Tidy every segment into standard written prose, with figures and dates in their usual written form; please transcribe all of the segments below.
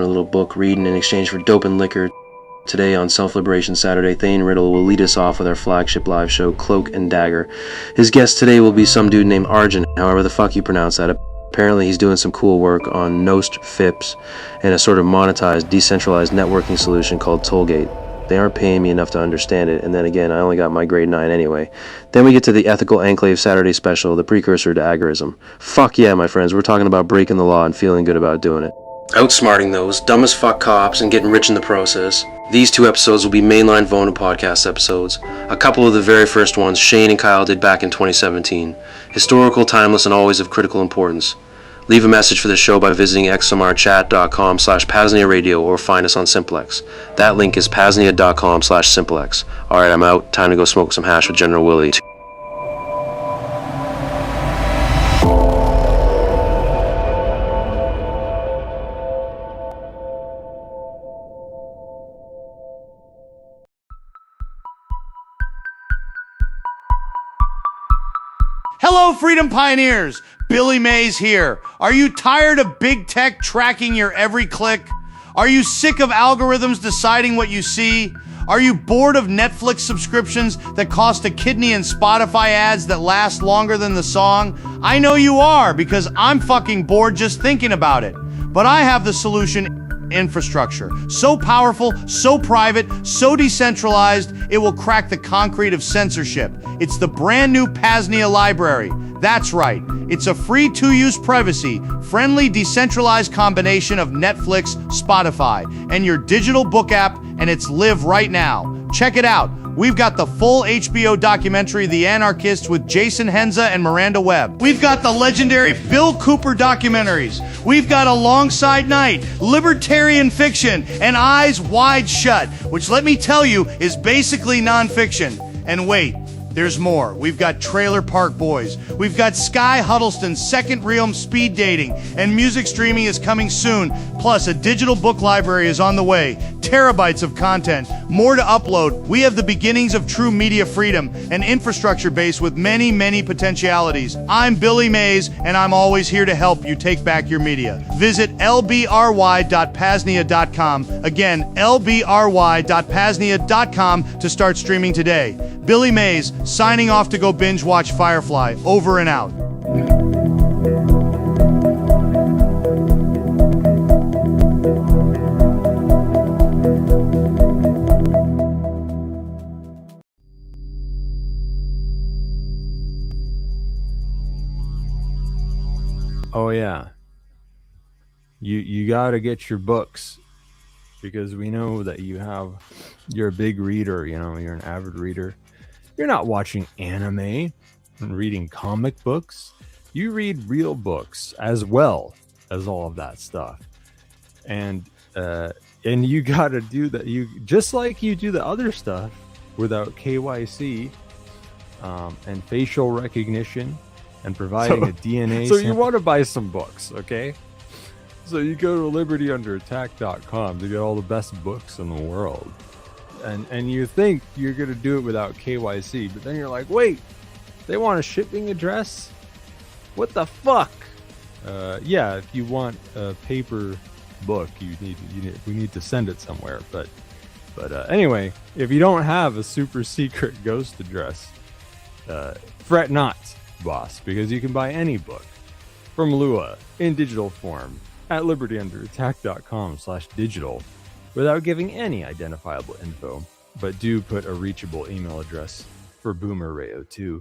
a little book reading in exchange for dope and liquor. Today on Self-Liberation Saturday, Thane Riddle will lead us off with our flagship live show, Cloak and Dagger. His guest today will be some dude named Arjen, however the fuck you pronounce that. Apparently he's doing some cool work on Nost FIPS and a sort of monetized, decentralized networking solution called Tollgate. They aren't paying me enough to understand it, and then again, I only got my grade 9 anyway. Then we get to the ethical Enclave Saturday special, the Precursor to Agorism. Fuck yeah, my friends, we're talking about breaking the law and feeling good about doing it. Outsmarting those dumb as fuck cops and getting rich in the process. These 2 episodes will be mainline Vonu podcast episodes. A couple of the very first ones Shane and Kyle did back in 2017. Historical, timeless, and always of critical importance. Leave a message for this show by visiting xmrchat.com/PAZNIA radio or find us on Simplex. That link is PAZNIA.com/Simplex. Alright, I'm out. Time to go smoke some hash with General Willie. Hello, Freedom Pioneers! Billy Mays here. Are you tired of big tech tracking your every click? Are you sick of algorithms deciding what you see? Are you bored of Netflix subscriptions that cost a kidney and Spotify ads that last longer than the song? I know you are, because I'm fucking bored just thinking about it. But I have the solution: infrastructure. So powerful, so private, so decentralized, it will crack the concrete of censorship. It's the brand new PAZNIA library. That's right. It's a free to-use privacy-friendly decentralized combination of Netflix, Spotify, and your digital book app, and it's live right now. Check it out. We've got the full HBO documentary, The Anarchists, with Jason Henza and Miranda Webb. We've got the legendary Bill Cooper documentaries. We've got Alongside Night, libertarian fiction, and Eyes Wide Shut, which, let me tell you, is basically nonfiction. And wait, there's more. We've got Trailer Park Boys. We've got Sky Huddleston's Second Realm Speed Dating, and music streaming is coming soon. Plus, a digital book library is on the way. Terabytes of content, more to upload. We have the beginnings of true media freedom, an infrastructure base with many, many potentialities. I'm Billy Mays, and I'm always here to help you take back your media. Visit lbry.paznia.com. Again, lbry.paznia.com to start streaming today. Billy Mays, signing off to go binge watch Firefly. Over and out. Oh yeah, you got to get your books, because we know that you're a big reader. You know, you're an avid reader. You're not watching anime and reading comic books. You read real books as well as all of that stuff, and you got to do that. You just like you do the other stuff without KYC and facial recognition. And providing a DNA sample. You want to buy some books, okay? So you go to libertyunderattack.com to get all the best books in the world. And you think you're going to do it without KYC, but then you're like, wait, they want a shipping address? What the fuck? Yeah, if you want a paper book, we need to send it somewhere. But anyway, if you don't have a super secret ghost address, fret not, boss, because you can buy any book from Lua in digital form at libertyunderattack.com/digital without giving any identifiable info, but do put a reachable email address for Boomer Rayo 2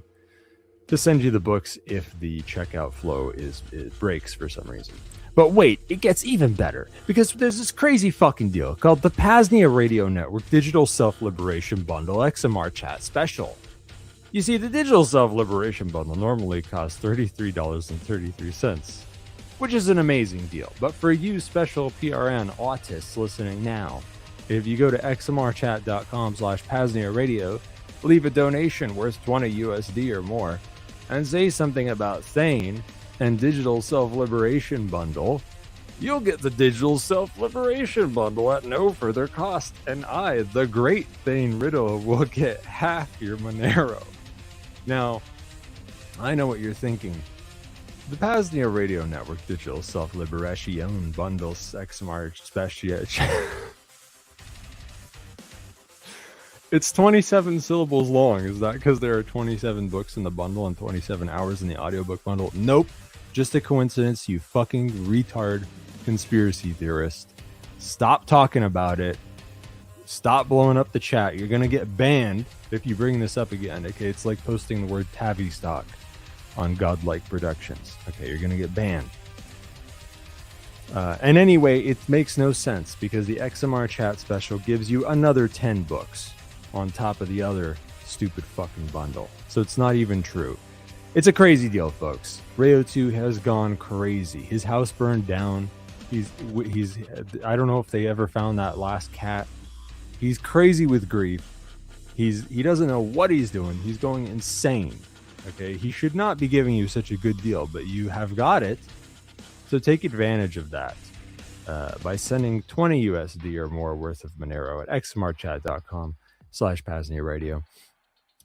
to send you the books if the checkout flow it breaks for some reason. But wait, it gets even better, because there's this crazy fucking deal called the PAZNIA Radio Network Digital Self-Liberation Bundle XMR Chat Special. You see, the Digital Self-Liberation Bundle normally costs $33.33, which is an amazing deal. But for you special PRN autists listening now, if you go to xmrchat.com/PAZNIA radio, leave a donation worth $20 USD or more, and say something about Thane and Digital Self-Liberation Bundle, you'll get the Digital Self-Liberation Bundle at no further cost, and I, the great Thane Riddle, will get half your Monero. Now, I know what you're thinking. The PAZNIA Radio Network Digital Self-Liberation Bundle XMR Special. It's 27 syllables long. Is that because there are 27 books in the bundle and 27 hours in the audiobook bundle? Nope. Just a coincidence, you fucking retard conspiracy theorist. Stop talking about it. Stop blowing up the chat. You're going to get banned if you bring this up again. Okay, it's like posting the word Tavistock on Godlike Productions. Okay, you're going to get banned. And anyway, it makes no sense because the XMR chat special gives you another 10 books on top of the other stupid fucking bundle. So it's not even true. It's a crazy deal, folks. Rayo 2 has gone crazy. His house burned down. He's I don't know if they ever found that last cat. He's crazy with grief. He doesn't know what he's doing. He's going insane. Okay, he should not be giving you such a good deal, but you have got it. So take advantage of that by sending 20 USD or more worth of Monero at xmrchat.com/PAZNIA Radio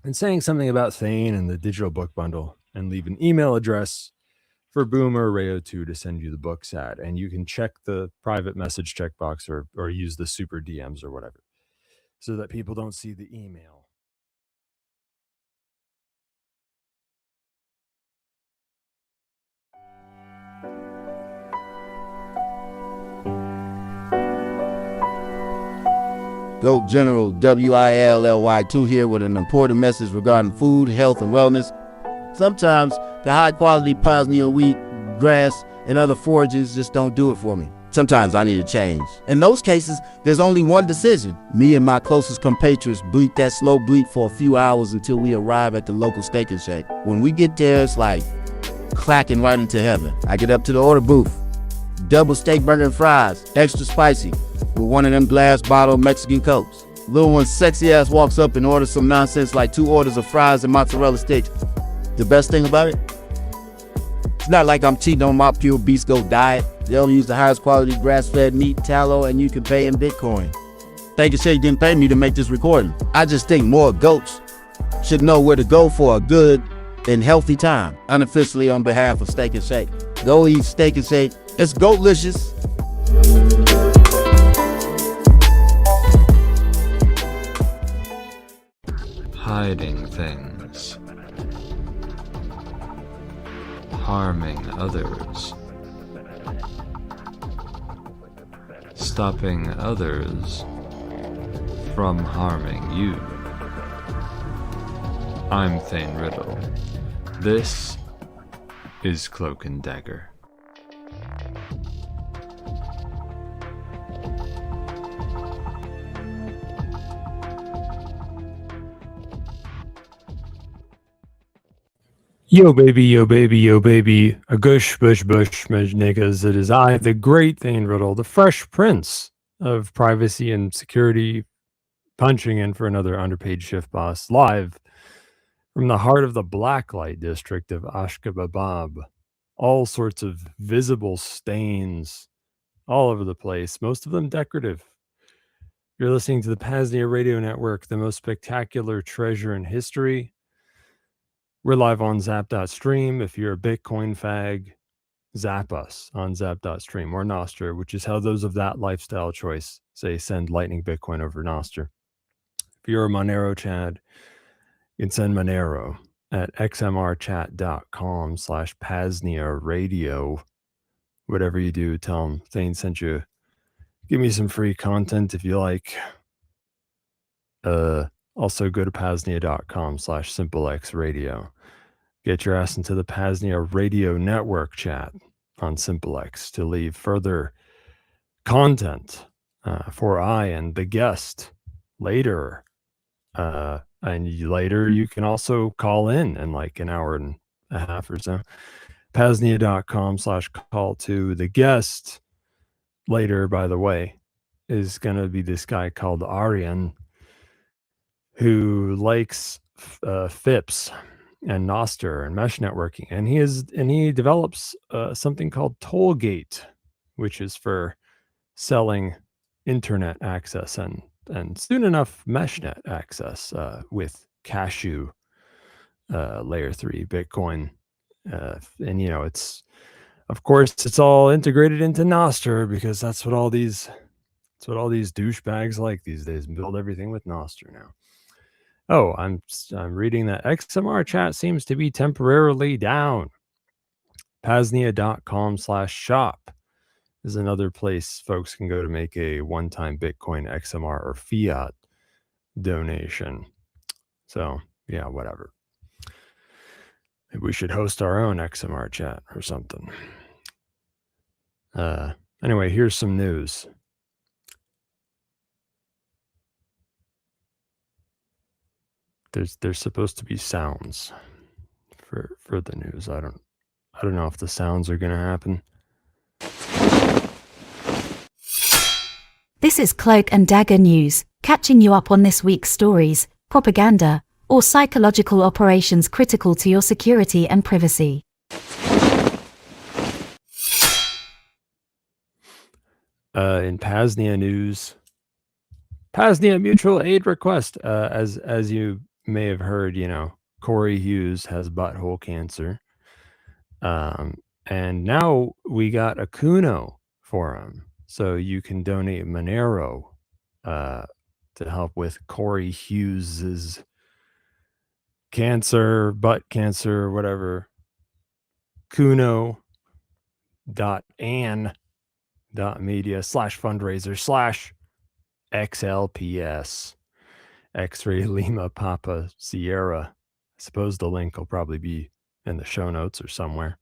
and saying something about Thane and the digital book bundle, and leave an email address for Boomer Rayo 2 to send you the books at. And you can check the private message checkbox or use the super DMs or whatever so that people don't see the email. GOAT General WILLY2 here with an important message regarding food, health, and wellness. Sometimes the high-quality PAZNIA wheat, grass, and other forages just don't do it for me. Sometimes I need a change. In those cases, there's only one decision. Me and my closest compatriots bleat that slow bleat for a few hours until we arrive at the local Steak and Shake. When we get there, it's like clacking right into heaven. I get up to the order booth. Double steak burger and fries, extra spicy, with one of them glass bottle Mexican Cokes. Little one sexy ass walks up and orders some nonsense like 2 orders of fries and mozzarella sticks. The best thing about it? It's not like I'm cheating on my pure Beast Goat diet. They'll use the highest quality grass-fed meat, tallow, and you can pay in Bitcoin. Steak and Shake didn't pay me to make this recording. I just think more goats should know where to go for a good and healthy time. Unofficially on behalf of Steak and Shake. Go eat Steak and Shake. It's goatlicious. Hiding things. Harming others. Stopping others from harming you. I'm Thane Riddle. This is Cloak and Dagger. Yo baby, yo baby, yo baby, a gush, bush, niggas. It is I, the great Thane Riddle, the fresh prince of privacy and security, punching in for another underpaid shift boss, live from the heart of the Blacklight district of Ashkababab. All sorts of visible stains all over the place, most of them decorative. You're listening to the PAZNIA Radio Network, the most spectacular treasure in history. We're live on zap.stream. If you're a Bitcoin fag, zap us on zap.stream or Nostr, which is how those of that lifestyle choice say send Lightning Bitcoin over Nostr. If you're a Monero Chad, you can send Monero at xmrchat.com/PAZNIA Radio. Whatever you do, tell them Thane sent you. Give me some free content if you like. Also go to PAZNIA.com/SimpleXRadio. Get your ass into the PAZNIA Radio Network chat on SimpleX to leave further content for I and the guest later. And later you can also call in like an hour and a half or so. PAZNIA.com/call2. The guest later, by the way, is going to be this guy called Arjen, who likes FIPS and Nostr and mesh networking, and he develops something called Tollgate, which is for selling internet access and soon enough meshnet access with Cashew layer 3 Bitcoin And it's, of course, it's all integrated into Nostr because that's what all these douchebags like these days, build everything with Nostr now. Oh, I'm reading that XMR chat seems to be temporarily down. PAZNIA.com/shop is another place folks can go to make a one-time Bitcoin, XMR, or fiat donation. So yeah, whatever. Maybe we should host our own XMR chat or something. Anyway, here's some news. There's supposed to be sounds for the news. I don't know if the sounds are gonna happen. This is Cloak and Dagger News, catching you up on this week's stories, propaganda, or psychological operations critical to your security and privacy. In PAZNIA news, PAZNIA mutual aid request. As you may have heard, Corey Hughes has butthole cancer. And now we got a Kuno for him. So you can donate Monero to help with Corey Hughes's cancer, butt cancer, whatever. Kuno.an.media/fundraiser/XLPS X-Ray Lima Papa Sierra. I suppose the link will probably be in the show notes or somewhere.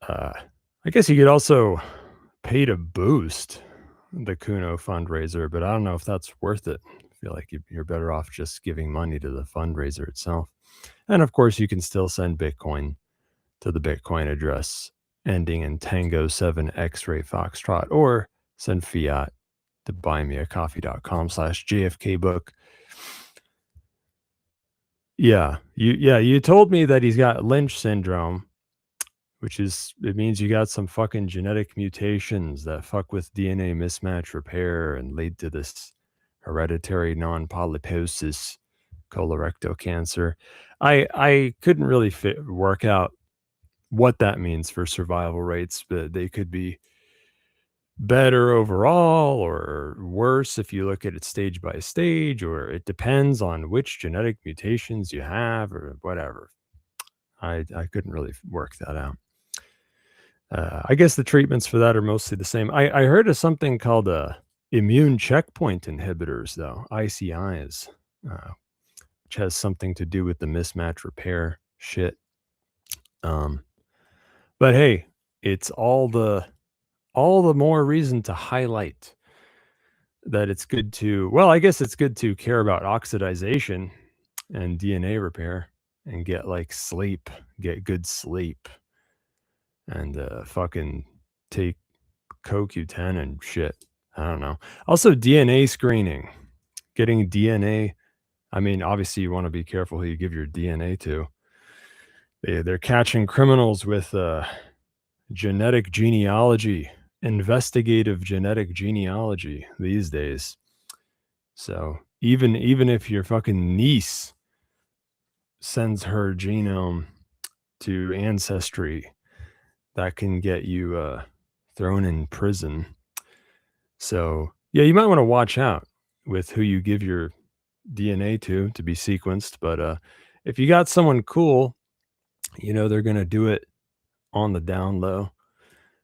I guess you could also pay to boost the Kuno fundraiser, but I don't know if that's worth it. I feel like you're better off just giving money to the fundraiser itself. And of course, you can still send Bitcoin to the Bitcoin address ending in Tango 7 X-Ray Foxtrot, or send fiat to buymeacoffee.com/JFKbook. Yeah, you told me that he's got Lynch syndrome, which it means you got some fucking genetic mutations that fuck with DNA mismatch repair and lead to this hereditary non-polyposis colorectal cancer. I couldn't really work out what that means for survival rates, but they could be better overall or worse if you look at it stage by stage, or it depends on which genetic mutations you have or whatever. I couldn't really work that out. I guess the treatments for that are mostly the same. I heard of something called immune checkpoint inhibitors, though, ICIs, which has something to do with the mismatch repair shit. But hey, it's all the more reason to highlight that it's good to, well, I guess it's good to care about oxidization and DNA repair and get sleep, get good sleep, and fucking take CoQ10 and shit. I don't know. Also, DNA screening, getting DNA. I mean, obviously you want to be careful who you give your DNA to. They're catching criminals with genetic genealogy, investigative genetic genealogy these days. So even if your fucking niece sends her genome to Ancestry, that can get you thrown in prison. So yeah, you might want to watch out with who you give your DNA to be sequenced. But if you got someone cool, they're going to do it on the down low.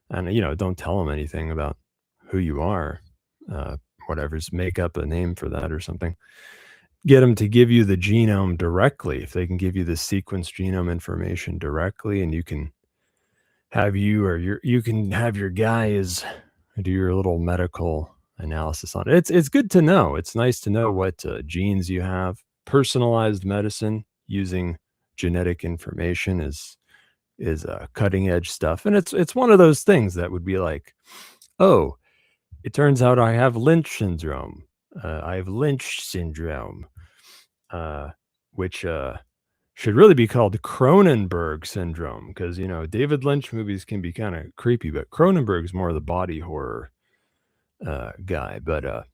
And, don't tell them anything about who you are. Whatever's, make up a name for that or something. Get them to give you the genome directly. If they can give you the sequence genome information directly, and you can have you can have your guys do your little medical analysis on it. It's good to know. It's nice to know what genes you have. Personalized medicine using genetic information is cutting edge stuff, and it's one of those things that would be like, oh, it turns out I have Lynch syndrome. I have Lynch syndrome, which should really be called Cronenberg syndrome, because David Lynch movies can be kind of creepy, but Cronenberg's more the body horror guy. But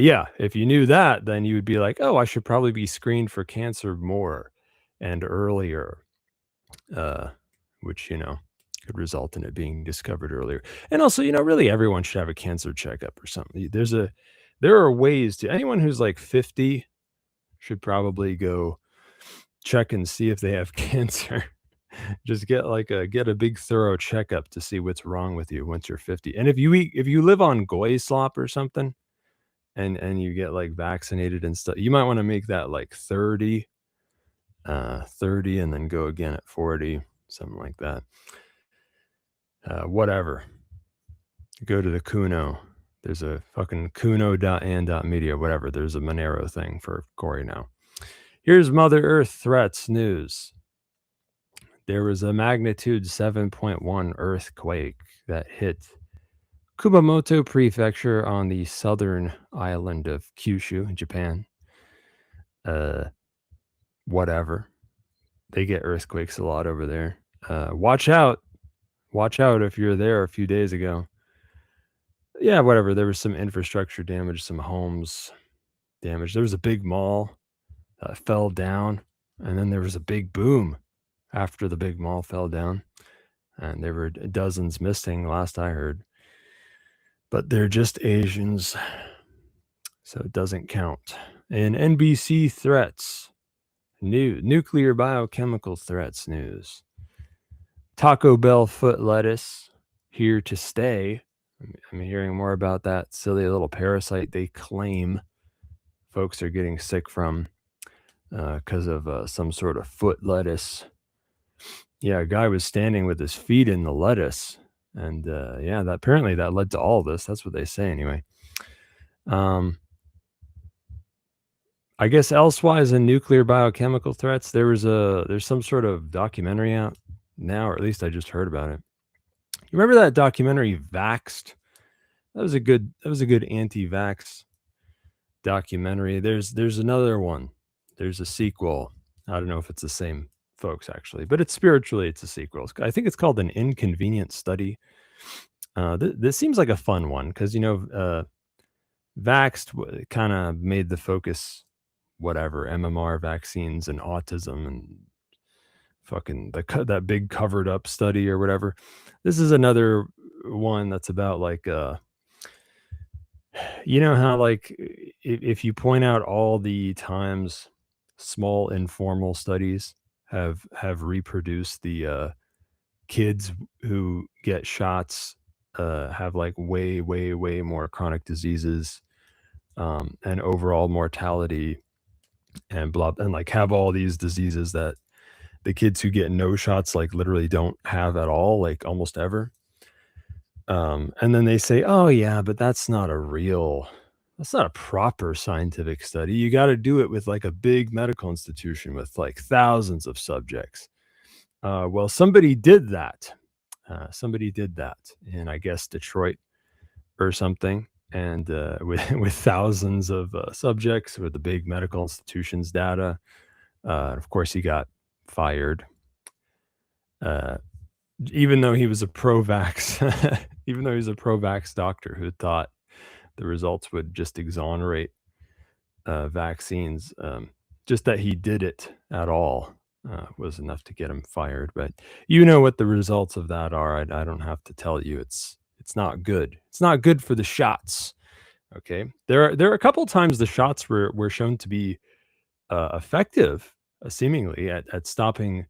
yeah, if you knew that, then you would be like, oh, I should probably be screened for cancer more. and earlier, which, could result in it being discovered earlier. And also, really everyone should have a cancer checkup or something. There are ways to, anyone who's like 50 should probably go check and see if they have cancer. Just get a big thorough checkup to see what's wrong with you once you're 50. And if you live on goy slop or something and you get like vaccinated and stuff, you might want to make that like 30 and then go again at 40, something like that. Whatever. Go to the Kuno. There's a fucking kuno.and.media, whatever. There's a Monero thing for Corey now. Here's Mother Earth threats news. There was a magnitude 7.1 earthquake that hit Kumamoto Prefecture on the southern island of Kyushu, Japan. Whatever. They get earthquakes a lot over there. Watch out. Watch out if you're there a few days ago. Yeah, whatever. There was some infrastructure damage, some homes damage. There was a big mall that fell down, and then there was a big boom after the big mall fell down, and there were dozens missing last I heard. But they're just Asians, so it doesn't count. And NBC threats, nuclear biochemical threats news. Taco Bell foot lettuce here to stay. I'm hearing more about that silly little parasite they claim folks are getting sick from because of some sort of foot lettuce. Yeah, a guy was standing with his feet in the lettuce, and apparently that led to all this. That's what they say anyway. I guess elsewise in nuclear biochemical threats, there's some sort of documentary out now, or at least I just heard about it. You remember that documentary Vaxxed? That was a good anti-vax documentary. There's another one. There's a sequel. I don't know if it's the same folks actually, but it's a sequel. I think it's called An Inconvenient Study. This seems like a fun one because Vaxxed kind of made the focus whatever MMR vaccines and autism and fucking that big covered up study or whatever. This is another one that's about like how like if you point out all the times small informal studies have reproduced the kids who get shots have like way more chronic diseases and overall mortality and blah, and like have all these diseases that the kids who get no shots like literally don't have at all, like almost ever. And then they say, oh yeah, but that's not a proper scientific study. You got to do it with like a big medical institution with like thousands of subjects. Well, somebody did that in, I guess, Detroit or something. And with thousands of subjects with the big medical institutions data. Of course, he got fired. Even though he was a pro-vax, doctor who thought the results would just exonerate vaccines, just that he did it at all was enough to get him fired. But you know what the results of that are. I don't have to tell you. It's not good. It's not good for the shots. Okay, there are a couple times the shots were shown to be effective, seemingly at stopping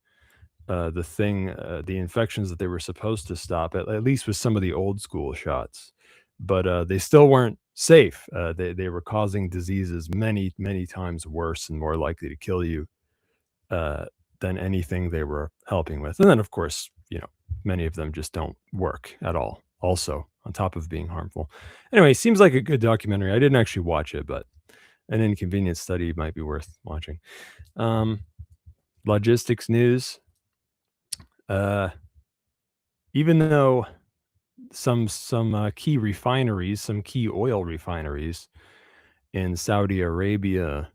the infections that they were supposed to stop, at least with some of the old school shots, but they still weren't safe. They were causing diseases many times worse and more likely to kill you than anything they were helping with. And then of course, many of them just don't work at all, also on top of being harmful. Anyway, seems like a good documentary. I didn't actually watch it, but An Inconvenient Study might be worth watching. Logistics news. Even though some key refineries, some key oil refineries in Saudi Arabia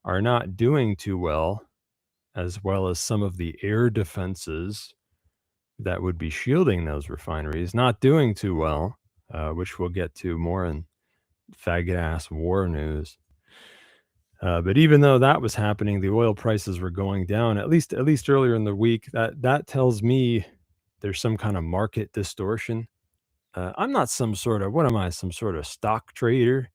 are not doing too well as some of the air defenses that would be shielding those refineries, not doing too well, which we'll get to more in faggot ass war news. But even though that was happening, the oil prices were going down. At least earlier in the week. That tells me there's some kind of market distortion. I'm not some sort of, what am I? Some sort of stock trader,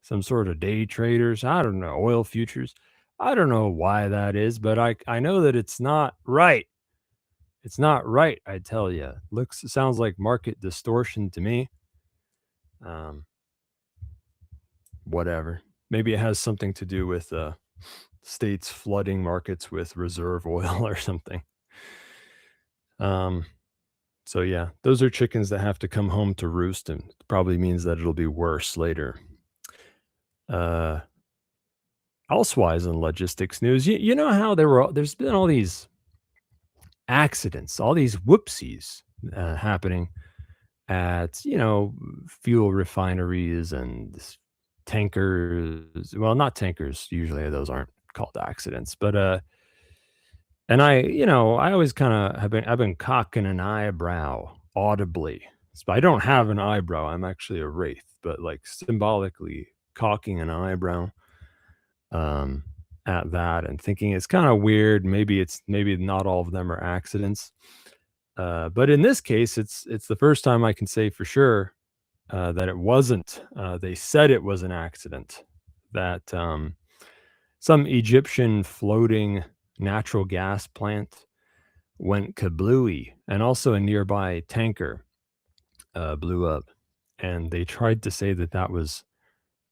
some sort of day traders. I don't know. Oil futures. I don't know why that is, but I know that it's not right. It's not right. I tell you, sounds like market distortion to me. Whatever. Maybe it has something to do with states flooding markets with reserve oil or something. So yeah, those are chickens that have to come home to roost, and it probably means that it'll be worse later. Elsewise in logistics news, you know how there's been all these accidents, all these whoopsies happening at, fuel refineries and tankers. Well, not tankers. Usually those aren't called accidents, but and I always kind of I've been cocking an eyebrow audibly. So I don't have an eyebrow. I'm actually a wraith, but like symbolically cocking an eyebrow at that and thinking it's kind of weird. Maybe not all of them are accidents. But in this case, it's the first time I can say for sure that it wasn't. They said it was an accident, that some Egyptian floating natural gas plant went kablooey, and also a nearby tanker blew up. And they tried to say that was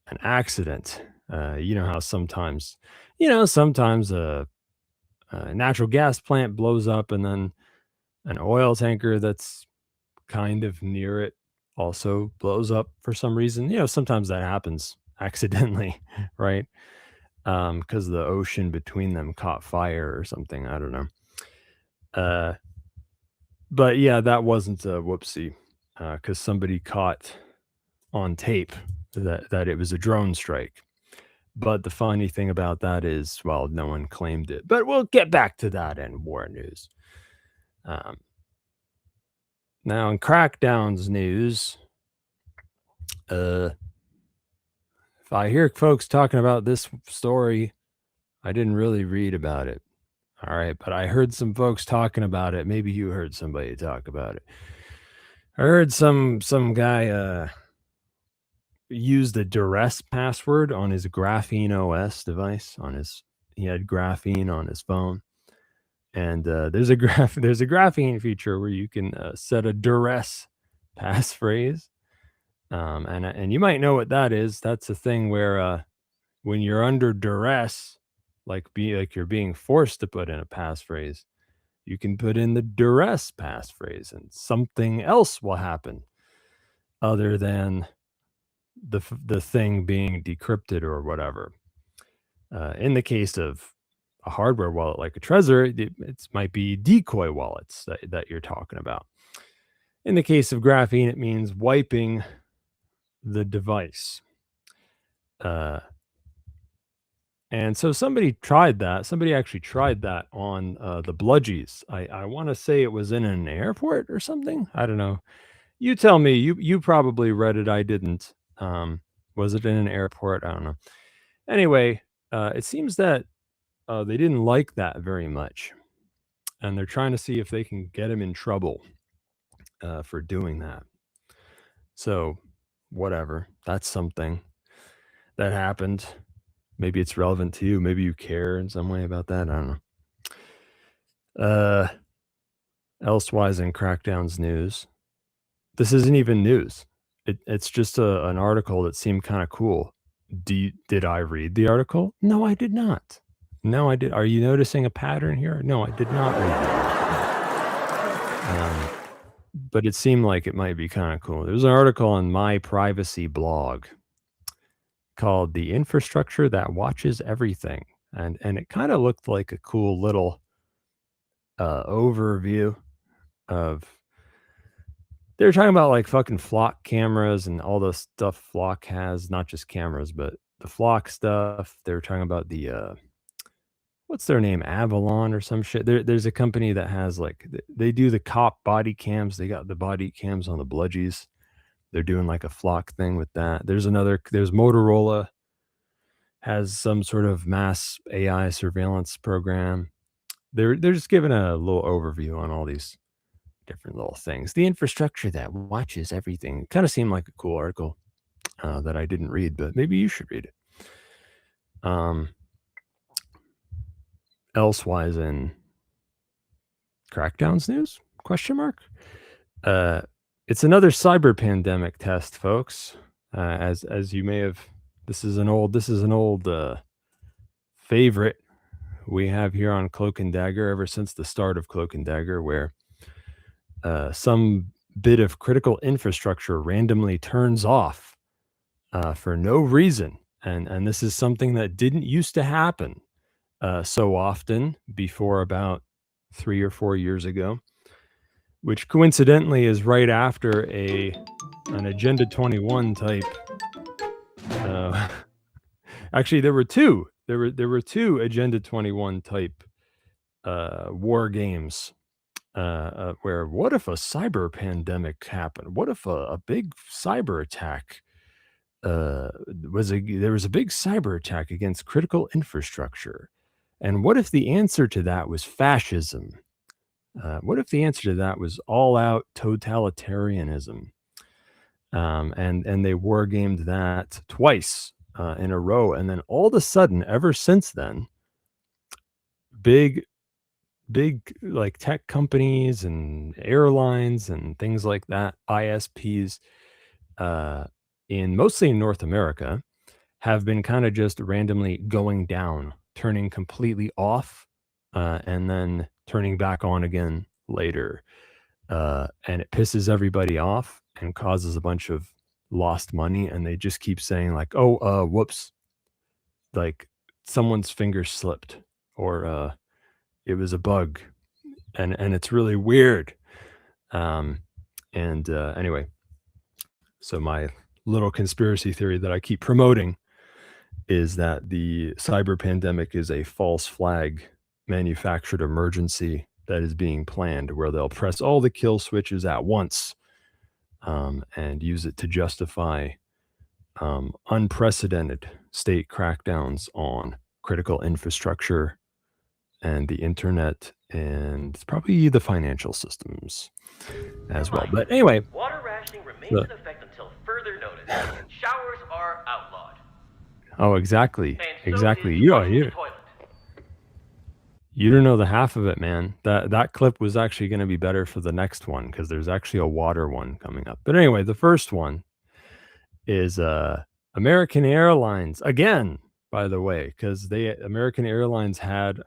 an accident. You know how sometimes a natural gas plant blows up, and then an oil tanker that's kind of near it also blows up for some reason. Sometimes that happens accidentally, right? Because the ocean between them caught fire or something. I don't know. But yeah, that wasn't a whoopsie, because somebody caught on tape that it was a drone strike. But the funny thing about that is, well, no one claimed it. But we'll get back to that in war news. Now, in Crackdown's news, if I hear folks talking about this story, I didn't really read about it. All right, but I heard some folks talking about it. Maybe you heard somebody talk about it. I heard some guy used a duress password on his Graphene OS device. He had Graphene on his phone. And there's a Graphene feature where you can set a duress passphrase, and you might know what that is. That's a thing where when you're under duress, like you're being forced to put in a passphrase, you can put in the duress passphrase, and something else will happen other than the thing being decrypted or whatever. In the case of a hardware wallet like a Trezor, it might be decoy wallets that you're talking about. In the case of Graphene, it means wiping the device. And so somebody actually tried that on the Bludgies. I want to say it was in an airport or something. I don't know. You tell me. You probably read it. I didn't. Was it in an airport? I don't know. Anyway, it seems that they didn't like that very much, and they're trying to see if they can get him in trouble for doing that. So, whatever. That's something that happened. Maybe it's relevant to you. Maybe you care in some way about that. I don't know. Elsewise in Crackdown's news, this isn't even news. It's just an article that seemed kind of cool. Did I read the article? No, I did not. No, I did. Are you noticing a pattern here? No, I did not read that. But it seemed like it might be kind of cool. There was an article on my privacy blog called "The Infrastructure That Watches Everything," and it kind of looked like a cool little overview of. They're talking about like fucking Flock cameras and all the stuff Flock has, not just cameras, but the Flock stuff. They're talking about the what's their name? Avalon or some shit. There's a company that has like they do the cop body cams. They got the body cams on the Bludgies. They're doing like a Flock thing with that. There's Motorola has some sort of mass AI surveillance program. They're just giving a little overview on all these different little things. The infrastructure that watches everything kind of seemed like a cool article that I didn't read, but maybe you should read it. Elsewise in Crackdowns news? Question mark. It's another cyber pandemic test, folks. As you may have, this is an old favorite we have here on Cloak and Dagger ever since the start of Cloak and Dagger, where some bit of critical infrastructure randomly turns off for no reason, and this is something that didn't used to happen so often before about 3 or 4 years ago, which coincidentally is right after an Agenda 21 type. Actually, there were two. There were two Agenda 21 type war games. Where what if a cyber pandemic happened? What if a big cyber attack there was a big cyber attack against critical infrastructure? And what if the answer to that was fascism? What if the answer to that was all-out totalitarianism? And they war gamed that twice in a row, and then all of a sudden, ever since then, big like tech companies and airlines and things like that, ISPs, mostly in North America, have been kind of just randomly going down, turning completely off, and then turning back on again later. And it pisses everybody off and causes a bunch of lost money. And they just keep saying like, oh, whoops, like someone's finger slipped, or it was a bug. And it's really weird. Anyway, so my little conspiracy theory that I keep promoting is that the cyber pandemic is a false flag manufactured emergency that is being planned, where they'll press all the kill switches at once and use it to justify unprecedented state crackdowns on critical infrastructure and the internet, and probably the financial systems as well. But anyway, water rationing remains in effect until further notice, and showers are outlawed. Oh, exactly. And so Exactly. is You flushing the toilet. You don't know the half of it, man. That clip was actually going to be better for the next one, because there's actually a water one coming up. But anyway, the first one is American Airlines again, by the way, because American Airlines had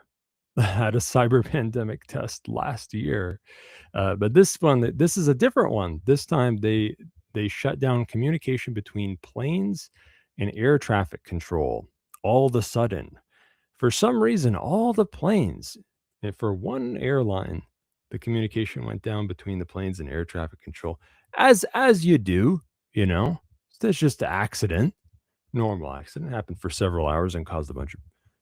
a cyber pandemic test last year, but this is a different one. This time they shut down communication between planes and air traffic control all of a sudden. For some reason, all the planes, and for one airline, the communication went down between the planes and air traffic control, as you do, you know. That's just an accident, normal accident, happened for several hours and caused a bunch of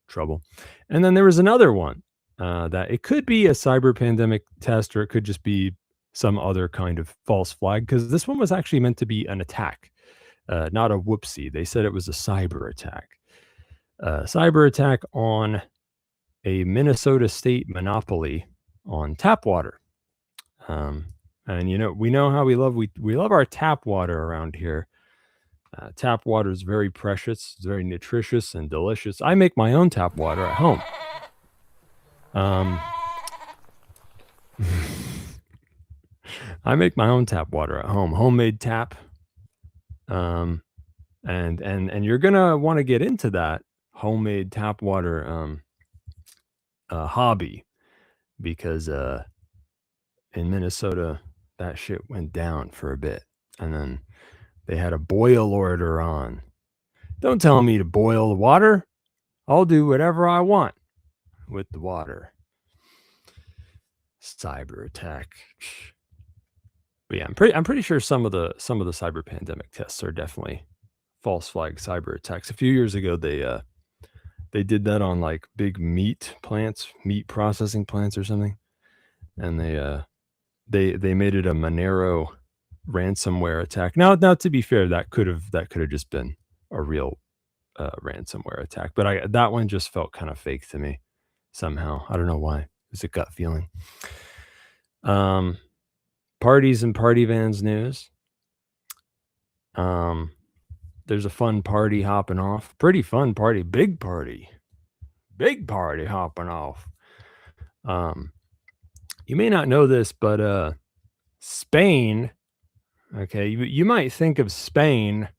trouble. And then there was another one that it could be a cyber pandemic test, or it could just be some other kind of false flag, because this one was actually meant to be an attack, not a whoopsie. They said it was a cyber attack. Cyber attack on a Minnesota state monopoly on tap water. And you know, we know how we love our tap water around here. Tap water is very precious. It's very nutritious and delicious. I make my own tap water at home. I make my own tap water at home, homemade tap. And you're gonna want to get into that homemade tap water hobby, because in Minnesota that shit went down for a bit, and then they had a boil order on. Don't tell me to boil the water. I'll do whatever I want with the water. Cyber attack. But yeah, I'm pretty sure some of the cyber pandemic tests are definitely false flag cyber attacks. A few years ago, they did that on like big meat processing plants or something, and they made it a Monero ransomware attack. Now to be fair, that could have just been a real ransomware attack. But that one just felt kind of fake to me somehow. I don't know why. It was a gut feeling. Parties and party vans news. There's a fun party hopping off. Pretty fun party. Big party hopping off. You may not know this, but Spain, okay, you might think of Spain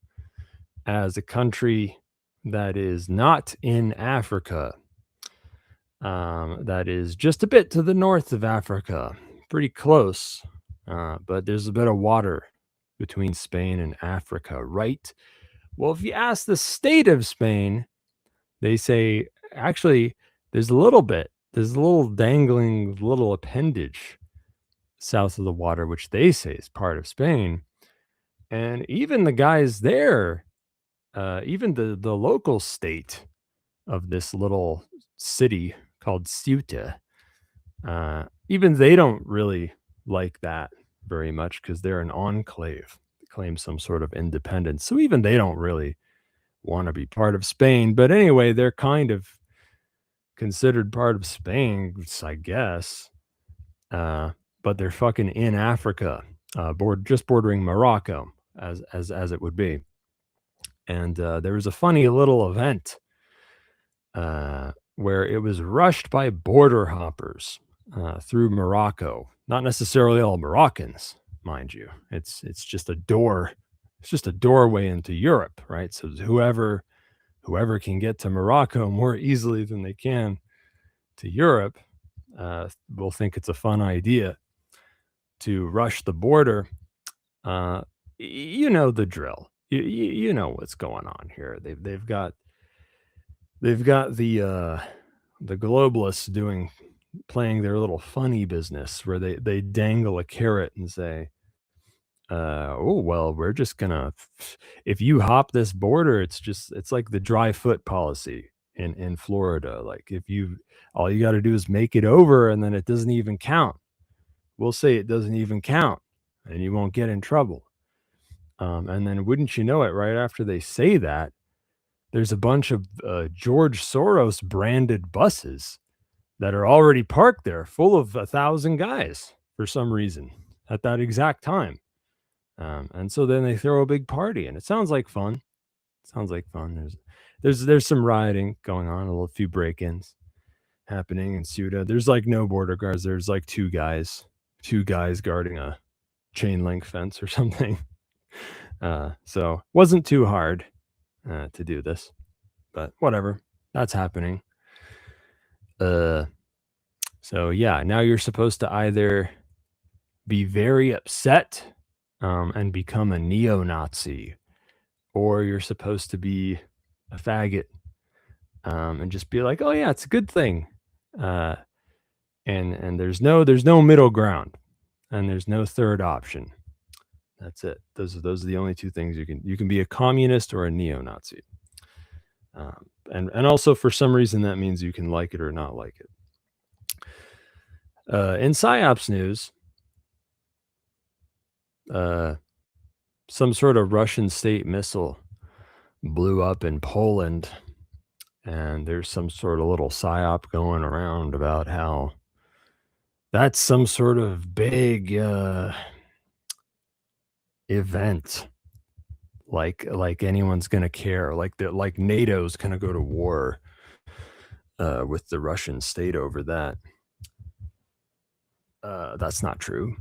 as a country that is not in Africa. That is just a bit to the north of Africa, pretty close, but there's a bit of water between Spain and Africa, right? Well, if you ask the state of Spain, they say, actually, there's a little dangling little appendage south of the water, which they say is part of Spain. And even the guys there, even the local state of this little city called Ceuta, even they don't really like that very much because they're an enclave. They claim some sort of independence. So even they don't really want to be part of Spain. But anyway, they're kind of considered part of Spain, I guess. But they're fucking in Africa, just bordering Morocco, as it would be. And there was a funny little event where it was rushed by border hoppers through Morocco. Not necessarily all Moroccans, mind you. It's just a door. It's just a doorway into Europe, right? So whoever can get to Morocco more easily than they can to Europe will think it's a fun idea to rush the border. You know the drill. You know what's going on here. They've got the globalists playing their little funny business where they dangle a carrot and say, oh, well, we're just gonna, if you hop this border, it's like the dry foot policy in Florida. Like all you got to do is make it over and then it doesn't even count. We'll say it doesn't even count and you won't get in trouble. And then wouldn't you know it, right after they say that, there's a bunch of George Soros branded buses that are already parked there full of 1,000 guys for some reason at that exact time. And so then they throw a big party and it sounds like fun. There's some rioting going on, a few break-ins happening in Ceuta. There's like no border guards. There's like two guys guarding a chain link fence or something. So wasn't too hard to do this, but whatever, that's happening. So yeah, now you're supposed to either be very upset and become a neo-Nazi, or you're supposed to be a faggot and just be like, oh yeah, it's a good thing. And there's no middle ground, and there's no third option. That's it. Those are the only two things you can be: a communist or a neo-Nazi. And also for some reason that means you can like it or not like it. In PSYOPs news, some sort of Russian state missile blew up in Poland, and there's some sort of little PSYOP going around about how that's some sort of big event, like anyone's gonna care, like NATO's gonna go to war with the Russian state over that. That's not true.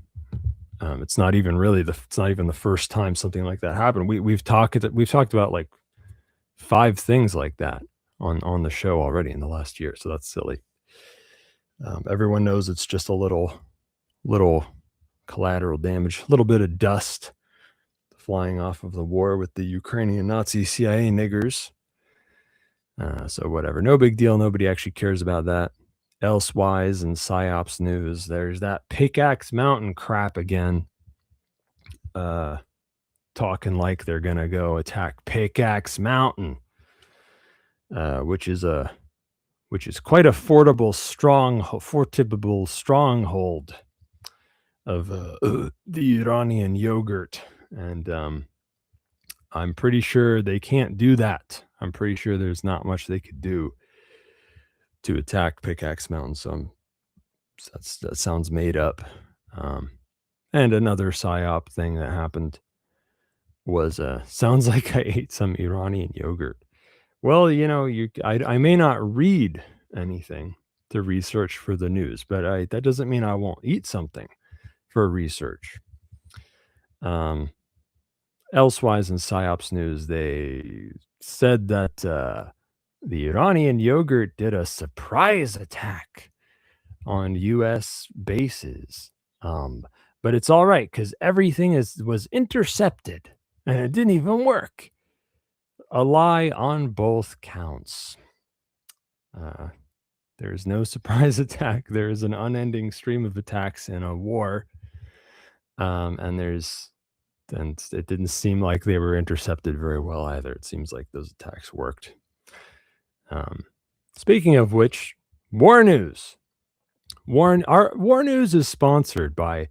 It's not even the first time something like that happened. We've talked about like 5 things like that on the show already in the last year, so that's silly. Everyone knows it's just a little collateral damage, a little bit of dust flying off of the war with the Ukrainian Nazi CIA niggers. So whatever, no big deal. Nobody actually cares about that. Elsewise, in PSYOPs news, there's that Pickaxe Mountain crap again. Talking like they're gonna go attack Pickaxe Mountain, which is quite a fortible stronghold of the Iranian yogurt, and I'm pretty sure they can't do that. I'm pretty sure there's not much they could do to attack Pickaxe Mountain. So that sounds made up. And another PSYOP thing that happened was sounds like I ate some Iranian yogurt. Well, I may not read anything to research for the news, but that doesn't mean I won't eat something for research. Elsewise in PSYOPs news, they said that the Iranian yogurt did a surprise attack on U.S. bases. But it's all right because everything was intercepted and it didn't even work. A lie on both counts. There is no surprise attack. There is an unending stream of attacks in a war. And it didn't seem like they were intercepted very well either. It seems like those attacks worked. Speaking of which, war news. War news is sponsored by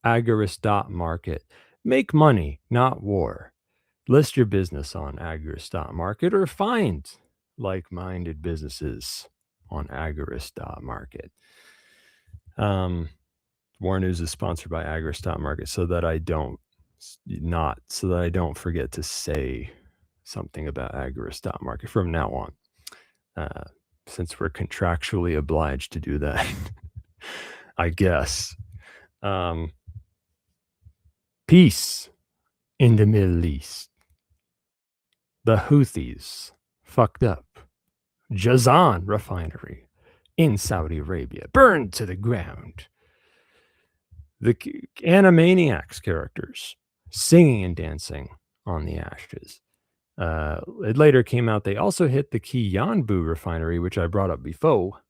Agorism.market. Make money, not war. List your business on Agorism.market or find like-minded businesses on Agorism.market. War news is sponsored by Agorism.market so that I don't forget to say something about Agorism.market from now on. Since we're contractually obliged to do that, I guess. Peace in the Middle East. The Houthis fucked up Jazan refinery in Saudi Arabia, burned to the ground. The Animaniacs characters singing and dancing on the ashes. It later came out they also hit the Kiyanbu refinery, which I brought up before,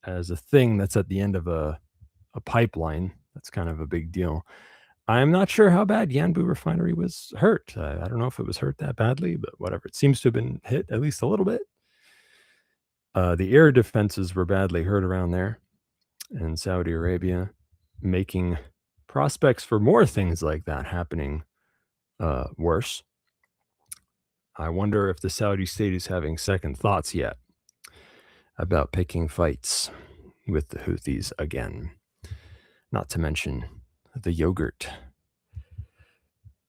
as a thing that's at the end of a pipeline. That's kind of a big deal. I'm not sure how bad Yanbu refinery was hurt. I don't know if it was hurt that badly, but whatever. It seems to have been hit at least a little bit. The air defenses were badly hurt around there in Saudi Arabia, making prospects for more things like that happening worse. I wonder if the Saudi state is having second thoughts yet about picking fights with the Houthis again. Not to mention the yogurt.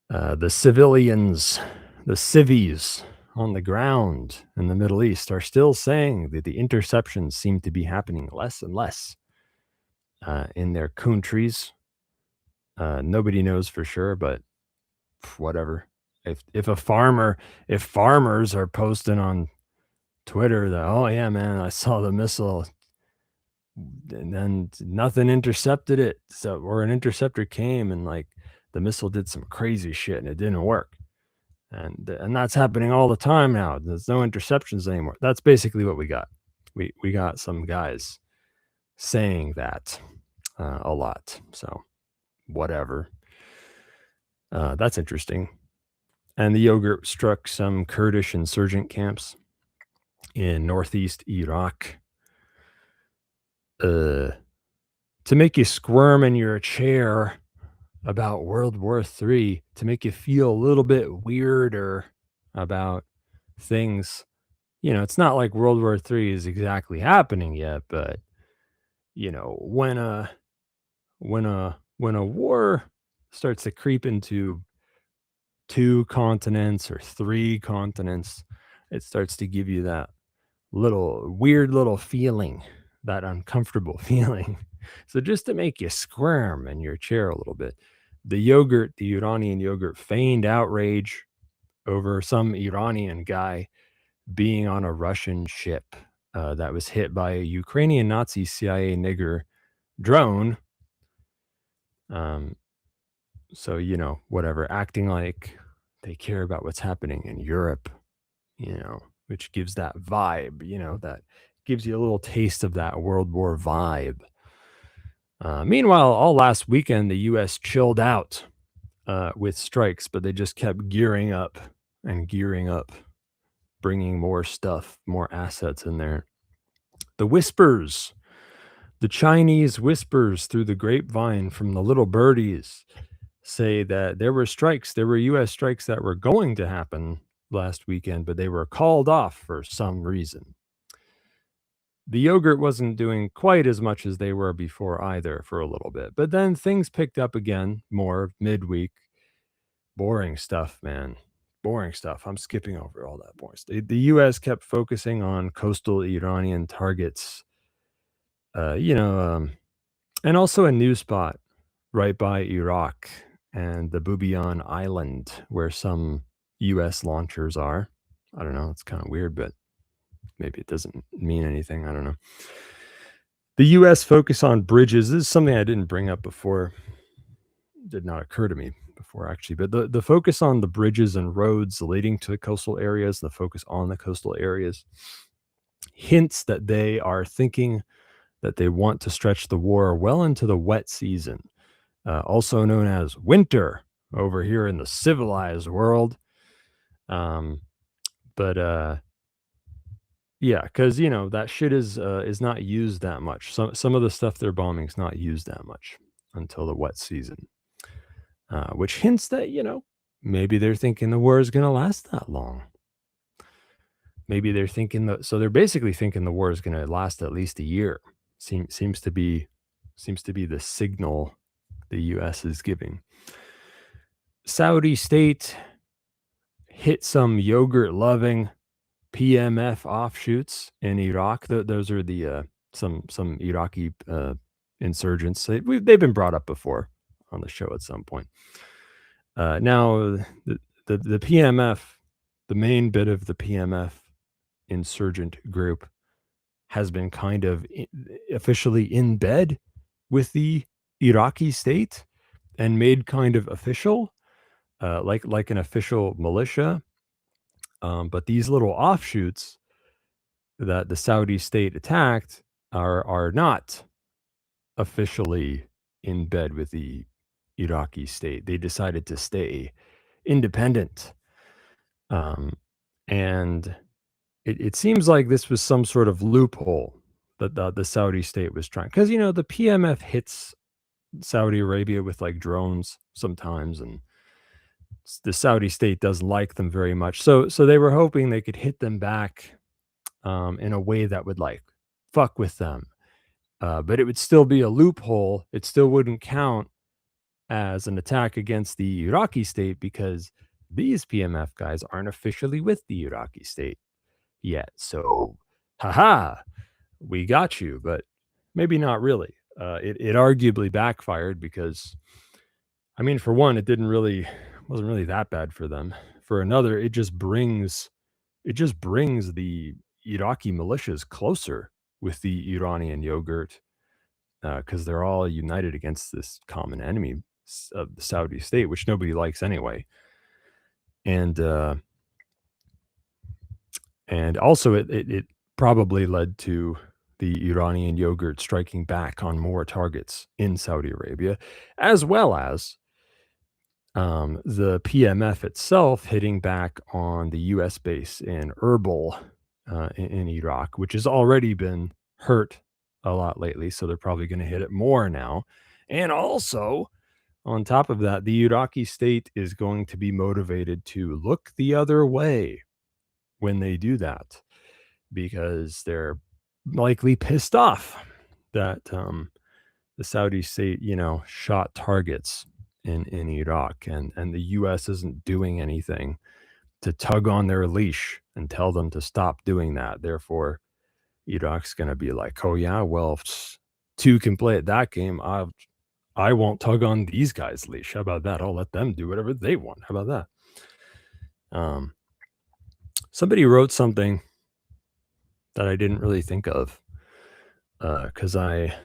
The civilians, the civies on the ground in the Middle East are still saying that the interceptions seem to be happening less and less in their countries. Nobody knows for sure, but whatever. If farmers are posting on Twitter that, oh yeah, man, I saw the missile, and then nothing intercepted it, or an interceptor came and like the missile did some crazy shit and it didn't work, and that's happening all the time now. There's no interceptions anymore. That's basically what we got. We got some guys saying that a lot. So whatever. That's interesting. And the yogurt struck some Kurdish insurgent camps in northeast Iraq. To make you squirm in your chair about World War III, to make you feel a little bit weirder about things. It's not like World War III is exactly happening yet, but when a war starts to creep into 2 continents or 3 continents, it starts to give you that weird little feeling, that uncomfortable feeling. So just to make you squirm in your chair a little bit, the Iranian yogurt feigned outrage over some Iranian guy being on a Russian ship that was hit by a Ukrainian Nazi CIA nigger drone. So, whatever, acting like they care about what's happening in Europe, which gives that vibe, that gives you a little taste of that World War vibe. Meanwhile, all last weekend, the U.S. chilled out with strikes, but they just kept gearing up, bringing more stuff, more assets in there. The whispers, the Chinese whispers through the grapevine from the little birdies say that there were U.S. strikes that were going to happen last weekend, but they were called off for some reason. The yogurt wasn't doing quite as much as they were before either for a little bit. But then things picked up again more midweek. Boring stuff, man. Boring stuff. I'm skipping over all that boring stuff. The U.S. kept focusing on coastal Iranian targets, and also a new spot right by Iraq and the Bubiyan Island where some U.S. launchers are. I don't know. It's kind of weird, but maybe it doesn't mean anything. I don't know. The U.S. focus on bridges. This is something I didn't bring up before. It did not occur to me before, actually. But the focus on the bridges and roads leading to the coastal areas, the focus on the coastal areas, hints that they are thinking that they want to stretch the war well into the wet season, also known as winter over here in the civilized world. Yeah, because that shit is not used that much. Some of the stuff they're bombing is not used that much until the wet season, which hints that maybe they're thinking the war is going to last that long. Maybe they're thinking so they're basically thinking the war is going to last at least a year. Seems to be the signal the U.S. is giving. Saudi state hit some yogurt-loving PMF offshoots in Iraq. Those are the some Iraqi insurgents. They've been brought up before on the show at some point. Now the PMF, the main bit of the PMF insurgent group, has been kind of officially in bed with the Iraqi state and made kind of official, like an official militia. But these little offshoots that the Saudi state attacked are not officially in bed with the Iraqi state. They decided to stay independent. And it seems like this was some sort of loophole that the Saudi state was trying. Because, the PMF hits Saudi Arabia with like drones sometimes, and the Saudi state doesn't like them very much. So they were hoping they could hit them back in a way that would like fuck with them. But it would still be a loophole. It still wouldn't count as an attack against the Iraqi state because these PMF guys aren't officially with the Iraqi state yet. So, we got you, but maybe not really. It arguably backfired because, for one, it wasn't really that bad for them. For another, it just brings the Iraqi militias closer with the Iranian yogurt because they're all united against this common enemy of the Saudi state, which nobody likes anyway. And also it probably led to the Iranian yogurt striking back on more targets in Saudi Arabia, as well as the PMF itself hitting back on the U.S. base in Erbil in Iraq, which has already been hurt a lot lately. So they're probably going to hit it more now. And also, on top of that, the Iraqi state is going to be motivated to look the other way when they do that, because they're likely pissed off that the Saudi state, shot targets in Iraq, and the U.S. isn't doing anything to tug on their leash and tell them to stop doing that. Therefore, Iraq's going to be like, oh yeah, well, if two can play at that game, I won't tug on these guys' leash. How about that? I'll let them do whatever they want. How about that? Somebody wrote something that I didn't really think of because I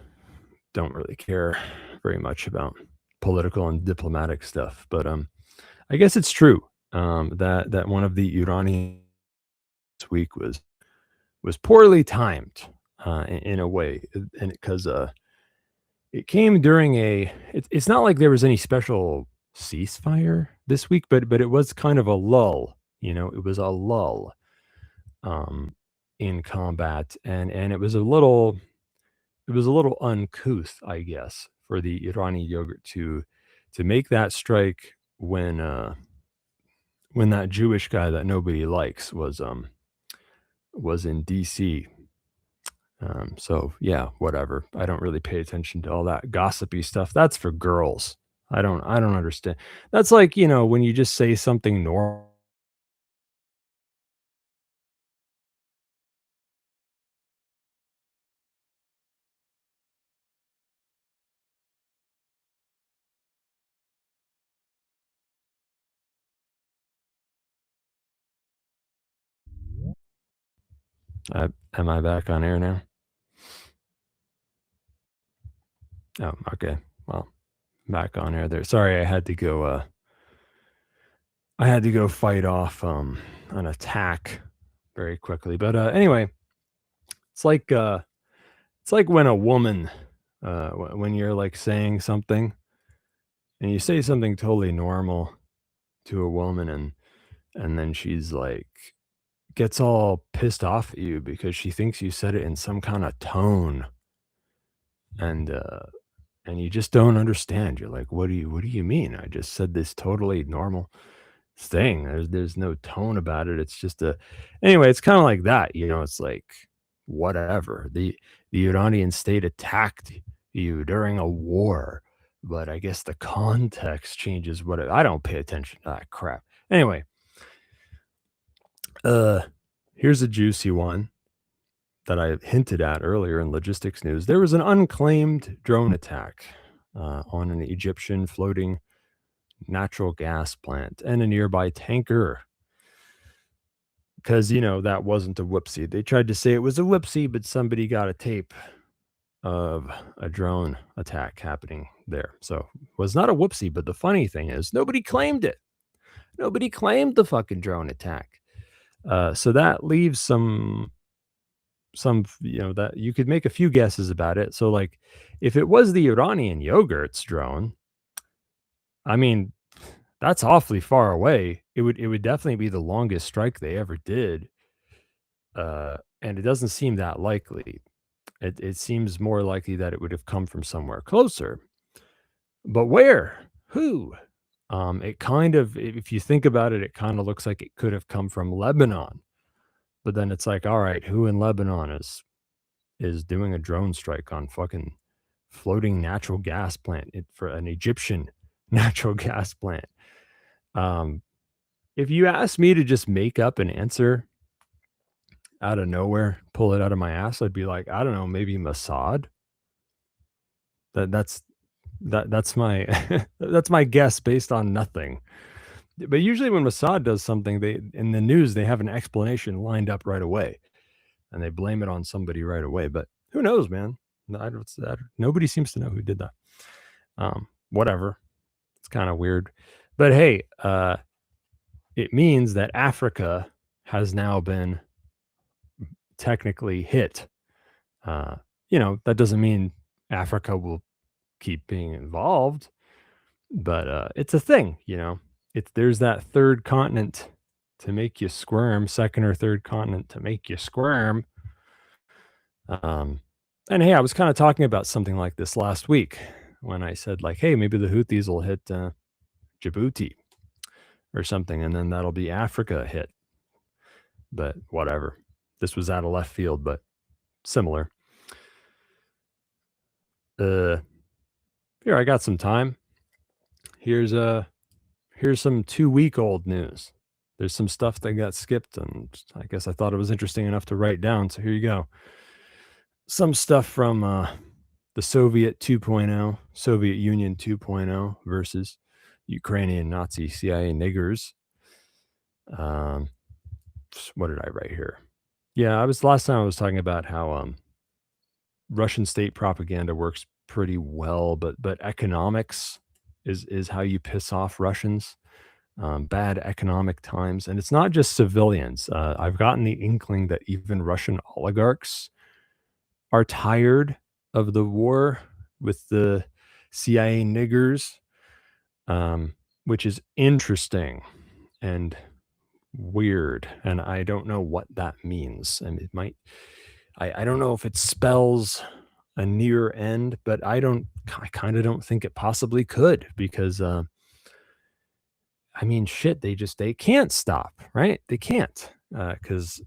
don't really care very much about political and diplomatic stuff. But I guess it's true that one of the Iranian this week was poorly timed in a way, and because it came during it's not like there was any special ceasefire this week, but it was kind of a lull. It was a lull in combat, and it was a little uncouth, I guess, for the Iranian yogurt to make that strike when when that Jewish guy that nobody likes was in DC. So yeah, whatever. I don't really pay attention to all that gossipy stuff. That's for girls. I don't understand. That's like, when you just say something normal. Am I back on air now? Oh, okay. Well, back on air there. Sorry, I had to go fight off an attack very quickly. But anyway, it's like when a woman when you're like saying something and you say something totally normal to a woman, and then she's like gets all pissed off at you because she thinks you said it in some kind of tone, and you just don't understand. You're like, what do you mean? I just said this totally normal thing. There's no tone about it. It's just anyway, it's kind of like that, it's like whatever. The Iranian state attacked you during a war, but I guess the context changes I don't pay attention to that crap. Anyway, here's a juicy one that I hinted at earlier in logistics news. There was an unclaimed drone attack on an Egyptian floating natural gas plant and a nearby tanker. Because, that wasn't a whoopsie. They tried to say it was a whoopsie, but somebody got a tape of a drone attack happening there. So it was not a whoopsie, but the funny thing is nobody claimed it. Nobody claimed the fucking drone attack. So that leaves some, that you could make a few guesses about it. So like if it was the Iranian yogurts drone, I mean, that's awfully far away. It would definitely be the longest strike they ever did. And it doesn't seem that likely. It seems more likely that it would have come from somewhere closer. But where? Who? It kind of, if you think about it, it kind of looks like it could have come from Lebanon. But then it's like, all right, who in Lebanon is doing a drone strike on fucking floating natural gas plant for an Egyptian natural gas plant? If you asked me to just make up an answer out of nowhere, pull it out of my ass, I'd be like, I don't know, maybe Mossad. That's my that's my guess based on nothing. But usually when Mossad does something, they in the news they have an explanation lined up right away, and they blame it on somebody right away. But who knows, man? Nobody seems to know who did that. Whatever. It's kind of weird. But hey, it means that Africa has now been technically hit. That doesn't mean Africa will keep being involved, but it's a thing. There's that third continent to make you squirm, second or third continent to make you squirm. And hey, I was kind of talking about something like this last week when I said like, hey, maybe the Houthis will hit Djibouti or something, and then that'll be Africa hit. But whatever. This was out of left field, but similar. Here, I got some time. Here's some 2-week-old news. There's some stuff that got skipped, and I guess I thought it was interesting enough to write down. So here you go. Some stuff from the Soviet 2.0, Soviet Union 2.0 versus Ukrainian Nazi CIA niggers. What did I write here? Yeah, last time I was talking about how Russian state propaganda works pretty well, but economics is how you piss off Russians. Bad economic times, and it's not just civilians. I've gotten the inkling that even Russian oligarchs are tired of the war with the CIA niggers, which is interesting and weird, and I don't know what that means. And it might, I don't know if it spells a near end, but I kind of don't think it possibly could, because I mean, shit, they can't stop, right? They can't, because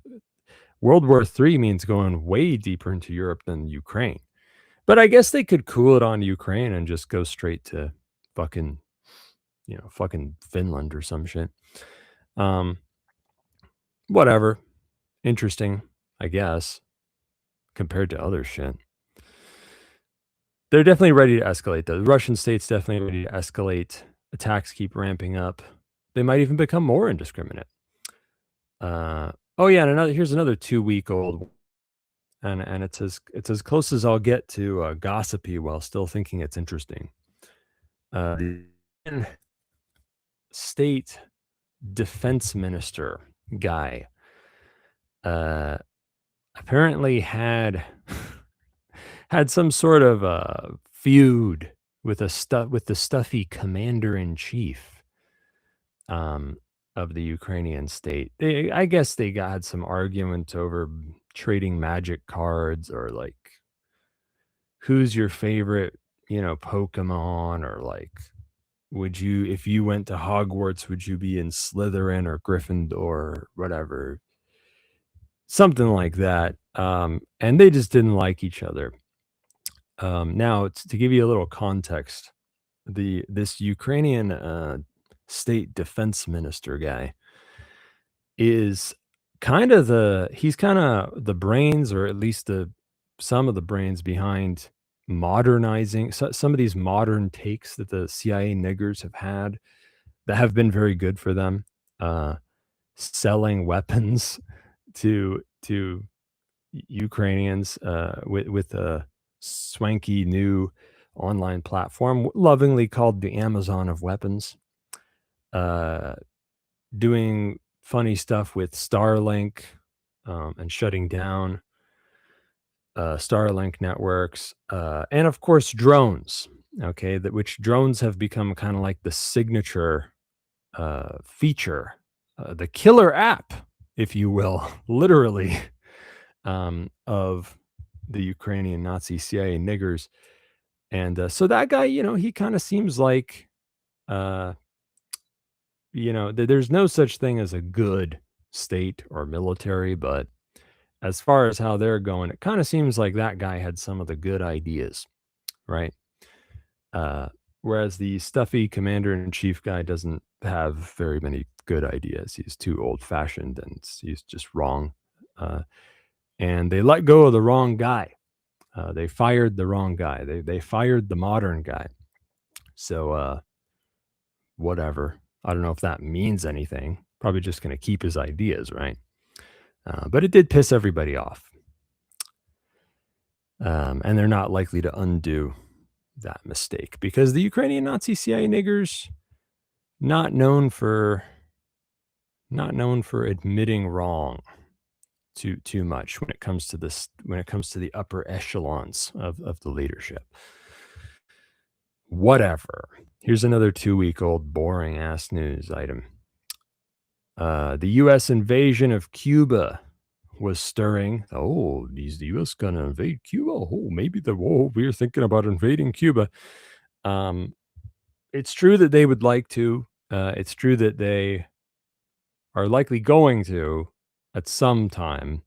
World War III means going way deeper into Europe than Ukraine. But I guess they could cool it on Ukraine and just go straight to fucking, fucking Finland or some shit. Whatever. Interesting, I guess, compared to other shit. They're definitely ready to escalate, though. The Russian state's definitely ready to escalate. Attacks keep ramping up. They might even become more indiscriminate. Oh yeah, and here's another 2-week-old, and it's as close as I'll get to gossipy while still thinking it's interesting. The state defense minister guy apparently had some sort of feud with the stuffy commander-in-chief of the Ukrainian state. I guess they had some argument over trading magic cards, or like who's your favorite, Pokemon, or like would you, if you went to Hogwarts, would you be in Slytherin or Gryffindor or whatever? Something like that. And they just didn't like each other. Now, to give you a little context, this Ukrainian state defense minister guy is kind of the brains, or at least some of the brains behind modernizing some of these modern takes that the CIA niggers have had that have been very good for them, selling weapons to Ukrainians with a swanky new online platform lovingly called the Amazon of weapons, doing funny stuff with Starlink, and shutting down Starlink networks, and of course drones. Okay, which drones have become kind of like the signature feature, the killer app, if you will, literally, of the Ukrainian Nazi CIA niggers. And so that guy, he kind of seems like, there's no such thing as a good state or military, but as far as how they're going, it kind of seems like that guy had some of the good ideas, right? Whereas the stuffy commander-in-chief guy doesn't have very many good ideas. He's too old-fashioned, and he's just wrong. And they let go of the wrong guy. They fired the wrong guy. They fired the modern guy. So whatever. I don't know if that means anything. Probably just going to keep his ideas, right? But it did piss everybody off. And they're not likely to undo that mistake, because the Ukrainian Nazi CIA niggers, not known for admitting wrong too much when it comes to the upper echelons of the leadership. Whatever. Here's another 2-week-old boring ass news item. The U.S. invasion of Cuba was stirring. Oh, is the U.S. gonna invade Cuba? Oh, maybe we're thinking about invading Cuba. It's true that they would like to. It's true that they are likely going to at some time.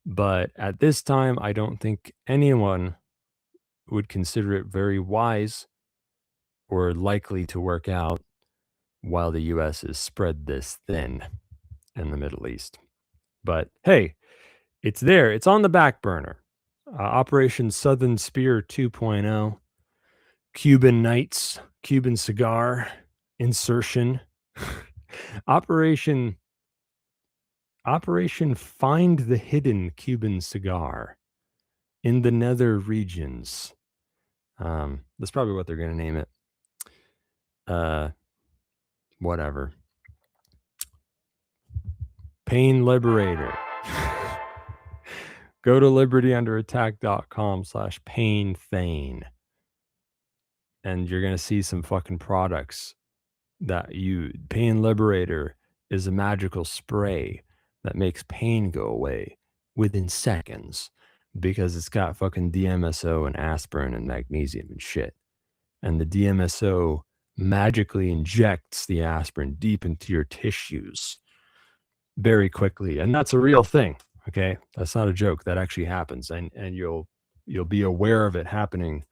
But at this time, I don't think anyone would consider it very wise or likely to work out while the U.S. is spread this thin in the Middle East. But hey, it's there. It's on the back burner. Operation Southern Spear 2.0, Cuban Nights, Cuban Cigar, Insertion, Operation Find the Hidden Cuban Cigar in the Nether Regions. That's probably what they're going to name it. Whatever. Pain Liberator. Go to libertyunderattack.com/painthane. And you're going to see some fucking products Pain Liberator is a magical spray that makes pain go away within seconds, because it's got fucking DMSO and aspirin and magnesium and shit. And the DMSO magically injects the aspirin deep into your tissues very quickly. And that's a real thing. Okay. That's not a joke. That actually happens. And you'll be aware of it happening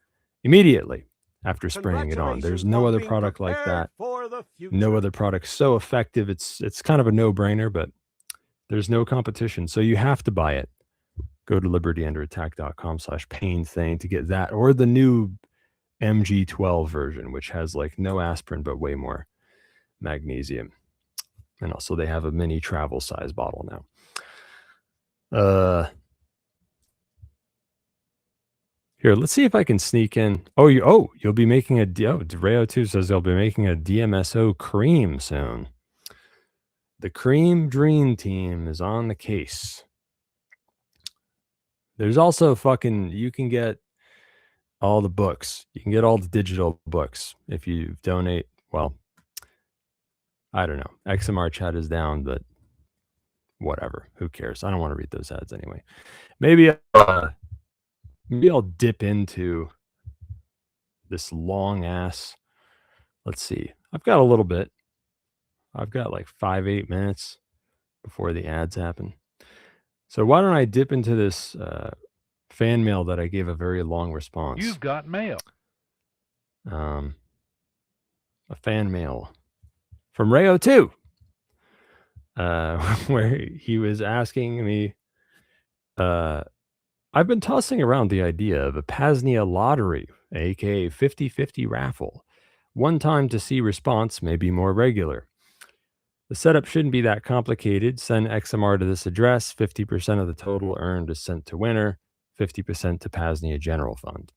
immediately after spraying it on. There's no other product like that. No other product so effective. It's kind of a no-brainer, but there's no competition. So you have to buy it. Go to libertyunderattack.com/painthane to get that, or the new MG12 version, which has like no aspirin but way more magnesium. And also they have a mini travel size bottle now. Here, let's see if I can sneak in. You'll be making Rayo2 says they'll be making a DMSO cream soon. The Cream Dream Team is on the case. There's also you can get all the books. You can get all the digital books if you donate. Well, I don't know. XMR chat is down, but whatever. Who cares? I don't want to read those ads anyway. Maybe I'll dip into this long ass. Let's see. I've got a little bit. I've got like 5-8 minutes before the ads happen. So why don't I dip into this fan mail that I gave a very long response. You've got mail. A fan mail from Rayo2, where he was asking me, I've been tossing around the idea of a PAZNIA lottery, aka 50-50 raffle. One time to see response may be more regular. The setup shouldn't be that complicated. Send XMR to this address. 50% of the total earned is sent to winner. 50% to PAZNIA General Fund.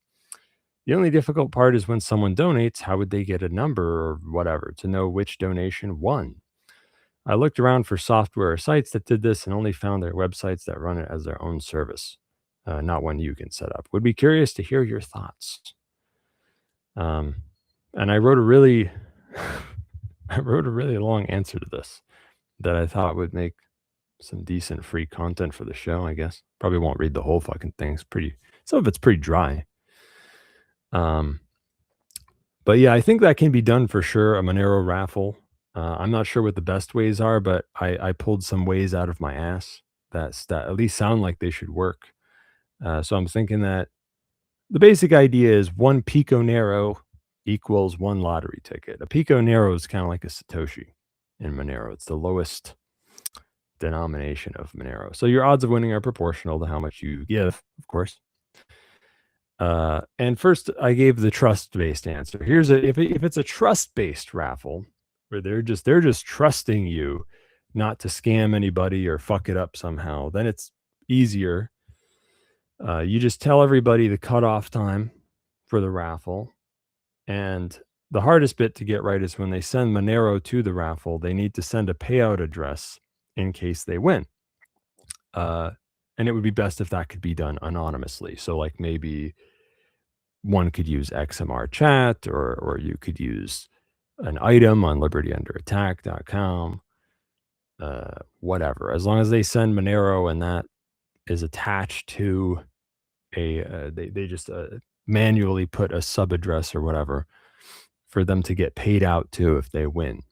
The only difficult part is when someone donates, how would they get a number or whatever to know which donation won? I looked around for software or sites that did this and only found their websites that run it as their own service, not one you can set up. Would be curious to hear your thoughts. And I wrote a really long answer to this that I thought would make some decent free content for the show, I guess. Probably won't read the whole fucking thing. Some of it's pretty dry. But yeah, I think that can be done for sure. A Monero raffle. I'm not sure what the best ways are, but I pulled some ways out of my ass that at least sound like they should work. So I'm thinking that the basic idea is 1 Pico Nero equals 1 lottery ticket. A Pico Nero is kind of like a Satoshi in Monero. It's the lowest denomination of Monero. So your odds of winning are proportional to how much you give, of course. And first I gave the trust-based answer. Here's if it's a trust-based raffle where they're just trusting you not to scam anybody or fuck it up somehow, then it's easier. You just tell everybody the cutoff time for the raffle. And the hardest bit to get right is when they send Monero to the raffle, they need to send a payout address in case they win. And it would be best if that could be done anonymously. So like maybe one could use XMR chat or you could use an item on libertyunderattack.com, whatever. As long as they send Monero and that is attached to they just manually put a sub address or whatever for them to get paid out to if they win.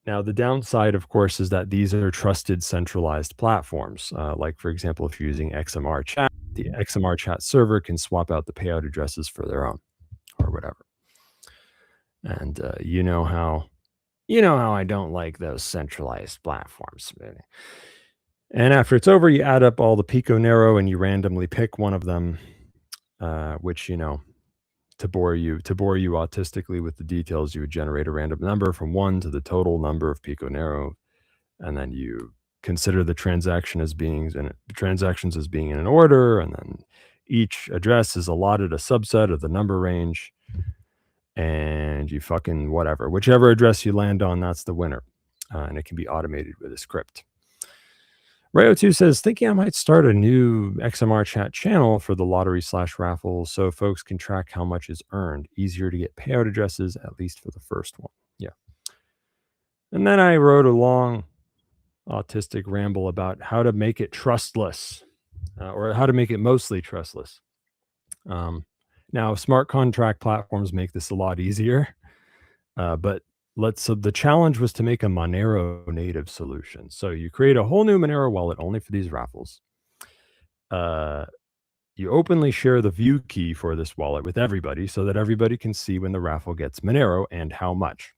Now, the downside, of course, is that these are trusted centralized platforms. Like, for example, if you're using XMR chat, the XMR chat server can swap out the payout addresses for their own or whatever. And you know how I don't like those centralized platforms. And after it's over, you add up all the Pico Nero and you randomly pick one of them, which, to bore you autistically with the details, you would generate a random number from 1 to the total number of Pico Nero, and then you consider the transactions as being in an order, and then each address is allotted a subset of the number range, and you fucking whatever. Whichever address you land on, that's the winner, and it can be automated with a script. Rayo2 says, thinking I might start a new XMR chat channel for the lottery/raffle so folks can track how much is earned. Easier to get payout addresses, at least for the first one. Yeah. And then I wrote a long autistic ramble about how to make it trustless, or how to make it mostly trustless. Now, smart contract platforms make this a lot easier. But the challenge was to make a Monero native solution. So you create a whole new Monero wallet only for these raffles. You openly share the view key for this wallet with everybody so that everybody can see when the raffle gets Monero and how much.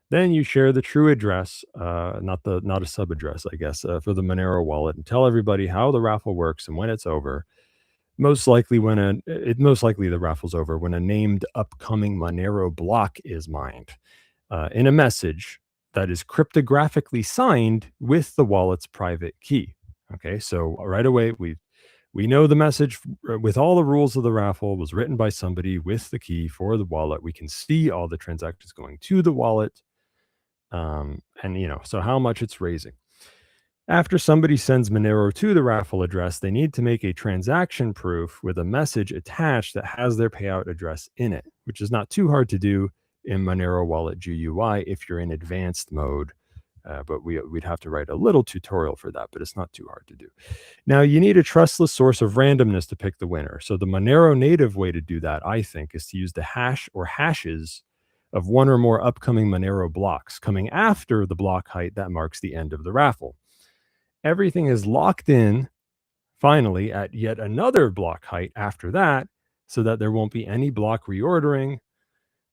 Then you share the true address, not a sub address, I guess, for the Monero wallet, and tell everybody how the raffle works and when it's over. Most likely the raffle's over when a named upcoming Monero block is mined in a message that is cryptographically signed with the wallet's private key. Okay, so right away we know the message with all the rules of the raffle was written by somebody with the key for the wallet. We can see all the transactions going to the wallet, and so how much it's raising. After somebody sends Monero to the raffle address, they need to make a transaction proof with a message attached that has their payout address in it, which is not too hard to do in Monero Wallet GUI if you're in advanced mode. But we'd have to write a little tutorial for that, but it's not too hard to do. Now, you need a trustless source of randomness to pick the winner. So the Monero native way to do that, I think, is to use the hash or hashes of one or more upcoming Monero blocks coming after the block height that marks the end of the raffle. Everything is locked in, finally, at yet another block height after that, so that there won't be any block reordering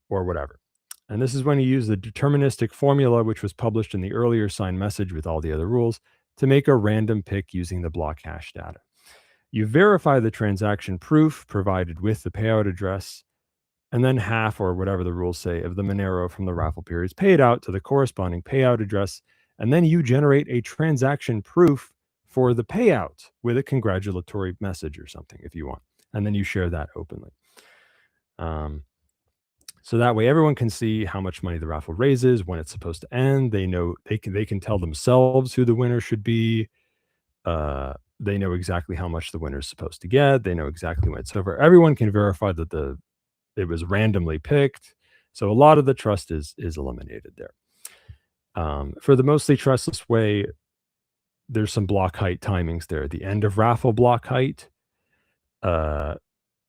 or whatever. And this is when you use the deterministic formula, which was published in the earlier signed message with all the other rules, to make a random pick using the block hash data. You verify the transaction proof provided with the payout address, and then half, or whatever the rules say, of the Monero from the raffle period is paid out to the corresponding payout address, and then you generate a transaction proof for the payout with a congratulatory message or something if you want. And then you share that openly. So that way everyone can see how much money the raffle raises, when it's supposed to end. They know they can tell themselves who the winner should be. They know exactly how much the winner is supposed to get. They know exactly when it's over. Everyone can verify that it was randomly picked. So a lot of the trust is eliminated there. For the mostly trustless way, there's some block height timings there. The end of raffle block height.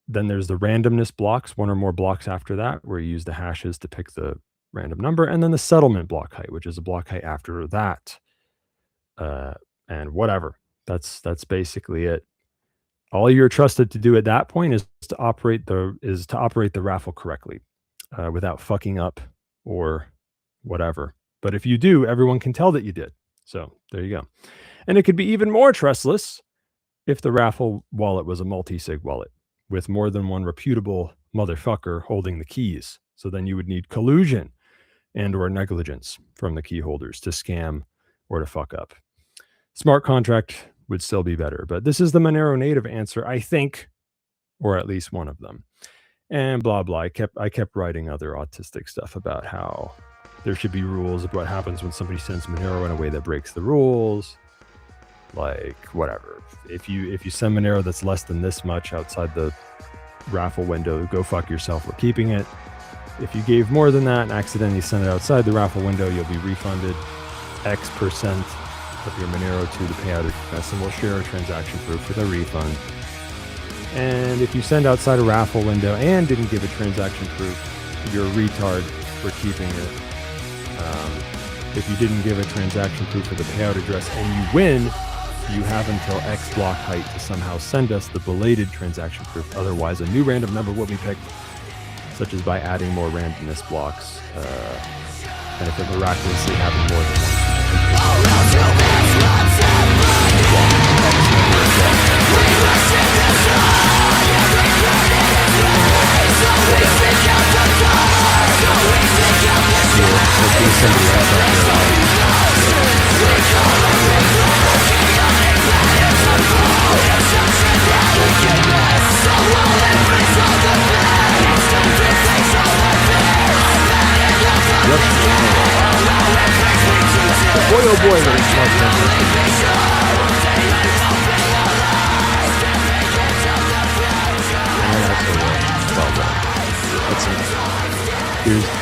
Then there's the randomness blocks, one or more blocks after that, where you use the hashes to pick the random number. And then the settlement block height, which is a block height after that. And whatever. That's basically it. All you're trusted to do at that point is to operate the raffle correctly, without fucking up or whatever. But if you do, everyone can tell that you did. So there you go. And it could be even more trustless if the raffle wallet was a multi-sig wallet with more than one reputable motherfucker holding the keys. So then you would need collusion and or negligence from the key holders to scam or to fuck up. Smart contract would still be better, but this is the Monero native answer, I think, or at least one of them. And blah, blah. I kept writing other autistic stuff about how there should be rules of what happens when somebody sends Monero in a way that breaks the rules. Like, whatever. If you send Monero that's less than this much outside the raffle window, go fuck yourself. We're keeping it. If you gave more than that and accidentally sent it outside the raffle window, you'll be refunded X% of your Monero to the payout address, and we'll share a transaction proof with a refund. And if you send outside a raffle window and didn't give a transaction proof, you're a retard. We're keeping it. If you didn't give a transaction proof for the payout address and you win, you have until X block height to somehow send us the belated transaction proof. Otherwise, a new random number will be picked, such as by adding more randomness blocks. And if it miraculously happened more than once. Boy, oh boy, what is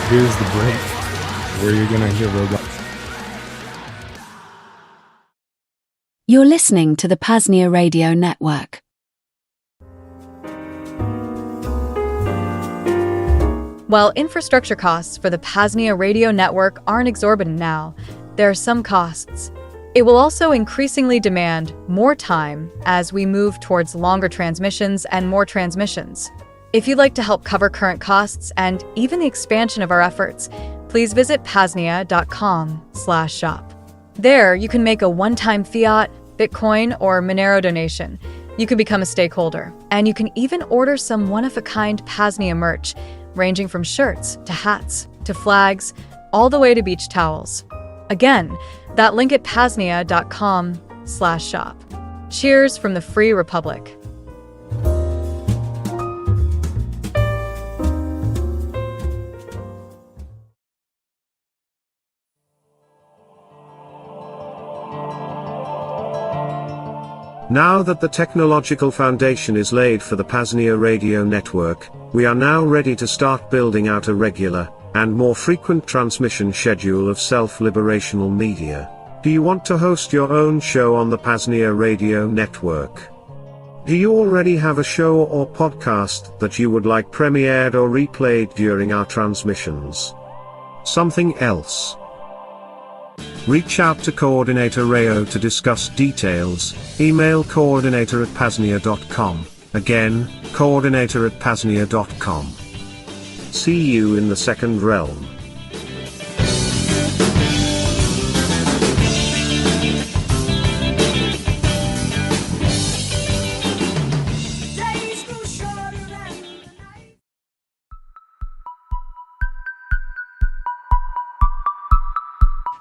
Here's the break where you're gonna hear robots. You're listening to the PAZNIA Radio Network. While infrastructure costs for the PAZNIA radio network aren't exorbitant now, there are some costs. It will also increasingly demand more time as we move towards longer transmissions and more transmissions. If you'd like to help cover current costs and even the expansion of our efforts, please visit PAZNIA.com/shop. There, you can make a one-time fiat, Bitcoin, or Monero donation. You can become a stakeholder, and you can even order some one-of-a-kind PAZNIA merch, ranging from shirts to hats to flags, all the way to beach towels. Again, that link at PAZNIA.com/shop. Cheers from the Free Republic. Now that the technological foundation is laid for the PAZNIA radio network, we are now ready to start building out a regular, and more frequent transmission schedule of self-liberational media. Do you want to host your own show on the PAZNIA radio network? Do you already have a show or podcast that you would like premiered or replayed during our transmissions? Something else? Reach out to Coordinator Rayo to discuss details. Email coordinator@paznia.com. Again, coordinator@paznia.com. See you in the second realm.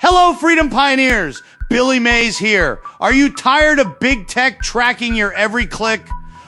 Hello, Freedom Pioneers! Billy Mays here. Are you tired of big tech tracking your every click?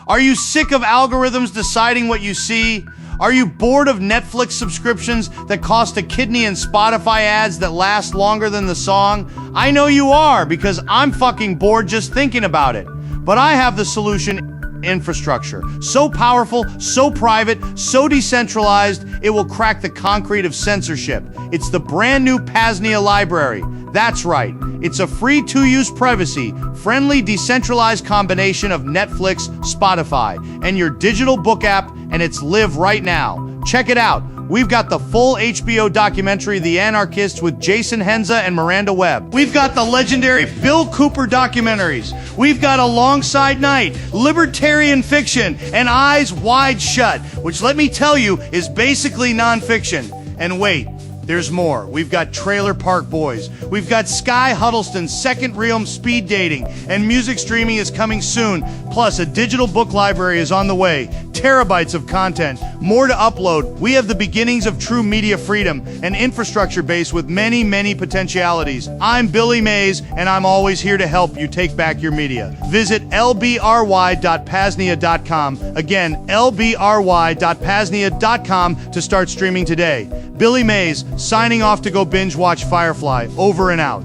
Are you sick of algorithms deciding what you see? Are you bored of Netflix subscriptions that cost a kidney and Spotify ads that last longer than the song? I know you are, because I'm fucking bored just thinking about it. But I have the solution: infrastructure. So powerful, so private, so decentralized, it will crack the concrete of censorship. It's the brand new PAZNIA library. That's right. It's a free to-use privacy-friendly decentralized combination of Netflix, Spotify, and your digital book app, and it's live right now. Check it out. We've got the full HBO documentary, The Anarchists, with Jason Henza and Miranda Webb. We've got the legendary Phil Cooper documentaries. We've got Alongside Night, libertarian fiction, and Eyes Wide Shut, which, let me tell you, is basically nonfiction. And wait, there's more. We've got Trailer Park Boys. We've got Sky Huddleston's Second Realm Speed Dating, and music streaming is coming soon. Plus, a digital book library is on the way. Terabytes of content, more to upload. We have the beginnings of true media freedom, an infrastructure base with many, many potentialities. I'm Billy Mays, and I'm always here to help you take back your media. Visit lbry.paznia.com. Again, lbry.paznia.com to start streaming today. Billy Mays, signing off to go binge watch Firefly. Over and out.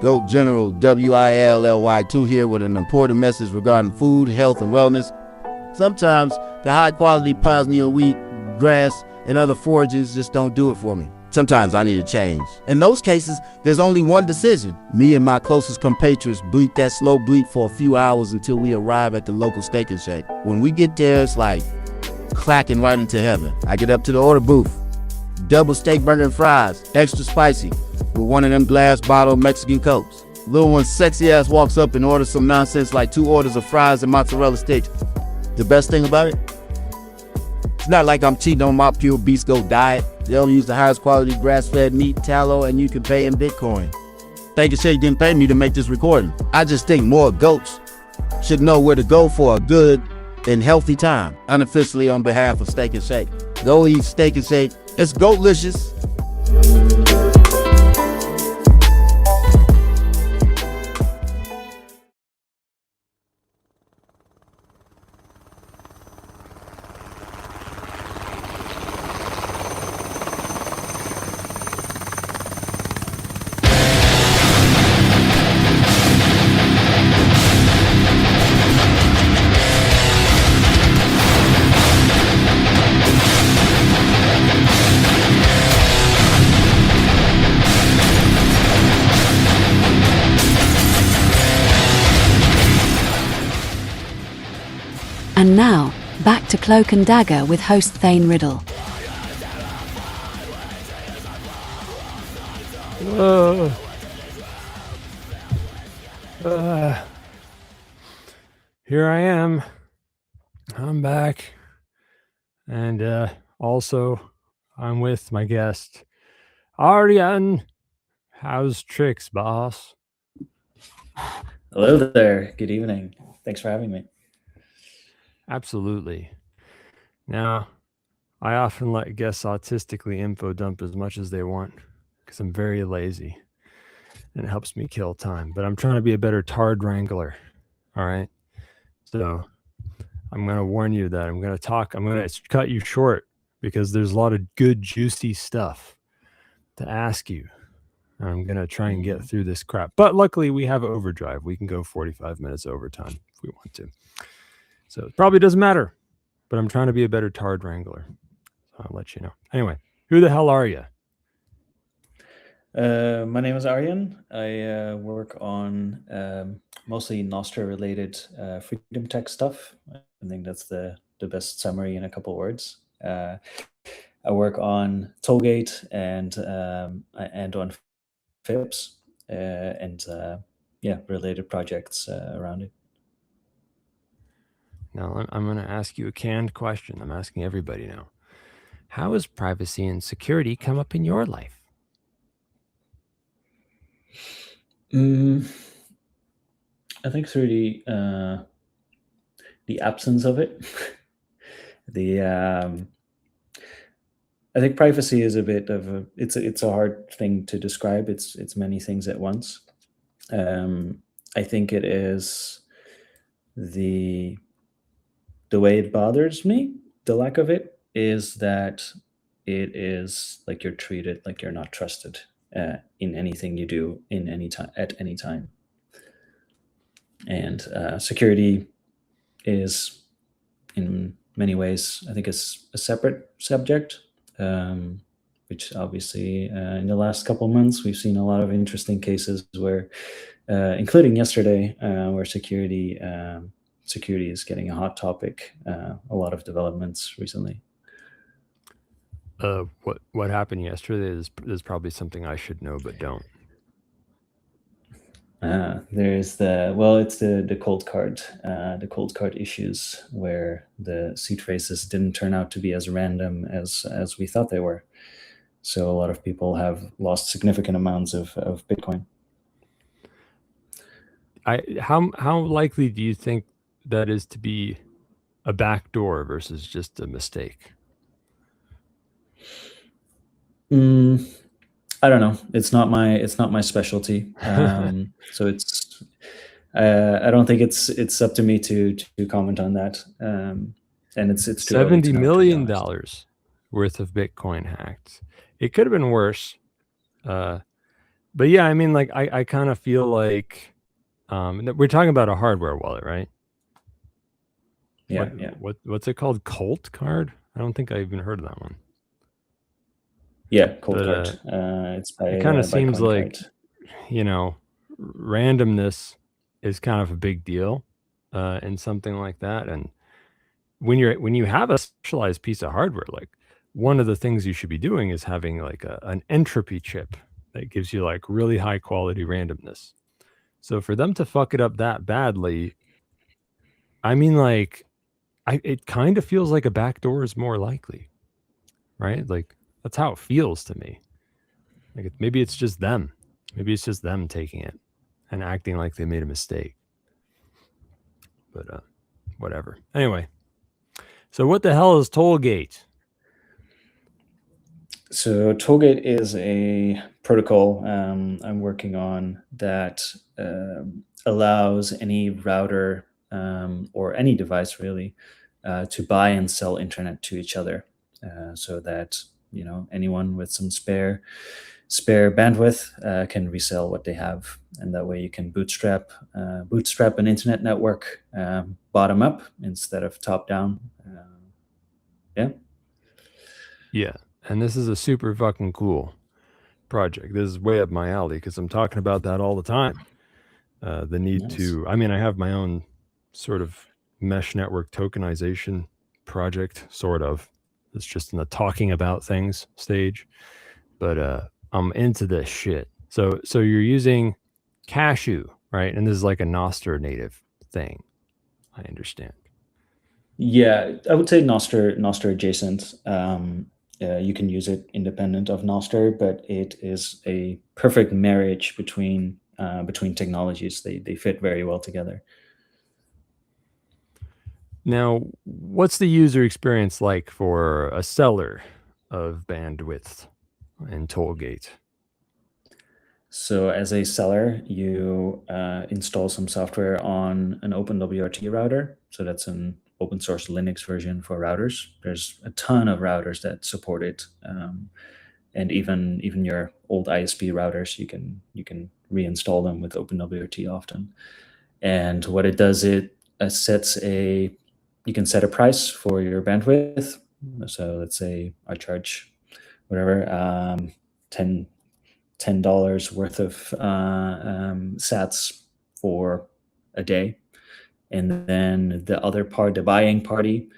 Goat General WILLY2 here with an important message regarding food, health, and wellness. Sometimes the high-quality PAZNIA wheat, grass, and other forages just don't do it for me. Sometimes I need a change. In those cases, there's only one decision. Me and my closest compatriots bleat that slow bleat for a few hours until we arrive at the local Steak and Shake. When we get there, it's like clacking right into heaven. I get up to the order booth. Double steak burger and fries, extra spicy, with one of them glass bottle Mexican Cokes. Little one sexy ass walks up and orders some nonsense like 2 orders of fries and mozzarella sticks. The best thing about it? It's not like I'm cheating on my pure beast goat diet. They only use the highest quality grass-fed meat, tallow, and you can pay in Bitcoin. Steak and Shake didn't pay me to make this recording. I just think more goats should know where to go for a good and healthy time. Unofficially on behalf of Steak and Shake. Go eat Steak and Shake. It's goatlicious. And now, back to Cloak and Dagger with host Thane Riddle. Here I am. I'm back. And also, I'm with my guest, Arjen. How's tricks, boss? Hello there. Good evening. Thanks for having me. Absolutely. Now, I often let guests autistically info dump as much as they want because I'm very lazy and it helps me kill time. But I'm trying to be a better tard wrangler. All right. So I'm going to warn you that I'm going to cut you short because there's a lot of good, juicy stuff to ask you. I'm going to try and get through this crap. But luckily, we have overdrive. We can go 45 minutes overtime if we want to. So it probably doesn't matter. But I'm trying to be a better tard wrangler. So I'll let you know. Anyway, who the hell are you? My name is Arjen. I work on mostly Nostra-related freedom tech stuff. I think that's the best summary in a couple words. I work on Tollgate and on FIPS and related projects around it. Now, I'm going to ask you a canned question. I'm asking everybody now. How has privacy and security come up in your life? I think through the absence of it. I think privacy is a bit of it's a hard thing to describe. It's many things at once. I think it is the way it bothers me, the lack of it, is that it is like you're treated like you're not trusted in anything you do in any time at any time. And security is, in many ways, I think, is a separate subject, which obviously in the last couple of months we've seen a lot of interesting cases where, including yesterday, where security is getting a hot topic. A lot of developments recently. What happened yesterday is probably something I should know but don't. There's the cold card issues where the seed phrases didn't turn out to be as random as we thought they were. So a lot of people have lost significant amounts of Bitcoin. How likely do you think that is to be a backdoor versus just a mistake? I don't know. It's not my specialty. So it's I don't think it's up to me to comment on that. And it's too early to $70 know, million worth of Bitcoin hacked. It could have been worse. But yeah, I mean, like I kind of feel like we're talking about a hardware wallet, right? Yeah. What's it called? Colt card? I don't think I even heard of that one. Yeah, cold card. It's by, it kind of seems like, card. Randomness is kind of a big deal in something like that. And when you have a specialized piece of hardware, like one of the things you should be doing is having like an entropy chip that gives you like really high quality randomness. So for them to fuck it up that badly, I mean, like, it kind of feels like a backdoor is more likely, right? Like that's how it feels to me. Like maybe it's just them. Maybe it's just them taking it and acting like they made a mistake. But whatever. Anyway, so what the hell is Tollgate? So Tollgate is a protocol I'm working on that allows any router or any device really to buy and sell internet to each other, so that anyone with some spare bandwidth can resell what they have, and that way you can bootstrap an internet network bottom up instead of top down. Yeah, and this is a super fucking cool project. This is way up my alley because I'm talking about that all the time. The need Nice. to, I mean, I have my own sort of mesh network tokenization project, sort of. It's just in the talking about things stage, but I'm into this shit. So you're using Cashew, right? And this is like a Nostr native thing, I understand. Yeah, I would say Nostr adjacent. You can use it independent of Nostr, but it is a perfect marriage between technologies. They fit very well together. Now, what's the user experience like for a seller of bandwidth in Tollgate? So as a seller, you install some software on an OpenWRT router. So that's an open source Linux version for routers. There's a ton of routers that support it, and even your old ISP routers, you can reinstall them with OpenWRT often. And what it does, it you can set a price for your bandwidth. So let's say I charge whatever, $10 worth of sats for a day, and then the other part, the buying party,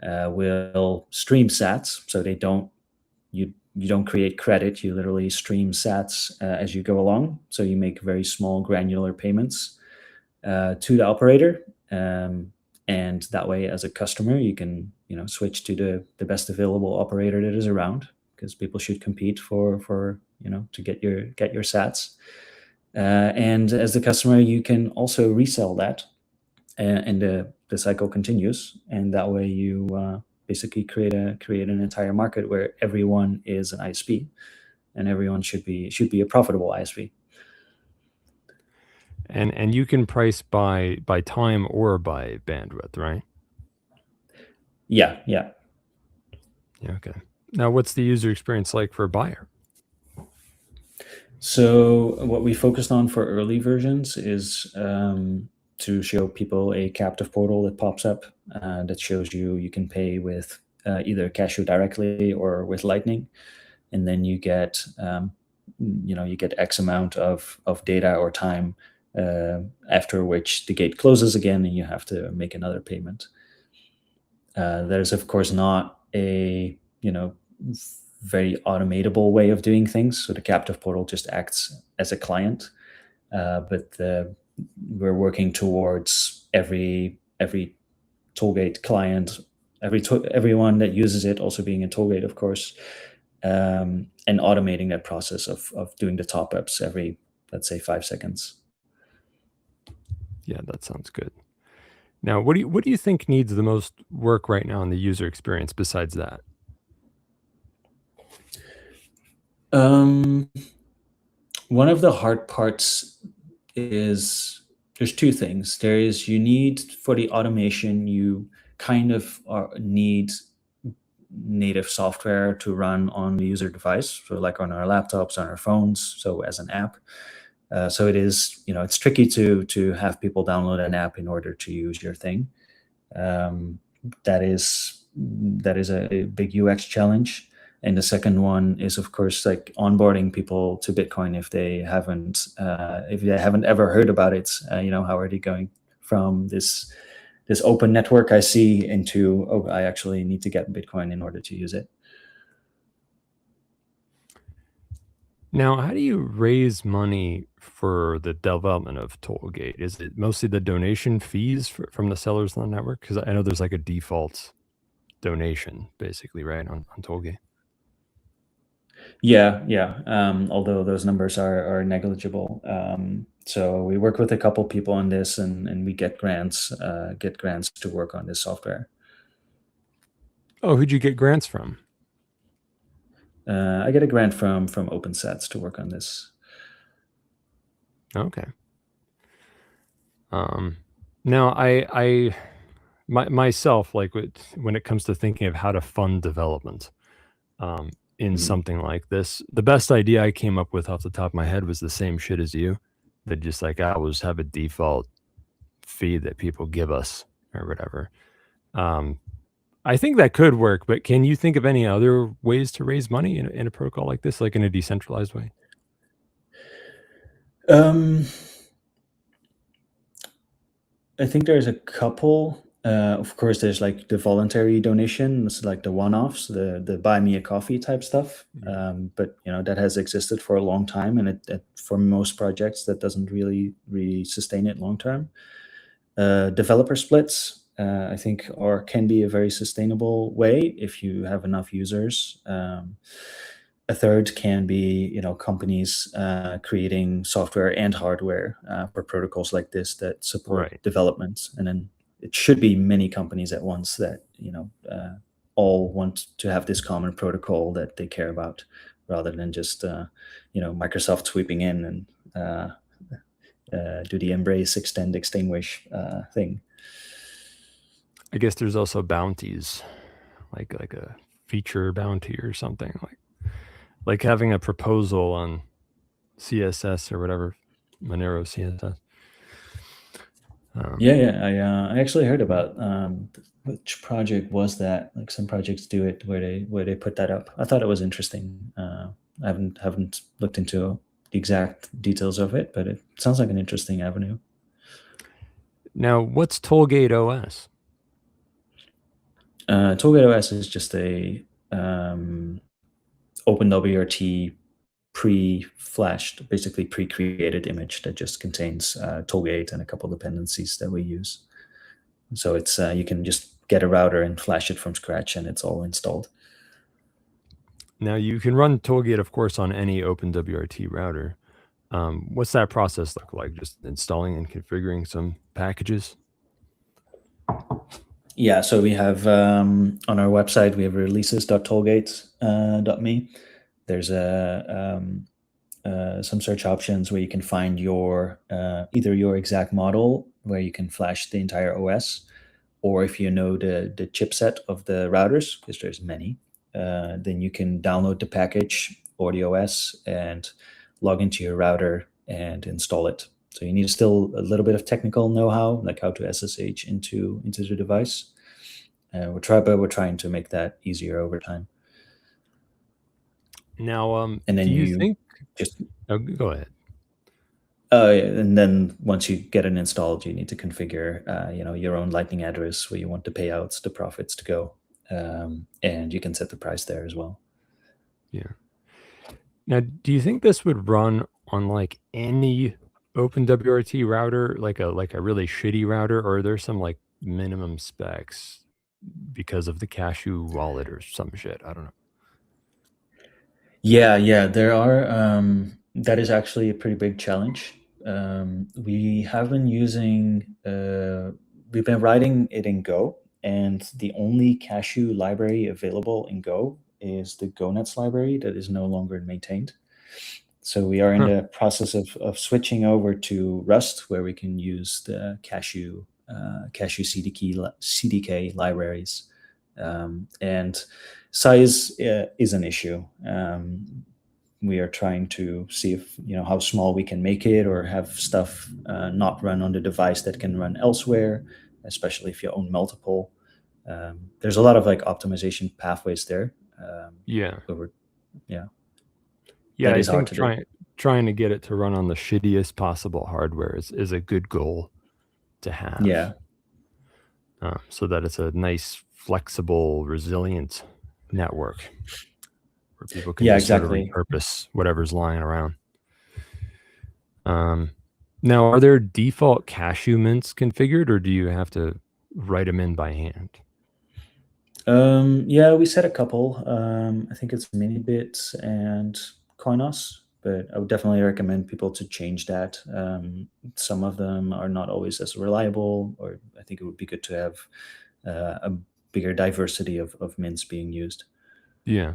will stream sats. So you don't create credit, you literally stream sats as you go along. So you make very small granular payments to the operator, and that way, as a customer, you can switch to the best available operator that is around, because people should compete for to get your sats. And as the customer, you can also resell that, and the cycle continues. And that way, you basically create an entire market where everyone is an ISP, and everyone should be a profitable ISP. And you can price by time or by bandwidth, right? Yeah. Okay. Now, what's the user experience like for a buyer? So what we focused on for early versions is to show people a captive portal that pops up that shows you can pay with either Cashew directly or with Lightning, and then you get you get X amount of data or time, after which the gate closes again and you have to make another payment. There's of course not a very automatable way of doing things. So the captive portal just acts as a client, but we're working towards every Tollgate client, everyone that uses it also being a Tollgate, of course, and automating that process of doing the top ups every, let's say, 5 seconds. Yeah, that sounds good. Now, what do you think needs the most work right now in the user experience besides that? One of the hard parts is there's two things. There is, you need, for the automation, you kind of need native software to run on the user device. So like on our laptops, on our phones, so as an app. So it is, it's tricky to have people download an app in order to use your thing. That is a big UX challenge. And the second one is, of course, like onboarding people to Bitcoin if they haven't ever heard about it. How are they going from this open network I see into, oh, I actually need to get Bitcoin in order to use it. Now, how do you raise money for the development of Tollgate? Is it mostly the donation fees from the sellers on the network? Because I know there's like a default donation, basically, right, on Tollgate. Yeah. Although those numbers are negligible. So we work with a couple people on this, and we get grants to work on this software. Oh, who'd you get grants from? I get a grant from OpenSats to work on this. Okay. Now I myself, like when it comes to thinking of how to fund development in something like this, the best idea I came up with off the top of my head was the same shit as you. That just like I always have a default fee that people give us or whatever. I think that could work, but can you think of any other ways to raise money in a protocol like this, like in a decentralized way? I think there's a couple. Of course, there's like the voluntary donations, like the one-offs, the buy me a coffee type stuff. But that has existed for a long time, and it for most projects that doesn't really sustain it long term. Developer splits, I think, can be a very sustainable way if you have enough users. A third can be, companies creating software and hardware for protocols like this that support development, and then it should be many companies at once that all want to have this common protocol that they care about, rather than just Microsoft sweeping in and do the embrace, extend, extinguish thing. I guess there's also bounties, like a feature bounty or something, like having a proposal on CSS or whatever, Monero CSS. I actually heard about which project was that. Like some projects do it where they put that up. I thought it was interesting. I haven't looked into the exact details of it, but it sounds like an interesting avenue. Now, what's Tollgate OS? Tollgate OS is just a OpenWRT pre-flashed, basically pre-created image that just contains Tollgate and a couple dependencies that we use. So it's you can just get a router and flash it from scratch, and it's all installed. Now you can run Tollgate, of course, on any OpenWRT router. What's that process look like? Just installing and configuring some packages? Yeah, so we have on our website, we have releases.tollgate.me. There's some search options where you can find your either your exact model, where you can flash the entire OS, or if you know the chipset of the routers, because there's many, then you can download the package or the OS and log into your router and install it. So you need still a little bit of technical know-how, like how to SSH into the device. We're trying to make that easier over time. Now, and then do you think? Just go ahead. And then once you get it installed, you need to configure, your own Lightning address where you want the payouts, the profits to go, and you can set the price there as well. Yeah. Now, do you think this would run on like any OpenWRT router, like a really shitty router, or are there some like minimum specs because of the Cashew wallet or some shit? I don't know. Yeah, there are. That is actually a pretty big challenge. We have been using, we've been writing it in Go, and the only Cashew library available in Go is the GoNets library that is no longer maintained. So we are in the process of switching over to Rust, where we can use the Cashew CDK libraries, and size is an issue. We are trying to see if how small we can make it, or have stuff not run on the device that can run elsewhere, especially if you own multiple. There's a lot of like optimization pathways there. Yeah. That I is hard think to trying to get it to run on the shittiest possible hardware is a good goal to have. Yeah. So that it's a nice, flexible, resilient network where people can sort of repurpose whatever's lying around. Now, are there default Cashew mints configured, or do you have to write them in by hand? Yeah, we set a couple. I think it's Minibit and Coinos, but I would definitely recommend people to change that. Some of them are not always as reliable, or I think it would be good to have a bigger diversity of mints being used. Yeah,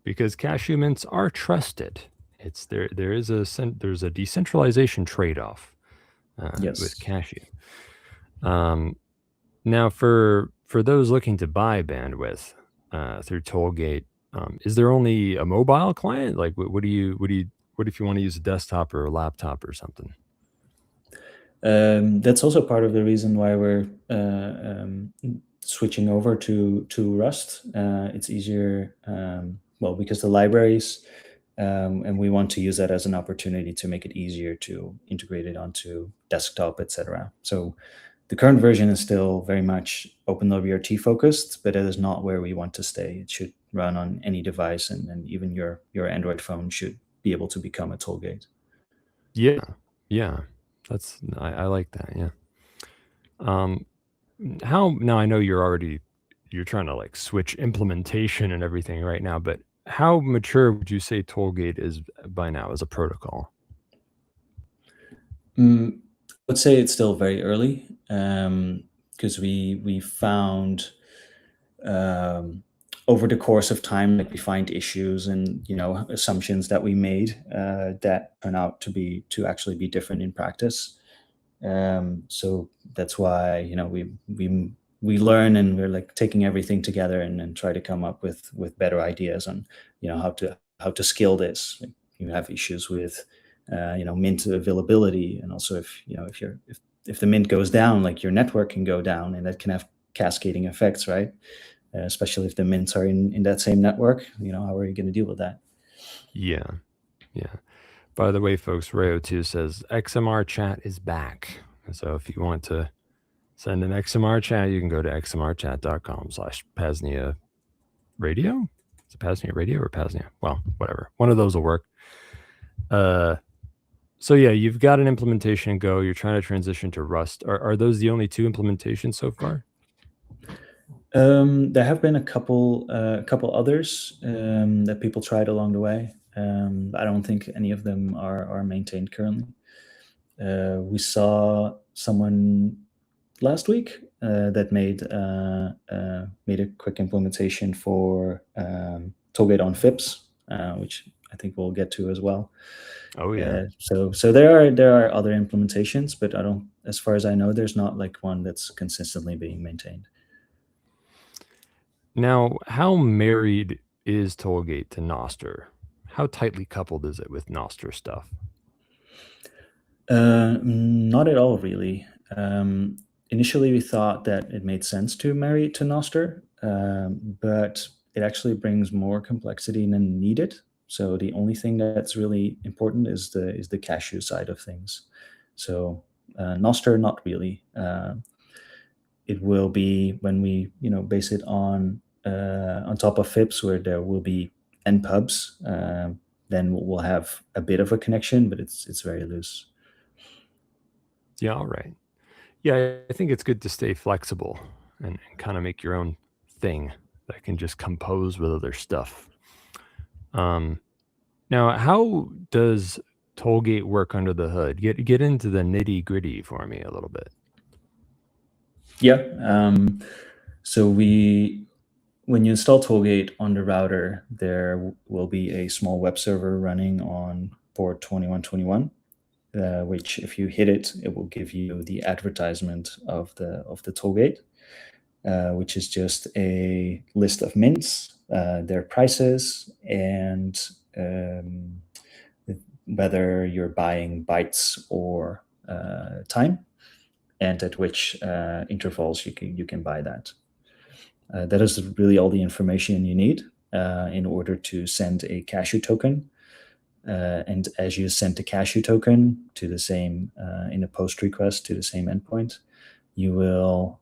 because Cashew mints are trusted. It's there's a decentralization trade-off with Cashew. Now, for those looking to buy bandwidth through Tollgate, is there only a mobile client? Like, what if you want to use a desktop or a laptop or something? That's also part of the reason why we're switching over to Rust. It's easier, because the libraries, and we want to use that as an opportunity to make it easier to integrate it onto desktop, etc. So The current version is still very much OpenLibRT focused, but it is not where we want to stay. It should run on any device, and even your Android phone should be able to become a Tollgate. Yeah, yeah, that's I like that. Yeah. How now? I know you're trying to like switch implementation and everything right now, but how mature would you say Tollgate is by now as a protocol? Let's say it's still very early, because we found over the course of time, like we find issues and assumptions that we made that turn out to actually be different in practice. So that's why we learn, and we're like taking everything together and try to come up with better ideas on how to scale this. Like, you have issues with mint availability, and also if the mint goes down, like your network can go down, and that can have cascading effects, right? Especially if the mints are in that same network. How are you going to deal with that? Yeah, yeah. By the way, folks, Rayo2 says XMR chat is back. So if you want to send an XMR chat, you can go to xmrchat.com/PAZNIA radio. Is it PAZNIA radio or PAZNIA? Well, whatever. One of those will work. So yeah, you've got an implementation go. You're trying to transition to Rust. Are those the only 2 implementations so far? There have been a couple others that people tried along the way. I don't think any of them are maintained currently. We saw someone last week that made a quick implementation for Tollgate on FIPS, which I think we'll get to as well. Oh yeah. So there are other implementations, but as far as I know, there's not like one that's consistently being maintained. Now, how married is Tollgate to Nostr? How tightly coupled is it with Nostr stuff? Not at all, really. Initially, we thought that it made sense to marry it to Nostr, but it actually brings more complexity than needed. So the only thing that's really important is the cashew side of things. So Nostr, not really. It will be when we base it on top of FIPS, where there will be npubs. Then we'll have a bit of a connection, but it's very loose. Yeah, all right. Yeah, I think it's good to stay flexible and kind of make your own thing that can just compose with other stuff. Now, how does Tollgate work under the hood? Get into the nitty gritty for me a little bit. Yeah. So when you install Tollgate on the router, there will be a small web server running on port 2121, which if you hit it, it will give you the advertisement of the Tollgate, which is just a list of mints, their prices, and whether you're buying bytes or time, and at which intervals you can buy that. That is really all the information you need in order to send a cashew token. And as you send the cashew token to the same in a post request to the same endpoint, you will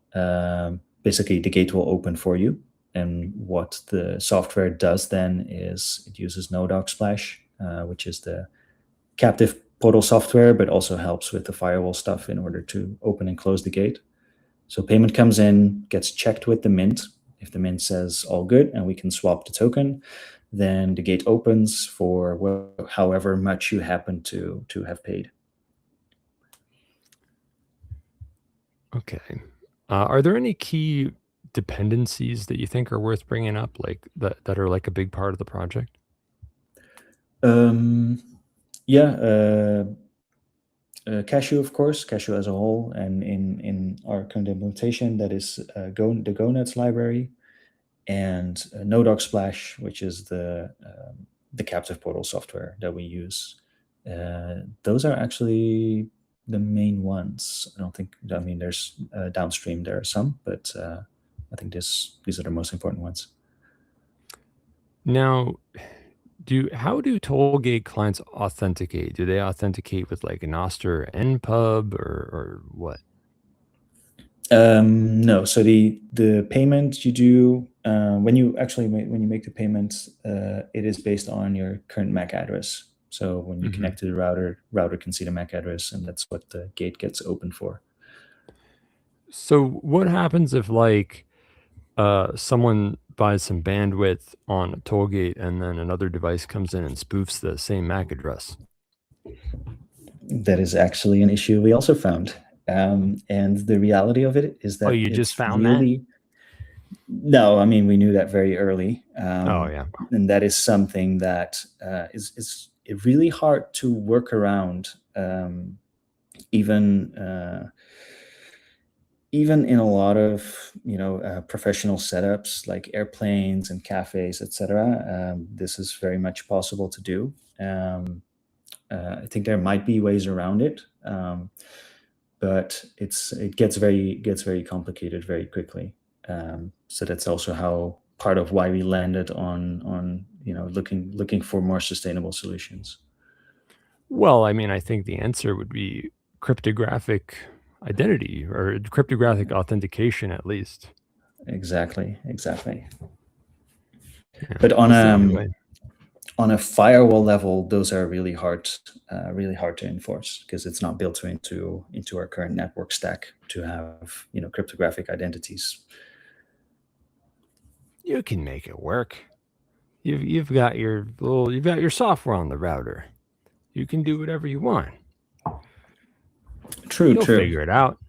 basically the gate will open for you. And what the software does then is it uses Netowrking, which is the captive portal software, but also helps with the firewall stuff in order to open and close the gate. So payment comes in, gets checked with the mint. If the mint says all good and we can swap the token, then the gate opens for however much you happen to have paid. Okay. Are there any key dependencies that you think are worth bringing up, like that are like a big part of the project? Cashew, of course, Cashew as a whole, and in our current implementation, that is the GoNets library, and Netowrking, which is the captive portal software that we use. Those are actually the main ones. I mean, there's downstream, there are some, but I think these are the most important ones. Now, how do Tollgate clients authenticate? Do they authenticate with like a Nostr npub or what? No. So the payment you do when you make the payment, it is based on your current MAC address. So when you connect to the router can see the MAC address, and that's what the gate gets open for. So what happens if like someone buys some bandwidth on a Tollgate and then another device comes in and spoofs the same MAC address? That is actually an issue we also found. And the reality of it is that you just found that? No, I mean, we knew that very early. Yeah. And that is something that is really hard to work around, even in a lot of professional setups like airplanes and cafes, etc. This is very much possible to do. I think there might be ways around it, but it gets very complicated very quickly. So that's also how part of why we landed on looking for more sustainable solutions. Well, I mean, I think the answer would be cryptographic identity or cryptographic authentication, at least. Exactly. Yeah, But on a firewall level, those are really hard to enforce because it's not built into our current network stack to have cryptographic identities. You can make it work. You've got your software on the router. You can do whatever you want. True. You'll figure it out.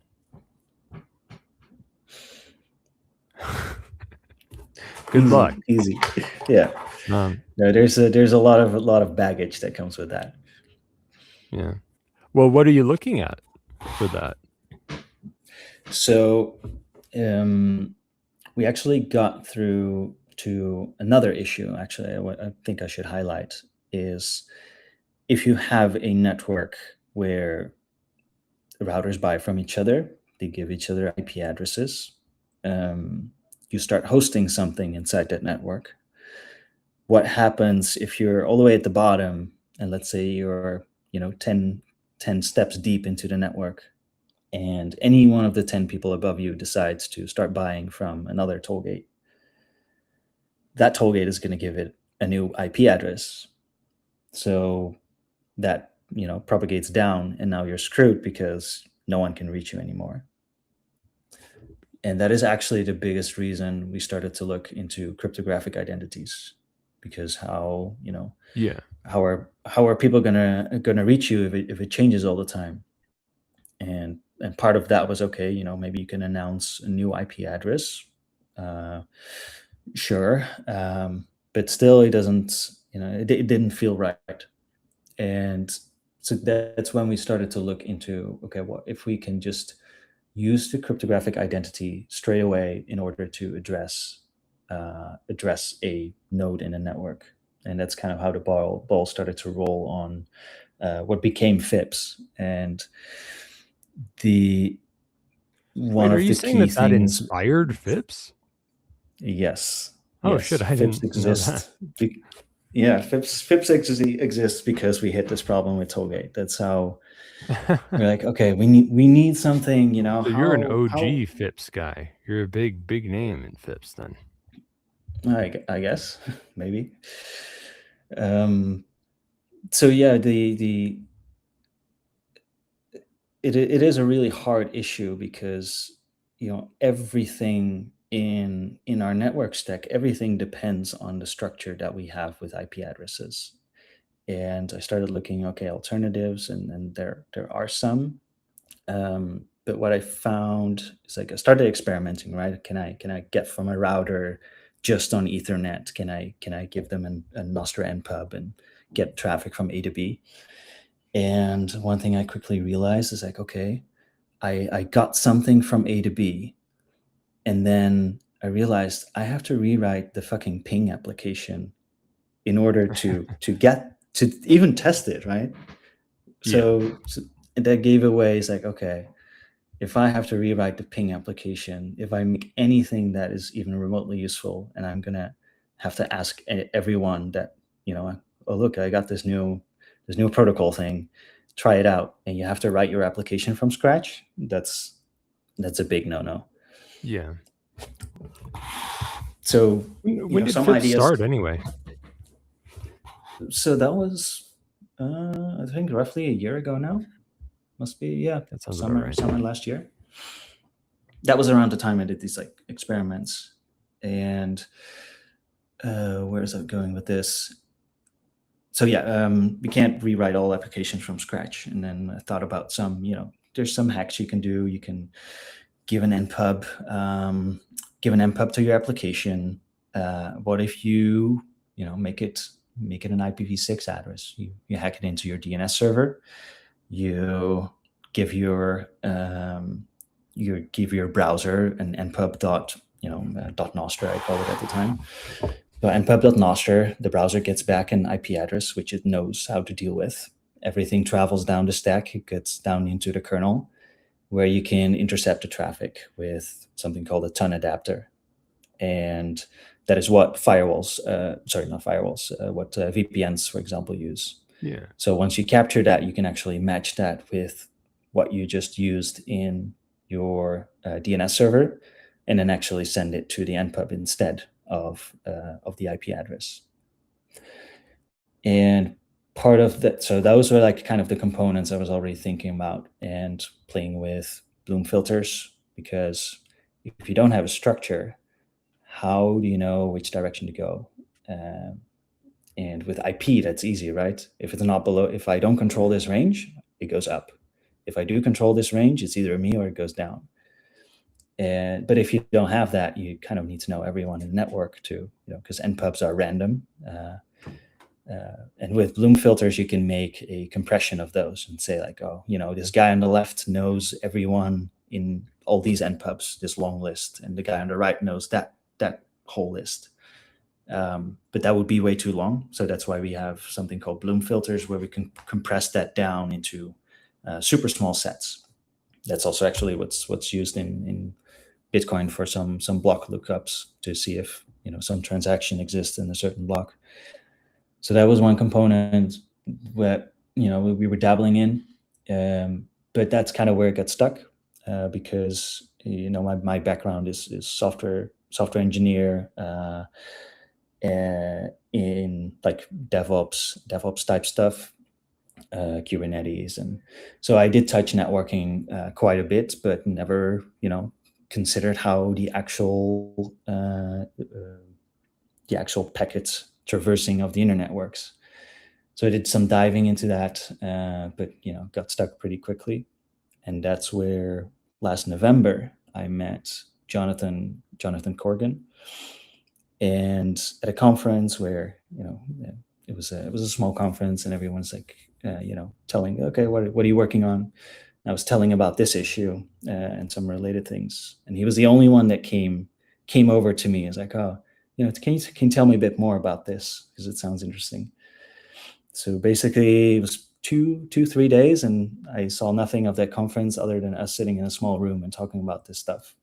Good luck. Easy. Yeah. No, there's a lot of baggage that comes with that. Yeah. Well, what are you looking at for that? So, we actually got through to another issue. Actually, I think I should highlight is if you have a network where routers buy from each other, they give each other IP addresses. You start hosting something inside that network. What happens if you're all the way at the bottom and let's say you're 10 steps deep into the network and any one of the 10 people above you decides to start buying from another Tollgate? That Tollgate is going to give it a new IP address. So that propagates down, and now you're screwed because no one can reach you anymore. And that is actually the biggest reason we started to look into cryptographic identities, because how are people gonna reach you if it changes all the time? And part of that was maybe you can announce a new IP address, sure, but still it doesn't it didn't feel right. And so that's when we started to look into what if we can just use the cryptographic identity straight away in order to address a node in a network. And that's kind of how the ball started to roll on what became FIPS. And are you saying that inspired FIPS? Yes. Oh yes. shit! I didn't know that. Yeah, FIPS exists because we hit this problem with Tollgate. That's how we're like, okay, we need something, So you're an OG FIPS guy. You're a big name in FIPS then. I guess maybe. So yeah, it is a really hard issue because everything in our network stack, everything depends on the structure that we have with IP addresses. And I started looking, alternatives, and there are some. But what I found is I started experimenting, right? Can I get from a router just on Ethernet? Can I give them a Nostra npub and get traffic from A to B? And one thing I quickly realized is I got something from A to B, and then I realized I have to rewrite the fucking ping application in order to get to even test it, right? So that gave away, it's if I have to rewrite the ping application, if I make anything that is even remotely useful, and I'm gonna have to ask everyone that, oh look, I got this new protocol thing, try it out, and you have to write your application from scratch, that's that's a big no-no. Yeah. So When did some FIPS ideas start anyway? So that was I think roughly a year ago now. Must be, yeah. That sounds about right. Summer last year. That was around the time I did these like experiments. And where is that going with this? So yeah, we can't rewrite all applications from scratch. And then I thought about some, there's some hacks you can do. You can give an npub, to your application. What if you, make it an IPv6 address? You hack it into your DNS server. You give your browser an npub.nostr, I call it at the time. So npub.nostr, the browser gets back an IP address, which it knows how to deal with. Everything travels down the stack. It gets down into the kernel, where you can intercept the traffic with something called a ton adapter. And that is what firewalls, what VPNs, for example, use. Yeah. So once you capture that, you can actually match that with what you just used in your DNS server, and then actually send it to the npub instead of the IP address. And part of that, so those were like kind of the components I was already thinking about and playing with Bloom filters, because if you don't have a structure, how do you know which direction to go? And with IP, that's easy, right? If it's not below, if I don't control this range, it goes up. If I do control this range, it's either me or it goes down. But if you don't have that, you kind of need to know everyone in the network too, because npubs are random. And with Bloom filters, you can make a compression of those and say like, oh, this guy on the left knows everyone in all these npubs, this long list, and the guy on the right knows that whole list. But that would be way too long. So that's why we have something called Bloom filters, where we can compress that down into super small sets. That's also actually what's used in Bitcoin for some block lookups to see if some transaction exists in a certain block. So that was one component that we were dabbling in, but that's kind of where it got stuck, because my background is software engineer in like DevOps type stuff, Kubernetes, and so I did touch networking quite a bit, but never considered how the actual packets traversing of the internet works. So I did some diving into that, but got stuck pretty quickly. And that's where last November I met Jonathan Corgan, and at a conference where it was a small conference, and everyone's like telling, okay, what are you working on? And I was telling about this issue and some related things, and he was the only one that came over to me. He's like, oh, can you tell me a bit more about this, because it sounds interesting. So basically, it was 3 days, and I saw nothing of that conference other than us sitting in a small room and talking about this stuff.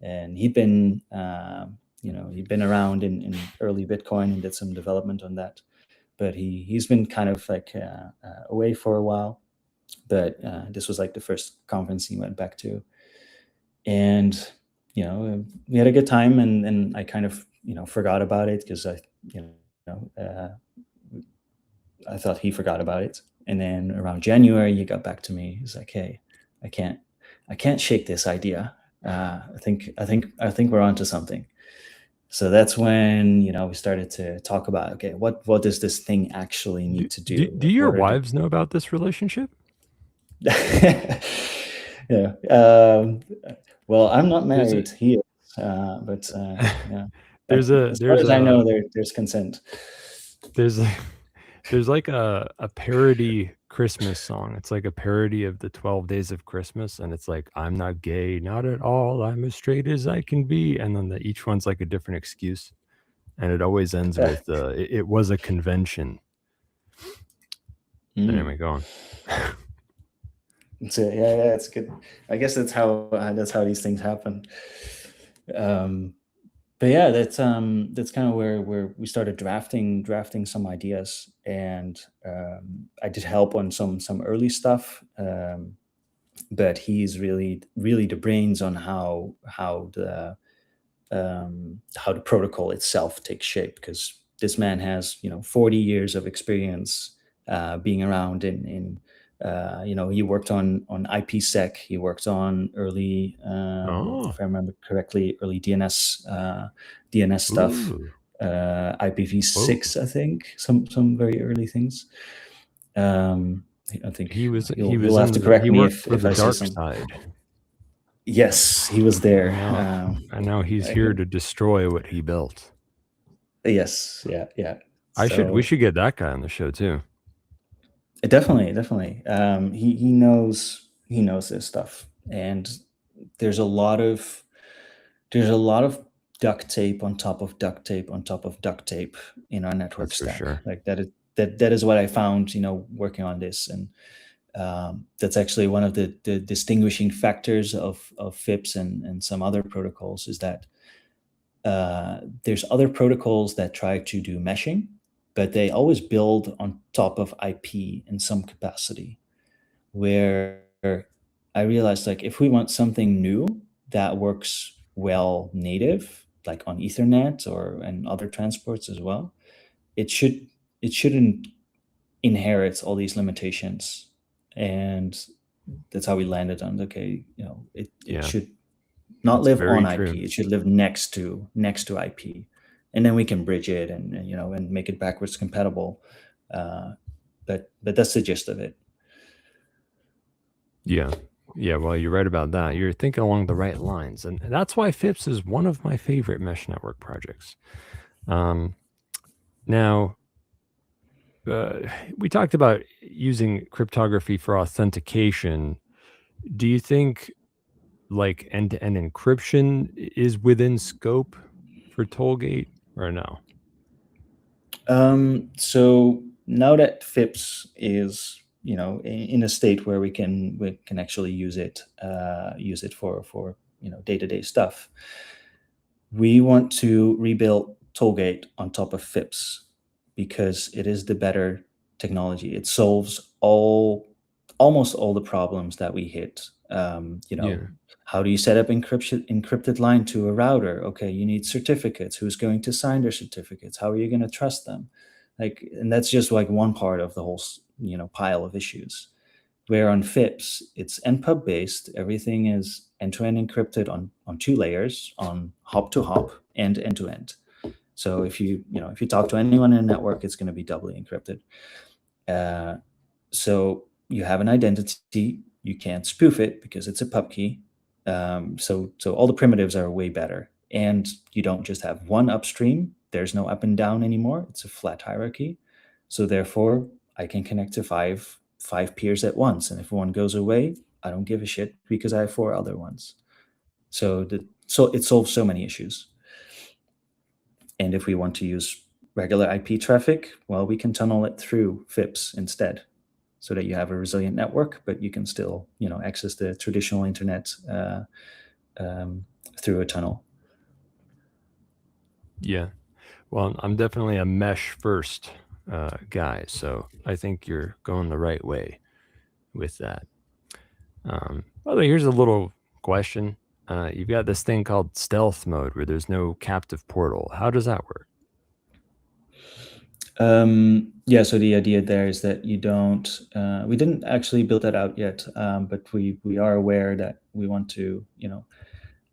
And he'd been around in early Bitcoin and did some development on that, but he's been kind of like away for a while. But this was like the first conference he went back to, and we had a good time, and I kind of forgot about it, because I thought he forgot about it. And then around January, he got back to me. He's like, hey, I can't shake this idea. I think we're onto something. So that's when we started to talk about, okay, what does this thing actually need to do? Do your wives know about this relationship? Yeah. Well, I'm not married. He is, but yeah. As far as I know, there's consent. There's like a parody Christmas song. It's like a parody of the 12 Days of Christmas, and it's like, I'm not gay, not at all, I'm as straight as I can be, and then each one's like a different excuse, and it always ends with it was a convention. Anyway, go on. So yeah, it's good. I guess that's how these things happen. But yeah, that's kind of where we started drafting some ideas, and I did help on some early stuff. but he's really the brains on how the protocol itself takes shape, because this man has 40 years of experience being around in he worked on IPsec, he worked on early if I remember correctly, early DNS stuff. Ooh. IPv6, I think, some very early things. I think he'll have to correct me if I say dark something. side. Yes, he was there. And now he's here to destroy what he built. Yes, yeah. We should get that guy on the show too. Definitely. He knows this stuff, and there's a lot of duct tape on top of duct tape on top of duct tape in our network That's for stack. sure. Like that is what I found, working on this, and that's actually one of the distinguishing factors of FIPS and some other protocols, is that there's other protocols that try to do meshing, but they always build on top of IP in some capacity, where I realized, like, if we want something new that works well native, like on Ethernet and other transports as well, it shouldn't inherit all these limitations. And that's how we landed on, okay, it should not live on IP. True. It should live next to IP, and then we can bridge it and make it backwards compatible. But that's the gist of it. Yeah. Well, you're right about that. You're thinking along the right lines, and that's why FIPS is one of my favorite mesh network projects. Now, we talked about using cryptography for authentication. Do you think like end-to-end encryption is within scope for Tollgate, or no? So now that FIPS is in a state where we can actually use it for day-to-day stuff, we want to rebuild Tollgate on top of FIPS, because it is the better technology. It solves almost all the problems that we hit. How do you set up encrypted line to a router? Okay, you need certificates. Who's going to sign their certificates? How are you going to trust them? And that's just like one part of the whole pile of issues. Where on FIPS, it's NPUB based. Everything is end-to-end encrypted on 2 layers, on hop to hop and end-to-end. So if you talk to anyone in a network, it's going to be doubly encrypted. So you have an identity. You can't spoof it because it's a pub key. So all the primitives are way better, and you don't just have one upstream. There's no up and down anymore. It's a flat hierarchy. So therefore, I can connect to five peers at once, and if one goes away, I don't give a shit because I have 4 other ones. So it solves so many issues. And if we want to use regular IP traffic, well, we can tunnel it through FIPS instead, so that you have a resilient network, but you can still, access the traditional internet through a tunnel. Yeah. Well, I'm definitely a mesh first guy, so I think you're going the right way with that. By the way, here's a little question. You've got this thing called stealth mode where there's no captive portal. How does that work? So the idea there is that you don't, we didn't actually build that out yet, but we are aware that we want to,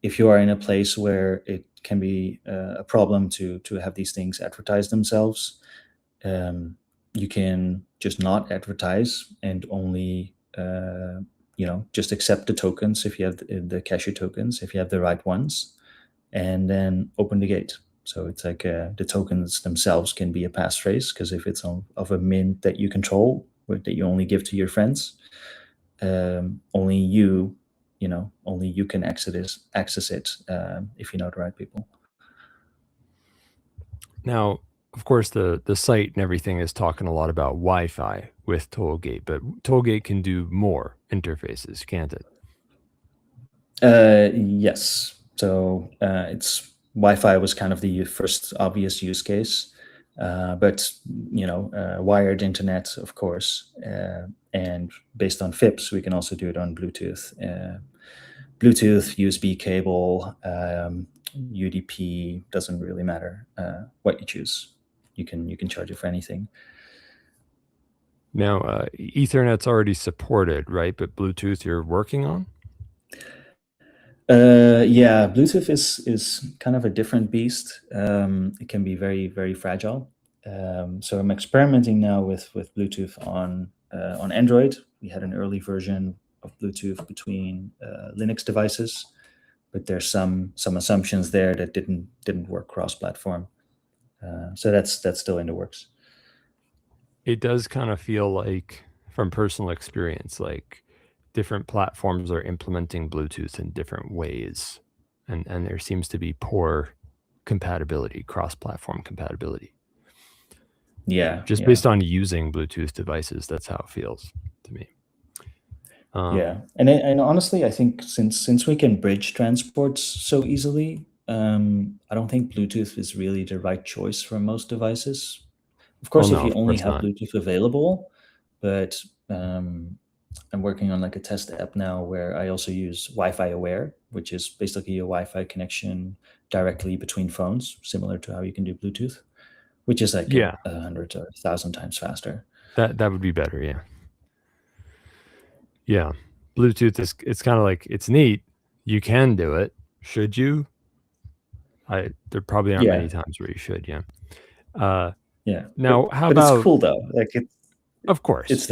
if you are in a place where it can be a problem to have these things advertise themselves, you can just not advertise and only, just accept the tokens if you have the cashew tokens, if you have the right ones, and then open the gate. So it's like the tokens themselves can be a passphrase, because if it's of a mint that you control, that you only give to your friends, only you can access it if you know the right people. Now, of course, the site and everything is talking a lot about Wi-Fi with Tollgate, but Tollgate can do more interfaces, can't it? Yes. So it's Wi-Fi was kind of the first obvious use case, but wired internet, of course, and and based on FIPS, we can also do it on Bluetooth. Bluetooth, USB cable, UDP, doesn't really matter what you choose. You can charge it for anything. Now, Ethernet's already supported, right? But Bluetooth you're working on? Yeah, Bluetooth is kind of a different beast. It can be very, very fragile. So I'm experimenting now with Bluetooth on Android. We had an early version of Bluetooth between Linux devices, but there's some assumptions there that didn't work cross-platform. So that's still in the works. It does kind of feel like, from personal experience, like different platforms are implementing Bluetooth in different ways, and there seems to be poor compatibility, cross-platform compatibility. Yeah, just based on using Bluetooth devices, that's how it feels to me. Yeah, and honestly, I think since we can bridge transports so easily, I don't think Bluetooth is really the right choice for most devices. Of course, if you only have Bluetooth available, but I'm working on like a test app now where I also use Wi-Fi aware, which is basically a Wi-Fi connection directly between phones, similar to how you can do Bluetooth, which is like 100 or 1,000 times faster. That would be better, yeah. Yeah, Bluetooth it's kind of like, it's neat. You can do it. Should you? There probably aren't many times where you should. Yeah. Now, how about? It's cool though. Like of course, it's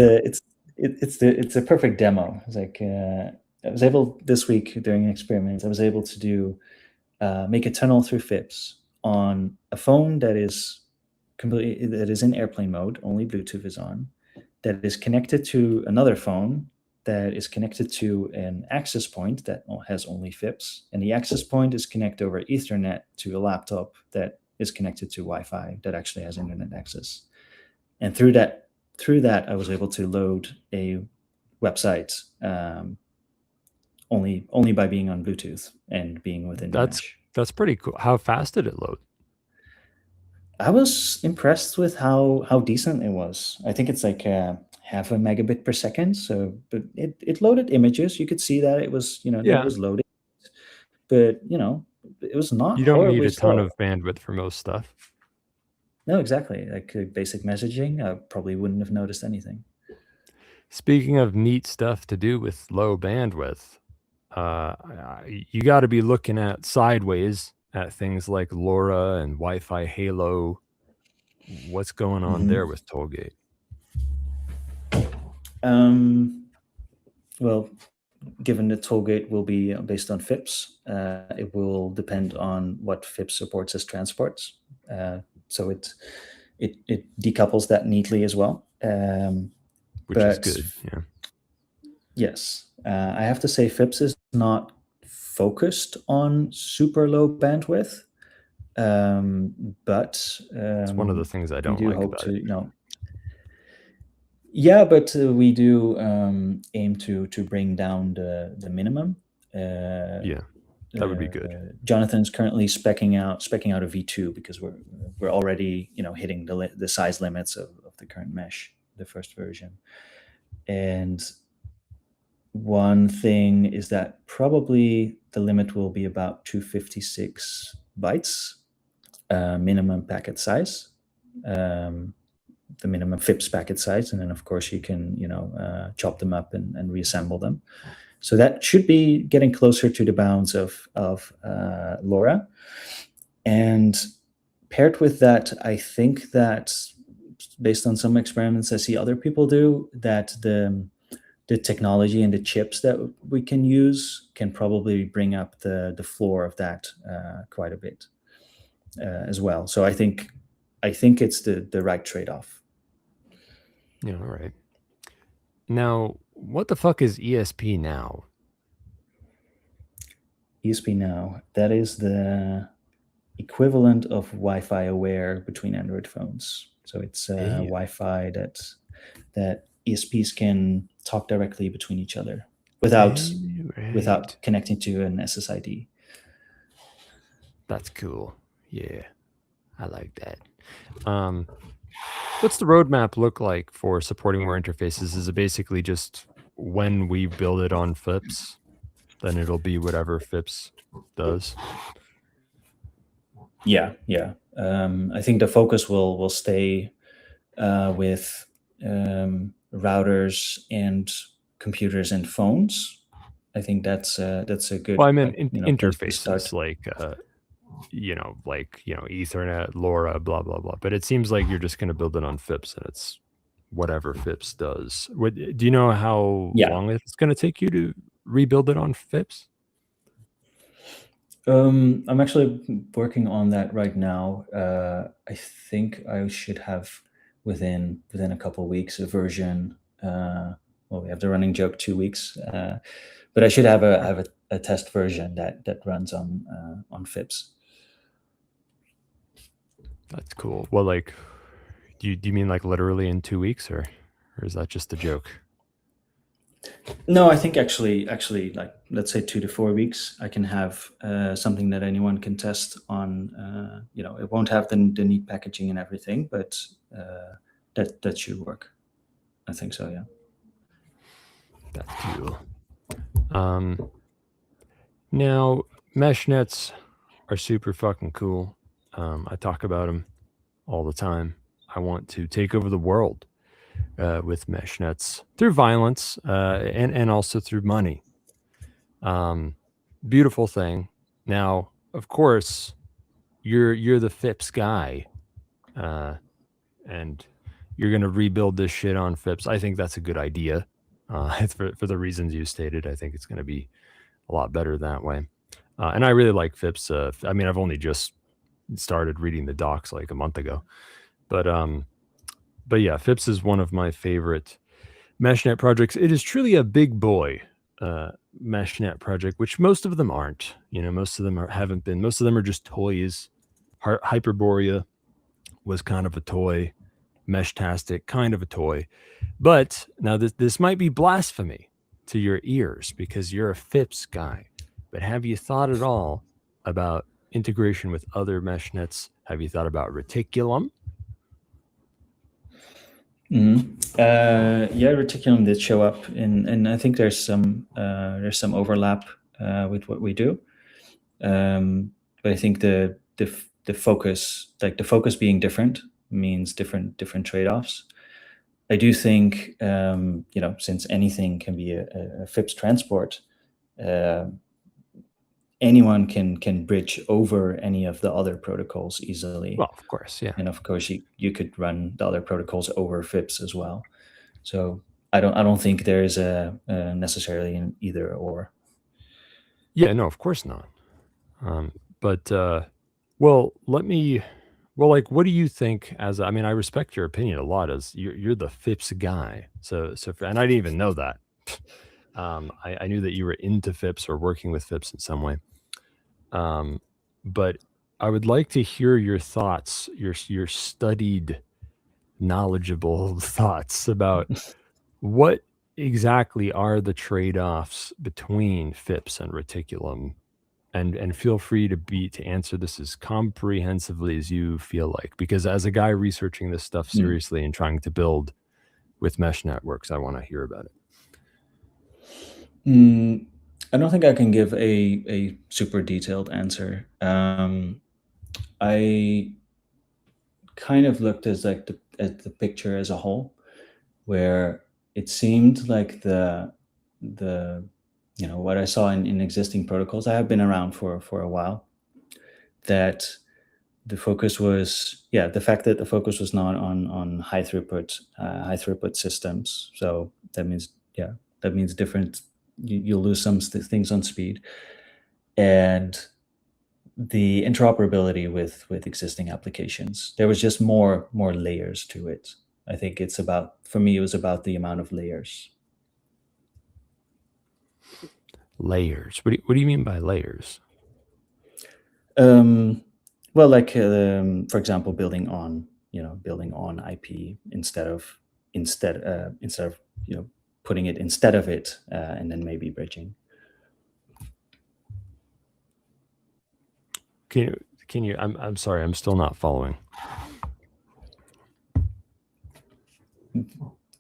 a perfect demo. It's like I was able this week during an experiment. I was able to do make a tunnel through FIPS on a phone that is in airplane mode. Only Bluetooth is on. That is connected to another phone that is connected to an access point that has only FIPS, and the access point is connected over Ethernet to a laptop that is connected to Wi-Fi that actually has internet access. And through that, I was able to load a website only by being on Bluetooth and being within the mesh. That's pretty cool. How fast did it load? I was impressed with how decent it was. I think it's like half a megabit per second. So, but it loaded images. You could see that it was, it was loading. But it was not. You don't need a ton of bandwidth for most stuff. No, exactly. Like basic messaging, I probably wouldn't have noticed anything. Speaking of neat stuff to do with low bandwidth, you got to be looking at sideways at things like LoRa and Wi-Fi Halo. What's going on there with Tollgate? Well, given that Tollgate will be based on FIPS, it will depend on what FIPS supports as transports. So it decouples that neatly as well. Which is good, yeah. Yes. I have to say FIPS is not focused on super low bandwidth, but it's one of the things I don't like about it. Yeah, but we do aim to bring down the minimum. Yeah, that would be good. Jonathan's currently specking out a V2 because we're already hitting the size limits of the current mesh, the first version. And one thing is that probably the limit will be about 256 bytes minimum packet size. The minimum FIPS packet size, and then of course you can chop them up and reassemble them. So that should be getting closer to the bounds of LoRa. And paired with that, I think that based on some experiments I see other people do, that the technology and the chips that we can use can probably bring up the floor of that quite a bit as well. So I think it's the right trade-off. Yeah, all right. Now, what the fuck is ESP now? ESP now, that is the equivalent of Wi-Fi aware between Android phones. So it's Wi-Fi that ESPs can talk directly between each other without connecting to an SSID. That's cool. Yeah, I like that. What's the roadmap look like for supporting more interfaces? Is it basically just when we build it on FIPS, then it'll be whatever FIPS does? Yeah. I think the focus will stay with routers and computers and phones. I think that's a good, Well, I mean place to start. interfaces like Ethernet, LoRa, blah blah blah. But it seems like you're just going to build it on FIPS, and it's whatever FIPS does. Do you know how long it's going to take you to rebuild it on FIPS? I'm actually working on that right now. I think I should have within a couple of weeks a version. Well, we have the running joke 2 weeks, but I should have a test version that runs on FIPS. That's cool. Well, like, do you mean like literally in 2 weeks, or is that just a joke? No, I think actually, like, let's say 2 to 4 weeks, I can have something that anyone can test on. It won't have the neat packaging and everything, but that should work. I think so. Yeah. That's cool. Now, mesh nets are super fucking cool. I talk about them all the time. I want to take over the world with mesh nets through violence and also through money. Beautiful thing. Now, of course, you're the FIPS guy, and you're going to rebuild this shit on FIPS. I think that's a good idea. For the reasons you stated, I think it's going to be a lot better that way. And I really like FIPS. I mean, I've only just started reading the docs like a month ago, but yeah, FIPS is one of my favorite meshnet projects. It is truly a big boy meshnet project, which most of them aren't. Most of them haven't been. Most of them are just toys. Hyperborea was kind of a toy. Meshtastic, kind of a toy. But now this might be blasphemy to your ears because you're a FIPS guy. But have you thought at all about integration with other mesh nets? Have you thought about Reticulum? Yeah, Reticulum did show up, and I think there's some overlap with what we do. But I think the focus, like the focus being different, means different trade-offs. I do think since anything can be a FIPS transport, anyone can bridge over any of the other protocols easily. Well, of course, yeah. And of course, you could run the other protocols over FIPS as well. So I don't think there is a necessarily an either or. Yeah, no, of course not. What do you think? I mean, I respect your opinion a lot. As you're the FIPS guy, so and I didn't even know that. I knew that you were into FIPS or working with FIPS in some way. But I would like to hear your thoughts, your studied, knowledgeable thoughts about what exactly are the trade-offs between FIPS and Reticulum, and feel free to answer this as comprehensively as you feel like, because as a guy researching this stuff seriously and trying to build with mesh networks, I want to hear about it. I don't think I can give a super detailed answer. I kind of looked at the picture as a whole, where it seemed like the what I saw in existing protocols. I have been around for a while. That the focus was the fact that the focus was not on high throughput systems. So that means different. You'll lose some things on speed, and the interoperability with existing applications. There was just more layers to it. I think it was about the amount of layers. Layers. What do you mean by layers? Well, like for example, building on IP instead of putting it instead of it, and then maybe bridging. Can you? I'm sorry, I'm still not following.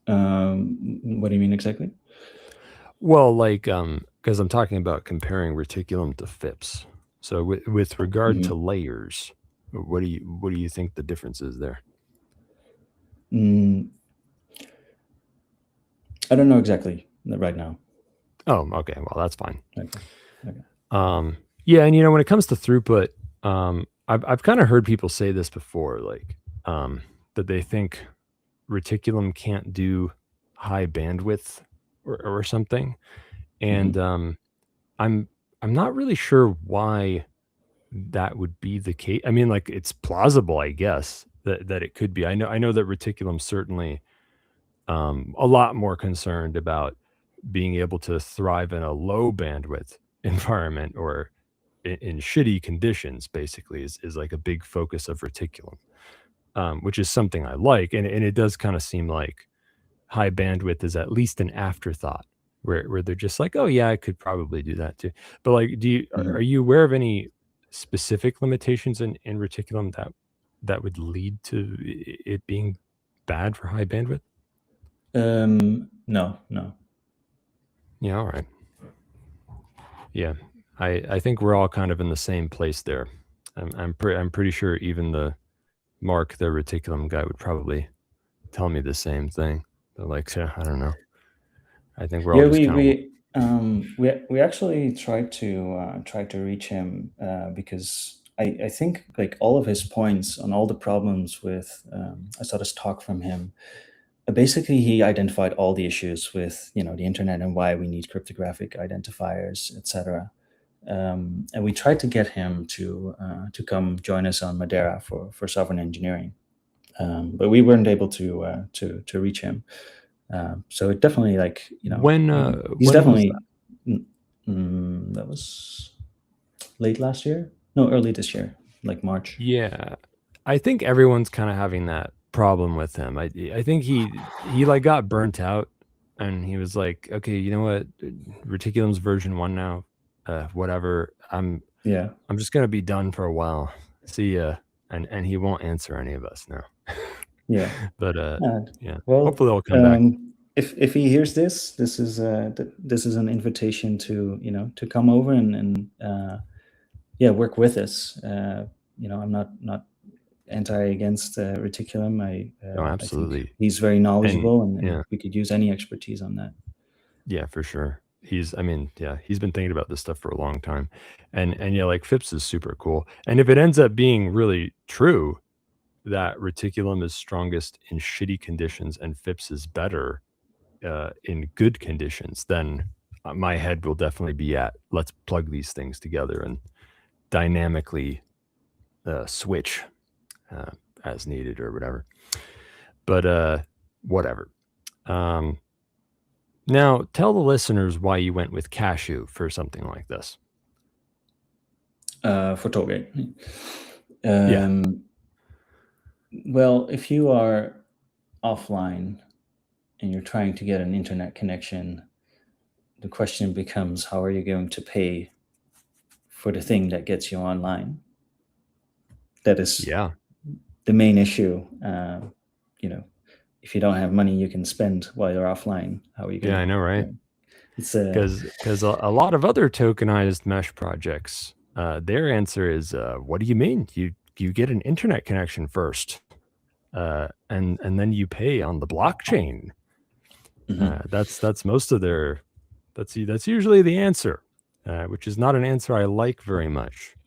What do you mean exactly? Well, like, because I'm talking about comparing reticulum to FIPS. So with regard to layers, what do you think the difference is there? I don't know exactly right now. Oh, okay. Well, that's fine. Okay. Yeah, and when it comes to throughput, I've kind of heard people say this before, like that they think reticulum can't do high bandwidth or something, and I'm not really sure why that would be the case. I mean, like, it's plausible, I guess, that it could be. I know that reticulum's certainly a lot more concerned about being able to thrive in a low bandwidth environment or in shitty conditions, basically, is like a big focus of reticulum, which is something I like. And it does kind of seem like high bandwidth is at least an afterthought where they're just like, oh yeah, I could probably do that too. But like, are you aware of any specific limitations in reticulum that would lead to it being bad for high bandwidth? No. Yeah. All right. Yeah. I think we're all kind of in the same place there. I'm pretty sure even the Mark, the reticulum guy, would probably tell me the same thing. But like, I don't know. I think we're all just kind of. We actually tried to reach him because I think like all of his points on all the problems with I saw this talk from him. Basically, he identified all the issues with the internet and why we need cryptographic identifiers, etc. And we tried to get him to come join us on Madeira for sovereign engineering, but we weren't able to reach him. So it definitely, like, he's definitely that was late last year. No, early this year, like March. Yeah, I think everyone's kind of having that problem with him. I think he like got burnt out, and he was like, okay, you know what, reticulum's version 1 now. Whatever. I'm just gonna be done for a while. See ya. And he won't answer any of us now. Yeah. But yeah. Well, hopefully they'll come back. If he hears this is an invitation to come over and work with us. I'm not against reticulum. Absolutely. I think he's very knowledgeable, and yeah, we could use any expertise on that. Yeah, for sure. He's been thinking about this stuff for a long time, and yeah, like FIPS is super cool. And if it ends up being really true that reticulum is strongest in shitty conditions and FIPS is better in good conditions, then my head will definitely be at, let's plug these things together and dynamically switch as needed or whatever. But whatever. Now, tell the listeners why you went with Cashew for something like this. For Tollgate. Well, if you are offline and you're trying to get an internet connection, the question becomes, how are you going to pay for the thing that gets you online? That is the main issue. If you don't have money you can spend while you're offline, how are you going to... Yeah, I know, right? It's because a lot of other tokenized mesh projects, their answer is, what do you mean? You get an internet connection first, and then you pay on the blockchain. That's most of their. That's usually the answer, which is not an answer I like very much.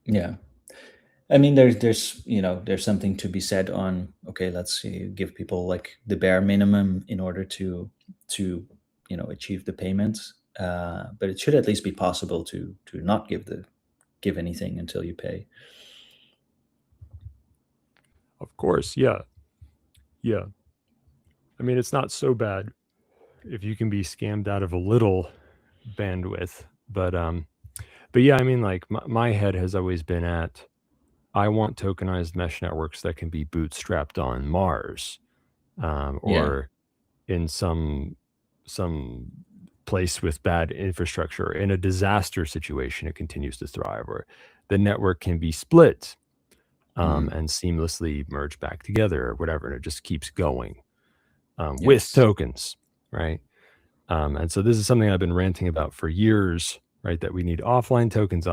Yeah, I mean, there's something to be said on, okay, let's give people like the bare minimum in order to achieve the payments, but it should at least be possible to not give anything until you pay. Of course, yeah. I mean, it's not so bad if you can be scammed out of a little bandwidth, but yeah, I mean, like my head has always been at, I want tokenized mesh networks that can be bootstrapped on Mars, or in some place with bad infrastructure. In a disaster situation, it continues to thrive, or the network can be split and seamlessly merge back together or whatever. And it just keeps going with tokens, right? And so this is something I've been ranting about for years, right? That we need offline tokens.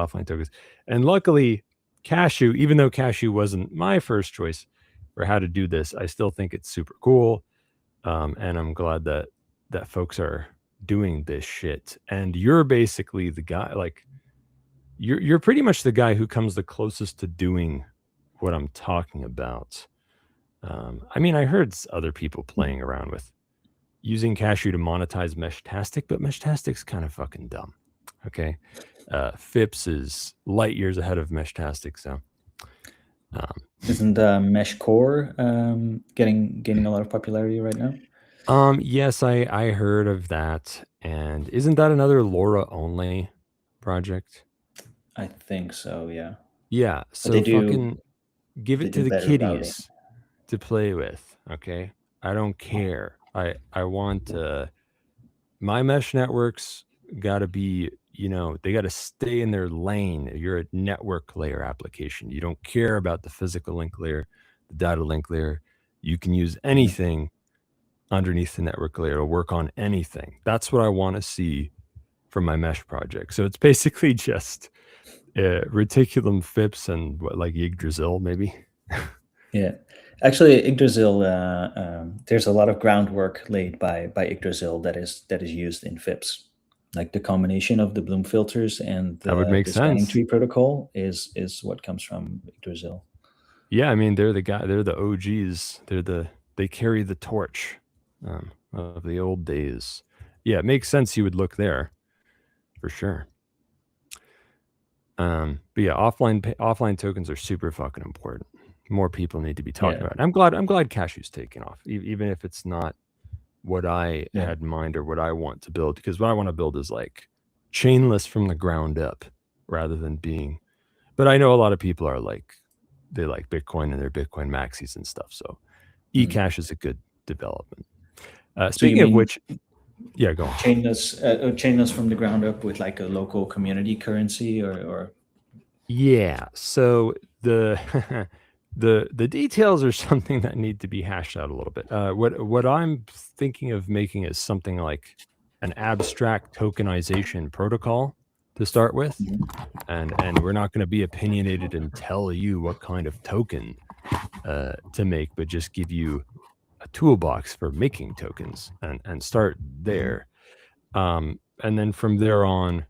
And luckily, Cashew, even though Cashew wasn't my first choice for how to do this, I still think it's super cool. And I'm glad that folks are doing this shit. And you're basically the guy, like, you're pretty much the guy who comes the closest to doing what I'm talking about. I mean, I heard other people playing around with using Cashew to monetize Meshtastic, but Meshtastic's kind of fucking dumb. Okay. FIPS is light years ahead of Meshtastic. So isn't Mesh Core gaining a lot of popularity right now? Yes, I heard of that. And isn't that another LoRa only project? I think so, yeah. Yeah. So they fucking give it to the kiddies to play with. Okay. I don't care. I want my mesh networks got to be, they got to stay in their lane. You're a network layer application. You don't care about the physical link layer, the data link layer. You can use anything underneath the network layer to work on anything. That's what I want to see from my mesh project. So it's basically just Reticulum FIPS and like Yggdrasil maybe. Yeah. Actually, Yggdrasil, there's a lot of groundwork laid by Yggdrasil that is used in FIPS. Like the combination of the Bloom filters and the spanning tree protocol is what comes from Yggdrasil. Yeah, I mean they're the OGs. They carry the torch of the old days. Yeah, it makes sense you would look there for sure. But yeah, offline tokens are super fucking important. More people need to be talking about it. I'm glad Cashew's taking off, even if it's not what I had in mind or what I want to build, because what I want to build is like chainless from the ground up rather than being, but I know a lot of people are like, they like Bitcoin and their Bitcoin maxis and stuff. So eCash is a good development. Speaking of which, yeah, go on. Chainless from the ground up with like a local community currency or. Yeah. So the details are something that need to be hashed out a little bit. What I'm thinking of making is something like an abstract tokenization protocol to start with, and we're not going to be opinionated and tell you what kind of token to make, but just give you a toolbox for making tokens and start there, and then from there on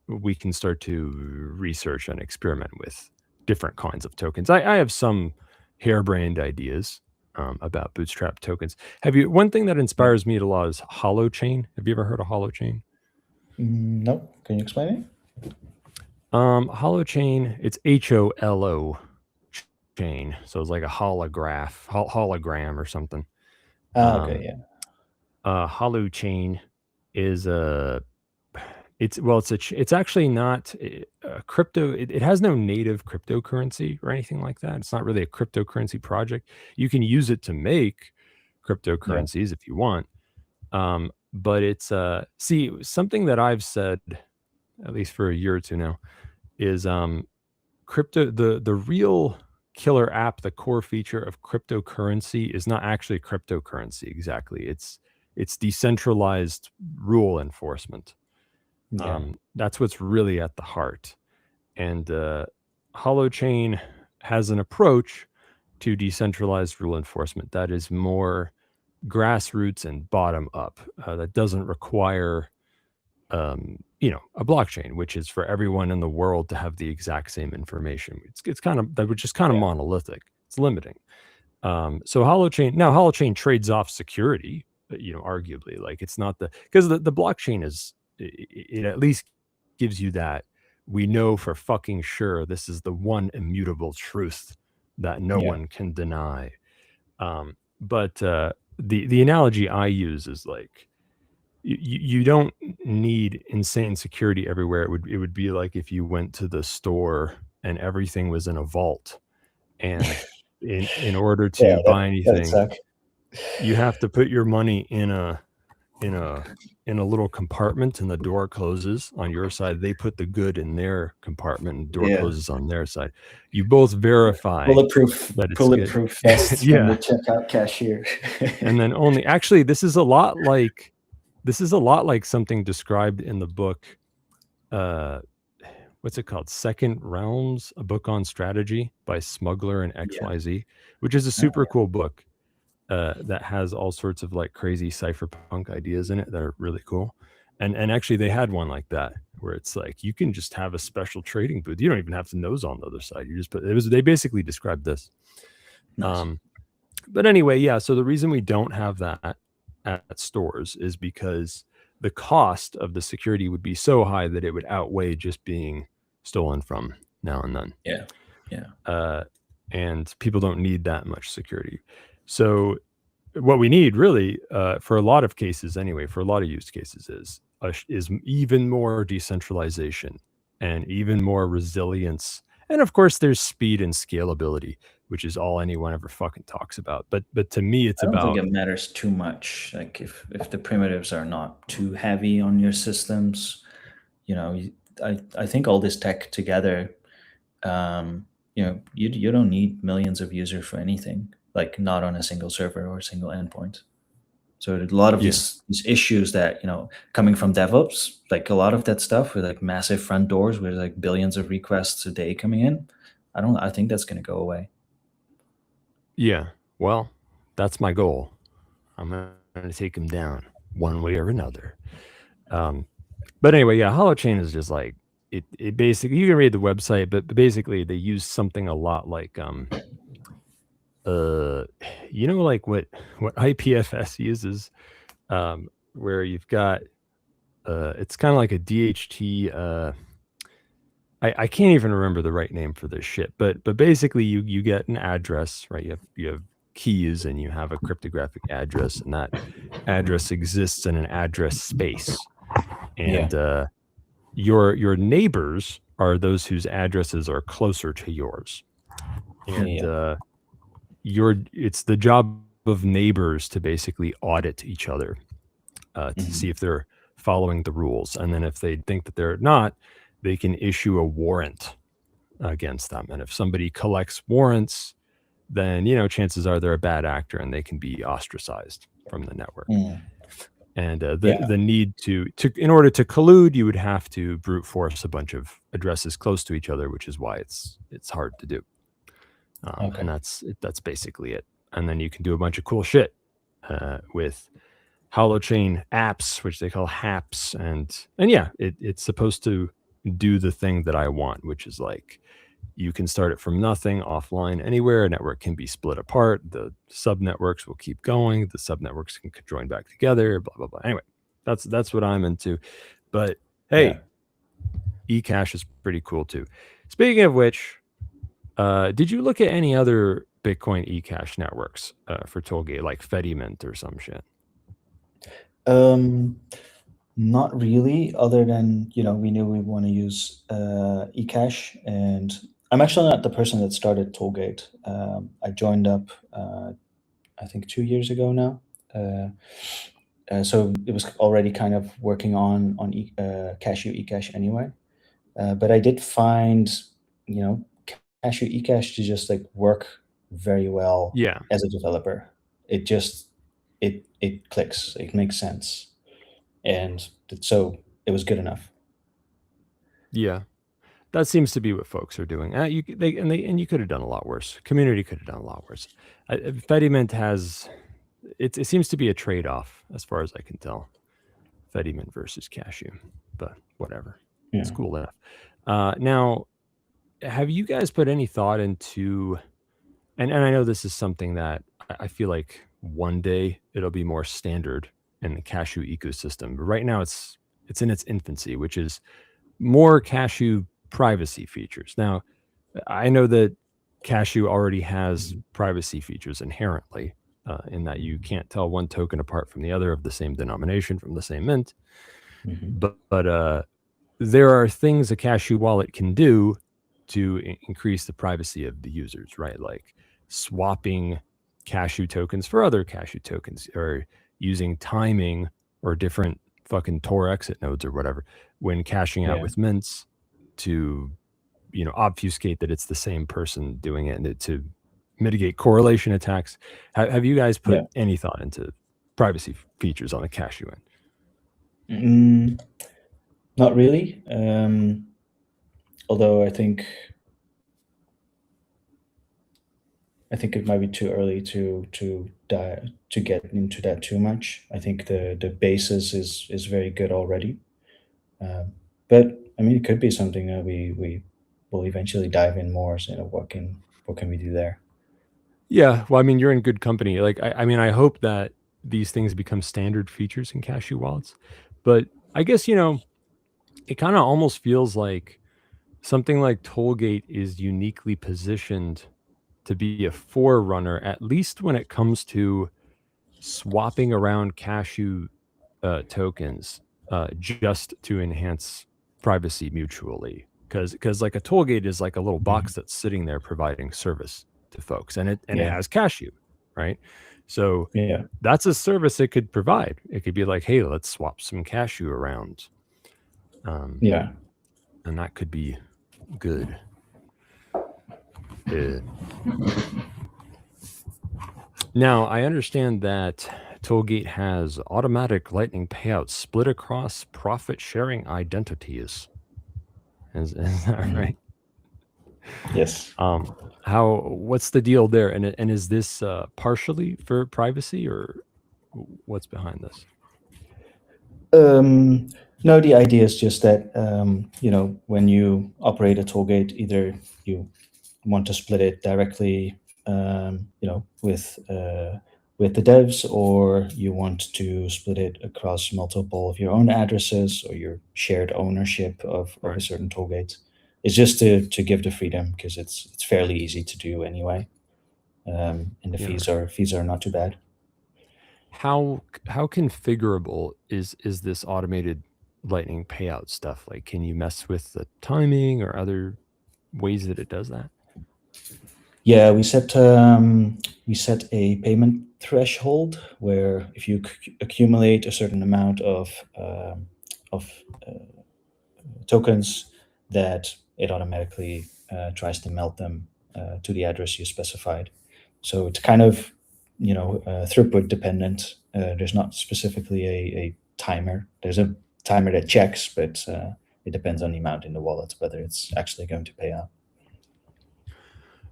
we can start to research and experiment with different kinds of tokens. I have some harebrained ideas about bootstrap tokens. One thing that inspires me a lot is Holochain. Have you ever heard of Holochain? No. Can you explain it? Holochain, it's HOLO chain. So it's like a hologram or something. Okay, yeah. Holochain is it's actually not a crypto. It has no native cryptocurrency or anything like that. It's not really a cryptocurrency project. You can use it to make cryptocurrencies if you want. But it's something that I've said at least for a year or two now is crypto. The real killer app, the core feature of cryptocurrency is not actually cryptocurrency exactly. It's decentralized rule enforcement. That's what's really at the heart. And Holochain has an approach to decentralized rule enforcement that is more grassroots and bottom up. That doesn't require, a blockchain, which is for everyone in the world to have the exact same information. It's kind of monolithic. It's limiting. So Holochain trades off security, arguably. Like it's not because the blockchain is. It at least gives you that we know for fucking sure this is the one immutable truth that no one can deny. But the analogy I use is like you don't need insane security everywhere. It would be like if you went to the store and everything was in a vault, and in order to buy anything, you have to put your money in a in a little compartment and the door closes on your side. They put the good in their compartment and the door closes on their side. You both verify Bulletproof vests from Yeah. the checkout cashier. And then actually, this is a lot like something described in the book. What's it called? Second Realms, a book on strategy by Smuggler and XYZ, which is a super cool book that has all sorts of like crazy cypherpunk ideas in it that are really cool. And actually, they had one like that where it's like you can just have a special trading booth. You don't even have to nose on the other side. You just put they basically described this. Nice. But anyway, yeah. So the reason we don't have that at stores is because the cost of the security would be so high that it would outweigh just being stolen from now and then. Yeah. And people don't need that much security. So what we need really, for a lot of cases anyway, for a lot of use cases is even more decentralization and even more resilience. And of course there's speed and scalability, which is all anyone ever fucking talks about. But to me, it's I don't about, think it matters too much. Like if the primitives are not too heavy on your systems, I think all this tech together, you don't need millions of users for anything, like not on a single server or a single endpoint. So a lot of these issues that, coming from DevOps, like a lot of that stuff with like massive front doors with like billions of requests a day coming in, I think that's going to go away. Yeah. Well, that's my goal. I'm going to take them down one way or another. But anyway, yeah, Holochain is just like, it basically, you can read the website, but basically they use something a lot like, like what IPFS uses, where you've got, it's kind of like a DHT, I can't even remember the right name for this shit, but basically you get an address, right? You have keys and you have a cryptographic address, and that address exists in an address space. And your neighbors are those whose addresses are closer to yours. And it's the job of neighbors to basically audit each other to see if they're following the rules. And then if they think that they're not, they can issue a warrant against them. And if somebody collects warrants, then, chances are they're a bad actor and they can be ostracized from the network. And the need to in order to collude, you would have to brute force a bunch of addresses close to each other, which is why it's hard to do. And that's basically it. And then you can do a bunch of cool shit with holochain apps, which they call haps, and it's supposed to do the thing that I want, which is like you can start it from nothing offline anywhere. A network can be split apart. The sub networks will keep going. The sub networks can join back together. Blah blah blah. Anyway, that's what I'm into. But hey, eCash is pretty cool too. Speaking of which, did you look at any other Bitcoin eCash networks for Tollgate, like Fedimint or some shit? Not really, other than, we knew we want to use eCash, and I'm actually not the person that started Tollgate. I joined up, I think 2 years ago now. So it was already kind of working on Cashew eCash anyway. But I did find, Cashew eCash to just like work very well as a developer. It just, it clicks, it makes sense. And so it was good enough. Yeah. That seems to be what folks are doing. You could have done a lot worse. Community could have done a lot worse. Fedimint has, it seems to be a trade-off as far as I can tell. Fedimint versus Cashew, but whatever. Yeah. It's cool enough. Now, have you guys put any thought into, and I know this is something that I feel like one day it'll be more standard in the Cashew ecosystem, but right now it's in its infancy, which is more Cashew privacy features. Now, I know that Cashew already has privacy features inherently, in that you can't tell one token apart from the other of the same denomination from the same mint. But there are things a Cashew wallet can do to increase the privacy of the users, right? Like swapping Cashew tokens for other Cashew tokens, or using timing or different fucking Tor exit nodes or whatever when cashing out with mints to, you know, obfuscate that it's the same person doing it and to mitigate correlation attacks. Have you guys put any thought into privacy features on the cash you in? Not really. Although I think it might be too early to get into that too much. I think the basis is very good already. But I mean, it could be something that we will eventually dive in more. So, you know, what can we do there? Yeah, well, I mean, you're in good company. Like, I mean, I hope that these things become standard features in Cashew wallets. But I guess, you know, it kind of almost feels like something like Tollgate is uniquely positioned to be a forerunner, at least when it comes to swapping around Cashew tokens just to enhance privacy mutually. Because like a Tollgate is like a little box that's sitting there providing service to folks, and it has Cashew, right? So that's a service it could provide. It could be like, hey, let's swap some Cashew around. And that could be good. Now, I understand that Tollgate has automatic Lightning payouts split across profit-sharing identities. Is that right? Yes. What's the deal there? And is this partially for privacy, or what's behind this? No, the idea is just that, you know, when you operate a Tollgate, either you want to split it directly, you know, with the devs, or you want to split it across multiple of your own addresses or your shared ownership of a certain Tollgate. It's just to give the freedom, because it's fairly easy to do anyway, and the fees are not too bad. How configurable is this automated Lightning payout stuff? Like, can you mess with the timing or other ways that it does that? Yeah, we set a payment threshold where if you accumulate a certain amount of tokens, that it automatically tries to melt them to the address you specified. So it's kind of, you know, throughput dependent. There's not specifically a timer. There's a timer that checks, but it depends on the amount in the wallet, whether it's actually going to pay out.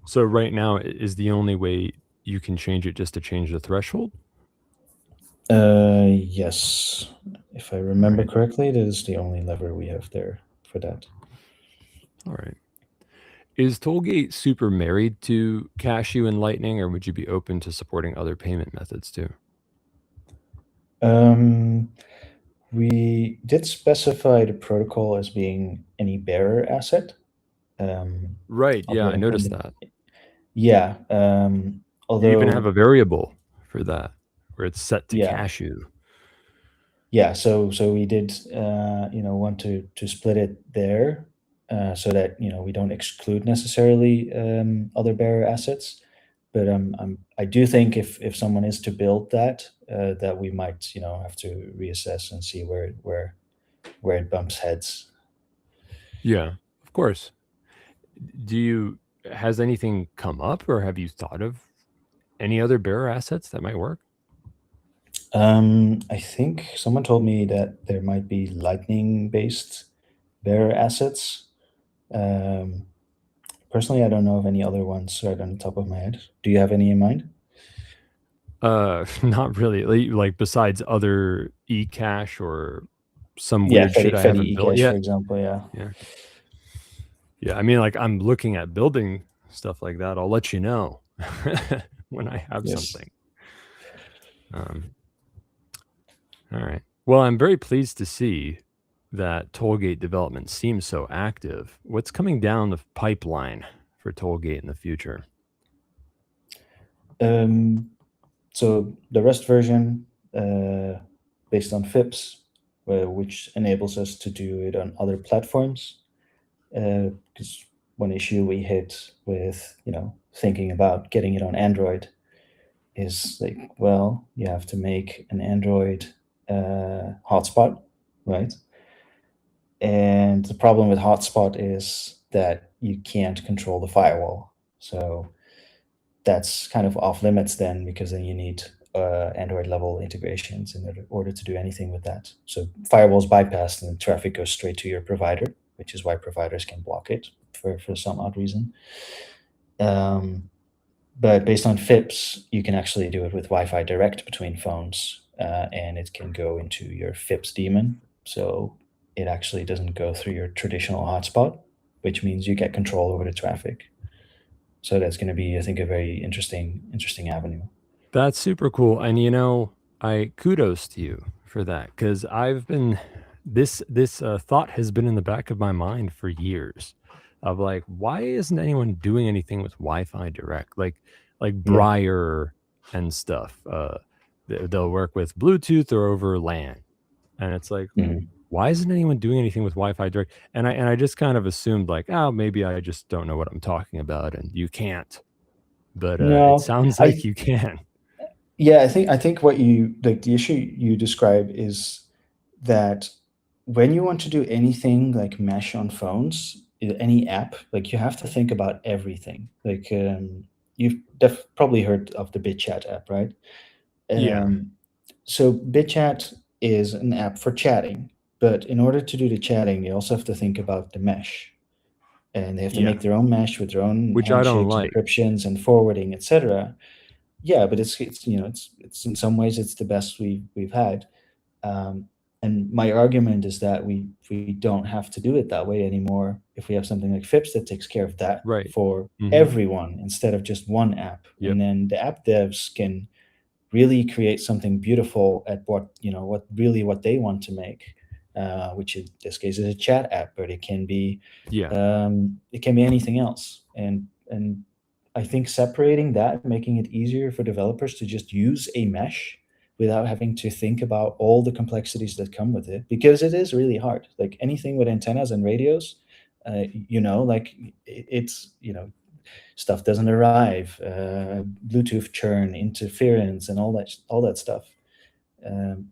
So right now, is the only way you can change it just to change the threshold? Yes. If I remember correctly, that is the only lever we have there for that. All right. Is Tollgate super married to Cashew and Lightning, or would you be open to supporting other payment methods too? We did specify the protocol as being any bearer asset. Right. Yeah, I noticed that. Yeah. Although you even have a variable for that where it's set to Cashew. Yeah. So we did, you know, want to split it there, so that, you know, we don't exclude necessarily other bearer assets. But I do think if someone is to build that, that we might, you know, have to reassess and see where it bumps heads. Yeah, of course. Has anything come up, or have you thought of any other bearer assets that might work? I think someone told me that there might be Lightning-based bearer assets. Personally, I don't know of any other ones right on the top of my head. Do you have any in mind? Not really. Like besides other eCash or some weird shit I haven't built yet, for example. Yeah. I mean, like, I'm looking at building stuff like that. I'll let you know when I have something. All right. Well, I'm very pleased to see that Tollgate development seems so active. What's coming down the pipeline for Tollgate in the future? So the Rust version, based on FIPS, which enables us to do it on other platforms. Because one issue we hit with, you know, thinking about getting it on Android is like, well, you have to make an Android hotspot, right? And the problem with hotspot is that you can't control the firewall. So that's kind of off limits then, because then you need Android level integrations in order to do anything with that. So firewalls bypassed and traffic goes straight to your provider, which is why providers can block it for some odd reason. But based on FIPS, you can actually do it with Wi-Fi direct between phones, and it can go into your FIPS daemon. So it actually doesn't go through your traditional hotspot, which means you get control over the traffic. So that's going to be, I think, a very interesting avenue. That's super cool. And I kudos to you for that, because I've been this thought has been in the back of my mind for years of like, why isn't anyone doing anything with Wi-Fi direct? Like Briar and stuff. They'll work with Bluetooth or over LAN. And it's like, why isn't anyone doing anything with Wi-Fi direct? And I just kind of assumed like, oh, maybe I just don't know what I'm talking about, and you can't. But No, it sounds like you can. Yeah, I think what you like, the issue you describe is that when you want to do anything like mesh on phones, any app, like you have to think about everything. Like you've probably heard of the BitChat app, right? Yeah. So BitChat is an app for chatting, but in order to do the chatting, they also have to think about the mesh, and they have to make their own mesh with their own Which I don't like. encryptions and forwarding, etc. Yeah, but it's it's in some ways it's the best we've had. And my argument is that we don't have to do it that way anymore if we have something like FIPS that takes care of that for everyone instead of just one app. And then the app devs can really create something beautiful at what they want to make, which in this case is a chat app, but it can be anything else. And I think separating that, making it easier for developers to just use a mesh without having to think about all the complexities that come with it, because it is really hard. Like anything with antennas and radios, it's stuff doesn't arrive, Bluetooth churn, interference, and all that stuff.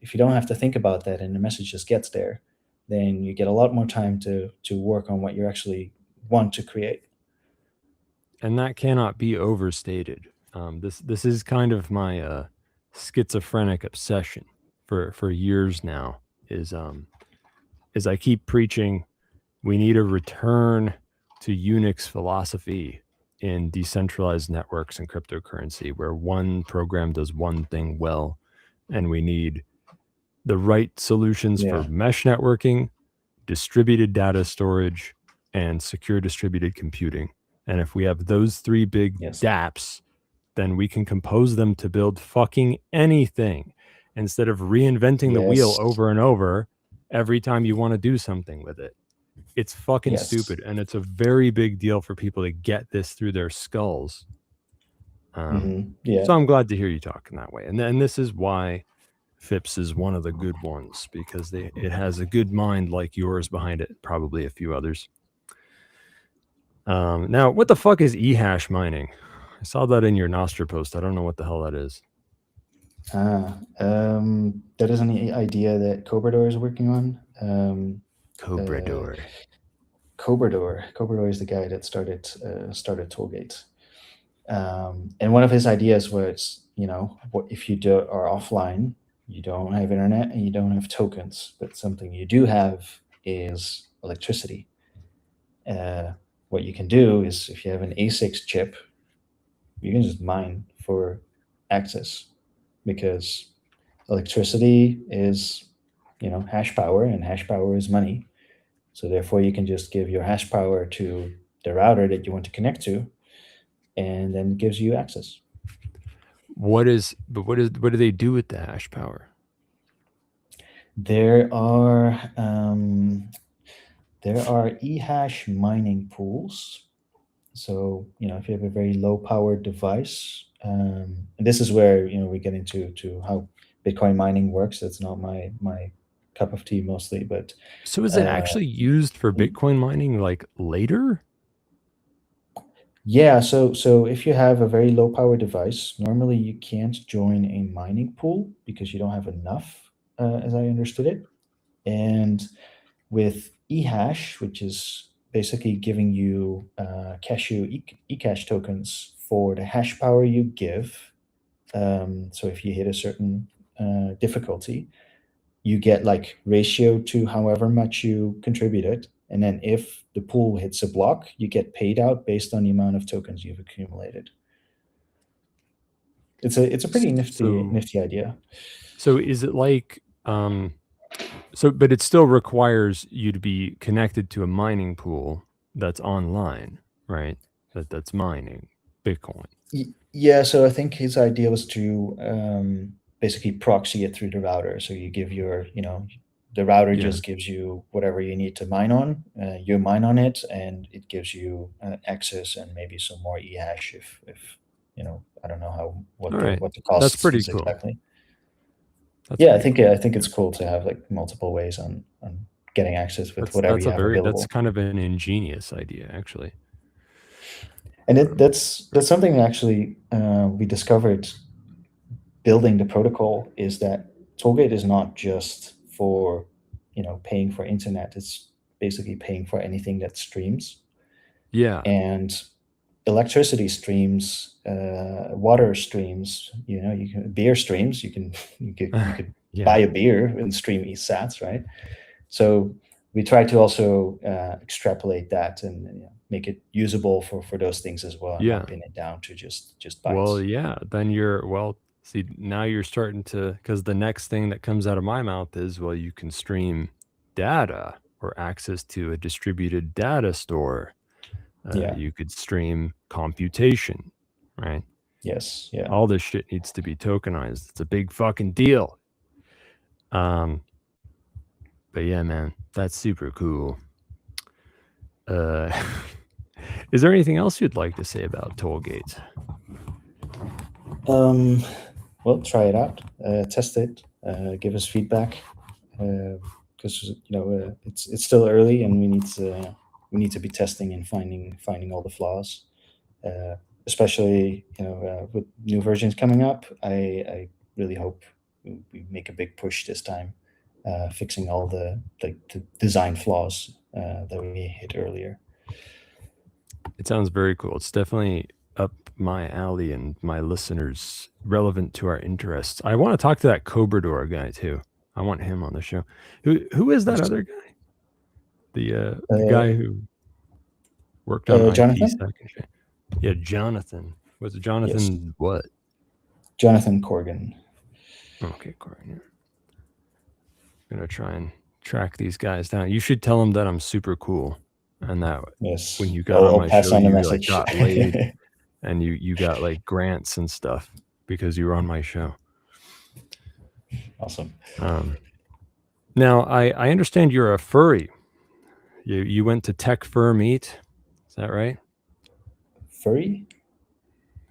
If you don't have to think about that and the message just gets there, then you get a lot more time to work on what you actually want to create. And that cannot be overstated. This is kind of my schizophrenic obsession for years now. Is I keep preaching we need a return to Unix philosophy in decentralized networks and cryptocurrency, where one program does one thing well, and we need the right solutions for mesh networking, distributed data storage, and secure distributed computing. And if we have those three big dApps, then we can compose them to build fucking anything instead of reinventing the wheel over and over every time you want to do something with it. It's fucking stupid. And it's a very big deal for people to get this through their skulls. So I'm glad to hear you talking that way. And this is why FIPS is one of the good ones, because it has a good mind like yours behind it, probably a few others. Now, what the fuck is eHash mining? I saw that in your Nostra post. I don't know what the hell that is. That is an idea that Cobrador is working on. Cobrador. Cobrador is the guy that started Tollgate. And one of his ideas was, what if you are offline, you don't have internet and you don't have tokens, but something you do have is electricity. What you can do is, if you have an A6 chip, you can just mine for access, because electricity is, hash power, and hash power is money. So therefore, you can just give your hash power to the router that you want to connect to, and then it gives you access. What do they do with the hash power? There are eHash mining pools. So if you have a very low powered device, and this is where we get into how Bitcoin mining works. That's not my cup of tea mostly, but so is it actually used for Bitcoin mining like later? Yeah, so if you have a very low power device, normally you can't join a mining pool because you don't have enough as I understood it. And with eHash, which is basically giving you cashew eCash tokens for the hash power you give. So if you hit a certain difficulty, you get like ratio to however much you contributed. And then if the pool hits a block, you get paid out based on the amount of tokens you've accumulated. It's a pretty nifty idea. So is it like but it still requires you to be connected to a mining pool that's online, right? That's mining Bitcoin. Yeah, so I think his idea was to basically proxy it through the router. So you give your, the router just gives you whatever you need to mine on. You mine on it, and it gives you access and maybe some more eHash if I don't know what the cost That's pretty is cool. exactly. That's I think it's cool to have like multiple ways on getting access with whatever you have available. That's kind of an ingenious idea, actually. And that's something that actually we discovered building the protocol, is that Tollgate is not just for paying for internet. It's basically paying for anything that streams. Yeah. And electricity streams, water streams, you can beer streams. You could buy a beer and stream eSats, right? So we try to also extrapolate that and make it usable for those things as well, and not pin it down to just bytes. Well, yeah. Then see, now you're starting to, because the next thing that comes out of my mouth is, well, you can stream data or access to a distributed data store. You could stream computation, right? Yes. Yeah. All this shit needs to be tokenized. It's a big fucking deal. But yeah, man, that's super cool. Is there anything else you'd like to say about Tollgate? Well, try it out, test it, give us feedback, because it's still early, and we need to be testing and finding all the flaws, especially with new versions coming up. I really hope we make a big push this time, fixing all the design flaws that we hit earlier. It sounds very cool. It's definitely up my alley and my listeners, relevant to our interests. I want to talk to that Cobrador guy too. I want him on the show. Who is that other guy? The guy who worked on Jonathan? Yeah, Jonathan. Was it Jonathan? Yes. What? Jonathan Corgan. Okay, Corgan. I'm gonna try and track these guys down. You should tell them that I'm super cool, and that when you got on my show, you got laid, and you got like grants and stuff because you were on my show. Awesome. Now I understand you're a furry. You went to Tech Fur Meet, is that right? Furry?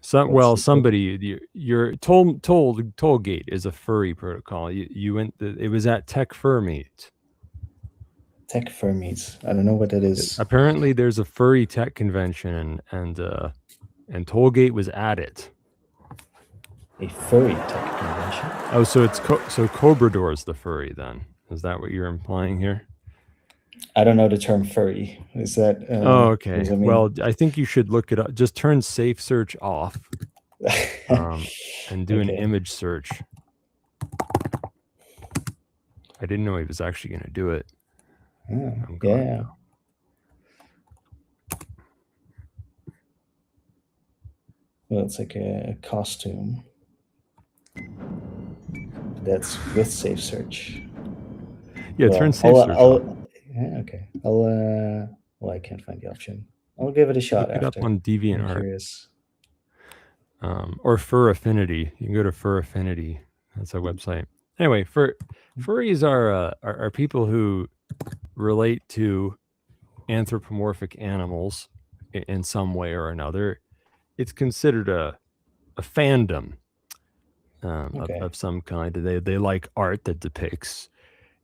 Somebody you're Tollgate is a furry protocol. You went. It was at Tech Fur Meet. Tech Fur Meet. I don't know what that is. Apparently, there's a furry tech convention, and Tollgate was at it. A furry tech convention. Oh, so it's Cobrador is the furry then? Is that what you're implying here? I don't know the term furry. Is that? Oh, okay. Well, I think you should look it up. Just turn safe search off, and do an image search. I didn't know he was actually going to do it. Yeah. Well, it's like a costume. That's with safe search. Yeah, turn safe search. Yeah, okay. Well, I can't find the option. I'll give it a shot. Look it after. up on DeviantArt. Or Fur Affinity. You can go to Fur Affinity. That's a website. Anyway, furries are people who relate to anthropomorphic animals in some way or another. It's considered a fandom of some kind. They like art that depicts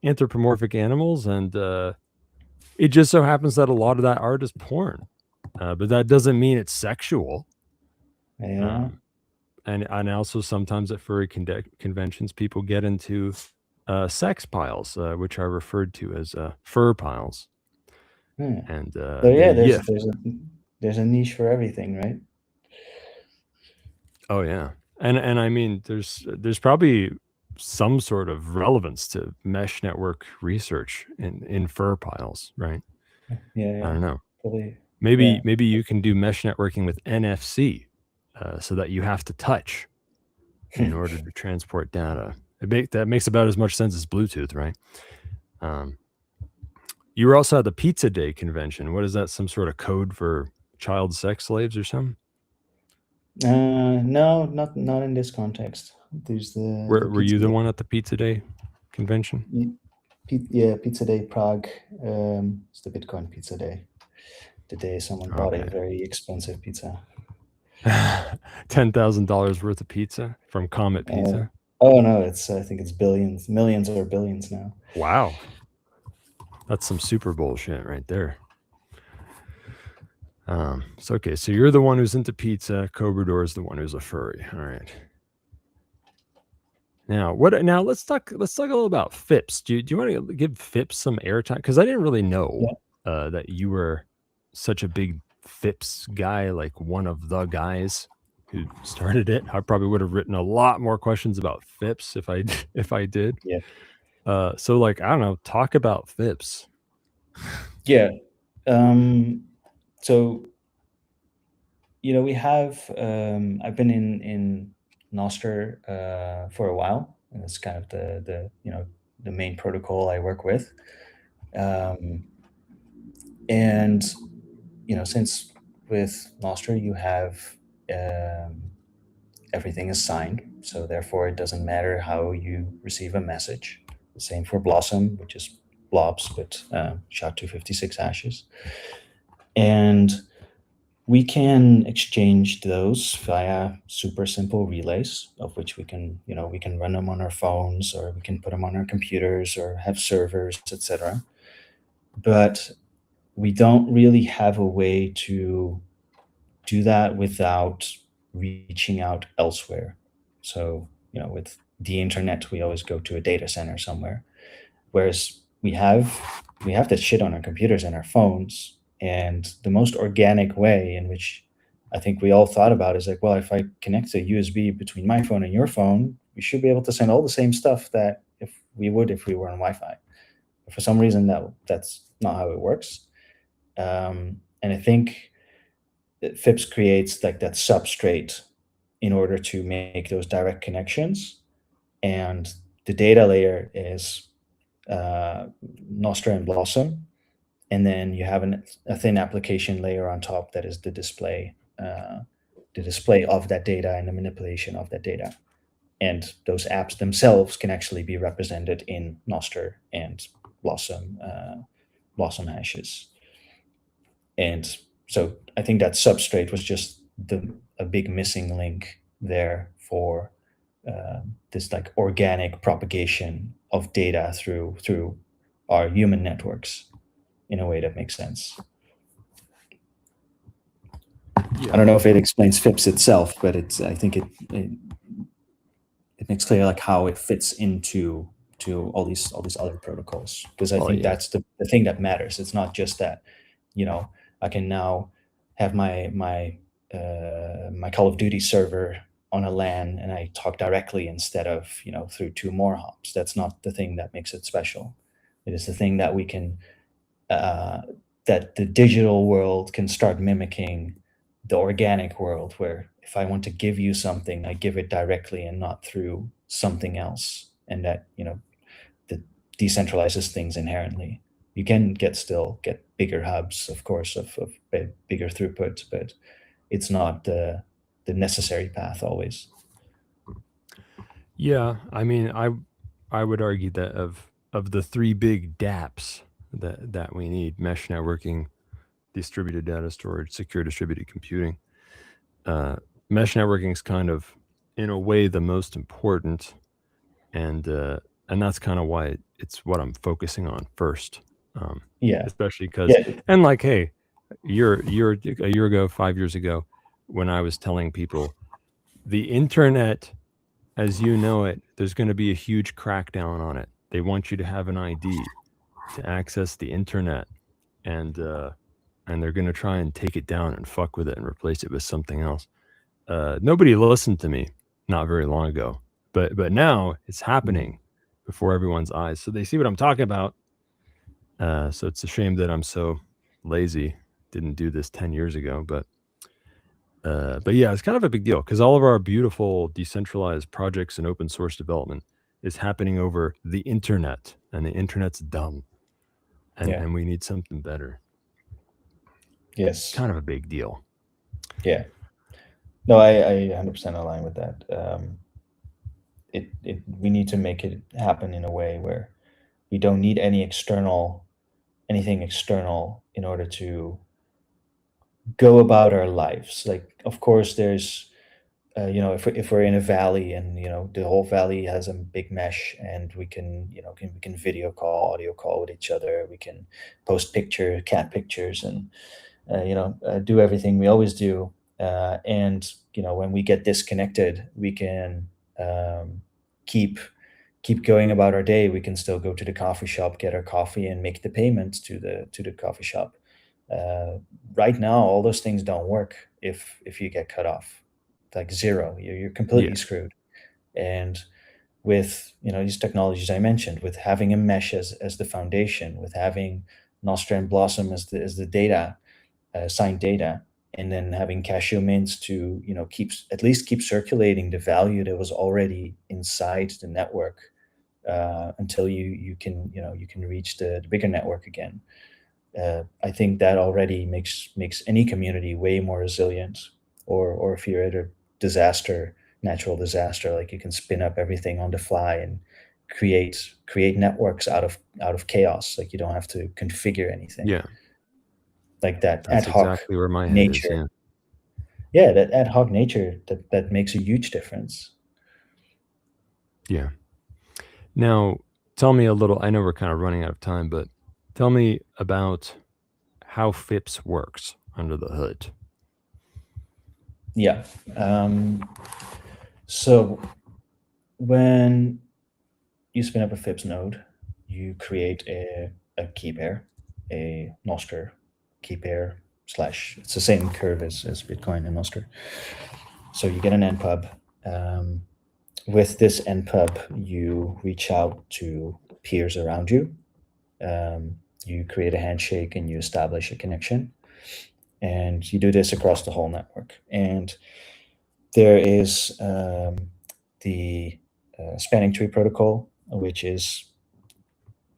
anthropomorphic animals, and it just so happens that a lot of that art is porn, but that doesn't mean it's sexual. Yeah. And also sometimes at furry conventions, people get into sex piles, which are referred to as fur piles. And So yeah, there's a niche for everything, right? Oh yeah, and I mean, there's probably some sort of relevance to mesh network research in fur piles, right? Yeah. I don't know. Probably. Maybe you can do mesh networking with NFC, so that you have to touch in order to transport data. That makes about as much sense as Bluetooth, right? You were also at the Pizza Day convention. What is that? Some sort of code for child sex slaves or something? No, not in this context. There's Were you the one at the Pizza Day convention? Yeah, Pizza Day Prague. It's the Bitcoin Pizza Day. The day someone bought a very expensive pizza. $10,000 worth of pizza from Comet Pizza. Oh no, I think it's billions, millions or billions now. Wow, that's some Super Bowl shit right there. So okay, so you're the one who's into pizza. Cobrador is the one who's a furry. All right. Now let's talk a little about FIPS. Do you want to give FIPS some airtime? Because I didn't really know that you were such a big FIPS guy, like one of the guys who started it. I probably would have written a lot more questions about FIPS if I did. Yeah. So like, I don't know, talk about FIPS. Yeah. So, we have, I've been in Nostr for a while, and it's kind of the main protocol I work with. And, since with Nostr you have everything is signed, so therefore it doesn't matter how you receive a message. The same for Blossom, which is blobs, but SHA-256 hashes. And we can exchange those via super simple relays, of which we can run them on our phones, or we can put them on our computers, or have servers, etc. But we don't really have a way to do that without reaching out elsewhere. So, with the internet, we always go to a data center somewhere, whereas we have that shit on our computers and our phones. And the most organic way in which I think we all thought about is like, well, if I connect a USB between my phone and your phone, we should be able to send all the same stuff that if we were on Wi-Fi. But for some reason, that's not how it works. And I think that FIPS creates like that substrate in order to make those direct connections. And the data layer is Nostr and Blossom. And then you have a thin application layer on top that is the display of that data and the manipulation of that data. And those apps themselves can actually be represented in Nostr and Blossom hashes. And so I think that substrate was just a big missing link there for this like organic propagation of data through our human networks in a way that makes sense. I don't know if it explains FIPS itself, but I think it makes clear like how it fits into all these other protocols, because I think that's the thing that matters. It's not just that I can now have my Call of Duty server on a LAN and I talk directly instead of through 2 more hops. That's not the thing that makes it special. It is the thing that we can that the digital world can start mimicking the organic world, where if I want to give you something, I give it directly and not through something else, and that that decentralizes things inherently. You can still get bigger hubs, of course, of bigger throughput, but it's not the necessary path always. Yeah, I mean, I would argue that of the 3 big DApps that we need: mesh networking, distributed data storage, secure distributed computing. Mesh networking is kind of, in a way, the most important, and that's kind of why it's what I'm focusing on first. Especially because, and like, hey, a year ago, 5 years ago, when I was telling people the internet as you know it, there's going to be a huge crackdown on it. They want you to have an ID to access the internet, and they're going to try and take it down and fuck with it and replace it with something else. Nobody listened to me not very long ago, but now it's happening before everyone's eyes. So they see what I'm talking about. So it's a shame that I'm so lazy. Didn't do this 10 years ago, but yeah, it's kind of a big deal because all of our beautiful decentralized projects and open source development is happening over the internet, and the internet's dumb, and we need something better. Yes. Kind of a big deal. Yeah. No, I 100% align with that. We need to make it happen in a way where we don't need anything external in order to go about our lives. Like, of course, there's, if we're in a valley and, the whole valley has a big mesh and we can, we can video call, audio call with each other. We can post cat pictures and, do everything we always do. And, when we get disconnected, we can keep going about our day. We can still go to the coffee shop, get our coffee, and make the payments to the coffee shop. Right now, all those things don't work if you get cut off, like zero. You're completely screwed. And with these technologies I mentioned, with having a mesh as the foundation, with having Nostra and Blossom as the data, signed data, and then having cashew mints to keep circulating the value that was already inside the network until you can reach the bigger network again. I think that already makes any community way more resilient. Or if you're at a natural disaster, like you can spin up everything on the fly and create networks out of chaos. Like you don't have to configure anything. Yeah. Like that That's ad hoc exactly where my head nature. is, Yeah, that ad hoc nature that makes a huge difference. Yeah. Now, tell me a little. I know we're kind of running out of time, but tell me about how FIPS works under the hood. Yeah. So when you spin up a FIPS node, you create a key pair, a Nostr key pair / it's the same curve as Bitcoin and Nostr. So you get an NPub. With this NPub, you reach out to peers around you. You create a handshake and you establish a connection. And you do this across the whole network. And there is the spanning tree protocol, which is,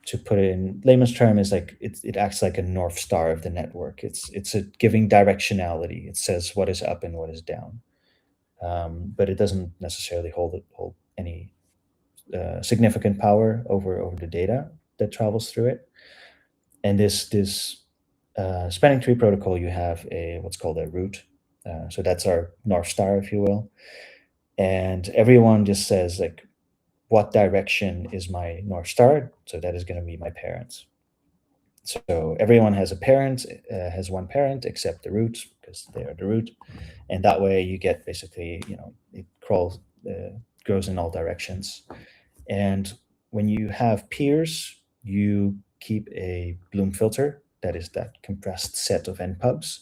to put it in layman's term, is like it acts like a North Star of the network. It's a giving directionality. It says what is up and what is down, but it doesn't necessarily hold any significant power over the data that travels through it. And this spanning tree protocol, you have what's called a root. So that's our North Star, if you will. And everyone just says, like, what direction is my North Star? So that is going to be my parents. So everyone has a parent, has one parent, except the root, because they are the root. And that way you get basically, it crawls, goes in all directions. And when you have peers, you keep a Bloom filter, that is that compressed set of NPubs,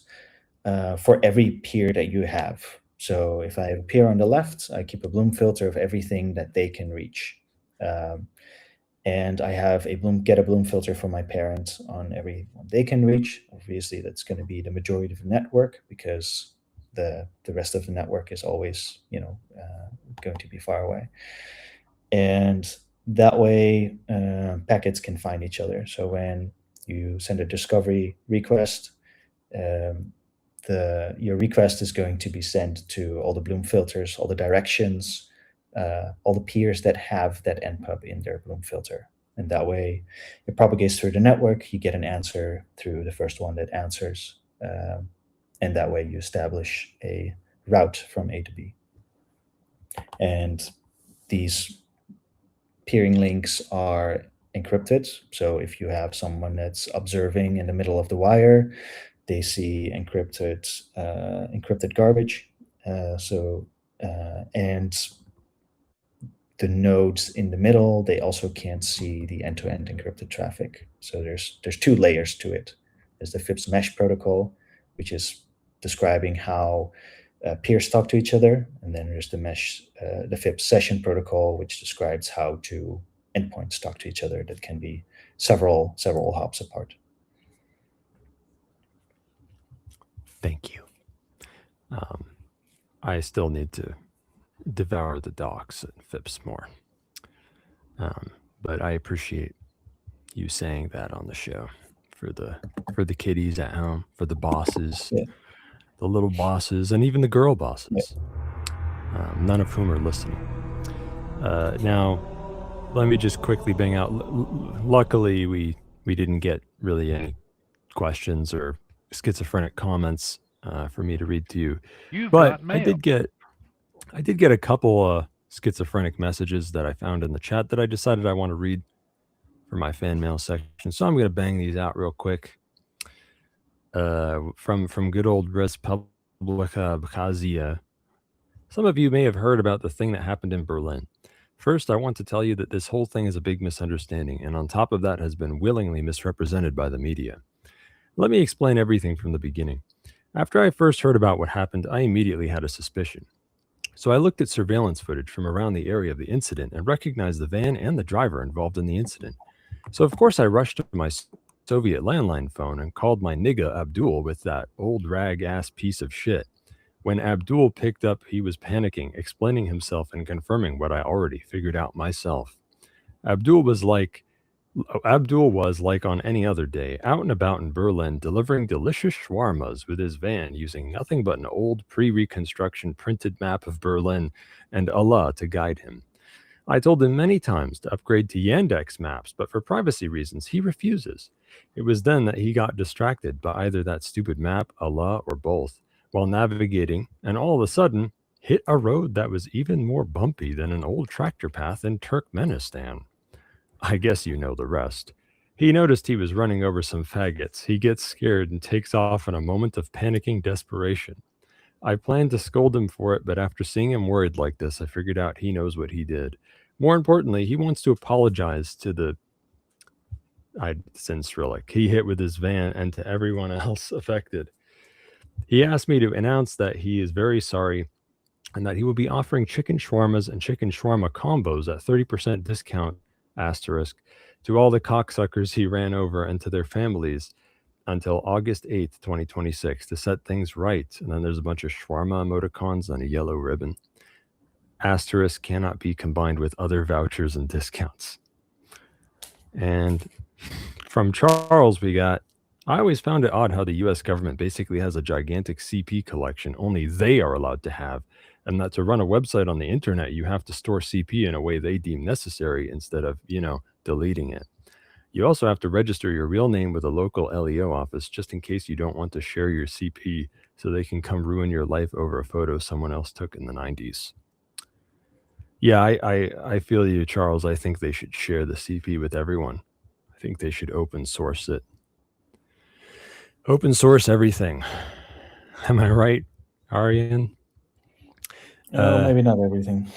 for every peer that you have. So if I have a peer on the left, I keep a Bloom filter of everything that they can reach. And I have get a Bloom filter for my parents on every one they can reach. Obviously, that's going to be the majority of the network, because the rest of the network is always, going to be far away. And that way, packets can find each other. So when you send a discovery request, your request is going to be sent to all the Bloom filters, all the directions, all the peers that have that NPub in their Bloom filter. And that way it propagates through the network. You get an answer through the first one that answers. And that way you establish a route from A to B. And these peering links are encrypted. So if you have someone that's observing in the middle of the wire, they see encrypted garbage. And the nodes in the middle, they also can't see the end-to-end encrypted traffic. So there's two layers to it. There's the FIPS mesh protocol, which is describing how peers talk to each other, and then there's the FIPS session protocol, which describes how two endpoints talk to each other that can be several hops apart. Thank you. I still need to devour the docs and FIPS more. But I appreciate you saying that on the show for the kiddies at home, for the bosses, the little bosses, and even the girl bosses, none of whom are listening. Now, let me just quickly bang out. Luckily, we didn't get really any questions or schizophrenic comments for me to read to you. But I did get a couple schizophrenic messages that I found in the chat that I decided I want to read for my fan mail section. So I'm going to bang these out real quick. From good old Res Publica Abkhazia. Some of you may have heard about the thing that happened in Berlin. First, I want to tell you that this whole thing is a big misunderstanding, and on top of that has been willingly misrepresented by the media. Let me explain everything from the beginning. After I first heard about what happened, I immediately had a suspicion. So I looked at surveillance footage from around the area of the incident and recognized the van and the driver involved in the incident. So of course I rushed to my Soviet landline phone and called my nigga Abdul with that old rag-ass piece of shit. When Abdul picked up, he was panicking, explaining himself and confirming what I already figured out myself. Abdul was like on any other day, out and about in Berlin, delivering delicious shawarmas with his van, using nothing but an old pre-reconstruction printed map of Berlin and Allah to guide him. I told him many times to upgrade to Yandex Maps, but for privacy reasons, he refuses. It was then that he got distracted by either that stupid map, Allah, or both, while navigating, and all of a sudden, hit a road that was even more bumpy than an old tractor path in Turkmenistan. I guess you know the rest. He noticed he was running over some faggots. He gets scared and takes off in a moment of panicking desperation. I planned to scold him for it, but after seeing him worried like this, I figured out he knows what he did. More importantly, he wants to apologize to the Cyrillic he hit with his van and to everyone else affected. He asked me to announce that he is very sorry and that he will be offering chicken shawarmas and chicken shawarma combos at 30% discount to all the cocksuckers he ran over and to their families until August 8th, 2026 to set things right. And then there's a bunch of shawarma emoticons on a yellow ribbon. Asterisk cannot be combined with other vouchers and discounts. And from Charles, we got, I always found it odd how the US government basically has a gigantic CP collection only they are allowed to have, and that to run a website on the internet, you have to store CP in a way they deem necessary instead of, deleting it. You also have to register your real name with a local LEO office just in case you don't want to share your CP so they can come ruin your life over a photo someone else took in the 90s. Yeah, I feel you, Charles. I think they should share the CP with everyone. I think they should open source it. Open source everything. Am I right, Arjen? Maybe not everything.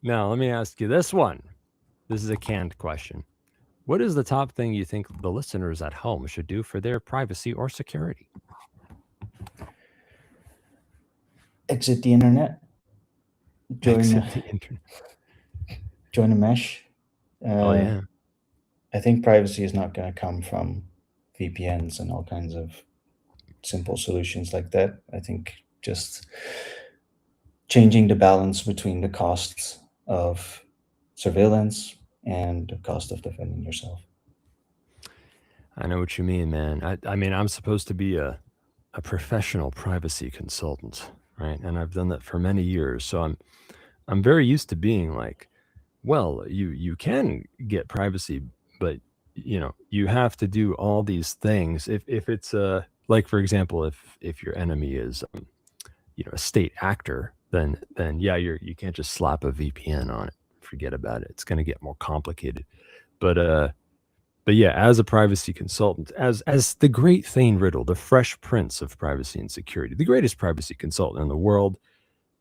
Now, let me ask you this one. This is a canned question. What is the top thing you think the listeners at home should do for their privacy or security? Exit the internet. Exit the internet. Join a mesh. Oh, yeah. I think privacy is not going to come from VPNs and all kinds of simple solutions like that. I think just changing the balance between the costs of surveillance and the cost of defending yourself. I know what you mean, man. I mean, I'm supposed to be a professional privacy consultant, right? And I've done that for many years. So I'm very used to being like, well, you can get privacy, but you have to do all these things. If it's like, for example, if your enemy is a state actor, then yeah, you can't just slap a VPN on it. Forget about it. It's going to get more complicated. But yeah, as a privacy consultant, as the great Thane Riddle, the fresh prince of privacy and security, the greatest privacy consultant in the world,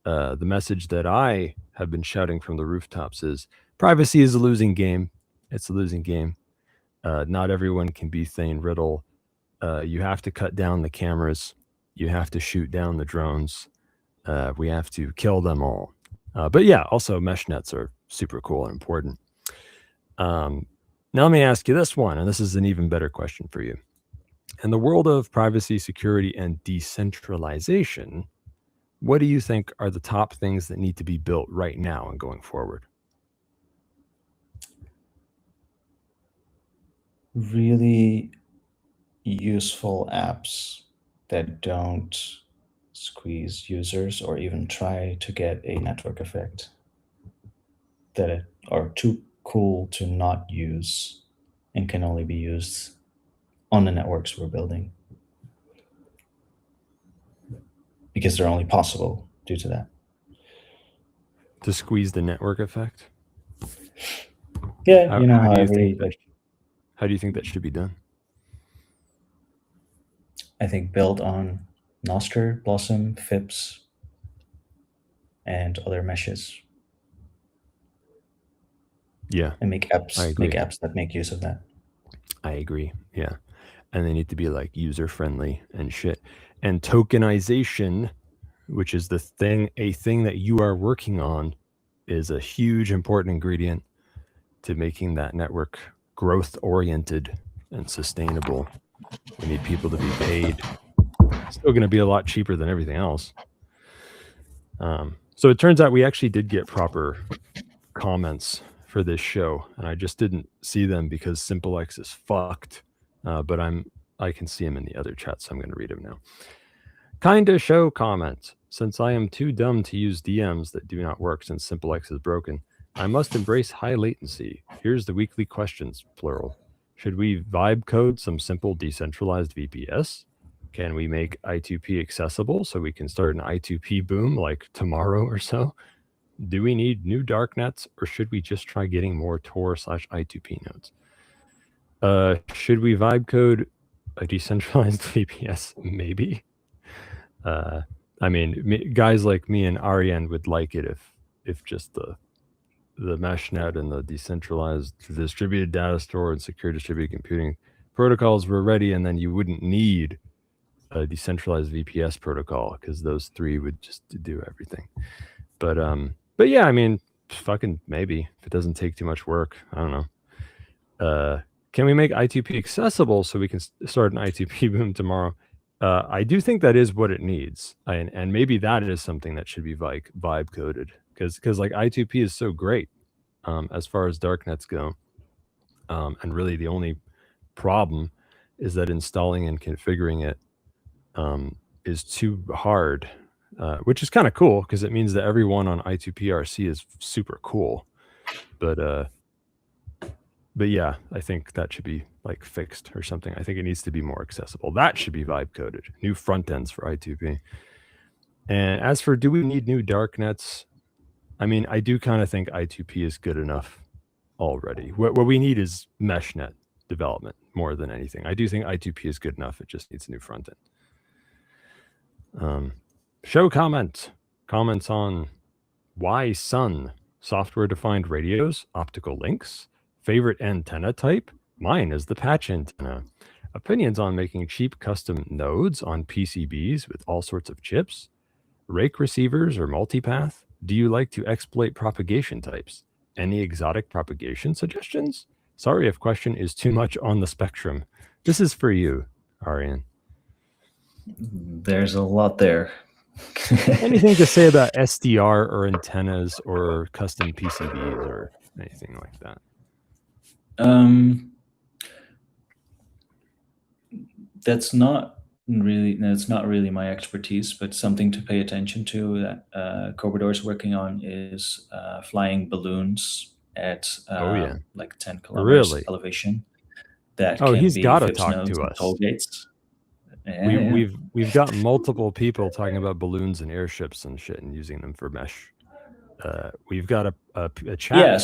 The message that I have been shouting from the rooftops is privacy is a losing game. It's a losing game. Not everyone can be Thane Riddle. You have to cut down the cameras. You have to shoot down the drones. We have to kill them all. But yeah, also mesh nets are super cool and important. Now let me ask you this one, and this is an even better question for you. In the world of privacy, security, and decentralization, what do you think are the top things that need to be built right now and going forward? Really useful apps that don't squeeze users or even try to get a network effect, that are too cool to not use and can only be used on the networks we're building, because they're only possible due to that. To squeeze the network effect? Yeah, How do you think that should be done? I think build on Nostr, Blossom, FIPS, and other meshes. Yeah. And make apps that make use of that. I agree. Yeah. And they need to be like user friendly and shit. And tokenization, which is a thing that you are working on, is a huge important ingredient to making that network growth oriented and sustainable. We need people to be paid. It's still going to be a lot cheaper than everything else. So it turns out we actually did get proper comments for this show, and I just didn't see them because SimpleX is fucked. But I can see him in the other chat, so I'm going to read him now. Kinda show comment. Since I am too dumb to use DMs that do not work since SimpleX is broken, I must embrace high latency. Here's the weekly questions, plural. Should we vibe code some simple decentralized VPS? Can we make I2P accessible so we can start an I2P boom like tomorrow or so? Do we need new darknets, or should we just try getting more Tor/I2P nodes? Should we vibe code a decentralized VPS? Maybe. I mean, guys like me and Arjen would like it if just the meshnet and the decentralized distributed data store and secure distributed computing protocols were ready, and then you wouldn't need a decentralized VPS protocol because those three would just do everything. But yeah, I mean, fucking maybe if it doesn't take too much work. I don't know. Can we make I2P accessible so we can start an I2P boom tomorrow? I do think that is what it needs, and maybe that is something that should be vibe coded because like I2P is so great as far as darknets go, and really the only problem is that installing and configuring it is too hard, which is kind of cool because it means that everyone on I2P-RC is super cool, but yeah, I think that should be like fixed or something. I think it needs to be more accessible. That should be vibe coded. New front ends for I2P. And as for do we need new darknets? I mean, I do kind of think I2P is good enough already. What we need is meshnet development more than anything. I do think I2P is good enough. It just needs a new front end. Show comments on why Sun, software defined radios, optical links. Favorite antenna type? Mine is the patch antenna. Opinions on making cheap custom nodes on PCBs with all sorts of chips? Rake receivers or multipath? Do you like to exploit propagation types? Any exotic propagation suggestions? Sorry if question is too much on the spectrum. This is for you, Arjen. There's a lot there. Anything to say about SDR or antennas or custom PCBs or anything like that? That's not really my expertise, but something to pay attention to that Cobrador is working on is flying balloons at like 10 kilometers elevation. That he's be got to FIPS talk nodes to and us. Tollgates. We've got multiple people talking about balloons and airships and shit and using them for mesh. We've got a chat.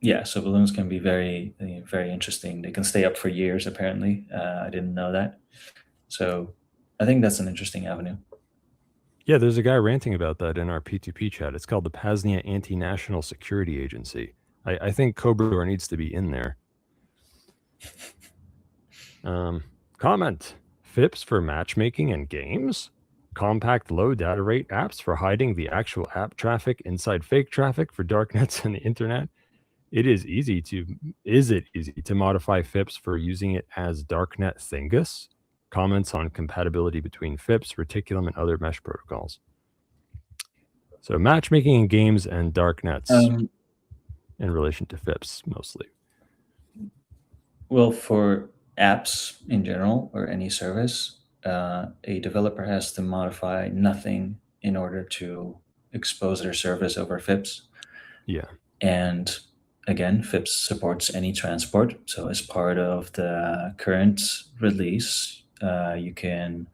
Yeah, so balloons can be very, very interesting. They can stay up for years, apparently. I didn't know that. So I think that's an interesting avenue. Yeah, there's a guy ranting about that in our P2P chat. It's called the PAZNIA Anti-National Security Agency. I think Cobrador needs to be in there. Comment. FIPS for matchmaking and games? Compact low data rate apps for hiding the actual app traffic inside fake traffic for darknets and the internet? Is it easy to modify FIPS for using it as darknet thingus? Comments on compatibility between FIPS, Reticulum, and other mesh protocols. So matchmaking in games and darknets in relation to FIPS mostly. Well, for apps in general or any service, a developer has to modify nothing in order to expose their service over FIPS. Yeah. And again, FIPS supports any transport. So as part of the current release, you can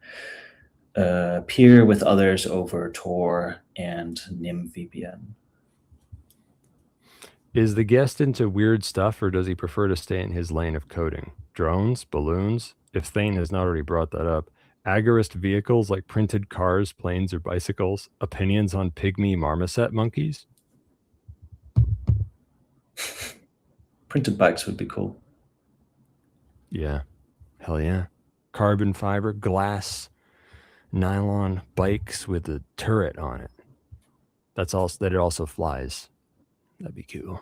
peer with others over Tor and NIM VPN. Is the guest into weird stuff, or does he prefer to stay in his lane of coding? Drones, balloons? If Thane has not already brought that up. Agorist vehicles like printed cars, planes, or bicycles? Opinions on pygmy marmoset monkeys? Printed bikes would be cool. Yeah. Hell yeah. Carbon fiber, glass, nylon bikes with a turret on it. That it also flies. That'd be cool.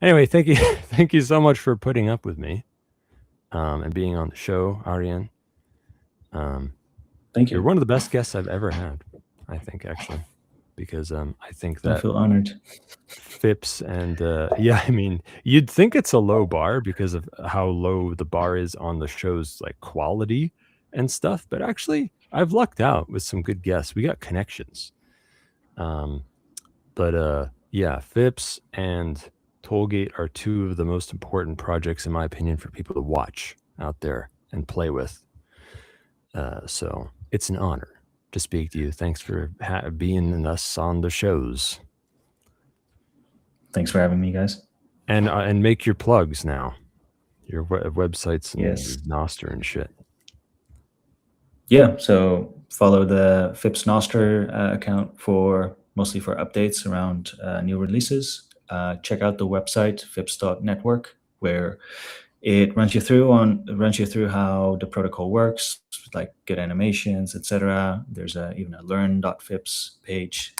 Anyway, thank you. Thank you so much for putting up with me and being on the show, Arjen. Thank you. You're one of the best guests I've ever had, I think, actually, because I think that I feel honored. FIPS and yeah, I mean, you'd think it's a low bar because of how low the bar is on the show's like quality and stuff, but actually I've lucked out with some good guests. We got connections. But yeah, FIPS and Tollgate are two of the most important projects, in my opinion, for people to watch out there and play with. So it's an honor to speak to you. Thanks for being us on the shows. Thanks for having me, guys. And make your plugs now. Your websites and Yes. Noster and shit. Yeah, so follow the FIPS Noster account mostly for updates around new releases. Check out the website fips.network, where it runs you through how the protocol works, like get animations, etc. There's even a learn.fips page.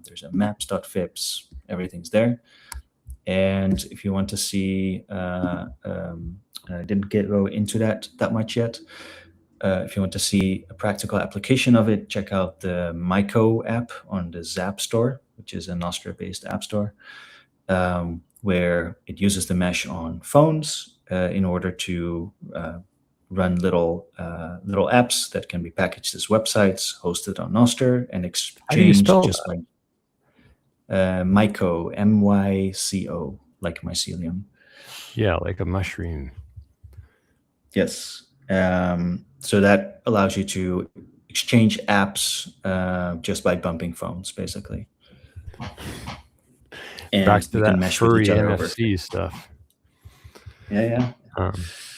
There's a maps.fips. Everything's there. And if you want to see, I didn't go into that much yet. If you want to see a practical application of it, check out the Myco app on the Zap Store, which is a Nostr-based app store, where it uses the mesh on phones in order to run little apps that can be packaged as websites, hosted on Nostr, and exchanged just like Myco, MYCO, like mycelium. Yeah, like a mushroom. Yes. So that allows you to exchange apps just by bumping phones, basically. And back to you that can mesh furry with each other NFC stuff. Yeah.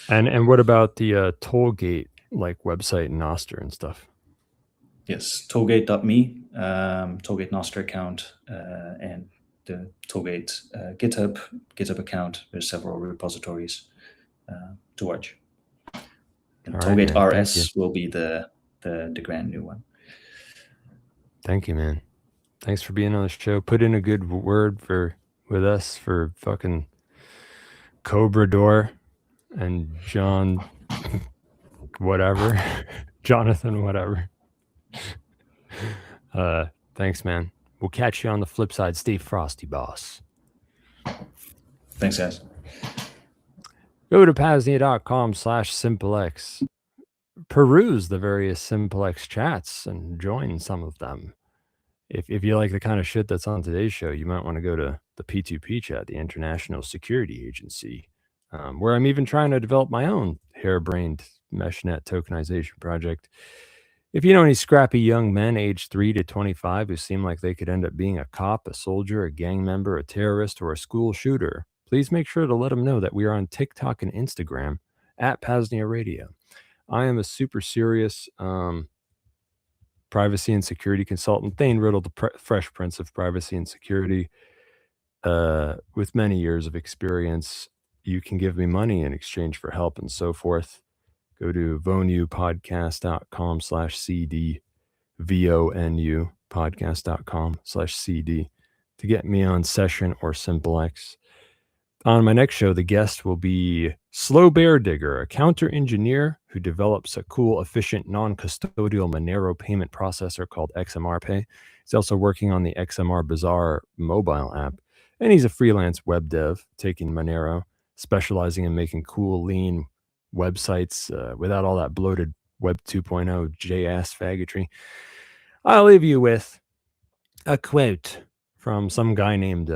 And what about the Tollgate like website and Noster and stuff? Yes, Tollgate.me, Tollgate Noster account, and the Tollgate GitHub account. There's several repositories to watch. And Tollgate RS will be the grand new one. Thank you, man. Thanks for being on the show. Put in a good word with us for fucking Cobrador and John whatever. Jonathan whatever. Thanks, man. We'll catch you on the flip side. Stay frosty, boss. Thanks, guys. Go to PAZNIA.com/SimpleX. Peruse the various SimpleX chats and join some of them. If you like the kind of shit that's on today's show, you might want to go to the P2P chat, the International Security Agency, where I'm even trying to develop my own harebrained meshnet tokenization project. If you know any scrappy young men aged 3 to 25 who seem like they could end up being a cop, a soldier, a gang member, a terrorist, or a school shooter, please make sure to let them know that we are on TikTok and Instagram at PAZNIA Radio. I am a super serious privacy and security consultant. Thane Riddle, the Fresh Prince of Privacy and Security. With many years of experience, you can give me money in exchange for help and so forth. Go to vonupodcast.com/CD, VONU podcast.com/CD to get me on session or SimpleX. On my next show, the guest will be Slow Bear Digger, a counter engineer who develops a cool, efficient, non-custodial Monero payment processor called XMR Pay. He's also working on the XMR Bazaar mobile app, and he's a freelance web dev taking Monero, specializing in making cool, lean websites without all that bloated Web 2.0 JS faggotry. I'll leave you with a quote from some guy named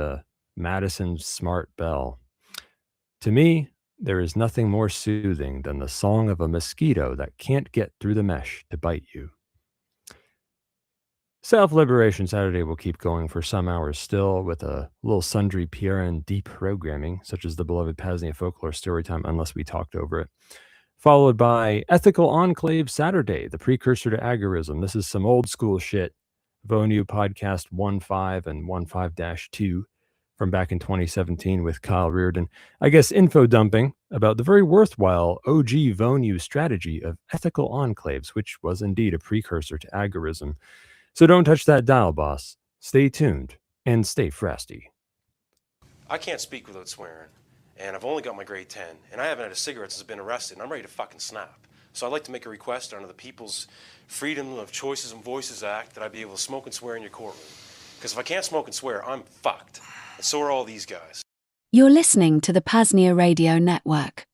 Madison Smart Bell. To me, there is nothing more soothing than the song of a mosquito that can't get through the mesh to bite you. Self-Liberation Saturday will keep going for some hours still with a little sundry PRN deprogramming, such as the beloved PAZNIA Folkore Storytime, unless we talked over it. Followed by Ethical Enclave Saturday, the precursor to Agorism. This is some old school shit. Vonu podcast 1.5 and 1.5-2 from back in 2017 with Kyle Rearden. I guess info dumping about the very worthwhile OG Vonu strategy of ethical enclaves, which was indeed a precursor to Agorism. So don't touch that dial, boss. Stay tuned and stay frosty. I can't speak without swearing, and I've only got my grade 10, and I haven't had a cigarette since I've been arrested, and I'm ready to fucking snap. So I'd like to make a request under the People's Freedom of Choices and Voices Act that I be able to smoke and swear in your courtroom. Because if I can't smoke and swear, I'm fucked. And so are all these guys. You're listening to the PAZNIA Radio Network.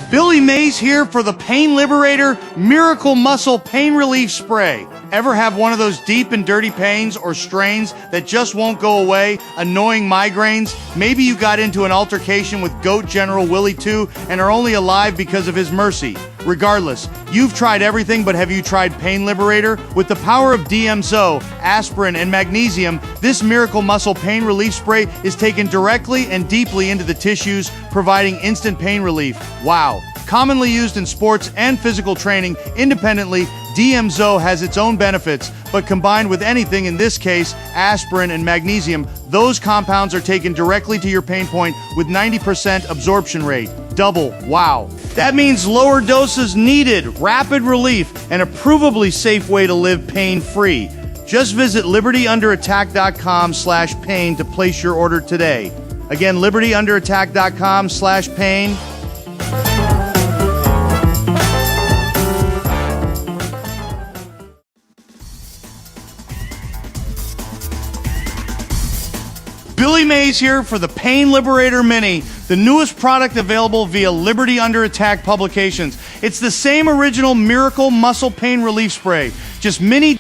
Billy Mays here for the Pain Liberator Miracle Muscle Pain Relief Spray. Ever have one of those deep and dirty pains or strains that just won't go away? Annoying migraines? Maybe you got into an altercation with Goat General Willie II and are only alive because of his mercy. Regardless, you've tried everything, but have you tried Pain Liberator? With the power of DMSO, aspirin, and magnesium, this Miracle Muscle Pain Relief Spray is taken directly and deeply into the tissues, providing instant pain relief. Wow. Commonly used in sports and physical training independently, DMSO has its own benefits, but combined with anything, in this case, aspirin and magnesium, those compounds are taken directly to your pain point with 90% absorption rate. Double. Wow. That means lower doses needed, rapid relief, and a provably safe way to live pain-free. Just visit libertyunderattack.com/pain to place your order today. Again, libertyunderattack.com/pain. Billy Mays here for the Pain Liberator Mini, the newest product available via Liberty Under Attack Publications. It's the same original Miracle Muscle Pain Relief Spray, just mini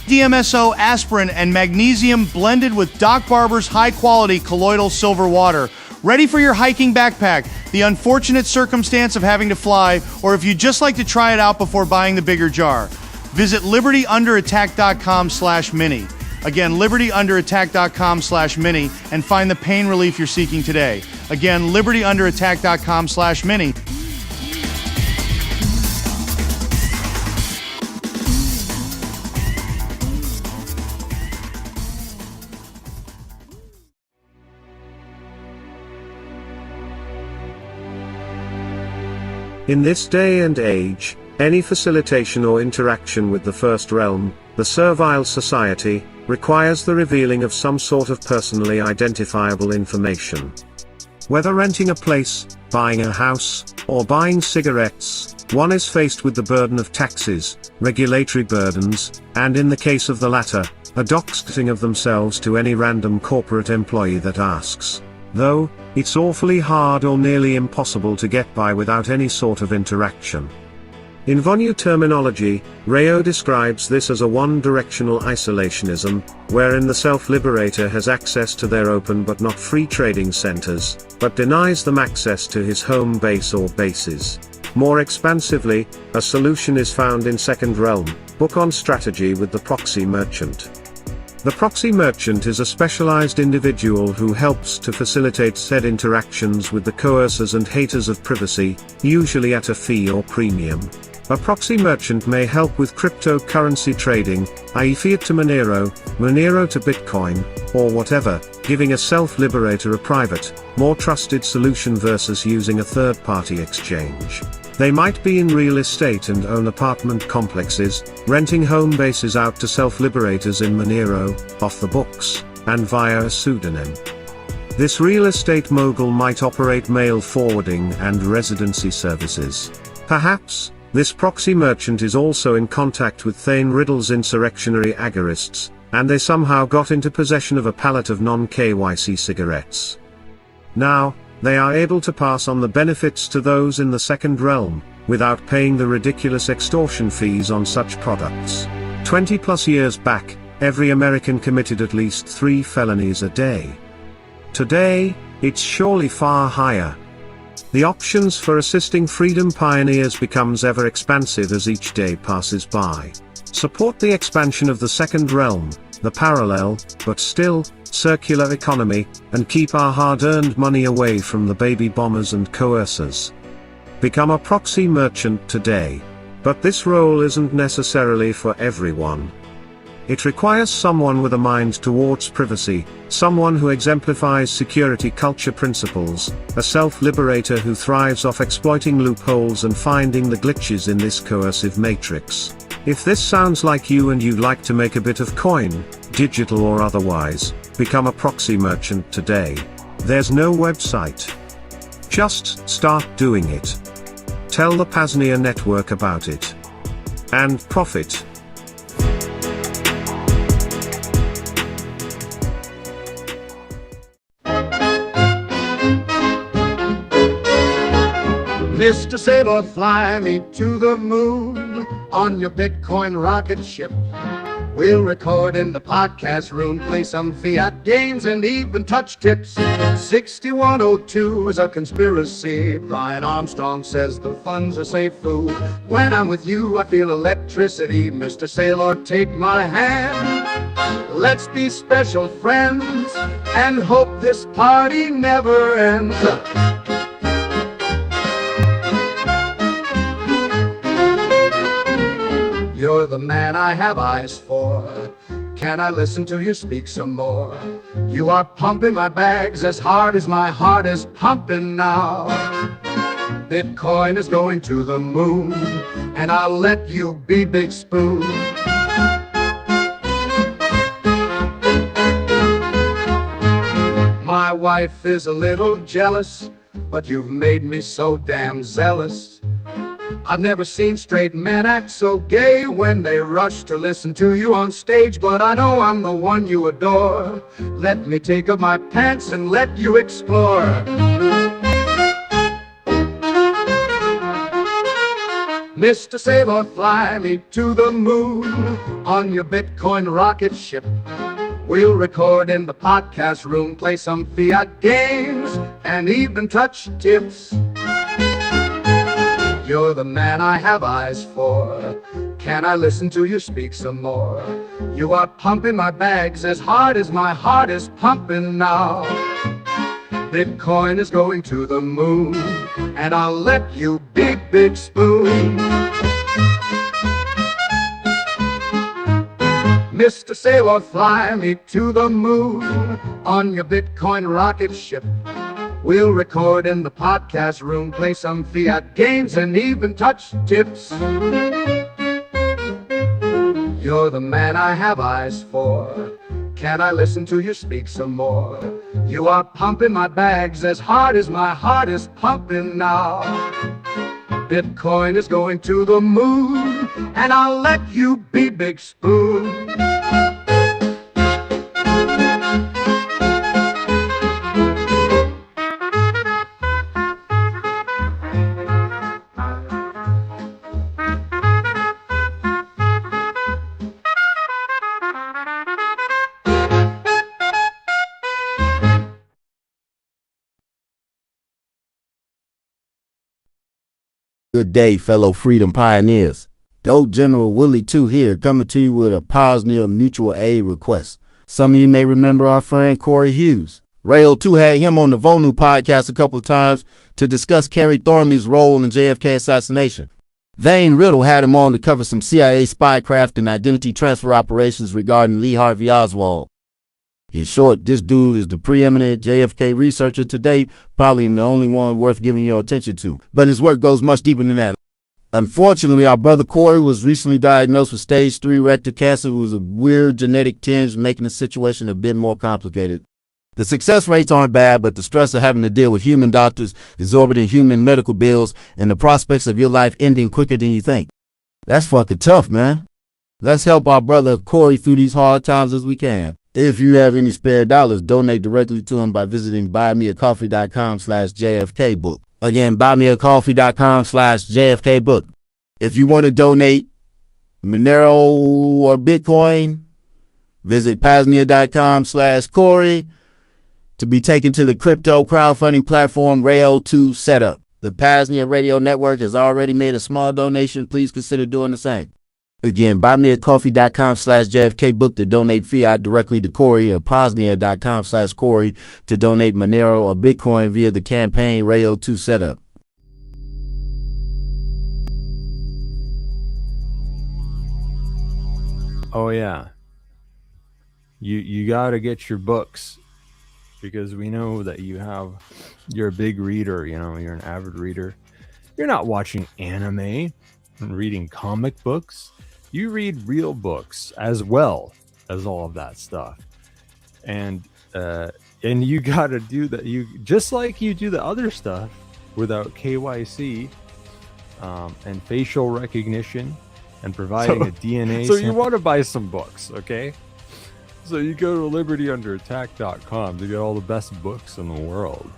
DMSO, aspirin, and magnesium blended with Doc Barber's high-quality colloidal silver water. Ready for your hiking backpack, the unfortunate circumstance of having to fly, or if you'd just like to try it out before buying the bigger jar. Visit libertyunderattack.com/mini. Again, libertyunderattack.com/mini and find the pain relief you're seeking today. Again, libertyunderattack.com/mini. In this day and age, any facilitation or interaction with the First Realm, the Servile Society, requires the revealing of some sort of personally identifiable information. Whether renting a place, buying a house, or buying cigarettes, one is faced with the burden of taxes, regulatory burdens, and in the case of the latter, a doxing of themselves to any random corporate employee that asks. Though, it's awfully hard or nearly impossible to get by without any sort of interaction. In Vonu terminology, Rayo describes this as a one-directional isolationism, wherein the self-liberator has access to their open but not free trading centers, but denies them access to his home base or bases. More expansively, a solution is found in Second Realm, book on strategy with the proxy merchant. The proxy merchant is a specialized individual who helps to facilitate said interactions with the coercers and haters of privacy, usually at a fee or premium. A proxy merchant may help with cryptocurrency trading, i.e. fiat to Monero, Monero to Bitcoin, or whatever, giving a self-liberator a private, more trusted solution versus using a third-party exchange. They might be in real estate and own apartment complexes, renting home bases out to self-liberators in Monero, off the books, and via a pseudonym. This real estate mogul might operate mail forwarding and residency services. Perhaps, this proxy merchant is also in contact with Thane Riddle's insurrectionary agorists, and they somehow got into possession of a pallet of non-KYC cigarettes. Now, they are able to pass on the benefits to those in the second realm, without paying the ridiculous extortion fees on such products. 20+ years back, every American committed at least 3 felonies a day. Today, it's surely far higher. The options for assisting freedom pioneers becomes ever expansive as each day passes by. Support the expansion of the second realm, the parallel, but still, circular economy, and keep our hard-earned money away from the baby bombers and coercers. Become a proxy merchant today. But this role isn't necessarily for everyone. It requires someone with a mind towards privacy, someone who exemplifies security culture principles, a self-liberator who thrives off exploiting loopholes and finding the glitches in this coercive matrix. If this sounds like you and you'd like to make a bit of coin, digital or otherwise, become a proxy merchant today. There's no website. Just start doing it. Tell the PAZNIA network about it. And profit. Mr. Sailor, fly me to the moon on your Bitcoin rocket ship. We'll record in the podcast room, play some fiat games and even touch tips. 6102 is a conspiracy. Brian Armstrong says the funds are safe food. When I'm with you, I feel electricity. Mr. Sailor, take my hand. Let's be special friends and hope this party never ends. You're the man I have eyes for. Can I listen to you speak some more? You are pumping my bags as hard as my heart is pumping now. Bitcoin is going to the moon, and I'll let you be Big Spoon. My wife is a little jealous, but you've made me so damn zealous. I've never seen straight men act so gay when they rush to listen to you on stage, but I know I'm the one you adore. Let me take off my pants and let you explore. Mr. Sailor, fly me to the moon on your Bitcoin rocket ship. We'll record in the podcast room, play some fiat games, and even touch tips. You're the man I have eyes for. Can I listen to you speak some more? You are pumping my bags as hard as my heart is pumping now. Bitcoin is going to the moon, and I'll let you Big Spoon. Mr. Sailor, fly me to the moon on your Bitcoin rocket ship. We'll record in the podcast room, play some fiat games, and even touch tips. You're the man I have eyes for. Can I listen to you speak some more? You are pumping my bags as hard as my heart is pumping now. Bitcoin is going to the moon, and I'll let you be Big Spoon. Good day, fellow freedom pioneers. The old General Willie 2 here, coming to you with a PAZNIA mutual aid request. Some of you may remember our friend Corey Hughes. Rayo 2 had him on the Vonu podcast a couple of times to discuss Kerry Thornley's role in JFK assassination. Thane Riddle had him on to cover some CIA spycraft and identity transfer operations regarding Lee Harvey Oswald. In short, this dude is the preeminent JFK researcher to date, probably the only one worth giving your attention to. But his work goes much deeper than that. Unfortunately, our brother Corey was recently diagnosed with stage 3 rectal cancer. It was a weird genetic tinge, making the situation a bit more complicated. The success rates aren't bad, but the stress of having to deal with human doctors, exorbitant human medical bills, and the prospects of your life ending quicker than you think. That's fucking tough, man. Let's help our brother Corey through these hard times as we can. If you have any spare dollars, donate directly to him by visiting buymeacoffee.com/JFKbook. Again, buymeacoffee.com/JFKbook. If you want to donate Monero or Bitcoin, visit PAZNIA.com/Corey to be taken to the crypto crowdfunding platform Rayo 2 setup. The PAZNIA Radio Network has already made a small donation. Please consider doing the same. Again, buymeacoffee.com/JFKbook to donate fiat directly to Corey, or PAZNIA.com/Corey to donate Monero or Bitcoin via the campaign Rayo 2 setup. Oh yeah. You got to get your books, because we know that you're a big reader, you're an avid reader. You're not watching anime and reading comic books. You read real books as well as all of that stuff. And you got to do that. You just like you do the other stuff without KYC and facial recognition and providing a DNA So sample. you want to buy some books, okay? So you go to libertyunderattack.com to get all the best books in the world.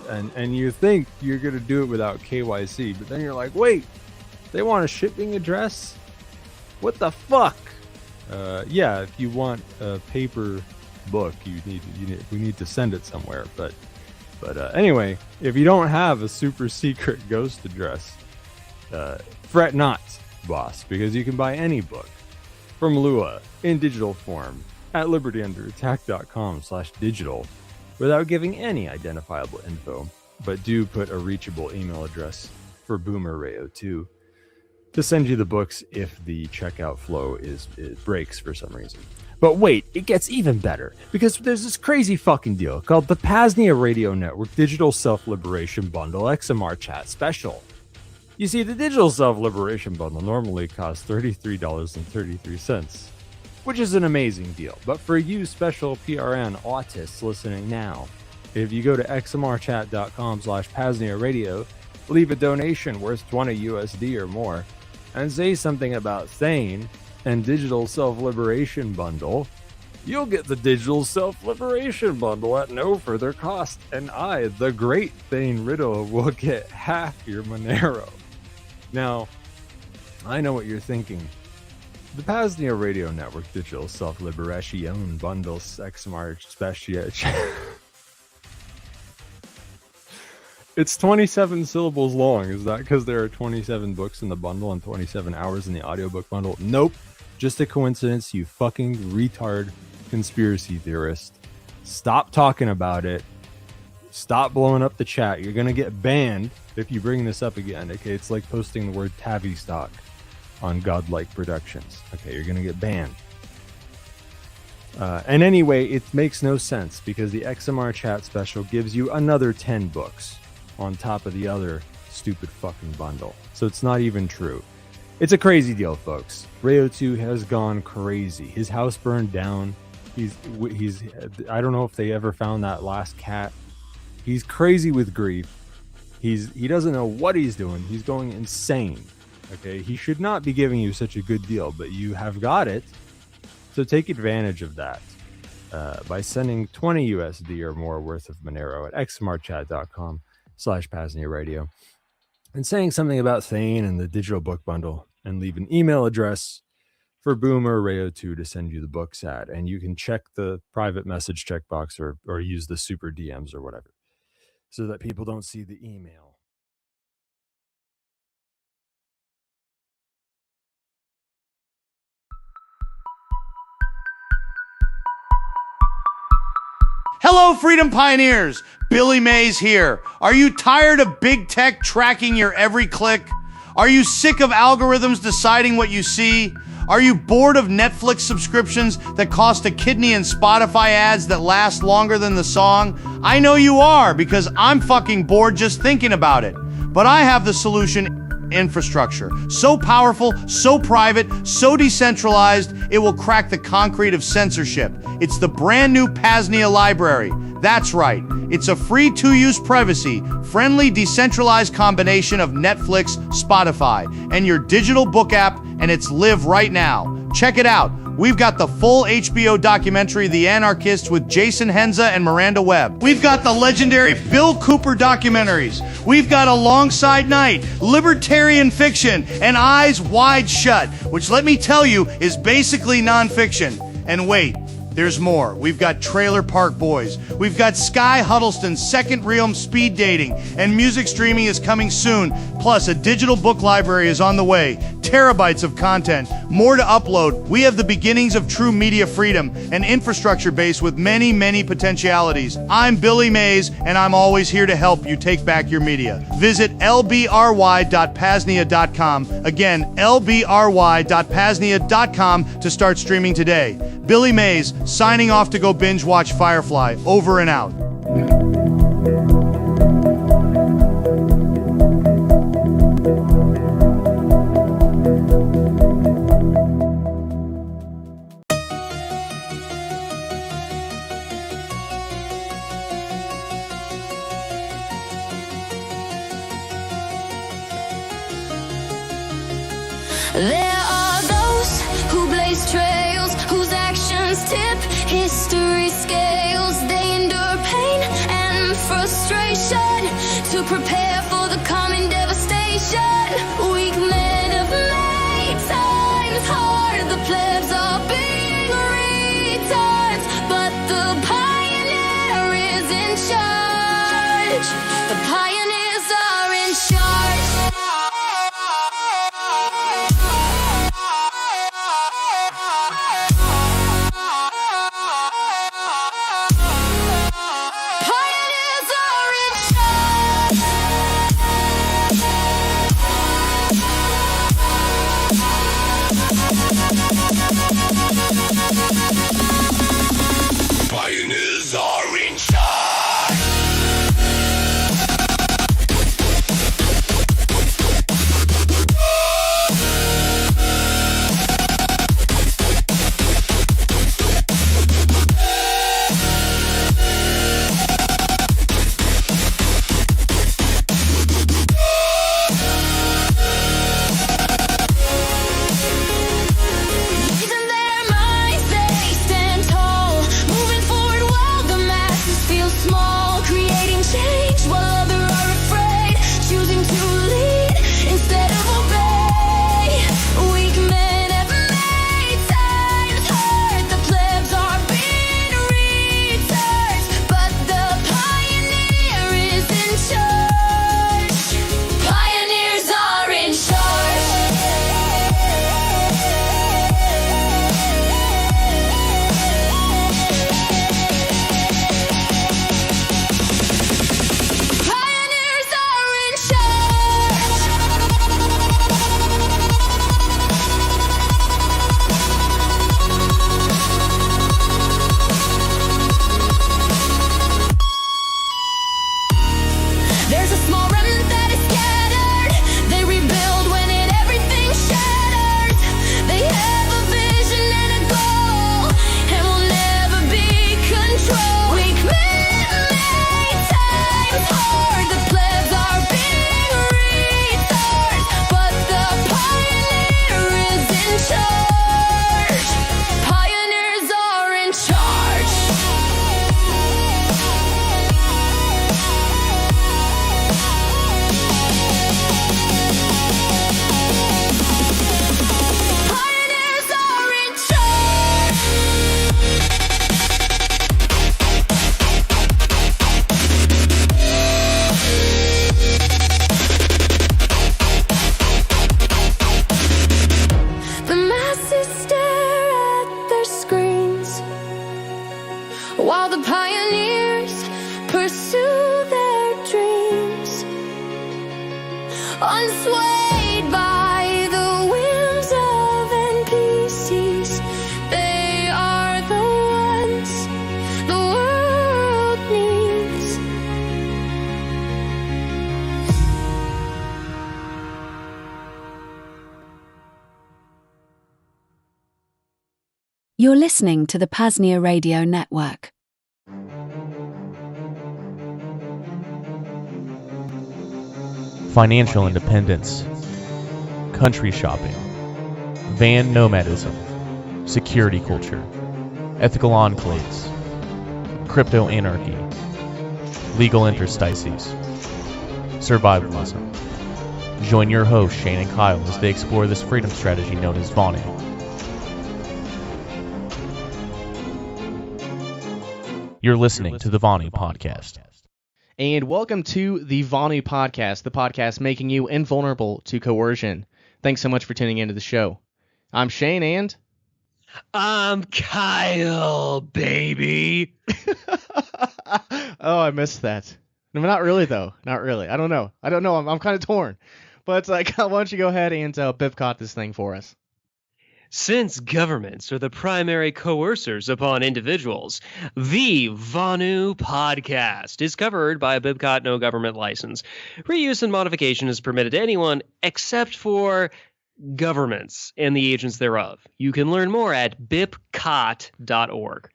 And you think you're going to do it without KYC, but then you're like, wait, they want a shipping address? What the fuck? Yeah, if you want a paper book, we need to send it somewhere. But anyway, if you don't have a super secret ghost address, fret not, boss, because you can buy any book from Lua in digital form at libertyunderattack.com/digital without giving any identifiable info, but do put a reachable email address for Boomer Rayo 2 to send you the books if the checkout flow it breaks for some reason. But wait, it gets even better, because there's this crazy fucking deal called the PAZNIA Radio Network Digital Self-Liberation Bundle XMR Chat Special. You see, the Digital Self-Liberation Bundle normally costs $33.33, which is an amazing deal. But for you special PRN autists listening now, if you go to xmrchat.com/PAZNIA Radio, leave a donation worth 20 USD or more, and say something about Thane and Digital Self-Liberation Bundle, you'll get the Digital Self-Liberation Bundle at no further cost, and I, the great Thane Riddle, will get half your Monero. Now, I know what you're thinking. The PAZNIA Radio Network Digital Self-Liberation Bundle XMR Special. It's 27 syllables long. Is that because there are 27 books in the bundle and 27 hours in the audiobook bundle? Nope. Just a coincidence, you fucking retard conspiracy theorist. Stop talking about it. Stop blowing up the chat. You're going to get banned if you bring this up again. Okay, it's like posting the word Tavistock on Godlike Productions. Okay, you're going to get banned. And anyway, it makes no sense because the XMR chat special gives you another 10 books on top of the other stupid fucking bundle. So it's not even true. It's a crazy deal, folks. Rayo 2 has gone crazy. His house burned down. He's I don't know if they ever found that last cat. He's crazy with grief. He doesn't know what he's doing. He's going insane. Okay, he should not be giving you such a good deal, but you have got it. So take advantage of that by sending 20 USD or more worth of Monero at xmrchat.com/PAZNIA Radio and saying something about Thane and the digital book bundle, and leave an email address for Boomer Rayo 2 to send you the books at. And you can check the private message checkbox or use the super DMs or whatever so that people don't see the email. Hello, Freedom Pioneers! Billy Mays here. Are you tired of big tech tracking your every click? Are you sick of algorithms deciding what you see? Are you bored of Netflix subscriptions that cost a kidney and Spotify ads that last longer than the song? I know you are, because I'm fucking bored just thinking about it. But I have the solution: infrastructure. So powerful, so private, so decentralized, it will crack the concrete of censorship. It's the brand new PAZNIA library. That's right. It's a free to-use privacy-friendly decentralized combination of Netflix, Spotify, and your digital book app, and it's live right now. Check it out. We've got the full HBO documentary, The Anarchist, with Jason Henza and Miranda Webb. We've got the legendary Bill Cooper documentaries. We've got Alongside Night, libertarian fiction, and Eyes Wide Shut, which, let me tell you, is basically nonfiction. And wait, there's more. We've got Trailer Park Boys. We've got Sky Huddleston's Second Realm Speed Dating, and music streaming is coming soon. Plus, a digital book library is on the way. Terabytes of content, more to upload. We have the beginnings of true media freedom, an infrastructure base with many, many potentialities. I'm Billy Mays, and I'm always here to help you take back your media. Visit lbry.paznia.com. Again, lbry.paznia.com to start streaming today. Billy Mays, signing off to go binge watch Firefly. Over and out. There are those who blaze trails, whose actions tip history scales. They endure pain and frustration to prepare for the coming devastation. Weak men have made times hard. The plebs are being retards, but the pioneer is in charge. The pioneers are in charge. Pioneers are in charge. While the pioneers pursue their dreams, unswayed by the whims of NPCs. They are the ones the world needs. You're listening to the PAZNIA Radio Network. Financial independence, country shopping, van nomadism, security culture, ethical enclaves, crypto anarchy, legal interstices, survivalism. Join your hosts Shane and Kyle as they explore this freedom strategy known as Vonu. You're listening to the Vonu Podcast. And welcome to the Vonu Podcast, the podcast making you invulnerable to coercion. Thanks so much for tuning into the show. I'm Shane and... I'm Kyle, baby. Oh, I missed that. No, not really, though. Not really. I don't know. I'm kind of torn. But why don't you go ahead and Bipcot this thing for us? Since governments are the primary coercers upon individuals, the Vonu Podcast is covered by a Bipcot no government license. Reuse and modification is permitted to anyone except for governments and the agents thereof. You can learn more at bipcot.org.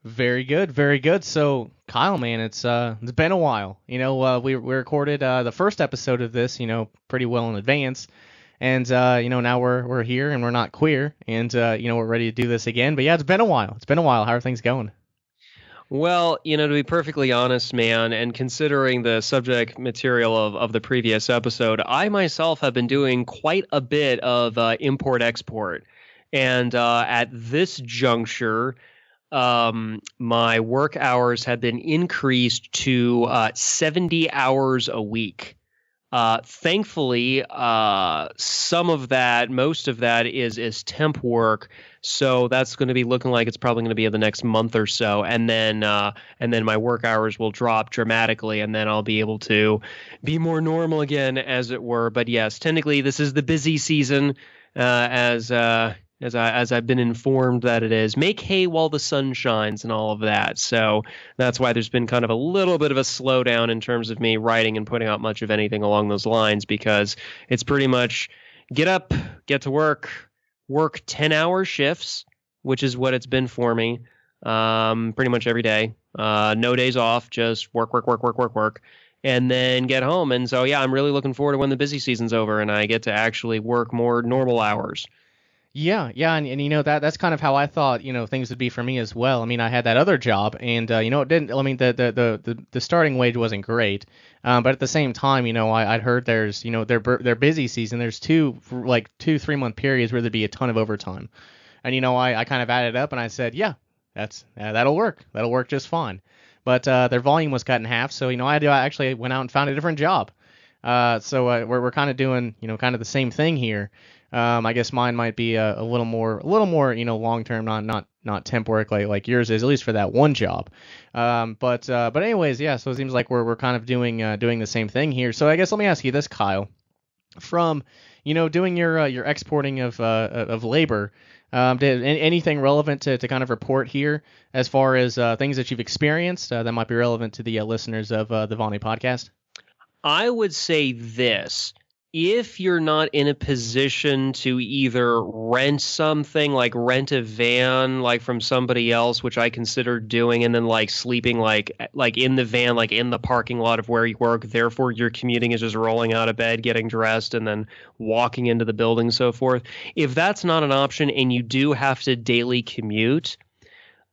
Very good, very good. So, Kyle, man, it's been a while. You know, we recorded the first episode of this, pretty well in advance. And, now we're here and we're not queer and, we're ready to do this again. But yeah, it's been a while. How are things going? Well, to be perfectly honest, man, and considering the subject material of the previous episode, I myself have been doing quite a bit of import-export. And at this juncture, my work hours have been increased to 70 hours a week. Thankfully, most of that is temp work. So that's going to be looking like it's probably going to be the next month or so. And then my work hours will drop dramatically and then I'll be able to be more normal again, as it were. But yes, technically this is the busy season, as I've been informed that it is. Make hay while the sun shines and all of that. So that's why there's been kind of a little bit of a slowdown in terms of me writing and putting out much of anything along those lines, because it's pretty much get up, get to work 10-hour shifts, which is what it's been for me pretty much every day. No days off, just work, and then get home. And so, yeah, I'm really looking forward to when the busy season's over and I get to actually work more normal hours. Yeah, and that's kind of how I thought things would be for me as well. I mean, I had that other job, and it didn't. I mean, the starting wage wasn't great, but at the same time, I'd heard there's their busy season. There's 2-3 month periods where there'd be a ton of overtime, and I kind of added up and I said, yeah, that'll work. That'll work just fine. But their volume was cut in half, so I actually went out and found a different job. So we're kind of doing kind of the same thing here. I guess mine might be a little more, long term, not temp work like yours is, at least for that one job. But anyways, yeah. So it seems like we're kind of doing the same thing here. So I guess let me ask you this, Kyle. From doing your exporting of labor, did anything relevant to kind of report here as far as things that you've experienced that might be relevant to the listeners of the Vonu Podcast? I would say this. If you're not in a position to either rent something, like rent a van, like from somebody else, which I consider doing, and then like sleeping like in the van, like in the parking lot of where you work, therefore your commuting is just rolling out of bed, getting dressed, and then walking into the building, so forth. If that's not an option and you do have to daily commute,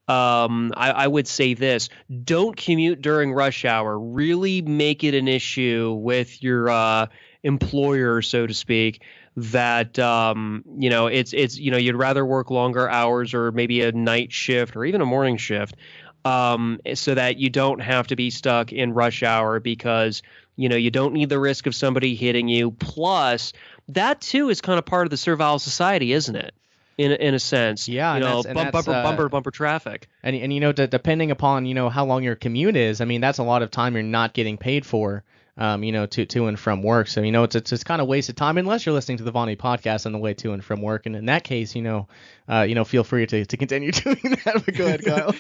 I would say this: don't commute during rush hour. Really make it an issue with your employer, so to speak, that it's you'd rather work longer hours or maybe a night shift or even a morning shift, so that you don't have to be stuck in rush hour, because you don't need the risk of somebody hitting you. Plus, that too is kind of part of the servile society, isn't it? in a sense. Yeah, bumper to bumper traffic. And depending upon how long your commute is, I mean that's a lot of time you're not getting paid for. To and from work. So, it's kind of wasted time unless you're listening to the Vonu podcast on the way to and from work. And in that case, feel free to continue doing that. But go ahead, Kyle.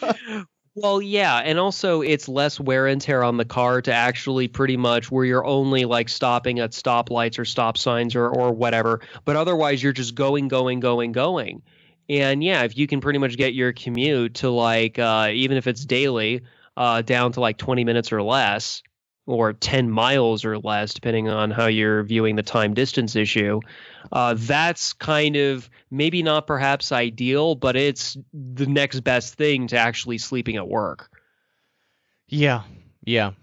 Well, yeah, and also it's less wear and tear on the car to actually pretty much where you're only like stopping at stoplights or stop signs or whatever. But otherwise, you're just going. And yeah, if you can pretty much get your commute to like, even if it's daily, down to like 20 minutes or less, or 10 miles or less, depending on how you're viewing the time distance issue. That's kind of maybe not perhaps ideal, but it's the next best thing to actually sleeping at work. Yeah.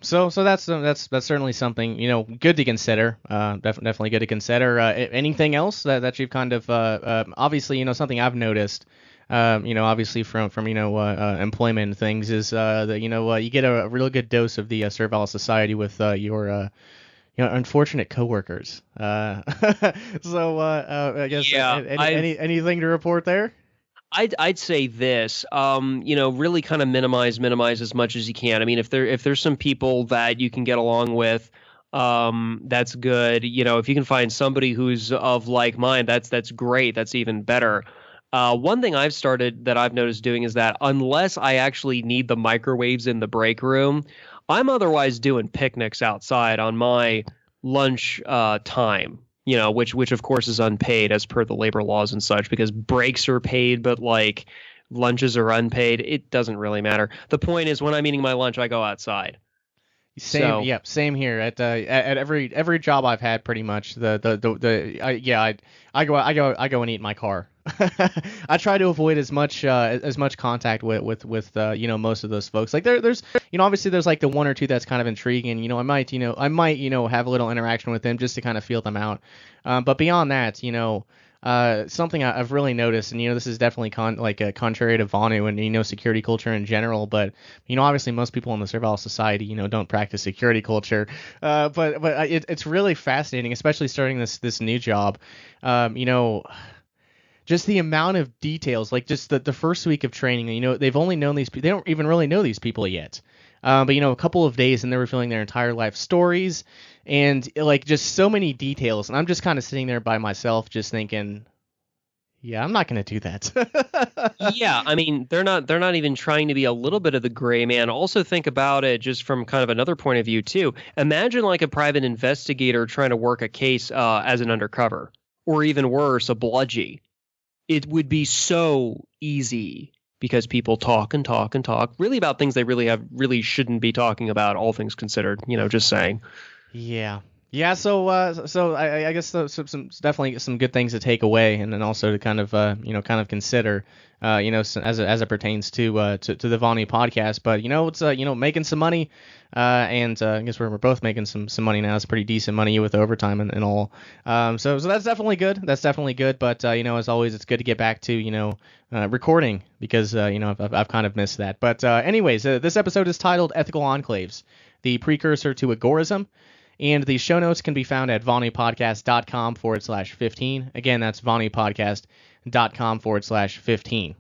So that's certainly something good to consider. Definitely good to consider. Anything else that you've kind of obviously something I've noticed. Obviously from employment and things is that you get a really good dose of the servile society with your unfortunate coworkers. So I guess anything to report there? I'd say this, really kind of minimize as much as you can. I mean, if there's some people that you can get along with, that's good. If you can find somebody who's of like mind, that's great. That's even better. One thing I've noticed doing is that unless I actually need the microwaves in the break room, I'm otherwise doing picnics outside on my lunch time, which of course is unpaid as per the labor laws and such, because breaks are paid, but like lunches are unpaid. It doesn't really matter. The point is when I'm eating my lunch, I go outside. Same here. At every job I've had, pretty much I go and eat in my car. I try to avoid as much contact with most of those folks. Like there's obviously there's like the one or two that's kind of intriguing. I might have a little interaction with them just to kind of feel them out. But beyond that, something I've really noticed, and this is definitely contrary to Vonu and security culture in general, but obviously most people in the servile society don't practice security culture, but it's really fascinating, especially starting this new job. Just the amount of details, like just the first week of training, they've only known these people, they don't even really know these people yet. But a couple of days and they were feeling their entire life stories and like just so many details. And I'm just kind of sitting there by myself just thinking, yeah, I'm not going to do that. Yeah, I mean, they're not even trying to be a little bit of the gray man. Also think about it just from kind of another point of view too. Imagine like a private investigator trying to work a case as an undercover, or even worse, a bludgy. It would be so easy because people talk and talk and talk really about things they really shouldn't be talking about, all things considered, just saying. Yeah. So I guess some definitely some good things to take away, and then also to kind of consider, as it pertains to the Vonu podcast. But it's making some money, and I guess we're both making some money now. It's pretty decent money with overtime and all. So that's definitely good. But as always, it's good to get back to recording because I've kind of missed that. But anyways, this episode is titled "Ethical Enclaves: The Precursor to Agorism." And the show notes can be found at vonupodcast.com/15. Again, that's vonupodcast.com/15.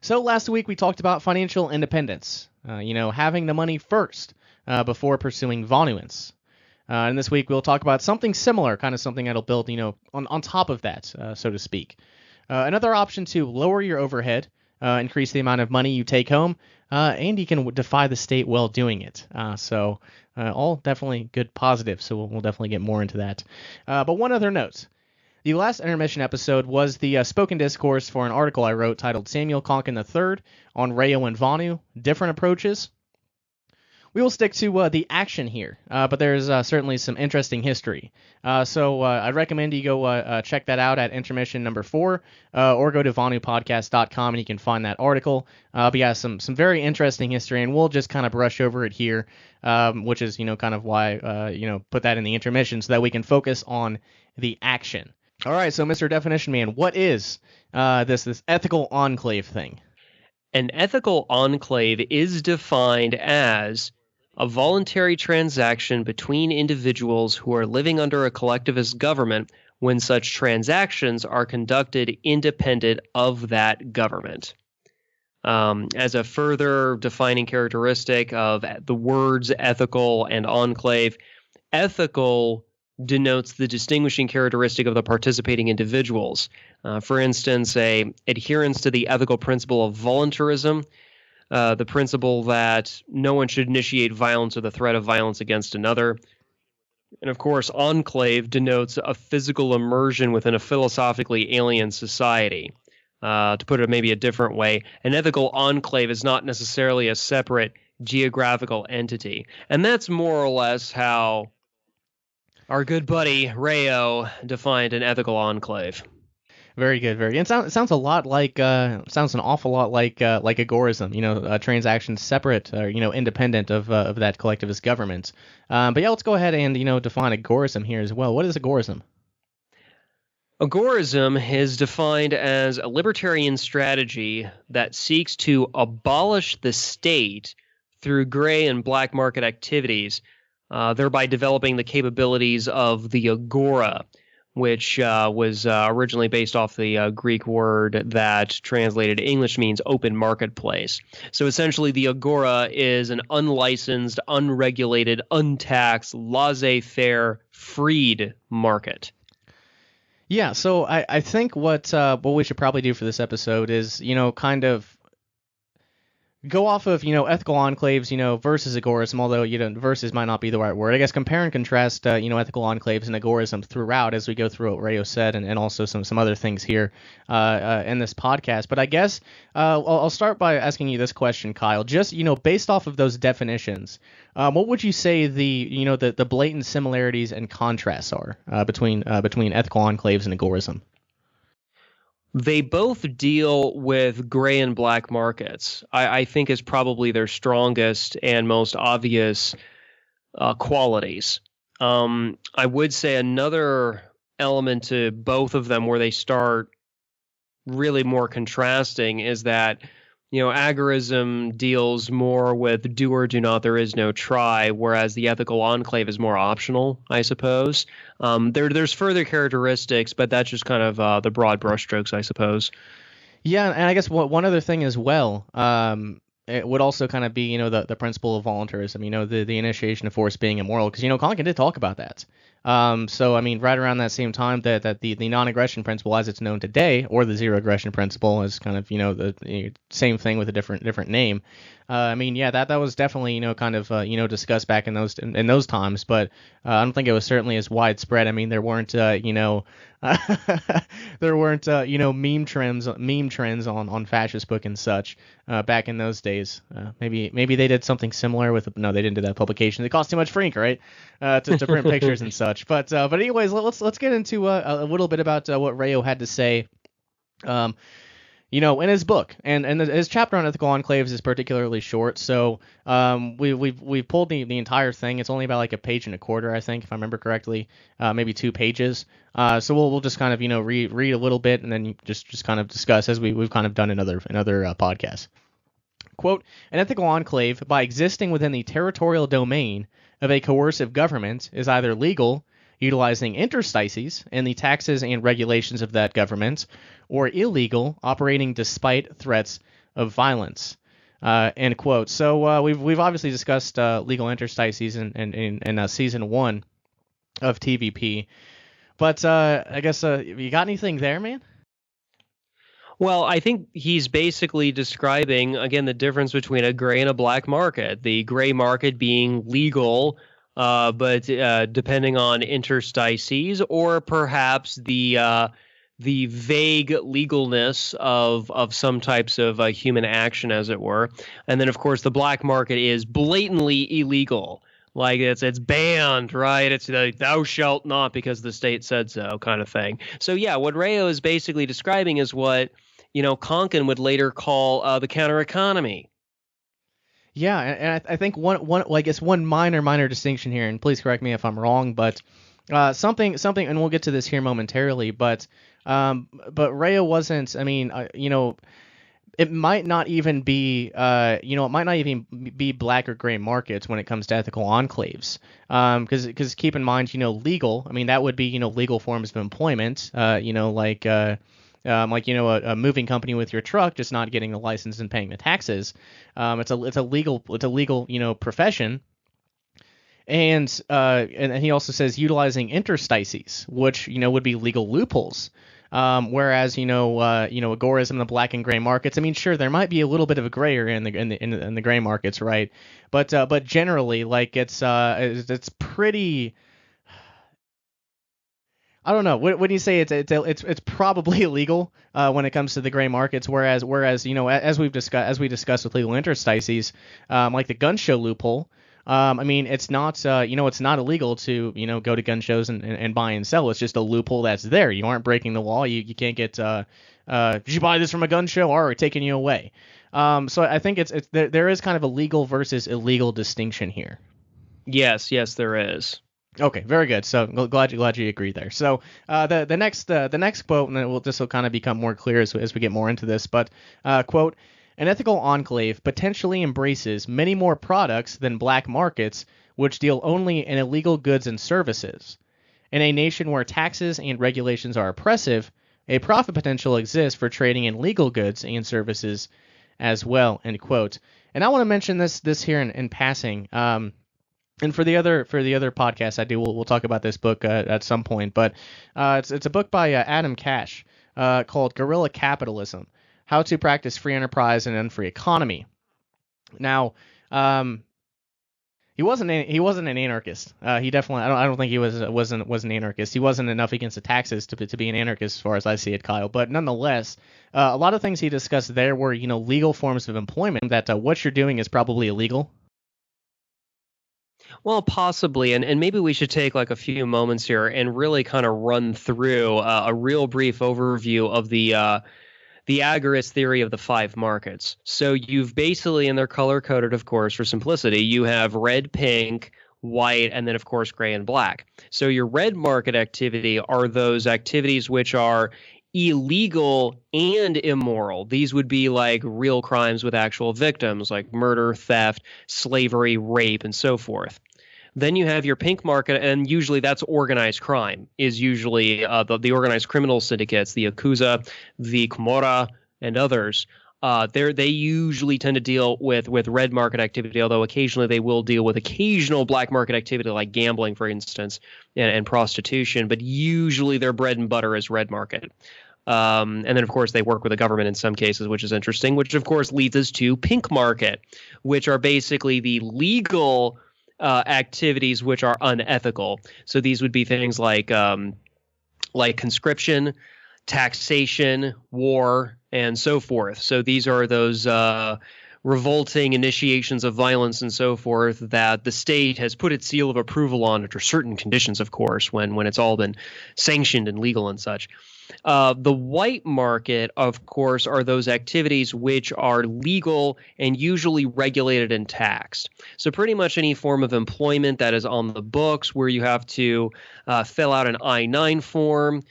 So last week we talked about financial independence, having the money first before pursuing Vonuance. And this week we'll talk about something similar, kind of something that'll build, on top of that, so to speak. Another option to lower your overhead, increase the amount of money you take home, and you can defy the state while doing it. All definitely good positives, so we'll definitely get more into that. But one other note. The last intermission episode was the spoken discourse for an article I wrote titled Samuel Konkin III on Rayo and Vonu, Different Approaches. We will stick to the action here, but there's certainly some interesting history. So I'd recommend you go check that out at intermission number 4, or go to vonupodcast.com and you can find that article. But yeah, some very interesting history, and we'll just kind of brush over it here, which is kind of why put that in the intermission so that we can focus on the action. All right, so Mr. Definition Man, what is this ethical enclave thing? An ethical enclave is defined as a voluntary transaction between individuals who are living under a collectivist government when such transactions are conducted independent of that government. As a further defining characteristic of the words ethical and enclave, ethical denotes the distinguishing characteristic of the participating individuals. For instance, a adherence to the ethical principle of voluntarism, the principle that no one should initiate violence or the threat of violence against another. And of course, enclave denotes a physical immersion within a philosophically alien society. To put it maybe a different way, an ethical enclave is not necessarily a separate geographical entity. And that's more or less how our good buddy Rayo defined an ethical enclave. Very good, very good. It sounds a lot like sounds an awful lot like agorism. Transactions separate, independent of that collectivist government. But yeah, let's go ahead and define agorism here as well. What is agorism? Agorism is defined as a libertarian strategy that seeks to abolish the state through gray and black market activities, thereby developing the capabilities of the agora, which was originally based off the Greek word that translated English means open marketplace. So essentially, the agora is an unlicensed, unregulated, untaxed, laissez-faire, freed market. Yeah, so I think what we should probably do for this episode is, kind of go off of, ethical enclaves, versus agorism, although, versus might not be the right word. I guess compare and contrast, ethical enclaves and agorism throughout as we go through what Rayo said and also some other things here in this podcast. But I guess I'll start by asking you this question, Kyle. Just, based off of those definitions, what would you say the blatant similarities and contrasts are between ethical enclaves and agorism? They both deal with gray and black markets. I think is probably their strongest and most obvious qualities. I would say another element to both of them where they start really more contrasting is that, agorism deals more with do or do not, there is no try, whereas the ethical enclave is more optional, I suppose. There's further characteristics, but that's just kind of the broad brushstrokes, I suppose. Yeah, and I guess one other thing as well, it would also kind of be, the principle of voluntarism, the initiation of force being immoral, because, Conkin did talk about that. So, right around that same time that the non-aggression principle as it's known today, or the zero aggression principle is kind of, the same thing with a different name. That was definitely, kind of, discussed back in those times, but I don't think it was certainly as widespread. There weren't, there weren't, meme trends on fascist book and such back in those days. Maybe they did something similar with, no, they didn't do that publication. It cost too much for ink, right? To print pictures and such. But anyways, let's get into a little bit about what Rayo had to say. In his book, and his chapter on ethical enclaves is particularly short, so we've pulled the entire thing. It's only about like a page and a quarter, I think, if I remember correctly, maybe 2 pages. So we'll just kind of read a little bit and then just kind of discuss as we've kind of done in other podcasts. Quote, an ethical enclave, by existing within the territorial domain of a coercive government, is either legal, utilizing interstices in the taxes and regulations of that government, or illegal, operating despite threats of violence. End quote. So we've obviously discussed legal interstices in season 1 of TVP, but I guess you got anything there, man? Well, I think he's basically describing, again, the difference between a gray and a black market. The gray market being legal, but depending on interstices, or perhaps the vague legalness of some types of human action, as it were. And then, of course, the black market is blatantly illegal. Like it's banned, right? It's like thou shalt not because the state said so kind of thing. So yeah, what Rayo is basically describing is what, Conkin would later call the counter economy. Yeah, and I think one minor distinction here, and please correct me if I'm wrong, but something, and we'll get to this here momentarily, but Rayo wasn't, it might not even be, it might not even be black or gray markets when it comes to ethical enclaves. Because keep in mind, legal, I mean, that would be, legal forms of employment, like a moving company with your truck, just not getting the license and paying the taxes. It's a legal, profession. And he also says utilizing interstices, which would be legal loopholes. Whereas Agorism, the black and gray markets. I mean, sure, there might be a little bit of a gray area in the gray markets, right? But generally, like it's pretty. I don't know. When you say it's probably illegal when it comes to the gray markets, whereas as we discussed with legal interstices, like the gun show loophole. I mean, it's not it's not illegal to go to gun shows and buy and sell. It's just a loophole that's there. You aren't breaking the law. You can't get did you buy this from a gun show? All right, taking you away. So I think there is kind of a legal versus illegal distinction here. Yes, there is. Okay, very good. So glad you agree there. So the next quote, and then this will kind of become more clear as we get more into this. But quote. An ethical enclave potentially embraces many more products than black markets, which deal only in illegal goods and services. In a nation where taxes and regulations are oppressive, a profit potential exists for trading in legal goods and services as well. End quote. And I want to mention this here in passing. And for the other podcasts I do, we'll talk about this book at some point. But it's a book by Adam Cash called Guerrilla Capitalism: How to Practice Free Enterprise in an Unfree Economy. Now, he wasn't an anarchist. He definitely, I don't think he was an anarchist. He wasn't enough against the taxes to be an anarchist, as far as I see it, Kyle. But nonetheless, a lot of things he discussed there were legal forms of employment that what you're doing is probably illegal. Well, possibly, and maybe we should take like a few moments here and really kind of run through a real brief overview of the Agorist theory of the 5 markets. So you've basically, and they're color-coded, of course, for simplicity, you have red, pink, white, and then, of course, gray and black. So your red market activity are those activities which are illegal and immoral. These would be like real crimes with actual victims, like murder, theft, slavery, rape, and so forth. Then you have your pink market, and usually that's organized crime, is usually the organized criminal syndicates, the Yakuza, the Komora, and others. They usually tend to deal with red market activity, although occasionally they will deal with occasional black market activity like gambling, for instance, and prostitution. But usually their bread and butter is red market. And then, of course, they work with the government in some cases, which is interesting, which, of course, leads us to pink market, which are basically the legal activities which are unethical. So these would be things like conscription, taxation, war, and so forth. So these are those revolting initiations of violence and so forth that the state has put its seal of approval on under certain conditions, of course, when it's all been sanctioned and legal and such. The white market, of course, are those activities which are legal and usually regulated and taxed. So pretty much any form of employment that is on the books where you have to fill out an I-9 form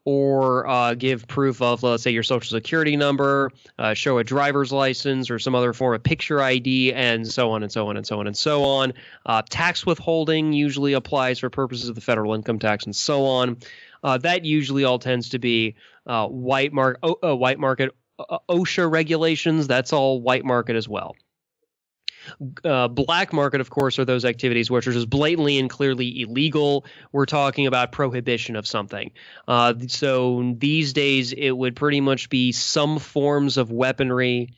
or give proof of, let's say, your social security number, show a driver's license or some other form of picture ID, and so on and so on and so on and so on. Tax withholding usually applies for purposes of the federal income tax and so on. That usually all tends to be white market OSHA regulations. That's all white market as well. Black market, of course, are those activities which are just blatantly and clearly illegal. We're talking about prohibition of something. So these days, it would pretty much be some forms of weaponry,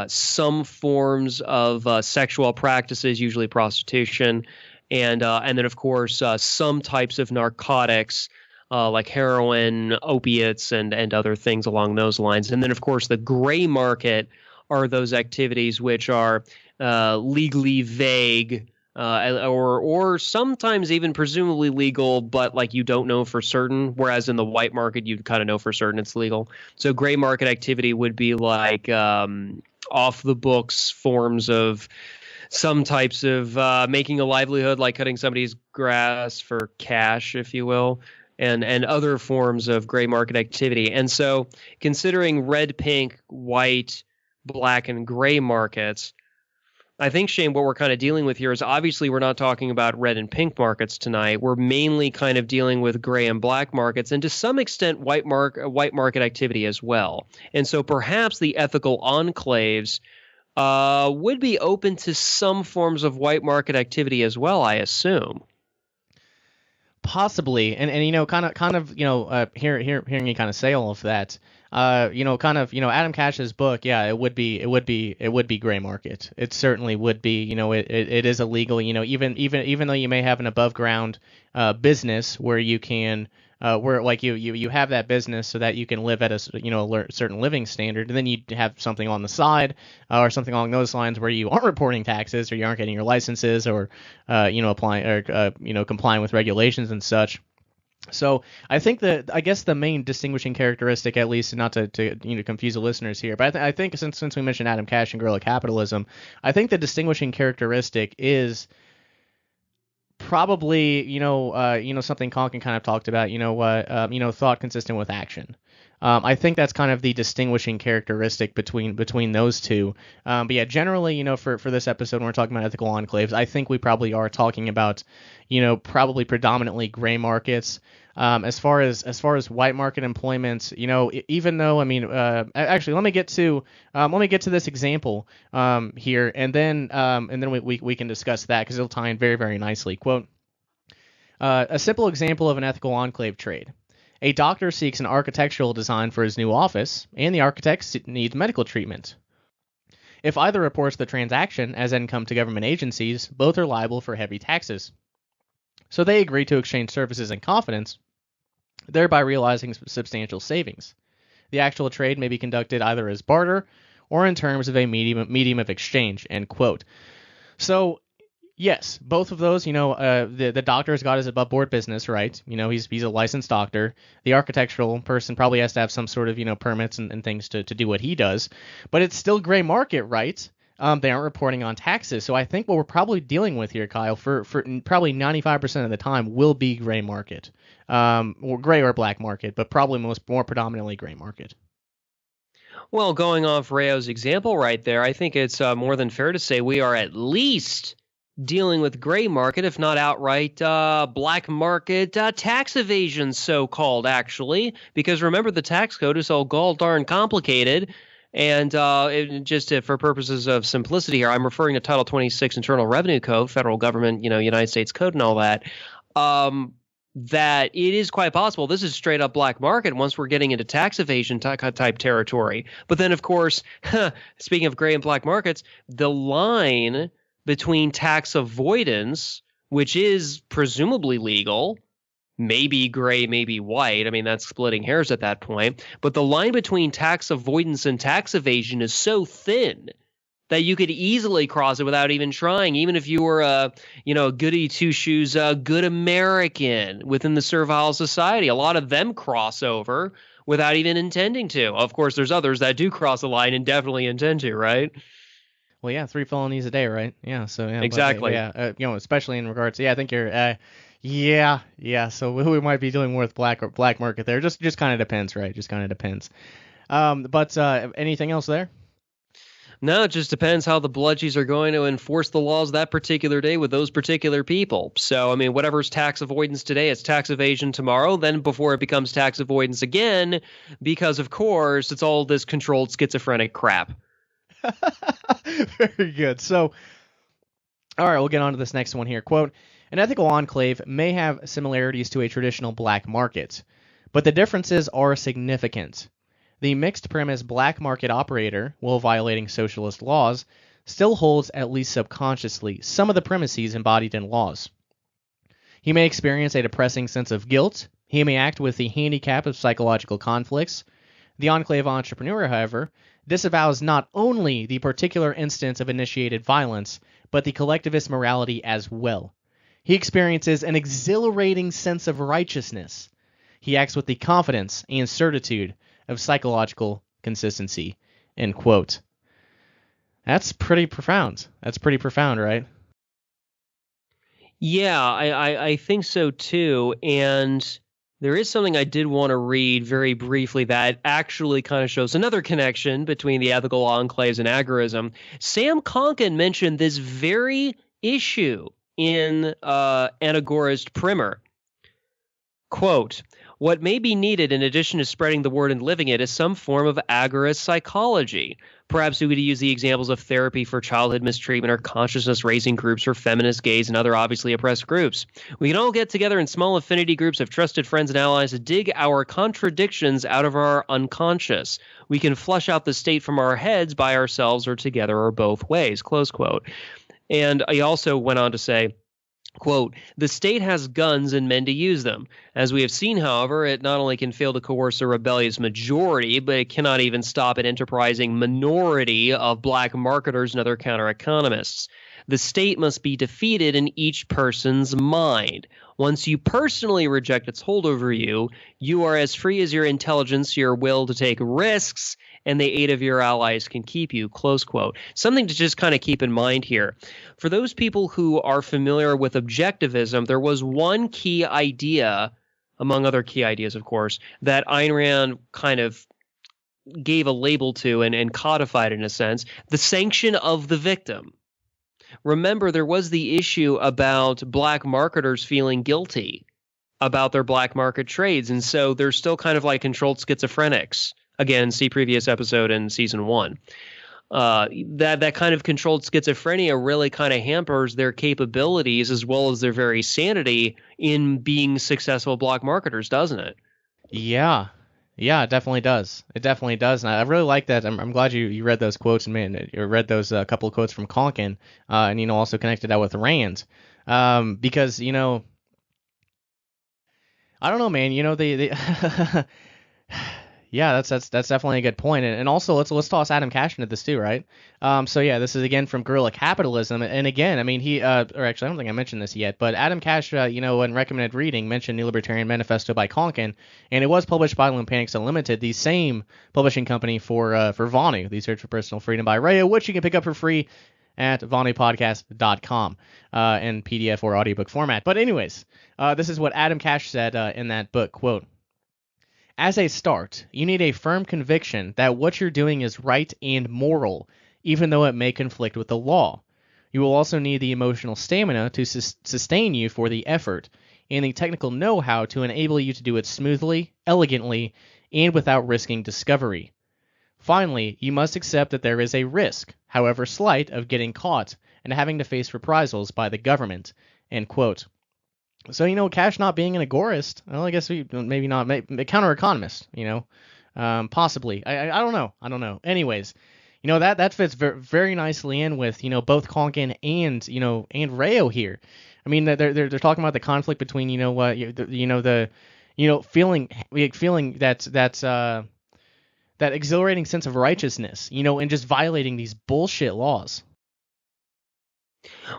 some forms of sexual practices, usually prostitution, and then, of course, some types of narcotics, like heroin, opiates, and other things along those lines. And then, of course, the gray market are those activities which are legally vague, or sometimes even presumably legal, but like you don't know for certain, whereas in the white market, you kind of know for certain it's legal. So gray market activity would be like off-the-books forms of some types of making a livelihood, like cutting somebody's grass for cash, if you will, and other forms of gray market activity. And so considering red, pink, white, black and gray markets. I think, Shane, what we're kind of dealing with here is obviously we're not talking about red and pink markets tonight. We're mainly kind of dealing with gray and black markets, and to some extent white market activity as well. And so perhaps the ethical enclaves would be open to some forms of white market activity as well, I assume. Possibly, and hearing you kind of say all of that, Adam Cash's book, yeah, it would be gray market. It certainly would be. It is illegal. Even though you may have an above ground business where you can where like you have that business so that you can live at a certain living standard, and then you have something on the side or something along those lines where you aren't reporting taxes or you aren't getting your licenses or applying or complying with regulations and such. So I think I guess the main distinguishing characteristic, at least not to confuse the listeners here, but I think since we mentioned Adam Cash and guerrilla capitalism, I think the distinguishing characteristic is probably something Conkin kind of talked about, thought consistent with action. I think that's kind of the distinguishing characteristic between those two. But yeah, generally, for this episode, when we're talking about ethical enclaves, I think we probably are talking about, probably predominantly gray markets. As far as white market employment, even though, actually, let me get to this example here, and then we can discuss that because it'll tie in very, very nicely. Quote, a simple example of an ethical enclave trade. A doctor seeks an architectural design for his new office, and the architect needs medical treatment. If either reports the transaction as income to government agencies, both are liable for heavy taxes. So they agree to exchange services in confidence, thereby realizing substantial savings. The actual trade may be conducted either as barter or in terms of a medium of exchange, end quote. So, yes, both of those, the doctor's got his above board business, right? He's a licensed doctor. The architectural person probably has to have some sort of, permits and things to do what he does. But it's still gray market, right? They aren't reporting on taxes. So I think what we're probably dealing with here, Kyle, for probably 95% of the time will be gray market. Or gray or black market, but probably more predominantly gray market. Well, going off Rayo's example right there, I think it's more than fair to say we are at least dealing with gray market, if not outright black market tax evasion, so-called, actually. Because remember, the tax code is all gall darn complicated. And for purposes of simplicity here, I'm referring to Title 26 Internal Revenue Code, federal government, United States Code and all that. That it is quite possible this is straight up black market once we're getting into tax evasion type territory. But then, of course, speaking of gray and black markets, the line between tax avoidance, which is presumably legal, maybe gray, maybe white. That's splitting hairs at that point. But the line between tax avoidance and tax evasion is so thin that you could easily cross it without even trying, even if you were a goody two-shoes, good American within the servile society. A lot of them cross over without even intending to. Of course, there's others that do cross the line and definitely intend to, right? Well, yeah, 3 felonies a day, right? Yeah, so yeah, exactly. But, yeah, especially in regards to, I think you're, yeah. So we might be dealing with black market there. Just kind of depends, right? Just kind of depends. But anything else there? No, it just depends how the bludgies are going to enforce the laws that particular day with those particular people. So, whatever's tax avoidance today, it's tax evasion tomorrow, then before it becomes tax avoidance again, because, of course, it's all this controlled schizophrenic crap. Very good. So, all right, we'll get on to this next one here. Quote, an ethical enclave may have similarities to a traditional black market, but the differences are significant. The mixed premise black market operator, while violating socialist laws, still holds, at least subconsciously, some of the premises embodied in laws. He may experience a depressing sense of guilt. He may act with the handicap of psychological conflicts. The enclave entrepreneur, however, disavows not only the particular instance of initiated violence, but the collectivist morality as well. He experiences an exhilarating sense of righteousness. He acts with the confidence and certitude of psychological consistency, end quote. That's pretty profound. Right? Yeah, I think so too. And There is something I did want to read very briefly that actually kind of shows another connection between the ethical enclaves and agorism. Sam Konkin mentioned this very issue in an Agorist primer. Quote, "What may be needed in addition to spreading the word and living it is some form of agorist psychology. Perhaps we would use the examples of therapy for childhood mistreatment or consciousness-raising groups for feminist, gays, and other obviously oppressed groups. We can all get together in small affinity groups of trusted friends and allies to dig our contradictions out of our unconscious. We can flush out the state from our heads by ourselves or together or both ways," close quote. And he also went on to say, quote, "The state has guns and men to use them. As we have seen, however, it not only can fail to coerce a rebellious majority, but it cannot even stop an enterprising minority of black marketers and other counter-economists. The state must be defeated in each person's mind. Once you personally reject its hold over you, you are as free as your intelligence, your will to take risks, and the aid of your allies can keep you," close quote. Something to just kind of keep in mind here. For those people who are familiar with objectivism, there was one key idea, among other key ideas, of course, that Ayn Rand kind of gave a label to and codified in a sense, the sanction of the victim. Remember, there was the issue about black marketers feeling guilty about their black market trades, and so they're still kind of like controlled schizophrenics. Again, see previous episode in season 1. That kind of controlled schizophrenia really kind of hampers their capabilities as well as their very sanity in being successful black marketers, doesn't it? Yeah, it definitely does. It definitely does, and I really like that. I'm glad you read those quotes and you read those couple of quotes from Konkin, and also connected that with Rand, because I don't know, man. They Yeah, that's definitely a good point. And also let's toss Adam Cash into this too, right? So yeah, this is again from Guerrilla Capitalism, and again, I mean he or actually I don't think I mentioned this yet, but Adam Cash, in recommended reading mentioned New Libertarian Manifesto by Konkin, and it was published by Lone Panics Unlimited, the same publishing company for Vonu, the Search for Personal Freedom by Raya, which you can pick up for free at vonupodcast.com in PDF or audiobook format. But anyways, this is what Adam Cash said in that book, quote, "As a start, you need a firm conviction that what you're doing is right and moral, even though it may conflict with the law. You will also need the emotional stamina to sustain you for the effort, and the technical know-how to enable you to do it smoothly, elegantly, and without risking discovery. Finally, you must accept that there is a risk, however slight, of getting caught and having to face reprisals by the government." End quote. So, Cash not being an agorist, well, I guess maybe not, a counter-economist, possibly. I don't know. Anyways, that fits very nicely in with, both Konkin and Rayo here. I mean, they're talking about the conflict between, feeling that exhilarating sense of righteousness, and just violating these bullshit laws.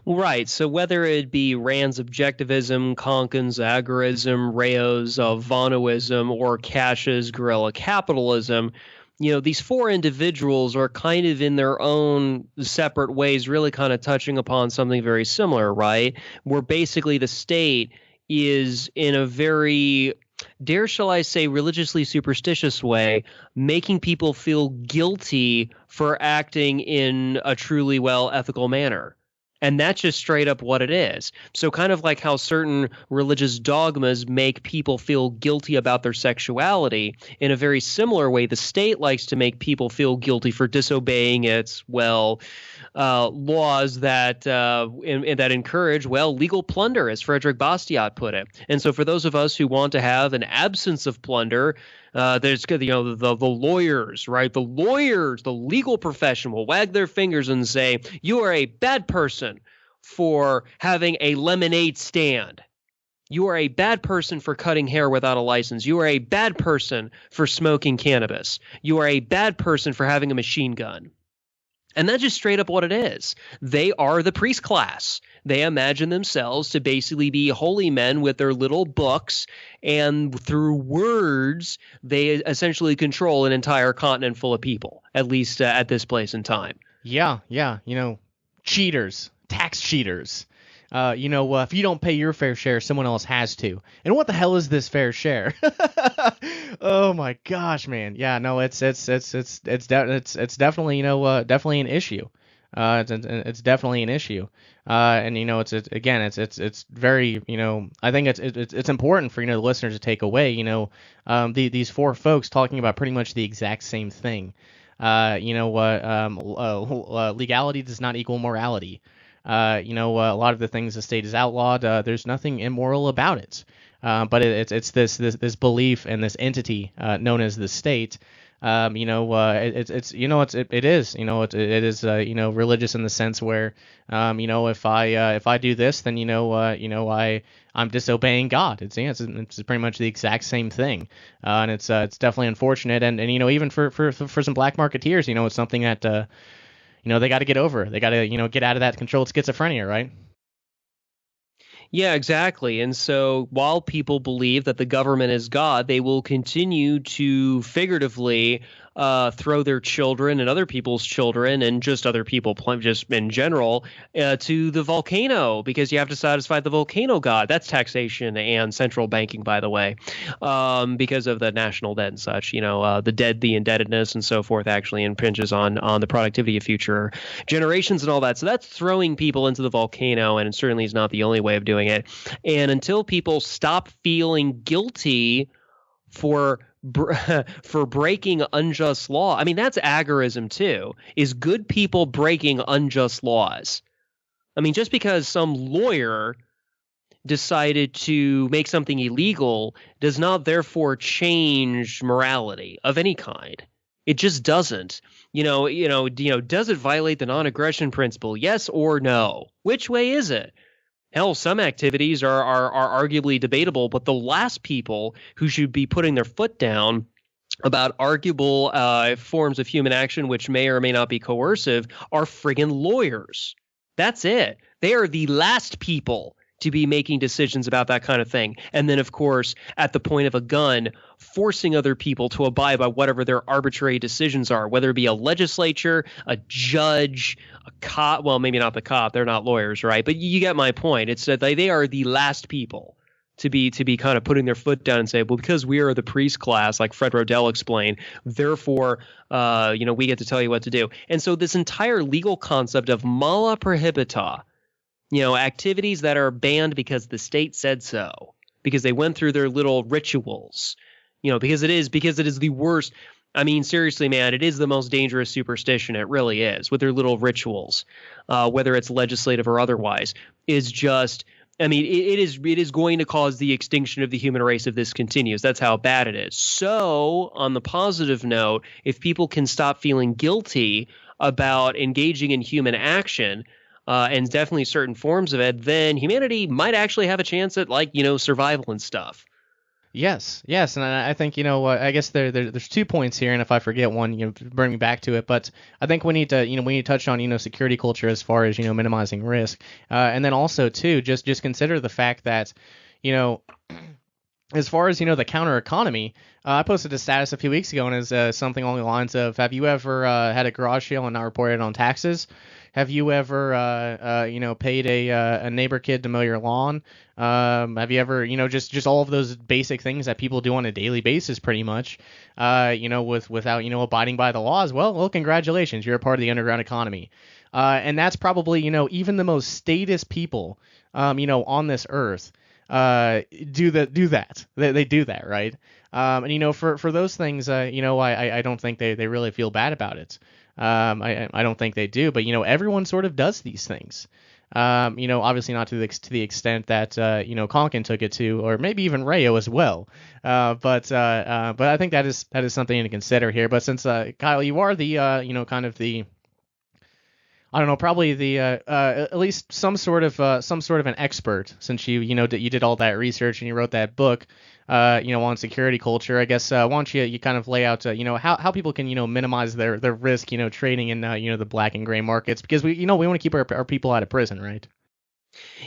Right. So whether it be Rand's objectivism, Konkin's agorism, Rayo's Vonuism, or Cash's guerrilla capitalism, these four individuals are kind of in their own separate ways really kind of touching upon something very similar, right? Where basically the state is in a very, dare shall I say, religiously superstitious way, making people feel guilty for acting in a truly ethical manner. And that's just straight up what it is. So kind of like how certain religious dogmas make people feel guilty about their sexuality, in a very similar way, the state likes to make people feel guilty for disobeying its, laws that that encourage, legal plunder, as Frederick Bastiat put it. And so for those of us who want to have an absence of plunder, there's the lawyers, right? The lawyers, the legal profession will wag their fingers and say, you are a bad person for having a lemonade stand. You are a bad person for cutting hair without a license. You are a bad person for smoking cannabis. You are a bad person for having a machine gun. And that's just straight up what it is. They are the priest class. They imagine themselves to basically be holy men with their little books, and through words, they essentially control an entire continent full of people, at least at this place in time. Yeah, cheaters, tax cheaters. if you don't pay your fair share, someone else has to. And what the hell is this fair share? Oh my gosh, man. Yeah, no, it's definitely definitely an issue. It's definitely an issue. And it's very, I think it's important for the listeners to take away, these four folks talking about pretty much the exact same thing. Legality does not equal morality. A lot of the things the state has outlawed, there's nothing immoral about it. But it's this belief in this entity known as the state. It is religious in the sense where if I do this, then I'm disobeying God. It's pretty much the exact same thing, and it's definitely unfortunate, and even for some black marketeers, it's something that they got to get over. They got to get out of that controlled schizophrenia, right? Yeah, exactly. And so while people believe that the government is God, they will continue to figuratively throw their children and other people's children and just other people just in general to the volcano because you have to satisfy the volcano god. That's taxation and central banking, by the way, because of the national debt and such. The indebtedness and so forth actually impinges on the productivity of future generations and all that. So that's throwing people into the volcano, and it certainly is not the only way of doing it. And until people stop feeling guilty for breaking unjust law. I mean, that's agorism too, is good people breaking unjust laws. I mean, just because some lawyer decided to make something illegal does not therefore change morality of any kind. It just doesn't. Does it violate the non-aggression principle? Yes or no? Which way is it? Hell, some activities are arguably debatable, but the last people who should be putting their foot down about arguable forms of human action, which may or may not be coercive, are friggin' lawyers. That's it. They are the last people to be making decisions about that kind of thing. And then, of course, at the point of a gun, forcing other people to abide by whatever their arbitrary decisions are, whether it be a legislature, a judge, a cop. Well, maybe not the cop. They're not lawyers, right? But you get my point. It's that they are the last people to be kind of putting their foot down and say, well, because we are the priest class, like Fred Rodell explained, therefore, we get to tell you what to do. And so this entire legal concept of mala prohibita, activities that are banned because the state said so, because they went through their little rituals, because it is the worst. I mean, seriously, man, it is the most dangerous superstition. It really is, with their little rituals, whether it's legislative or otherwise, is just, I mean, it is going to cause the extinction of the human race if this continues. That's how bad it is. So on the positive note, if people can stop feeling guilty about engaging in human action, and definitely certain forms of it, then humanity might actually have a chance at survival and stuff. Yes, and I think I guess there's 2 points here, and if I forget one, bring me back to it. But I think we need to touch on security culture as far as minimizing risk, and then also too just consider the fact that as far as the counter economy, I posted a status a few weeks ago, and it's something along the lines of, have you ever had a garage sale and not reported on taxes? Have you ever, paid a neighbor kid to mow your lawn? Have you ever, just all of those basic things that people do on a daily basis, pretty much, without, abiding by the laws? Well, congratulations, you're a part of the underground economy. And that's probably, even the most statist people, on this earth, do that. They do that, right? And for those things, I don't think they really feel bad about it. I don't think they do, but everyone sort of does these things. Obviously not to the extent that Konkin took it to, or maybe even Rayo as well. But I think that is something to consider here. But since Kyle, you are the kind of the, I don't know, probably the at least some sort of an expert, since you did all that research and you wrote that book, on security culture. I guess why don't you kind of lay out how people can minimize their risk trading in the black and gray markets, because we want to keep our people out of prison, right?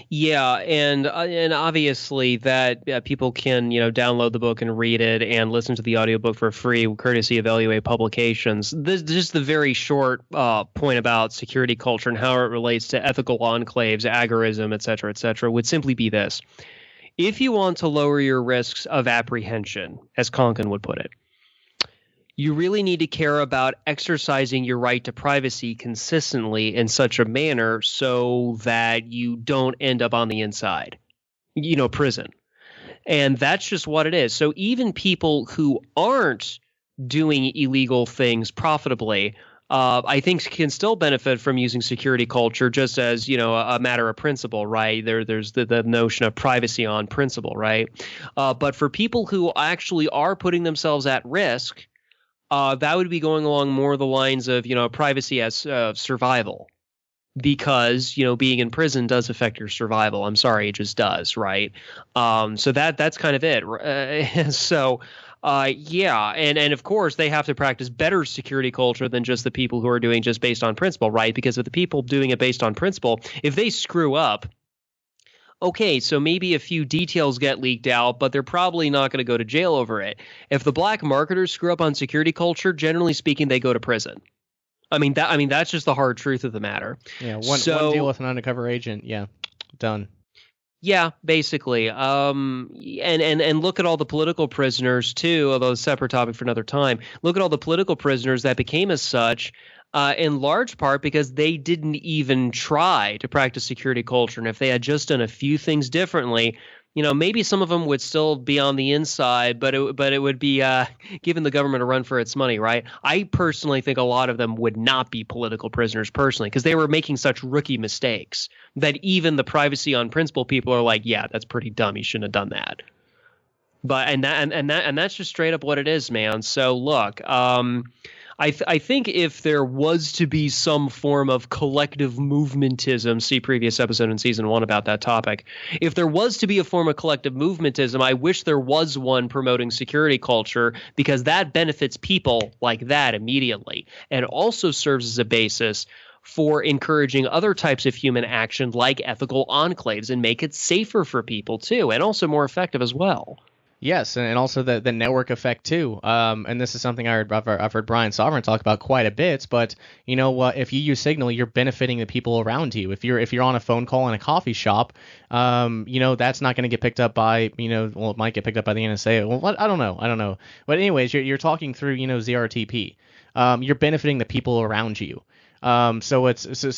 Yeah, and obviously that people can download the book and read it and listen to the audiobook for free, courtesy of LUA Publications. This just the very short point about security culture and how it relates to ethical enclaves, agorism, et cetera, would simply be this: if you want to lower your risks of apprehension, as Konkin would put it, you really need to care about exercising your right to privacy consistently in such a manner so that you don't end up on the inside, prison. And that's just what it is. So even people who aren't doing illegal things profitably, I think can still benefit from using security culture just as, a matter of principle, right? There's the notion of privacy on principle, right? But for people who actually are putting themselves at risk, that would be going along more the lines of, privacy as survival, because, being in prison does affect your survival. I'm sorry, it just does, right? So that's kind of it. So, yeah, and of course they have to practice better security culture than just the people who are doing just based on principle, right? Because if the people doing it based on principle, if they screw up, okay, so maybe a few details get leaked out, but they're probably not going to go to jail over it. If the black marketers screw up on security culture, generally speaking, they go to prison. I mean that's just the hard truth of the matter. Yeah, one deal with an undercover agent, yeah, done. Yeah, basically. And look at all the political prisoners too, although a separate topic for another time. Look at all the political prisoners that became as such, in large part because they didn't even try to practice security culture. And if they had just done a few things differently, maybe some of them would still be on the inside, but it would be giving the government a run for its money, right? I personally think a lot of them would not be political prisoners personally, because they were making such rookie mistakes that even the privacy on principle people are like, yeah, that's pretty dumb. You shouldn't have done that. But and that's just straight up what it is, man. So look, I think if there was to be some form of collective movementism, see previous episode in season 1 about that topic. If there was to be a form of collective movementism, I wish there was one promoting security culture, because that benefits people like that immediately, and also serves as a basis for encouraging other types of human action like ethical enclaves, and make it safer for people too, and also more effective as well. Yes, and also the network effect too. And this is something I've heard Brian Sovereign talk about quite a bit. But if you use Signal, you're benefiting the people around you. If you're on a phone call in a coffee shop, that's not going to get picked up by well, it might get picked up by the NSA. Well, I don't know. But anyways, you're talking through ZRTP. You're benefiting the people around you. So that's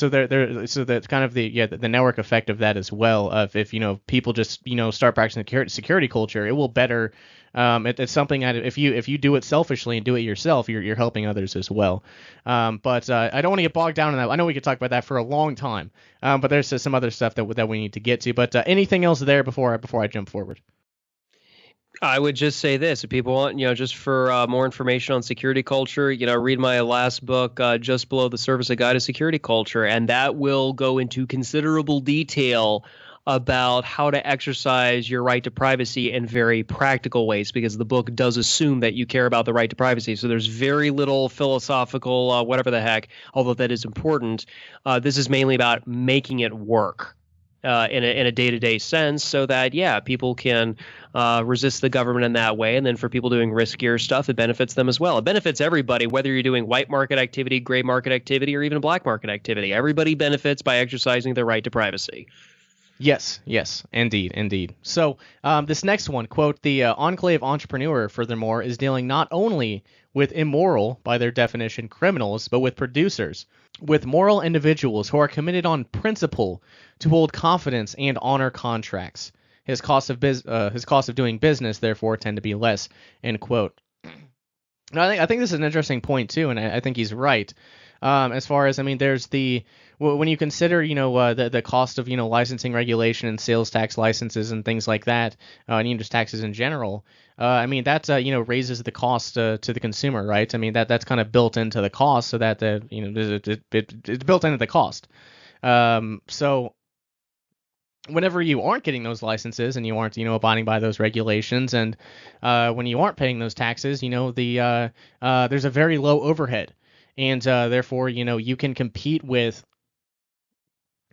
kind of the network effect of that as well. If people just start practicing security culture, it will better. It's something that if you do it selfishly and do it yourself, you're helping others as well. But I don't want to get bogged down in that. I know we could talk about that for a long time. But there's some other stuff that we need to get to. But anything else there before I jump forward? I would just say this: if people want, just for more information on security culture, read my last book, Just Below the Surface: A Guide to Security Culture, and that will go into considerable detail about how to exercise your right to privacy in very practical ways, because the book does assume that you care about the right to privacy. So there's very little philosophical, whatever the heck, although that is important. This is mainly about making it work. In a day-to-day sense, so that people can resist the government in that way, and then for people doing riskier stuff, it benefits them as well. It benefits everybody, whether you're doing white market activity, gray market activity, or even black market activity. Everybody benefits by exercising their right to privacy. Yes, indeed. So this next one, quote, the Enclave entrepreneur, furthermore, is dealing not only with immoral, by their definition, criminals, but with producers, with moral individuals who are committed on principle to hold confidence and honor contracts. His cost of doing business, therefore, tend to be less, end quote. Now, I think this is an interesting point too, and I think he's right. As far as, there's when you consider, the cost of, licensing regulation and sales tax licenses and things like that, and even just taxes in general, that, raises the cost to the consumer, right? That's kind of built into the cost, so that, it's built into the cost. So whenever you aren't getting those licenses and you aren't, abiding by those regulations, and when you aren't paying those taxes, there's a very low overhead. And therefore, you can compete with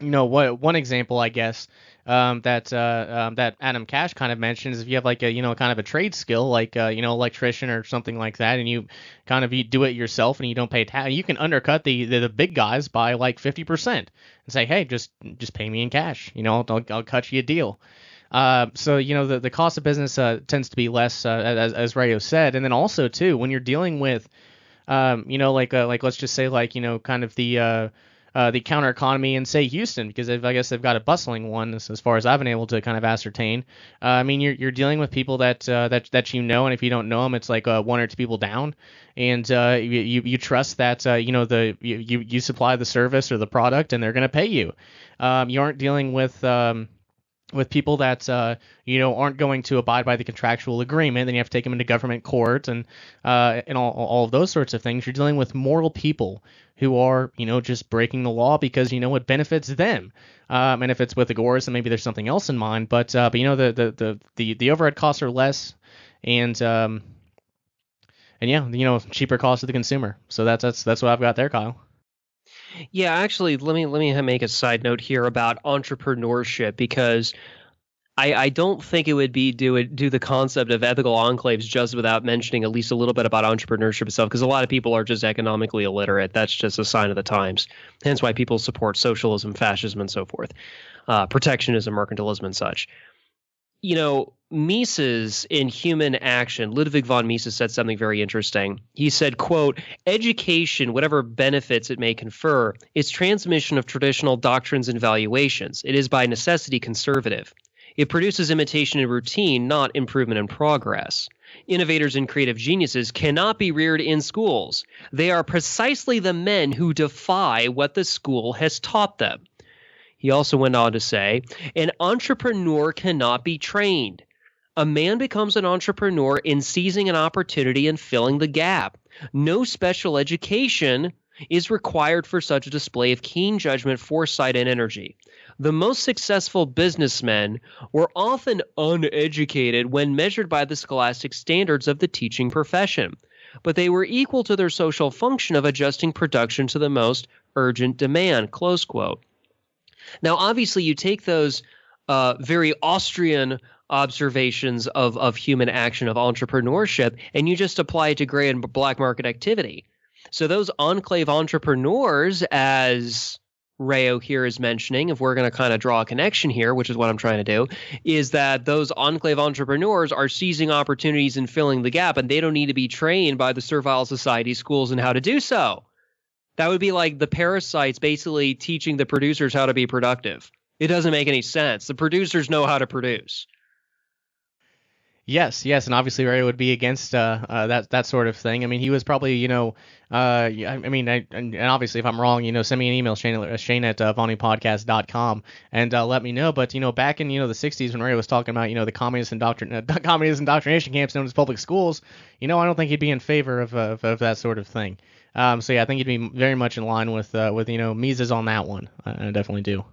one example, I guess, that Adam Cash kind of mentioned is if you have like a kind of a trade skill like electrician or something like that, and you kind of do it yourself and you don't pay tax, you can undercut the big guys by like 50% and say, hey, just pay me in cash, I'll cut you a deal. So the cost of business tends to be less, as Rayo said, and then also too when you're dealing with like let's just say like kind of the counter economy in say Houston, because I guess they've got a bustling one as far as I've been able to kind of ascertain. I mean you're dealing with people that and if you don't know them, it's like one or two people down, and you trust that you supply the service or the product and they're going to pay you. You aren't dealing with people that aren't going to abide by the contractual agreement. Then you have to take them into government court and all of those sorts of things. You're dealing with moral people who are just breaking the law because it benefits them. And if it's with Agorism, maybe there's something else in mind. But the overhead costs are less, and cheaper cost to the consumer. So that's what I've got there, Kyle. Yeah, actually, let me make a side note here about entrepreneurship, because I don't think it would be do the concept of ethical enclaves just without mentioning at least a little bit about entrepreneurship itself, because a lot of people are just economically illiterate. That's just a sign of the times. Hence why people support socialism, fascism, and so forth, protectionism, mercantilism, and such. Mises in Human Action, Ludwig von Mises said something very interesting. He said, quote, education, whatever benefits it may confer, is transmission of traditional doctrines and valuations. It is by necessity conservative. It produces imitation and routine, not improvement and progress. Innovators and creative geniuses cannot be reared in schools. They are precisely the men who defy what the school has taught them. He also went on to say, an entrepreneur cannot be trained. A man becomes an entrepreneur in seizing an opportunity and filling the gap. No special education is required for such a display of keen judgment, foresight, and energy. The most successful businessmen were often uneducated when measured by the scholastic standards of the teaching profession, but they were equal to their social function of adjusting production to the most urgent demand, close quote. Now, obviously, you take those very Austrian observations of human action, of entrepreneurship, and you just apply it to gray and black market activity. So those enclave entrepreneurs, as Rayo here is mentioning, if we're going to kind of draw a connection here, which is what I'm trying to do, is that those enclave entrepreneurs are seizing opportunities and filling the gap, and they don't need to be trained by the servile society schools in how to do so. That would be like the parasites basically teaching the producers how to be productive. It doesn't make any sense. The producers know how to produce. Yes, and obviously Ray would be against that sort of thing. I mean, he was probably, and obviously if I'm wrong, send me an email, Shane at vonupodcast.com, and let me know. But back in the 60s when Ray was talking about the communist indoctrination camps known as public schools, I don't think he'd be in favor of that sort of thing. So yeah, I think he'd be very much in line with Mises on that one. I definitely do.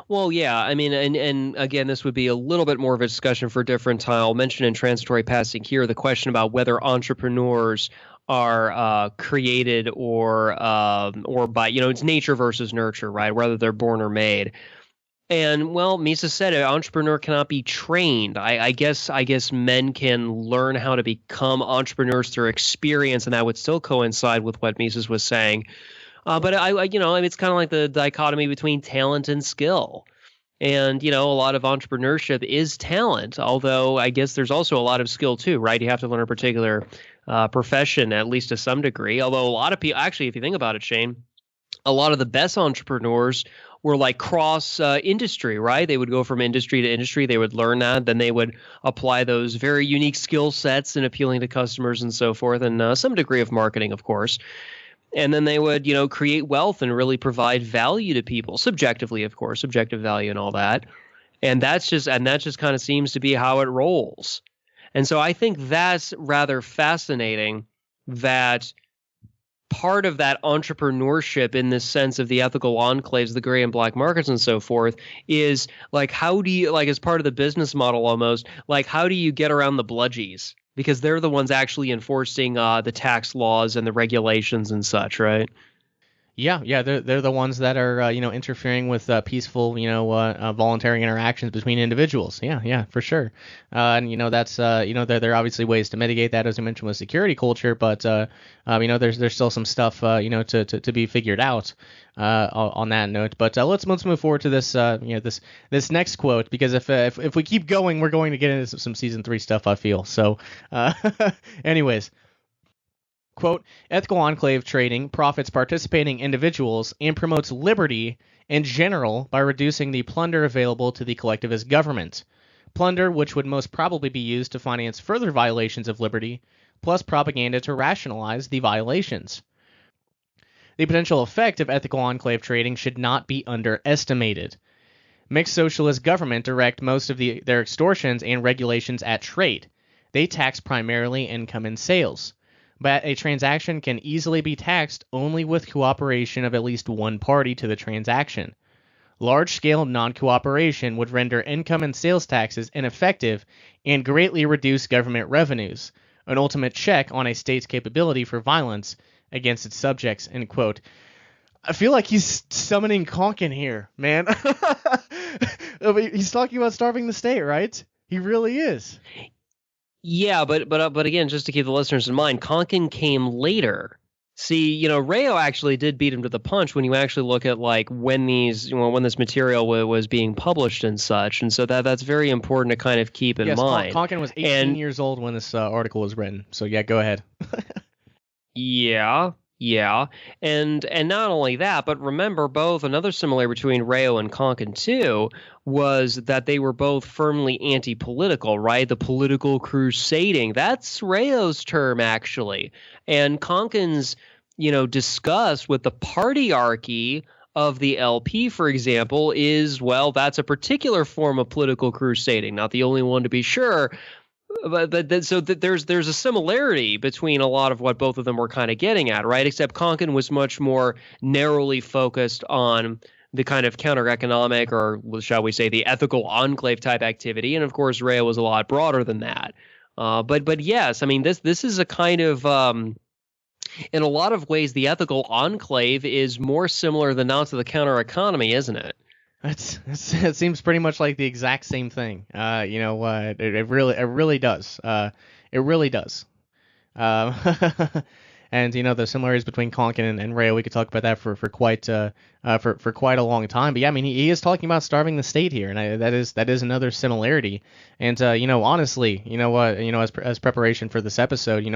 Well, yeah, I mean, and again, this would be a little bit more of a discussion for a different time. I'll mention in transitory passing here the question about whether entrepreneurs are created or by, it's nature versus nurture, right? Whether they're born or made. And, well, Mises said an entrepreneur cannot be trained. I guess men can learn how to become entrepreneurs through experience, and that would still coincide with what Mises was saying. But it's kind of like the dichotomy between talent and skill. And, a lot of entrepreneurship is talent, although I guess there's also a lot of skill too, right? You have to learn a particular profession, at least to some degree. Although a lot of people, actually, if you think about it, Shane, a lot of the best entrepreneurs were like cross industry, right? They would go from industry to industry. They would learn that. Then they would apply those very unique skill sets in appealing to customers and so forth, and some degree of marketing, of course. And then they would, create wealth and really provide value to people, subjectively, of course, subjective value and all that. And that just kind of seems to be how it rolls. And so I think that's rather fascinating, that part of that entrepreneurship in this sense of the ethical enclaves, the gray and black markets and so forth, is like, how do you, like as part of the business model almost, like how do you get around the bludgies? Because they're the ones actually enforcing the tax laws and the regulations and such, right? Yeah, they're the ones that are interfering with peaceful voluntary interactions between individuals. Yeah, for sure. And that's there are obviously ways to mitigate that, as I mentioned, with security culture, but there's still some stuff to be figured out on that note. But let's move forward to this this next quote, because if we keep going, we're going to get into some season 3 stuff, I feel. So anyways. Quote, ethical enclave trading profits participating individuals and promotes liberty in general by reducing the plunder available to the collectivist government. Plunder which would most probably be used to finance further violations of liberty, plus propaganda to rationalize the violations. The potential effect of ethical enclave trading should not be underestimated. Mixed socialist government direct most of their extortions and regulations at trade. They tax primarily income and sales. But a transaction can easily be taxed only with cooperation of at least one party to the transaction. Large-scale non-cooperation would render income and sales taxes ineffective and greatly reduce government revenues, an ultimate check on a state's capability for violence against its subjects, end quote. I feel like he's summoning Konkin here, man. He's talking about starving the state, right? He really is. Yeah, but again, just to keep the listeners in mind, Konkin came later. See, Rayo actually did beat him to the punch when you actually look at like when this material was being published and such, and so that's very important to kind of keep in mind. Konkin was 18 years old when this article was written. So yeah, go ahead. Yeah, and not only that, but remember another similarity between Rayo and Konkin too was that they were both firmly anti-political, right? The political crusading. That's Rayo's term, actually. And Konkin's, disgust with the partyarchy of the LP, for example, is, well, that's a particular form of political crusading. Not the only one, to be sure. So there's a similarity between a lot of what both of them were kind of getting at, right? Except Konkin was much more narrowly focused on the kind of counter-economic, or shall we say the ethical enclave type activity, and of course Rayo was a lot broader than that. But yes, I mean this is a kind of in a lot of ways the ethical enclave is more similar than not to the counter-economy, isn't it? It seems pretty much like the exact same thing. It really does. It really does. And the similarities between Konkin and Rayo, we could talk about that for quite a long time. But yeah, I mean he is talking about starving the state here, and that is another similarity. And honestly, as preparation for this episode,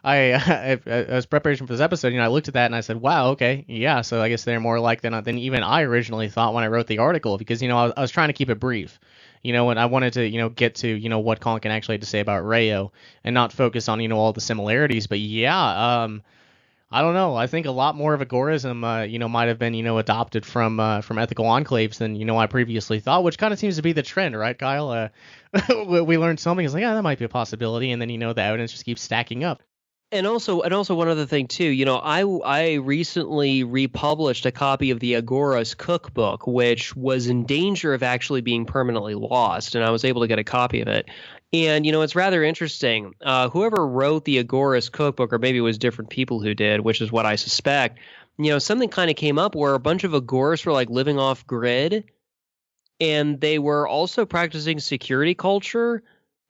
as preparation for this episode, I looked at that and I said, wow, okay, yeah, so I guess they're more like than even I originally thought when I wrote the article, because, I was trying to keep it brief, and I wanted to, get to, what Konkin actually had to say about Rayo and not focus on, all the similarities. But yeah, I don't know. I think a lot more of Agorism, might have been, adopted from ethical enclaves than, I previously thought, which kind of seems to be the trend, right, Kyle? We learned something, it's like, yeah, that might be a possibility, and then, the evidence just keeps stacking up. And also one other thing too, I recently republished a copy of the Agoras cookbook, which was in danger of actually being permanently lost, and I was able to get a copy of it. And it's rather interesting. Whoever wrote the Agoras cookbook, or maybe it was different people who did, which is what I suspect. Something kind of came up where a bunch of Agoras were like living off grid, and they were also practicing security culture.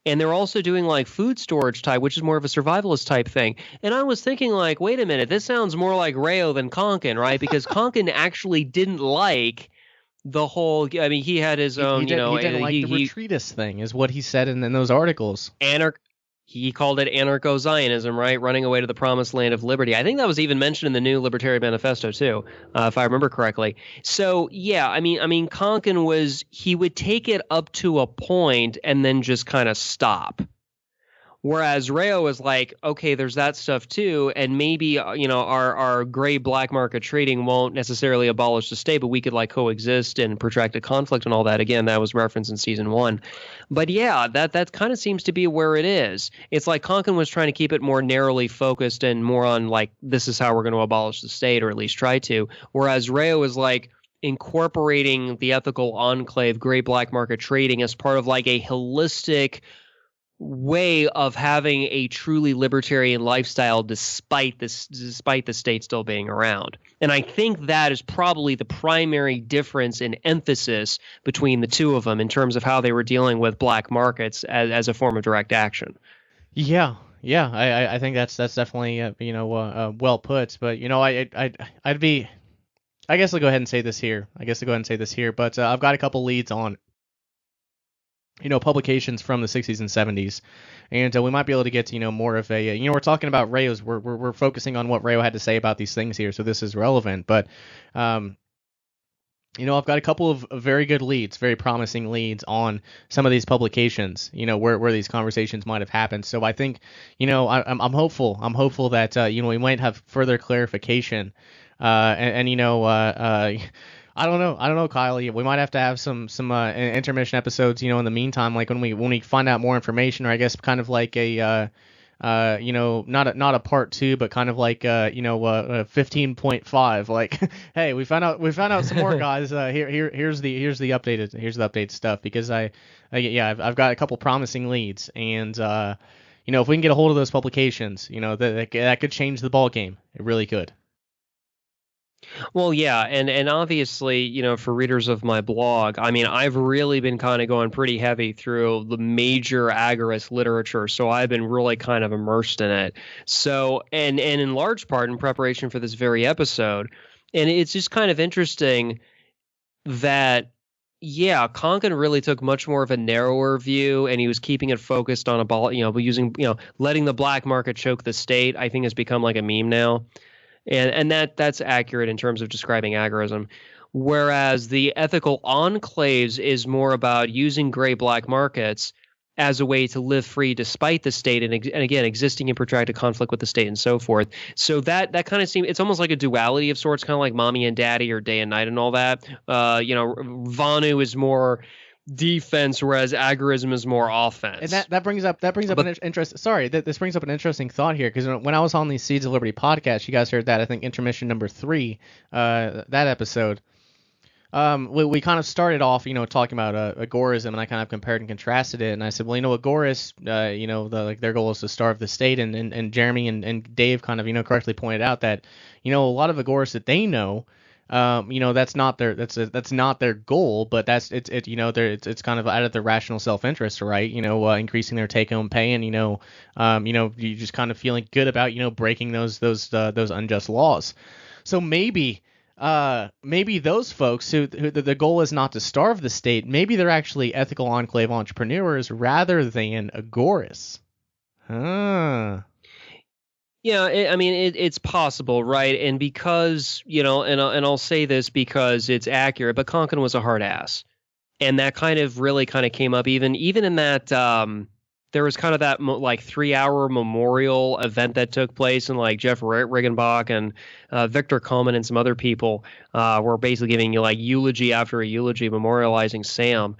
And they're also doing like food storage type, which is more of a survivalist type thing. And I was thinking like, wait a minute, this sounds more like Rayo than Konkin, right? Because Konkin actually didn't like the whole, I mean, he had his own, he didn't like the retreatist thing, is what he said in those articles. He called it anarcho-Zionism, right? Running away to the promised land of liberty. I think that was even mentioned in the new Libertarian Manifesto too, if I remember correctly. So yeah, I mean, Konkin he would take it up to a point and then just kind of stop. Whereas Rayo was like, okay, there's that stuff too, and maybe our gray black market trading won't necessarily abolish the state, but we could like coexist and protracted conflict and all that. Again, that was referenced in season 1. But yeah, that kind of seems to be where it is. It's like Konkin was trying to keep it more narrowly focused and more on like, this is how we're going to abolish the state, or at least try to. Whereas Rayo is like incorporating the ethical enclave, gray black market trading as part of like a holistic way of having a truly libertarian lifestyle despite the state still being around. And I think that is probably the primary difference in emphasis between the two of them in terms of how they were dealing with black markets as a form of direct action. Yeah, yeah, I think that's definitely well put. But I'd be, I guess I'll go ahead and say this here. But I've got a couple leads on publications from the 60s and 70s, and we might be able to get to more of a we're talking about Rayo's. We're focusing on what Rayo had to say about these things here, so this is relevant. But I've got a couple of very good leads, very promising leads on some of these publications, where these conversations might have happened. So I think, I'm hopeful. I'm hopeful that, we might have further clarification. I don't know, Kyle. We might have to have some intermission episodes, in the meantime, like when we find out more information, or I guess kind of like a, not a part 2, but kind of like 15.5. Like, hey, we found out some more, guys. Here's the updated stuff, because I've got a couple promising leads, and if we can get a hold of those publications, that could change the ball game. It really could. Well, yeah, and obviously, for readers of my blog, I mean, I've really been kind of going pretty heavy through the major Agorist literature, so I've been really kind of immersed in it. So, and in large part in preparation for this very episode, and it's just kind of interesting that, yeah, Konkin really took much more of a narrower view, and he was keeping it focused on letting the black market choke the state. I think has become like a meme now. And that's accurate in terms of describing agorism. Whereas the ethical enclaves is more about using gray black markets as a way to live free despite the state and again, existing in protracted conflict with the state and so forth. So that kind of seems, it's almost like a duality of sorts, kind of like mommy and daddy or day and night and all that. Vonu is more defense, whereas agorism is more offense. And that brings up an interest. Sorry, this brings up an interesting thought here, because when I was on the Seeds of Liberty podcast, you guys heard that, I think, intermission number 3, that episode. We kind of started off, talking about agorism, and I kind of compared and contrasted it, and I said, well, agorists, their goal is to starve the state, and Jeremy and Dave kind of, correctly pointed out that, a lot of agorists that they know, that's not their goal, but it's kind of out of their rational self-interest, right? Increasing their take-home pay, and you just kind of feeling good about breaking those unjust laws. So maybe those folks who the goal is not to starve the state, maybe they're actually ethical enclave entrepreneurs rather than agorists. Yeah, it's possible, right? And because, and I'll say this because it's accurate, but Konkin was a hard ass. And that kind of really kind of came up even in that there was kind of that 3-hour memorial event that took place, and like Jeff Riggenbach and Victor Coleman and some other people were basically giving you like eulogy after a eulogy memorializing Sam.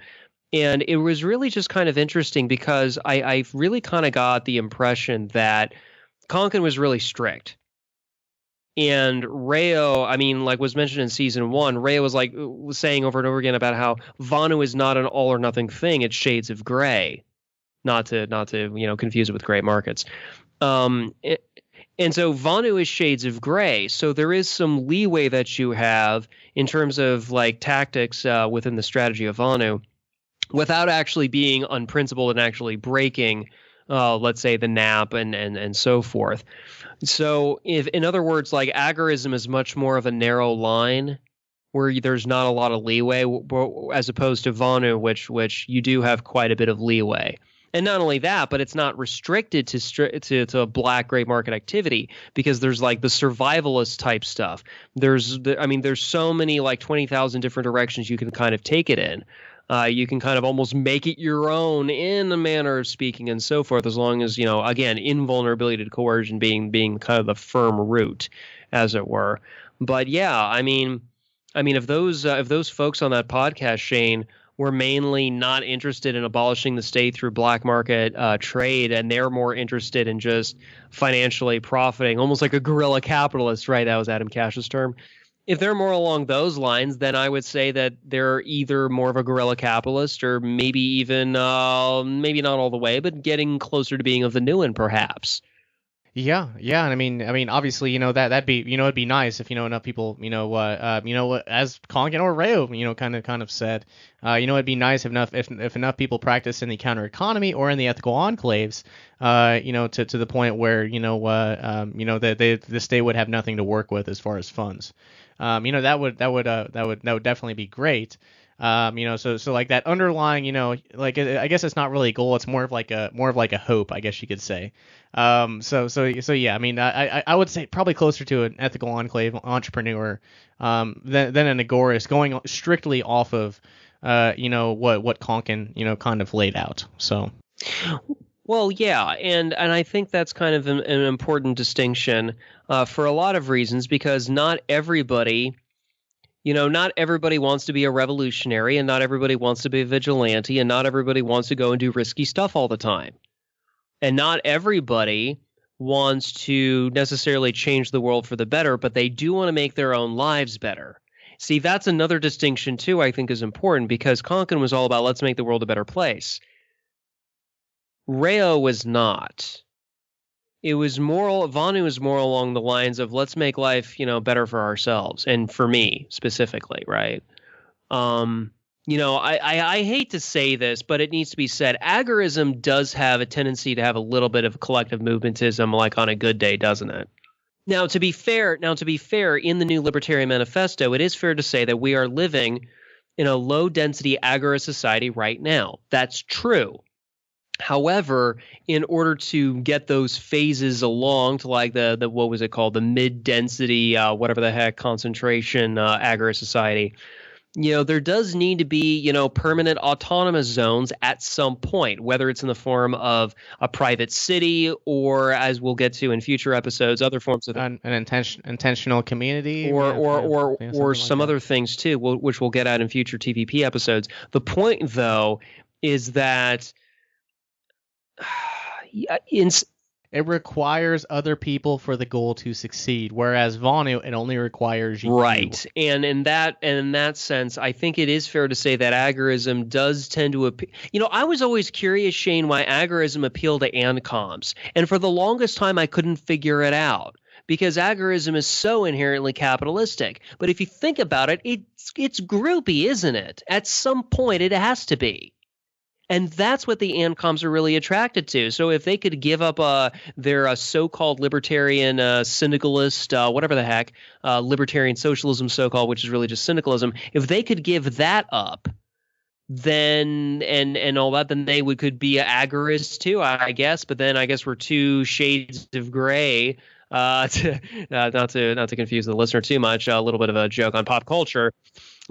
And it was really just kind of interesting because I really kind of got the impression that Konkin was really strict. And Rayo, like was mentioned in season 1, Rayo was saying over and over again about how Vonu is not an all or nothing thing. It's shades of gray. Not to confuse it with gray markets. And so Vonu is shades of gray. So there is some leeway that you have in terms of like tactics within the strategy of Vonu without actually being unprincipled and actually breaking let's say the NAP and so forth. So if, in other words, like agorism is much more of a narrow line where there's not a lot of leeway, as opposed to Vonu, which you do have quite a bit of leeway. And not only that, but it's not restricted to black gray market activity, because there's like the survivalist type stuff. There's so many like 20,000 different directions you can kind of take it in. You can kind of almost make it your own in a manner of speaking and so forth, as long as, again, invulnerability to coercion being kind of the firm root, as it were. But yeah, if those folks on that podcast, Shane, were mainly not interested in abolishing the state through black market trade, and they're more interested in just financially profiting, almost like a guerrilla capitalist, right? That was Adam Cash's term. If they're more along those lines, then I would say that they're either more of a guerrilla capitalist, or maybe even maybe not all the way, but getting closer to being of the new one, perhaps. Yeah, and I mean, obviously, that'd be, it'd be nice if enough people, as Kongan or Rayo, kind of said, it'd be nice if enough people practice in the counter economy or in the ethical enclaves, to the point where, the state would have nothing to work with as far as funds. That would definitely be great. So like that underlying, like I guess it's not really a goal. It's more of like a hope, I guess you could say. So yeah, I mean, I would say probably closer to an ethical enclave entrepreneur, than an agorist going strictly off of, what Konkin, kind of laid out. So. Well, yeah, and I think that's kind of an important distinction, for a lot of reasons, because not everybody wants to be a revolutionary, and not everybody wants to be a vigilante, and not everybody wants to go and do risky stuff all the time. And not everybody wants to necessarily change the world for the better, but they do want to make their own lives better. See, that's another distinction, too, I think is important, because Konkin was all about let's make the world a better place. Rayo was not. It was Vonu was more along the lines of let's make life, better for ourselves, and for me specifically, right? I hate to say this, but it needs to be said. Agorism does have a tendency to have a little bit of collective movementism, like on a good day, doesn't it? Now, to be fair, in the new Libertarian Manifesto, it is fair to say that we are living in a low-density agorist society right now. That's true. However, in order to get those phases along to like the what was it called, the mid-density, whatever the heck, concentration agorist society, there does need to be, permanent autonomous zones at some point, whether it's in the form of a private city or, as we'll get to in future episodes, other forms of an intentional community, or some other things too, which we'll get at in future TVP episodes. The point, though, is that it requires other people for the goal to succeed, whereas Vonu, it only requires you. Right, and in that sense, I think it is fair to say that agorism does tend to appeal. I was always curious, Shane, why agorism appealed to ANCOMs, and for the longest time, I couldn't figure it out because agorism is so inherently capitalistic. But if you think about it, it's groupie, isn't it? At some point, it has to be. And that's what the ANCOMs are really attracted to. So if they could give up their so-called libertarian syndicalist, whatever the heck, libertarian socialism so-called, which is really just syndicalism, if they could give that up, then and all that, then they could be agorists too, I guess. But then I guess we're two shades of gray. Not to confuse the listener too much. A little bit of a joke on pop culture.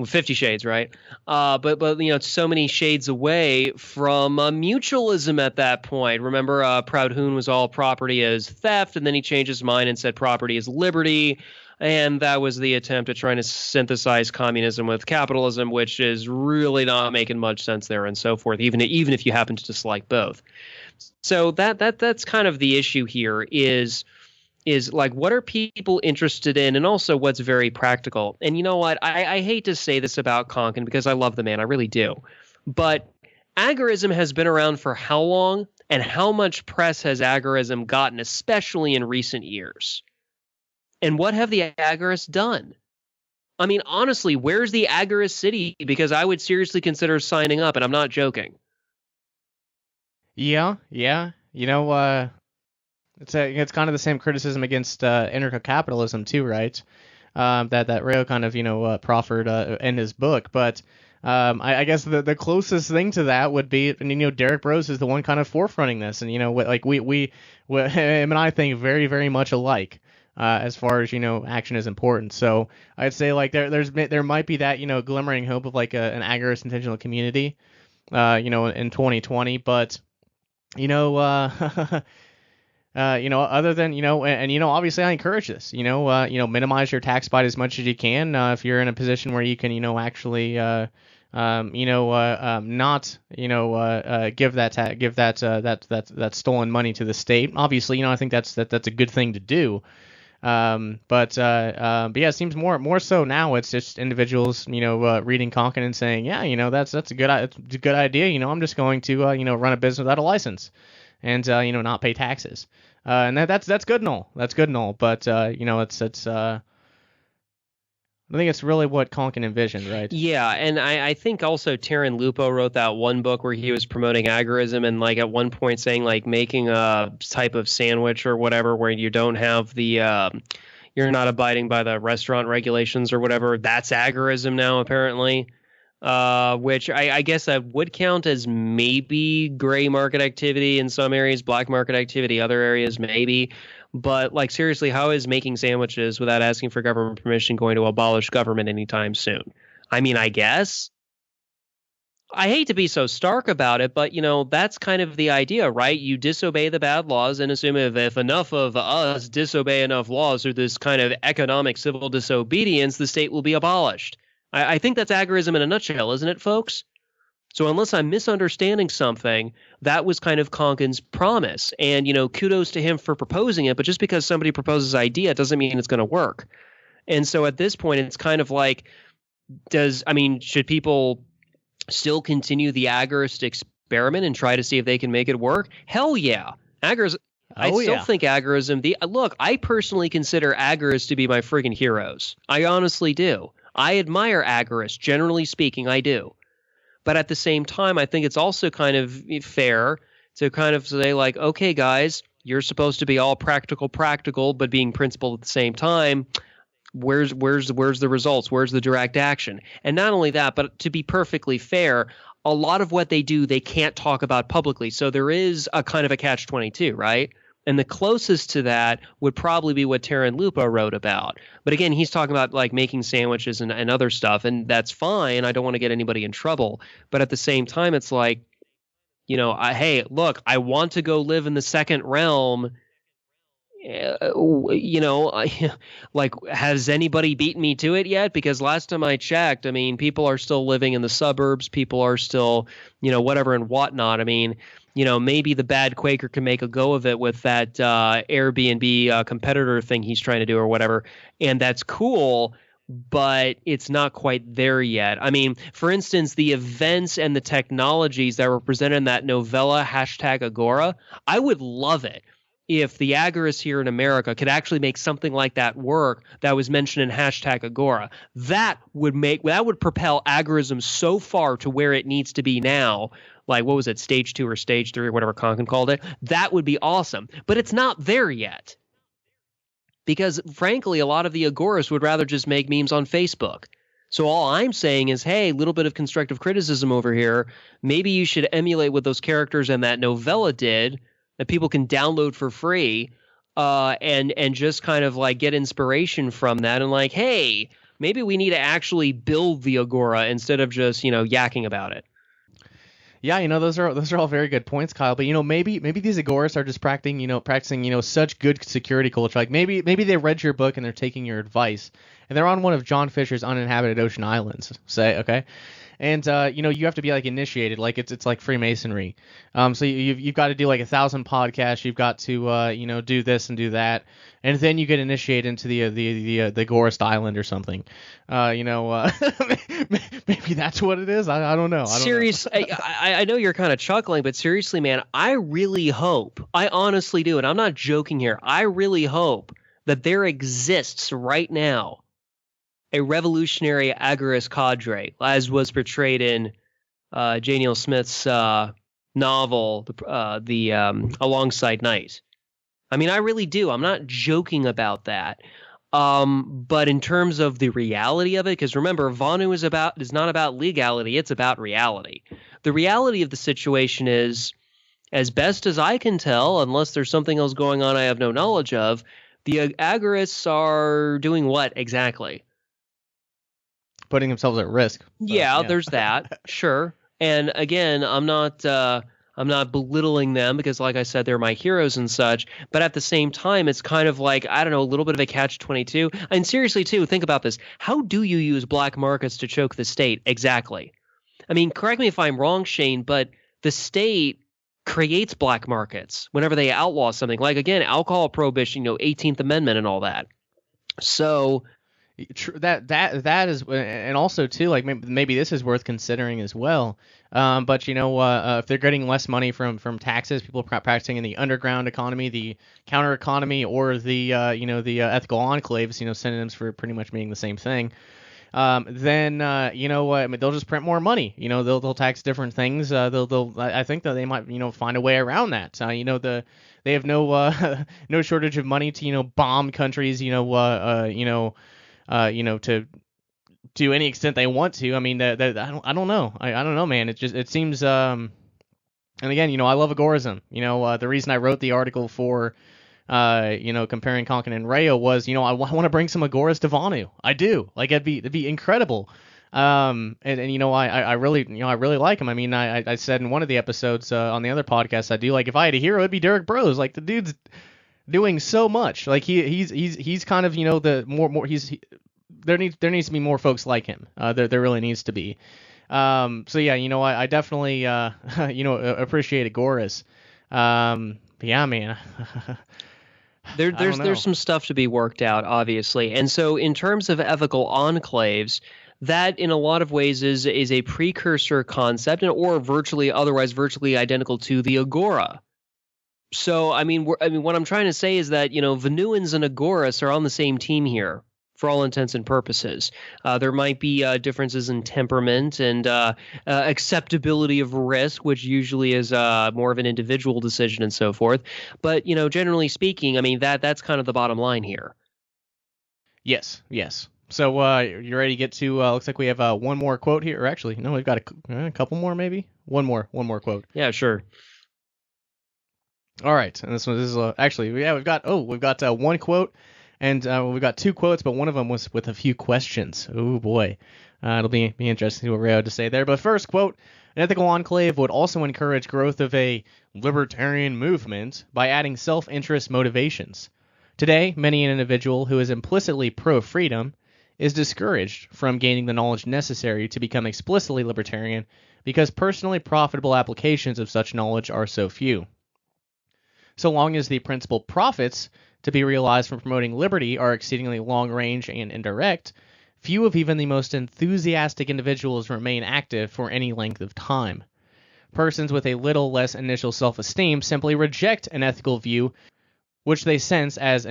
50 Shades, right? But it's so many shades away from mutualism at that point. Remember, Proud Hoon was all property as theft, and then he changed his mind and said property is liberty, and that was the attempt at trying to synthesize communism with capitalism, which is really not making much sense there, and so forth. Even if you happen to dislike both, so that's kind of the issue here. Is like, what are people interested in, and also what's very practical. And you know what? I hate to say this about Konkin because I love the man. I really do. But agorism has been around for how long, and how much press has agorism gotten, especially in recent years? And what have the agorists done? I mean, honestly, where's the agorist city? Because I would seriously consider signing up, and I'm not joking. Yeah. It's kind of the same criticism against anarcho-capitalism too, right? That Rayo kind of proffered in his book, but I guess the closest thing to that would be, and Derek Bros is the one kind of forefronting this, and like we him and I think very, very much alike as far as action is important. So I'd say like there might be that glimmering hope of like an agorist intentional community, in 2020, but other than, and obviously I encourage this, minimize your tax bite as much as you can. If you're in a position where you can, actually, not, give that stolen money to the state. Obviously, I think that's a good thing to do. But yeah, it seems more so now it's just individuals, reading Konkin and saying, yeah, that's a good idea. I'm just going to, run a business without a license and, not pay taxes. And that's good and all. That's good and all. But it's I think it's really what Konkin envisioned, right? Yeah, and I think also Taryn Lupo wrote that one book where he was promoting agorism and like at one point saying like making a type of sandwich or whatever where you don't have the you're not abiding by the restaurant regulations or whatever. That's agorism now apparently, which I guess that would count as maybe gray market activity in some areas, black market activity, other areas maybe. But like seriously, how is making sandwiches without asking for government permission going to abolish government anytime soon? I mean, I guess. I hate to be so stark about it, but that's kind of the idea, right? You disobey the bad laws and assume if enough of us disobey enough laws through this kind of economic civil disobedience, the state will be abolished. I think that's agorism in a nutshell, isn't it, folks? So unless I'm misunderstanding something, that was kind of Konkin's promise. And, kudos to him for proposing it. But just because somebody proposes an idea doesn't mean it's going to work. And so at this point, it's kind of like, should people still continue the agorist experiment and try to see if they can make it work? Hell yeah. I still think agorism, look, I personally consider agorists to be my friggin' heroes. I honestly do. I admire agorists, generally speaking, I do. But at the same time, I think it's also kind of fair to kind of say like, okay, guys, you're supposed to be all practical, but being principled at the same time. Where's the results? Where's the direct action? And not only that, but to be perfectly fair, a lot of what they do, they can't talk about publicly. So there is a kind of a catch-22, right? And the closest to that would probably be what Taryn Lupo wrote about. But again, he's talking about like making sandwiches and other stuff, and that's fine. I don't want to get anybody in trouble. But at the same time, it's like, hey, look, I want to go live in the second realm. Like, has anybody beaten me to it yet? Because last time I checked, people are still living in the suburbs. People are still, whatever and whatnot. Maybe the bad Quaker can make a go of it with that Airbnb competitor thing he's trying to do or whatever. And that's cool, but it's not quite there yet. For instance, the events and the technologies that were presented in that novella, #Agora, I would love it if the agorists here in America could actually make something like that work that was mentioned in #Agora. That would propel agorism so far to where it needs to be now. Like, what was it, stage 2 or stage 3 or whatever Konkin called it? That would be awesome. But it's not there yet. Because, frankly, a lot of the agorists would rather just make memes on Facebook. So all I'm saying is, hey, a little bit of constructive criticism over here. Maybe you should emulate what those characters in that novella did that people can download for free and just kind of like get inspiration from that. And like, hey, maybe we need to actually build the Agora instead of just, yakking about it. Yeah, those are all very good points, Kyle. But maybe these agorists are just practicing such good security culture. Like maybe they read your book and they're taking your advice, and they're on one of John Fisher's uninhabited ocean islands. Say, okay, and you have to be like initiated, like it's like Freemasonry. So you've got to do like 1,000 podcasts. You've got to do this and do that, and then you get initiated into the Agorist Island or something. Maybe that's what it is. I don't know. Seriously, I know you're kind of chuckling, but seriously, man, I really hope, I honestly do, and I'm not joking here, I really hope that there exists right now a revolutionary agorist cadre, as was portrayed in J. Neil Smith's novel, the Alongside Night. I really do. I'm not joking about that. But in terms of the reality of it, because remember, Vonu is not about legality, it's about reality. The reality of the situation is, as best as I can tell, unless there's something else going on I have no knowledge of, the agorists are doing what exactly? Putting themselves at risk. Yeah, there's that. Sure. And again, I'm not belittling them because, like I said, they're my heroes and such. But at the same time, it's kind of like, I don't know, a little bit of a catch-22. And seriously, too, think about this. How do you use black markets to choke the state? Exactly. Correct me if I'm wrong, Shane, but the state creates black markets whenever they outlaw something. Like, again, alcohol prohibition, 18th Amendment and all that. So That is, and also too, like maybe this is worth considering as well. But if they're getting less money from taxes, people practicing in the underground economy, the counter economy, or the the ethical enclaves, synonyms for pretty much meaning the same thing. Then I mean, they'll just print more money. They'll tax different things. I think that they might find a way around that. They have no no shortage of money to bomb countries. To any extent they want to. I mean, I don't know. I don't know, man. It seems. And again, I love Agorism. The reason I wrote the article for, comparing Konkin and Rayo was, I want to bring some Agoras to Vonu. I do. Like, it'd be incredible. I really like him. I mean, I said in one of the episodes on the other podcast I do, like, if I had a hero, it'd be Derek Bros. Like, the dude's doing so much. Like, he's kind of there needs to be more folks like him. There really needs to be. So yeah, I definitely appreciate Agoras. But yeah, man. There's some stuff to be worked out, obviously. And so in terms of ethical enclaves, that in a lot of ways is a precursor concept, or otherwise virtually identical to the Agora. So I mean what I'm trying to say is that Vonuans and Agoras are on the same team here, for all intents and purposes. There might be differences in temperament and acceptability of risk, which usually is more of an individual decision and so forth. But, generally speaking, I mean, that's kind of the bottom line here. Yes. So you ready to get to, looks like we have one more quote here. Or actually, no, we've got a couple more maybe? One more quote. Yeah, sure. All right. And this is actually, yeah, we've got one quote. And we've got two quotes, but one of them was with a few questions. Oh, boy. It'll be interesting to see what Ray had to say there. But first, quote, an ethical enclave would also encourage growth of a libertarian movement by adding self-interest motivations. Today, many an individual who is implicitly pro-freedom is discouraged from gaining the knowledge necessary to become explicitly libertarian because personally profitable applications of such knowledge are so few. So long as the principal profits to be realized from promoting liberty are exceedingly long-range and indirect, few of even the most enthusiastic individuals remain active for any length of time. Persons with a little less initial self-esteem simply reject an ethical view which they sense as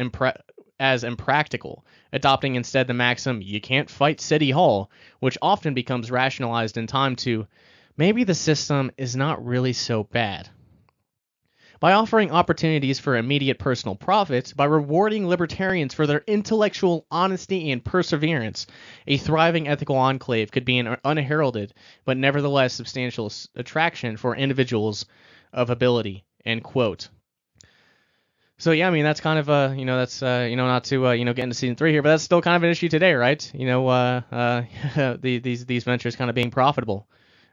impractical, adopting instead the maxim, "you can't fight City Hall," which often becomes rationalized in time to, maybe the system is not really so bad. By offering opportunities for immediate personal profit, by rewarding libertarians for their intellectual honesty and perseverance, a thriving ethical enclave could be an unheralded, but nevertheless substantial attraction for individuals of ability, end quote. So yeah, I mean, that's kind of, that's, not to, get into season 3 here, but that's still kind of an issue today, right? These ventures kind of being profitable.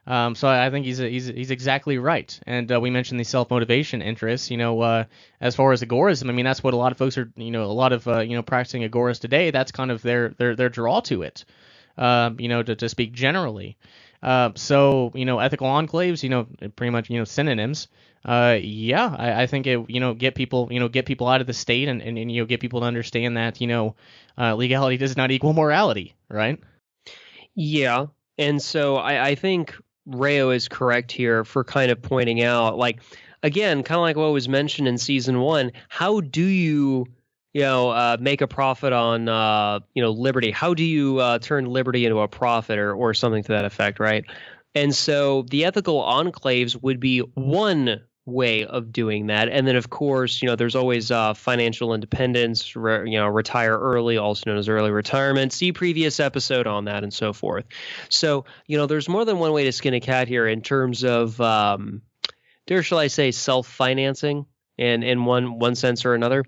So I think he's exactly right. And we mentioned the self-motivation interests, as far as Agorism. I mean, that's what a lot of folks are, a lot of, practicing Agoras today. That's kind of their draw to it, to speak generally. So, ethical enclaves, pretty much, synonyms. Yeah, I think it, get people out of the state and get people to understand that, legality does not equal morality, right? Yeah. And so I think Rayo is correct here for kind of pointing out, like, again, kind of like what was mentioned in season 1, how do you, make a profit on, liberty? How do you turn liberty into a profit or something to that effect, right? And so the ethical enclaves would be one way of doing that. And then, of course, there's always financial independence, retire early, also known as early retirement. See previous episode on that and so forth. So, there's more than one way to skin a cat here in terms of, dare shall I say, self-financing in one sense or another.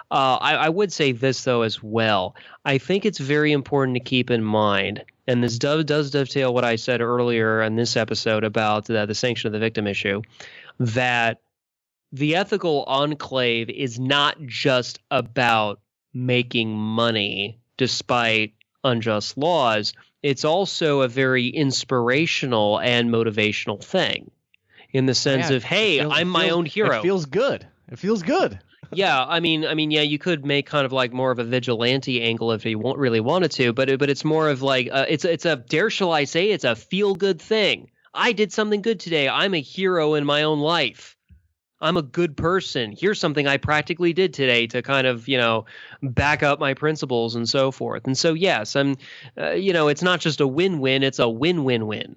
I would say this, though, as well. I think it's very important to keep in mind, and this does dovetail what I said earlier in this episode about the sanction of the victim issue, that the ethical enclave is not just about making money despite unjust laws. It's also a very inspirational and motivational thing in the sense of, hey, I'm my own hero. It feels good. Yeah, yeah, you could make kind of like more of a vigilante angle if you really wanted to, but it's more of like it's a, dare shall I say, it's a feel good thing. I did something good today. I'm a hero in my own life. I'm a good person. Here's something I practically did today to kind of, back up my principles and so forth. And so, yes, it's not just a win-win, it's a win-win-win.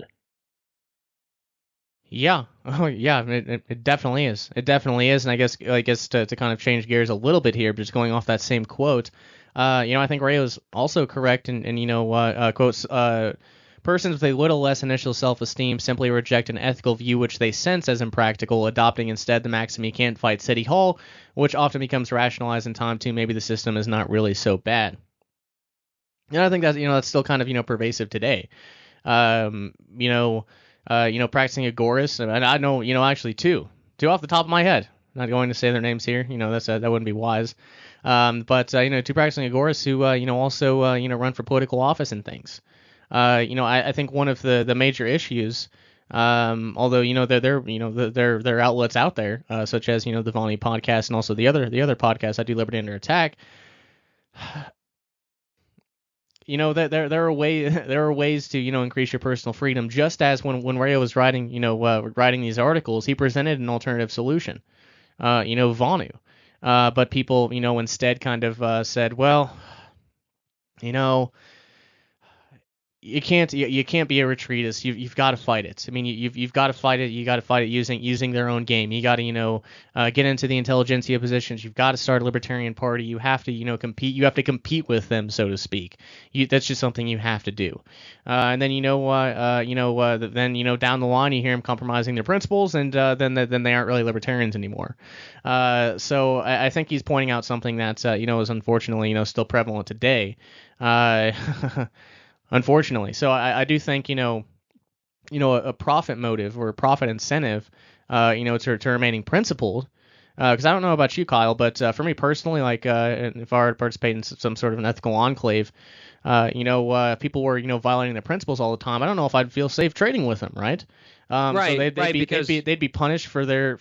Yeah. Oh, yeah. It definitely is. It definitely is. And I guess to kind of change gears a little bit here, but just going off that same quote, I think Ray was also correct and quotes, persons with a little less initial self-esteem simply reject an ethical view which they sense as impractical, adopting instead the maxim you can't fight City Hall, which often becomes rationalized in time to maybe the system is not really so bad. And I think that's still kind of pervasive today. Practicing Agorism, and I know actually two off the top of my head. I'm not going to say their names here. That wouldn't be wise. But two practicing Agorists who also run for political office and things. I think one of the major issues, although there are outlets out there such as the Vonu podcast and also the other podcast I do, Liberty Under Attack. That there are ways to increase your personal freedom. Just as when Ray was writing writing these articles, he presented an alternative solution, Vonu, but people instead kind of said, well, you can't be a retreatist. You've got to fight it. I mean, you've got to fight it. You got to fight it using their own game. You got to get into the intelligentsia positions. You've got to start a libertarian party. You have to compete. You have to compete with them, so to speak. That's just something you have to do. And then down the line you hear them compromising their principles, and then they aren't really libertarians anymore. So I think he's pointing out something that is unfortunately still prevalent today. Unfortunately. So I do think, a profit motive or a profit incentive, to remaining principled. Because I don't know about you, Kyle, but for me personally, like if I were to participate in some sort of an ethical enclave, if people were, violating their principles all the time, I don't know if I'd feel safe trading with them, right? Right, so they'd be punished for their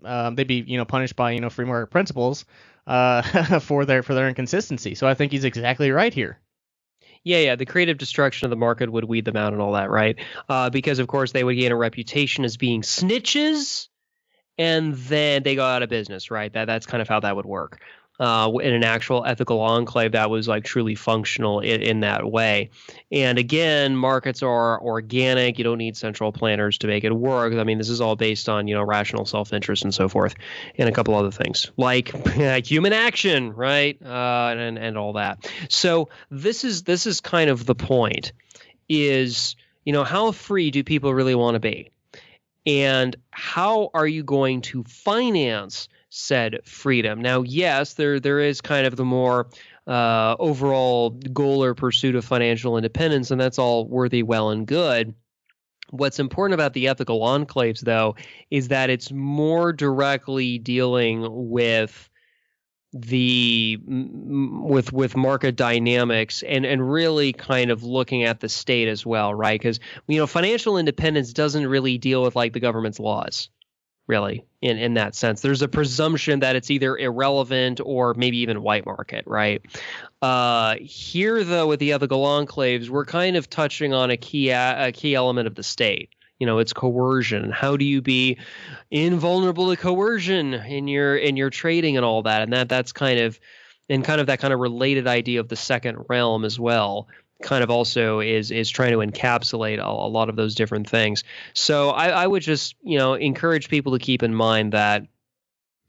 they'd be punished by free market principles for their inconsistency. So I think he's exactly right here. Yeah, the creative destruction of the market would weed them out and all that, right? Because, of course, they would gain a reputation as being snitches, and then they go out of business, right? That's kind of how that would work. In an actual ethical enclave that was like truly functional in that way. And again, markets are organic. You don't need central planners to make it work. I mean, this is all based on, rational self-interest and so forth, and a couple other things like human action, right? And all that. So this is kind of the point is, how free do people really want to be? And how are you going to finance said freedom? Now, yes, there is kind of the more overall goal or pursuit of financial independence, and that's all worthy, well, and good. What's important about the ethical enclaves, though, is that it's more directly dealing with with market dynamics and really kind of looking at the state as well, right? Because financial independence doesn't really deal with like the government's laws. Really, in that sense. There's a presumption that it's either irrelevant or maybe even white market, right? Here, though, with the ethical enclaves, we're kind of touching on a key element of the state. It's coercion. How do you be invulnerable to coercion in your trading and all that? And that's kind of that kind of related idea of the second realm as well. Kind of also is trying to encapsulate a lot of those different things. So I would just, encourage people to keep in mind that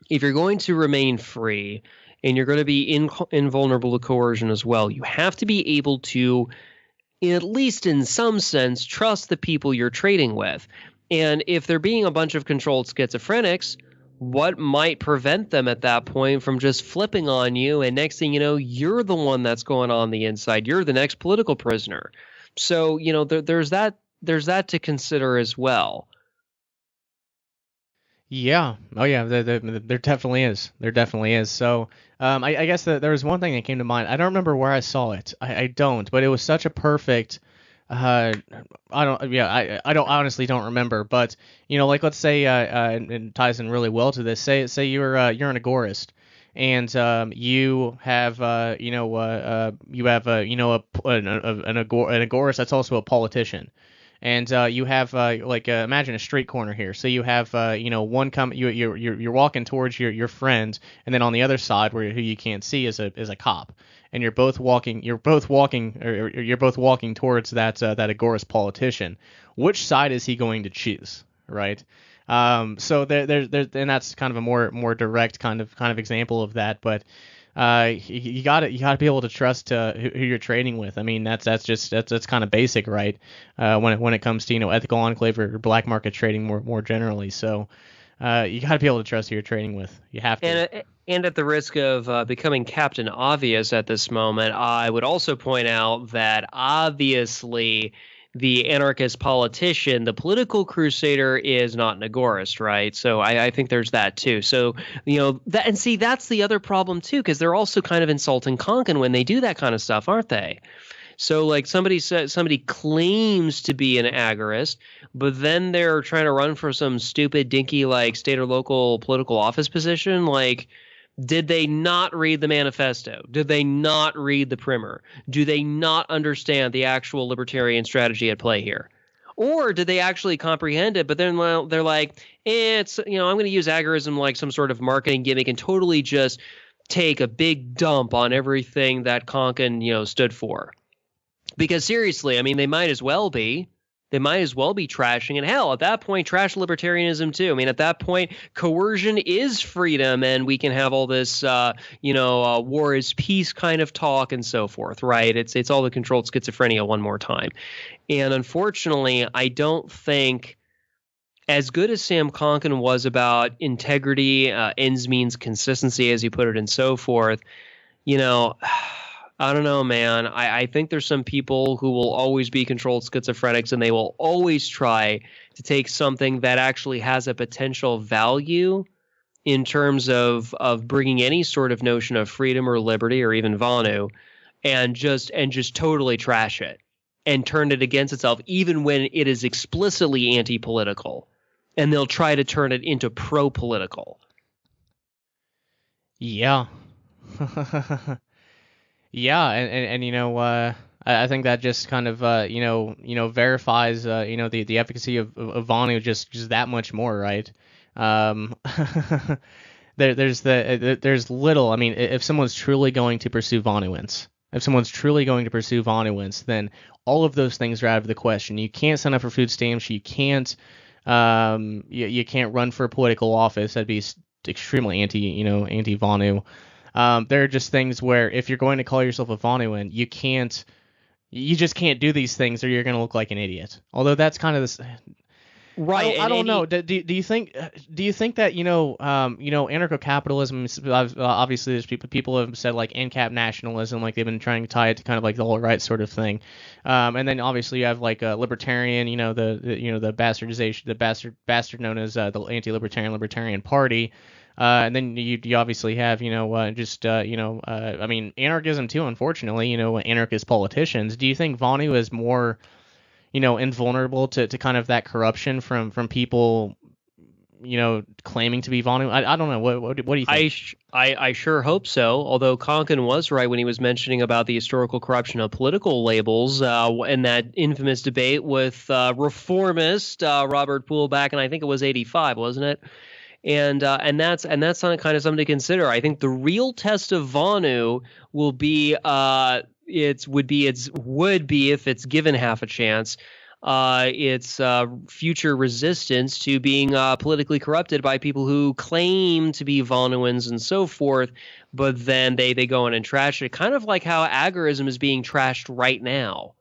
if you're going to remain free and you're going to be invulnerable to coercion as well, you have to be able to, at least in some sense, trust the people you're trading with. And if they're being a bunch of controlled schizophrenics, what might prevent them at that point from just flipping on you, and next thing you know, you're the one that's going on the inside. You're the next political prisoner. So, there's that to consider as well. Yeah. Oh, yeah. There definitely is. There definitely is. So, I guess that there was one thing that came to mind. I don't remember where I saw it. I don't. But it was such a perfect I don't. Yeah, I don't honestly don't remember. But like let's say, and it ties in really well to this. Say you're an agorist, and you have you have an agorist that's also a politician. And you have imagine a street corner here. So you have one you're walking towards your friend, and then on the other side who you can't see is a cop, and you're both walking towards that agorist politician. Which side is he going to choose, right? So there's and that's kind of a more direct kind of example of that, but. You gotta be able to trust who you're trading with. I mean, that's kind of basic, right? When it comes to ethical enclave or black market trading more generally. So you gotta be able to trust who you're trading with. You have to. And at the risk of becoming Captain Obvious at this moment, I would also point out that obviously the anarchist politician, the political crusader, is not an agorist, right? So I think there's that too. So that, and see, that's the other problem too, because they're also kind of insulting Konkin when they do that kind of stuff, aren't they? So like somebody claims to be an agorist, but then they're trying to run for some stupid dinky like state or local political office position, like. Did they not read the manifesto? Did they not read the primer? Do they not understand the actual libertarian strategy at play here? Or did they actually comprehend it, but then they're like, it's, I'm going to use agorism like some sort of marketing gimmick and totally just take a big dump on everything that Konkin, stood for. Because seriously, I mean, they might as well be. They might as well be trashing. And hell, at that point, trash libertarianism too. I mean, at that point, coercion is freedom, and we can have all this, war is peace kind of talk and so forth, right? It's all the controlled schizophrenia one more time. And unfortunately, I don't think, as good as Sam Konkin was about integrity, ends means consistency, as he put it, and so forth, I don't know, man. I think there's some people who will always be controlled schizophrenics, and they will always try to take something that actually has a potential value in terms of bringing any sort of notion of freedom or liberty or even Vonu, and just totally trash it and turn it against itself, even when it is explicitly anti-political, and they'll try to turn it into pro-political. Yeah. Yeah, and I think that just kind of verifies the efficacy of Vonu just that much more, right? There's little. I mean, if someone's truly going to pursue Vonuans, then all of those things are out of the question. You can't sign up for food stamps. You can't you can't run for a political office. That'd be extremely anti-Vonu. There are just things where if you're going to call yourself a Vonuan, you just can't do these things, or you're going to look like an idiot. Although that's kind of this. Right. I don't know. Do you think that anarcho-capitalism? Obviously, there's people have said like ANCAP nationalism, like they've been trying to tie it to kind of like the whole right sort of thing. And then obviously you have like a libertarian, the bastardization, the bastard known as the Libertarian Party. And then you obviously have, I mean, anarchism too, unfortunately, anarchist politicians. Do you think Vonu is more, invulnerable to kind of that corruption from people, claiming to be Vonu? I don't know. What do you think? I sure hope so. Although Konkin was right when he was mentioning about the historical corruption of political labels in that infamous debate with reformist Robert Poole back in, I think it was 1985, wasn't it? And that's kind of something to consider. I think the real test of Vonu will be would be if it's given half a chance, its future resistance to being politically corrupted by people who claim to be Vonuans and so forth, but then they go in and trash it, kind of like how agorism is being trashed right now.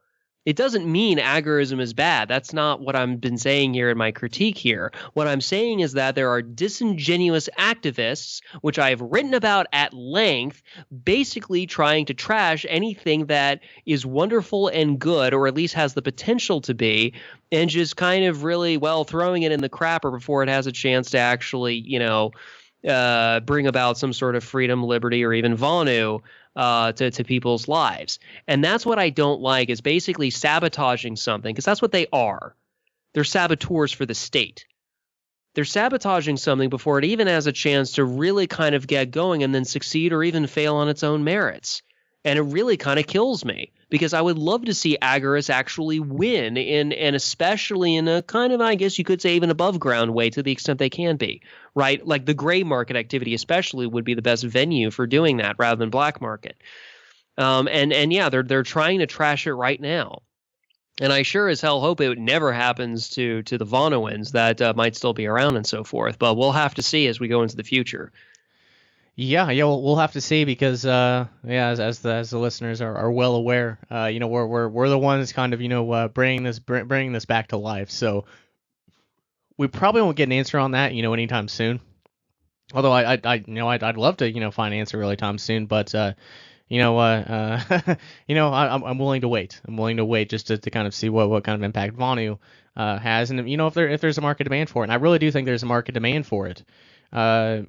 It doesn't mean agorism is bad. That's not what I've been saying here in my critique here. What I'm saying is that there are disingenuous activists, which I've written about at length, basically trying to trash anything that is wonderful and good, or at least has the potential to be, and just kind of really, throwing it in the crapper before it has a chance to actually, bring about some sort of freedom, liberty, or even Vonu. to people's lives. And that's what I don't like, is basically sabotaging something, because that's what they are. They're saboteurs for the state. They're sabotaging something before it even has a chance to really kind of get going and then succeed or even fail on its own merits. And it really kind of kills me, because I would love to see Agoris actually win, and especially in a kind of, I guess you could say, even above ground way, to the extent they can be, right? Like the gray market activity especially would be the best venue for doing that rather than black market. And yeah, they're trying to trash it right now. And I sure as hell hope it never happens to the Vonuans that might still be around and so forth. But we'll have to see as we go into the future. Yeah, we'll have to see, because as the listeners are well aware, we're the ones kind of bringing this back to life. So we probably won't get an answer on that anytime soon. Although I'd love to find an answer really time soon, but I'm willing to wait. I'm willing to wait just to kind of see what kind of impact Vonu has, and if there's a market demand for it. And I really do think there's a market demand for it. Some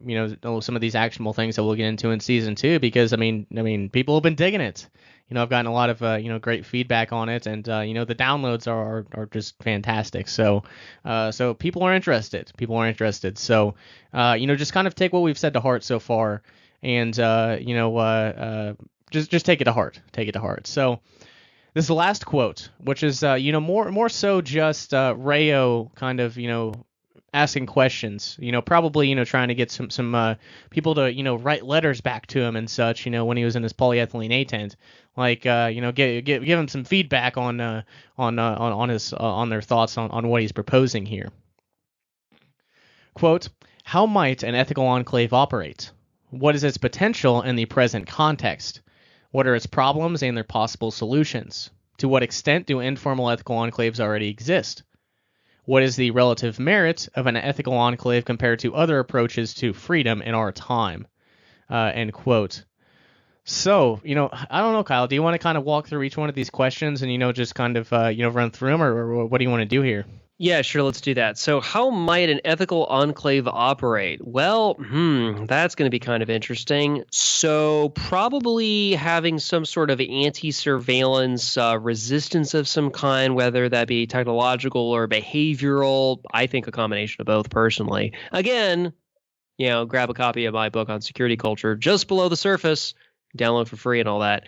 of these actionable things that we'll get into in season 2, because I mean people have been digging it. I've gotten a lot of great feedback on it, and the downloads are just fantastic. So people are interested. So just kind of take what we've said to heart so far, and just take it to heart. So this is the last quote, which is more so just Rayo kind of asking questions, probably trying to get some people to write letters back to him and such, when he was in his polyethylene A tent, like give him some feedback on their thoughts on what he's proposing here. Quote: "How might an ethical enclave operate? What is its potential in the present context? What are its problems and their possible solutions? To what extent do informal ethical enclaves already exist? What is the relative merit of an ethical enclave compared to other approaches to freedom in our time?" End quote. So, I don't know, Kyle, do you want to kind of walk through each one of these questions and, just kind of, run through them, or what do you want to do here? Yeah, sure, let's do that. So how might an ethical enclave operate? Well, that's going to be kind of interesting. So probably having some sort of anti-surveillance resistance of some kind, whether that be technological or behavioral. I think a combination of both, personally. Again, grab a copy of my book on security culture just below the surface, download for free and all that.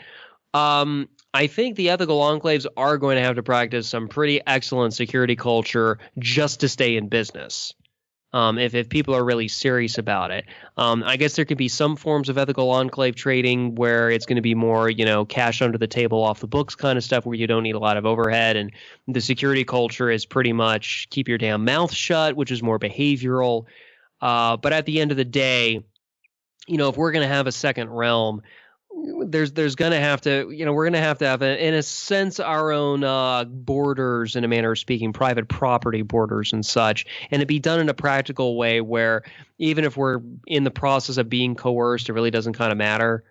I think the ethical enclaves are going to have to practice some pretty excellent security culture just to stay in business. If people are really serious about it. I guess there could be some forms of ethical enclave trading where it's going to be more, cash under the table, off the books kind of stuff, where you don't need a lot of overhead. And the security culture is pretty much keep your damn mouth shut, which is more behavioral. But at the end of the day, if we're going to have a second realm, there's going to have to, we're going to have, in a sense, our own borders, in a manner of speaking, private property borders and such, and it be done in a practical way where even if we're in the process of being coerced, it really doesn't kind of matter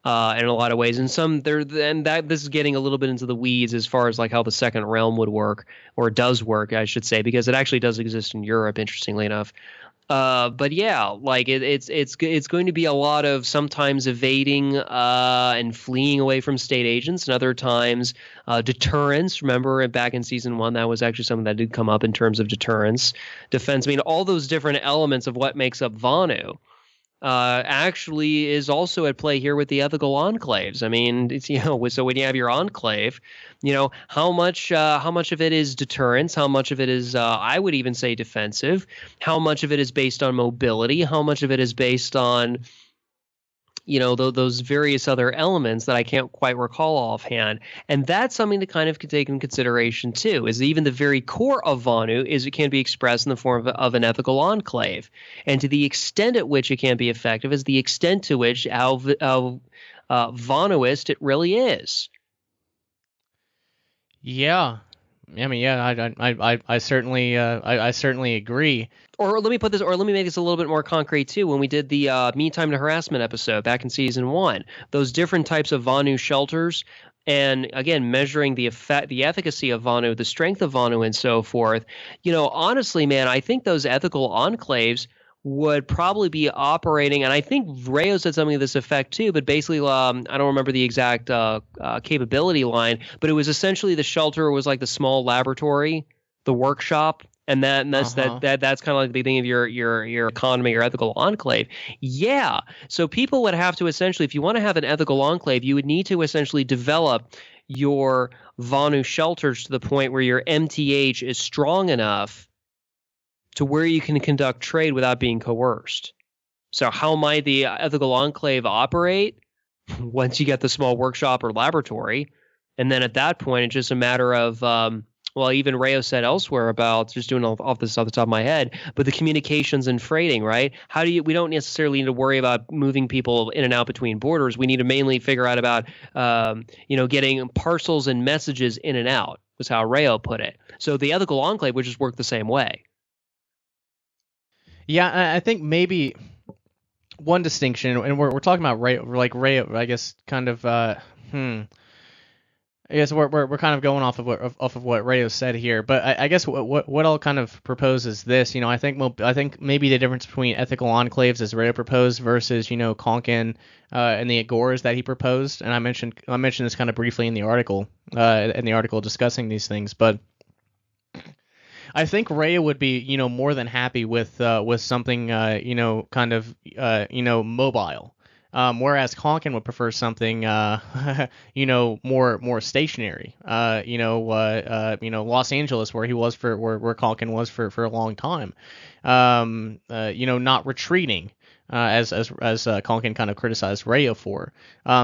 in a lot of ways. And this is getting a little bit into the weeds as far as like how the second realm would work, or does work, I should say, because it actually does exist in Europe, interestingly enough. But yeah, like it's going to be a lot of sometimes evading and fleeing away from state agents, and other times deterrence. Remember, back in season 1, that was actually something that did come up in terms of deterrence, defense. I mean, all those different elements of what makes up Vonu actually is also at play here with the ethical enclaves. I mean, it's, so when you have your enclave, how much of it is deterrence, how much of it is, I would even say, defensive, how much of it is based on mobility, how much of it is based on, those various other elements that I can't quite recall offhand. And that's something to kind of take in consideration too, is even the very core of Vonu it can be expressed in the form of an ethical enclave. And to the extent at which it can be effective is the extent to which how Vonuist it really is. Yeah. I mean, yeah, I certainly agree. Or let me make this a little bit more concrete too. When we did the Meantime to Harassment episode back in season 1, those different types of Vonu shelters, and again measuring the efficacy of Vonu, the strength of Vonu, and so forth. Honestly, man, I think those ethical enclaves would probably be operating, and I think Rayo said something to this effect too, but basically, I don't remember the exact capability line, but it was essentially the shelter was like the small laboratory, the workshop, and that's kind of like the thing of your economy, your ethical enclave. Yeah, so people would have to essentially, if you want to have an ethical enclave, you would need to essentially develop your Vonu shelters to the point where your MTH is strong enough to where you can conduct trade without being coerced. So how might the ethical enclave operate? Once you get the small workshop or laboratory, and then at that point, it's just a matter of, well, even Rayo said elsewhere about, just doing off the top of my head, but the communications and freighting, right? We don't necessarily need to worry about moving people in and out between borders. We need to mainly figure out about, getting parcels and messages in and out, was how Rayo put it. So the ethical enclave would just work the same way. Yeah, I think maybe one distinction, and we're talking about Rayo, I guess, kind of. I guess we're kind of going off of what Rayo said here, but I guess what I'll kind of propose is this. I think maybe the difference between ethical enclaves as Rayo proposed versus Konkin and the Agoras that he proposed, and I mentioned this kind of briefly in the article discussing these things, but I think Rayo would be, more than happy with something, kind of, mobile. Whereas Konkin would prefer something, more stationary. Los Angeles, where Konkin was for a long time. Not retreating. As Konkin kind of criticized Rayo for.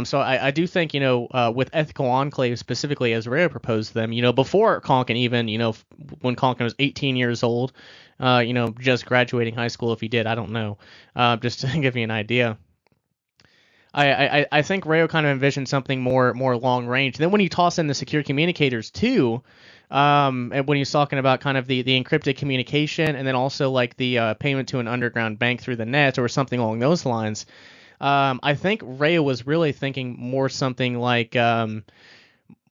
So I do think, with ethical enclaves specifically as Rayo proposed them, before Konkin even, when Konkin was 18 years old, just graduating high school if he did, I don't know, just to give you an idea. I think Rayo kind of envisioned something more long range. And then when you toss in the secure communicators too, and when he's talking about kind of the encrypted communication, and then also like the payment to an underground bank through the net or something along those lines, I think Rayo was really thinking more something like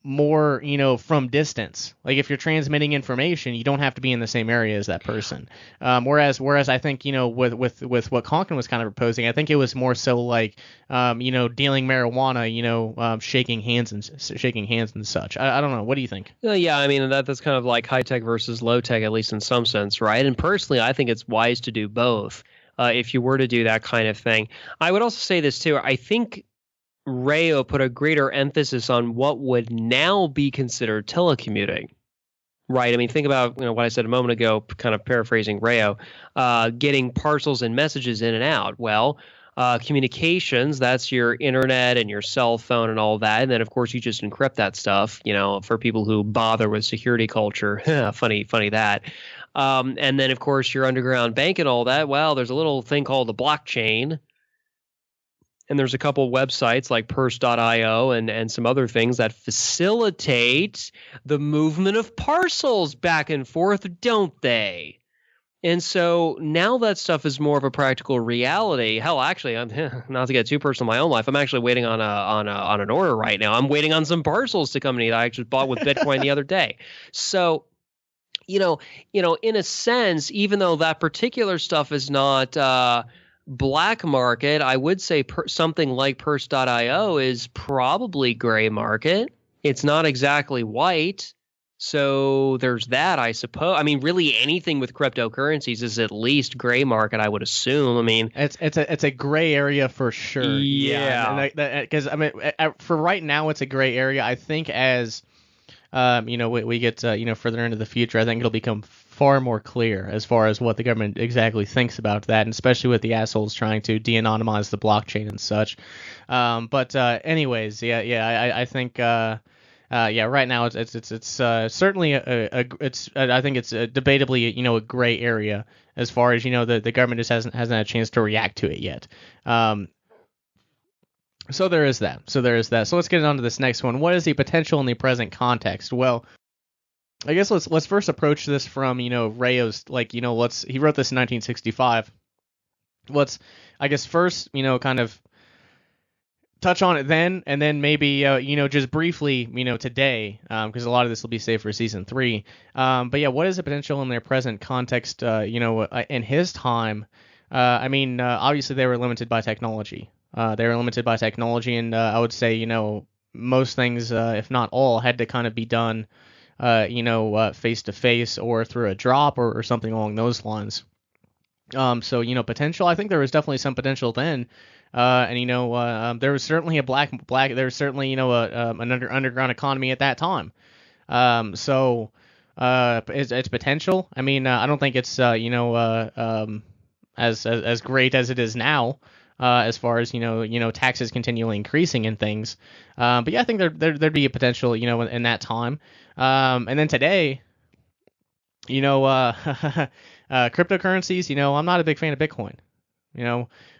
more, from distance. Like if you're transmitting information, you don't have to be in the same area as that person. Whereas I think, with what Konkin was kind of proposing, I think it was more so like, dealing marijuana, shaking hands and such. I don't know. What do you think? Yeah, I mean, that's kind of like high tech versus low tech, at least in some sense, right? And personally, I think it's wise to do both. If you were to do that kind of thing. I would also say this too. I think Rayo put a greater emphasis on what would now be considered telecommuting, right? I mean, think about what I said a moment ago, kind of paraphrasing Rayo, getting parcels and messages in and out. Well, communications, that's your internet and your cell phone and all that. And then, of course, you just encrypt that stuff, for people who bother with security culture. funny that. And then, of course, your underground bank and all that. Well, there's a little thing called the blockchain. And there's a couple websites like purse.io and some other things that facilitate the movement of parcels back and forth, don't they? And so now that stuff is more of a practical reality. Hell, actually, I'm not to get too personal in my own life. I'm actually waiting on an order right now. I'm waiting on some parcels to come in that I actually bought with Bitcoin the other day. So, in a sense, even though that particular stuff is not black market, I would say something like purse.io is probably gray market. It's not exactly white. So there's that, I suppose. I mean, really anything with cryptocurrencies is at least gray market, I would assume. I mean, it's a gray area for sure. Yeah. Because for right now, it's a gray area. I think as we get further into the future, I think it'll become far more clear as far as what the government exactly thinks about that, and especially with the assholes trying to de-anonymize the blockchain and such. Anyways, I think right now it's certainly I think it's debatably a gray area as far as the government just hasn't had a chance to react to it yet. So there is that. So let's get on to this next one. What is the potential in the present context? Well, I guess let's first approach this from Rayo's, he wrote this in 1965. Let's first kind of touch on it then, and then maybe just briefly today, because a lot of this will be saved for season 3. But yeah, what is the potential in their present context? In his time, I mean, obviously they were limited by technology. They were limited by technology, and I would say, most things, if not all, had to kind of be done, face to face or through a drop or something along those lines. So potential. I think there was definitely some potential then, and there was certainly there was certainly an underground economy at that time. So it's potential. I mean, I don't think it's as great as it is now, as far as taxes continually increasing and things. But yeah, I think there'd be a potential in that time. And then today, cryptocurrencies. I'm not a big fan of Bitcoin.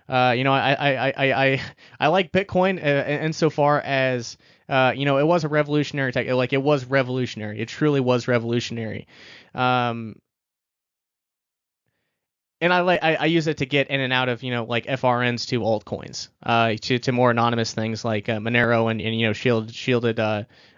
I like Bitcoin insofar as it was a revolutionary tech. Like, it was revolutionary. It truly was revolutionary. And I use it to get in and out of like FRNs to altcoins, to more anonymous things like Monero and shielded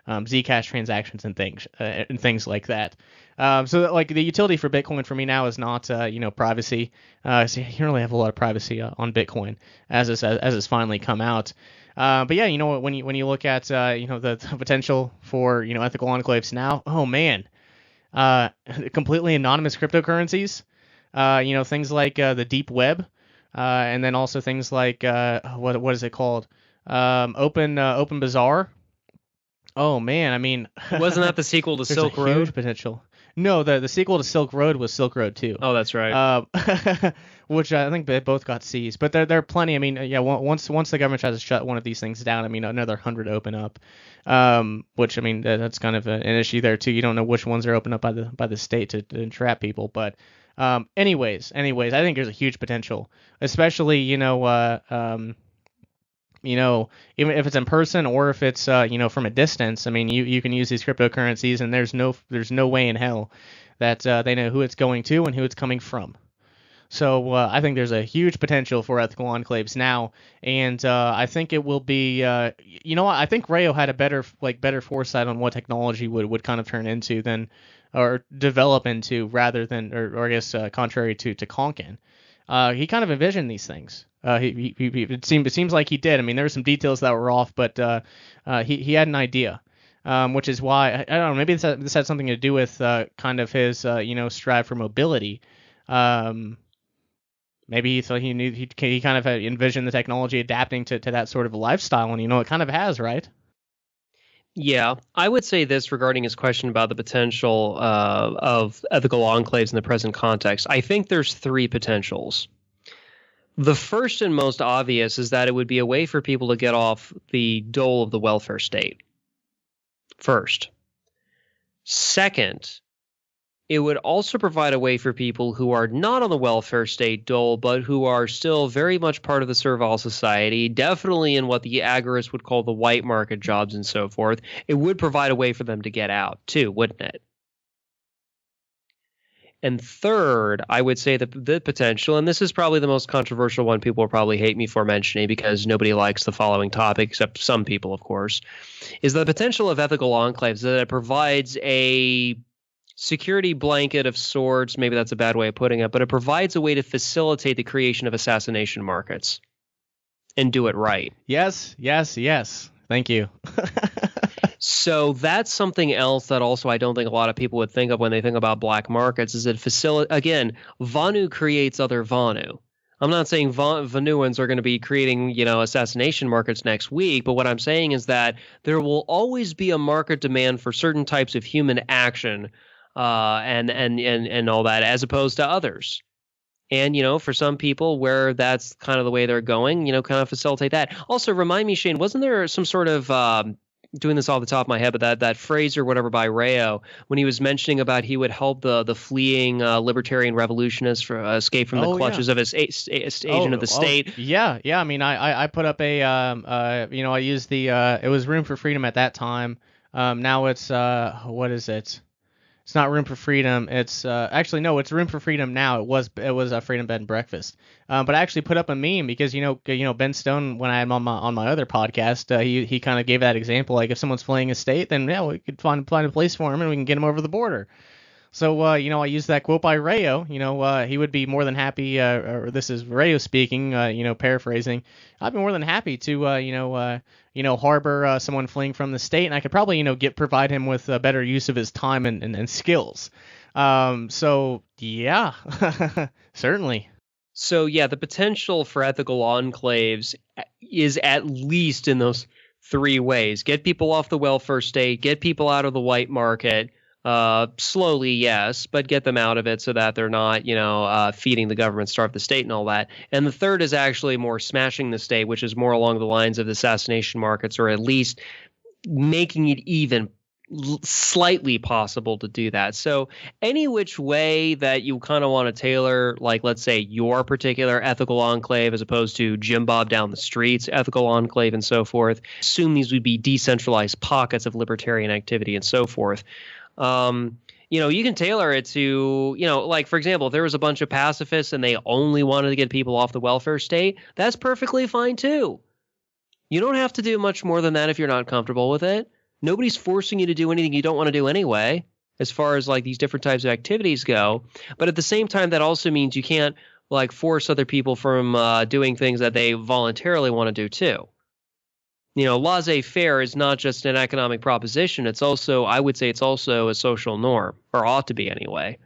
Zcash transactions and things like that. So like the utility for Bitcoin for me now is not privacy. So you don't really have a lot of privacy on Bitcoin as it's finally come out. But yeah, when you look at the potential for ethical enclaves now, oh man, completely anonymous cryptocurrencies. Things like the deep web, and then also things like what is it called? Open Bazaar. Oh man, I mean, wasn't that the sequel to there's Silk a Road? Huge potential. No, the sequel to Silk Road was Silk Road 2. Oh, that's right. Which I think they both got seized, but there are plenty. I mean, yeah, once the government tries to shut one of these things down, I mean, another 100 open up. Which, I mean, that's kind of an issue there too. You don't know which ones are opened up by the state to entrap people, but. Anyways, I think there's a huge potential, especially, even if it's in person or if it's, from a distance. I mean, you can use these cryptocurrencies, and there's no way in hell that they know who it's going to and who it's coming from. So I think there's a huge potential for ethical enclaves now, and I think it will be. I think Rayo had a better foresight on what technology would kind of turn into than, or develop into, rather than, or I guess contrary to Konkin. He kind of envisioned these things. It seems like he did. I mean, there were some details that were off, but he had an idea. Which is why I don't know. Maybe this had something to do with kind of his strive for mobility. Maybe he thought he kind of envisioned the technology adapting to that sort of lifestyle, and it kind of has, right? Yeah, I would say this regarding his question about the potential of ethical enclaves in the present context. I think there's three potentials. The first and most obvious is that it would be a way for people to get off the dole of the welfare state. First. Second, it would also provide a way for people who are not on the welfare state dole, but who are still very much part of the servile society, definitely in what the agorists would call the white market jobs and so forth. It would provide a way for them to get out too, wouldn't it? And third, I would say that the potential, and this is probably the most controversial one people will probably hate me for mentioning because nobody likes the following topic, except some people, of course, is the potential of ethical enclaves, that it provides a security blanket of sorts. Maybe that's a bad way of putting it, but it provides a way to facilitate the creation of assassination markets and do it right. Yes. Thank you. So that's something else that also I don't think a lot of people would think of when they think about black markets, is it again, Vonu creates other Vonu. I'm not saying Vonuans are going to be creating, assassination markets next week, but what I'm saying is that there will always be a market demand for certain types of human action, and all that, as opposed to others. And, for some people where that's kind of the way they're going, kind of facilitate that. Also, remind me, Shane, wasn't there some sort of, doing this off the top of my head, but that phrase or whatever by Rayo, when he was mentioning about he would help the fleeing libertarian revolutionists escape from the clutches of his agent of the state. Yeah. I mean, I put up I used it was Room for Freedom at that time. Now it's, what is it? It's not Room for Freedom. It's actually no, it's Room for Freedom now. It was a Freedom Bed and Breakfast. But I actually put up a meme because Ben Stone, when I had him on my other podcast, he kind of gave that example. Like, if someone's fleeing a state, then yeah, we could find a place for him and we can get him over the border. So, I use that quote by Rayo. He would be more than happy, or this is Rayo speaking, paraphrasing. I'd be more than happy to, harbor someone fleeing from the state, and I could probably, provide him with a better use of his time and skills. So, yeah, certainly. So yeah, the potential for ethical enclaves is at least in those three ways. Get people off the welfare state, get people out of the white market, slowly, yes, but get them out of it so that they're not, feeding the government, starve the state and all that. And the third is actually more smashing the state, which is more along the lines of the assassination markets, or at least making it even slightly possible to do that. So any which way that you kind of want to tailor, like, let's say your particular ethical enclave as opposed to Jim Bob down the street's ethical enclave and so forth, assume these would be decentralized pockets of libertarian activity and so forth. You can tailor it to, like, for example, if there was a bunch of pacifists and they only wanted to get people off the welfare state, that's perfectly fine too. You don't have to do much more than that if you're not comfortable with it. Nobody's forcing you to do anything you don't want to do anyway, as far as like these different types of activities go. But at the same time, that also means you can't like force other people from doing things that they voluntarily want to do too. Laissez-faire is not just an economic proposition. It's also, I would say it's also a social norm, or ought to be anyway.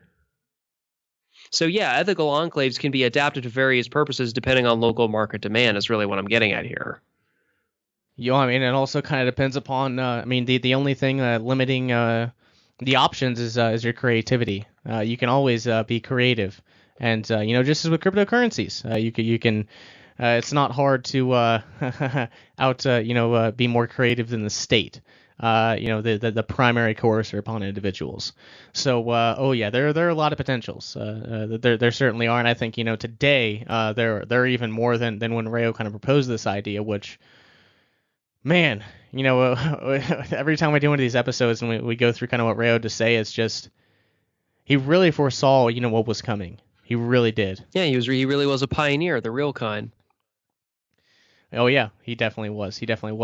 So yeah, ethical enclaves can be adapted to various purposes depending on local market demand is really what I'm getting at here. It also kind of depends upon, the only thing limiting the options is your creativity. You can always be creative. And, just as with cryptocurrencies, you can it's not hard to be more creative than the state, the primary coercer upon individuals. So, there are a lot of potentials. There certainly are. And I think, today there are even more than when Rayo kind of proposed this idea, which, man, every time we do one of these episodes and we go through kind of what Rayo had to say, it's just, he really foresaw, what was coming. He really did. Yeah, he really was a pioneer, the real kind. Oh yeah, he definitely was.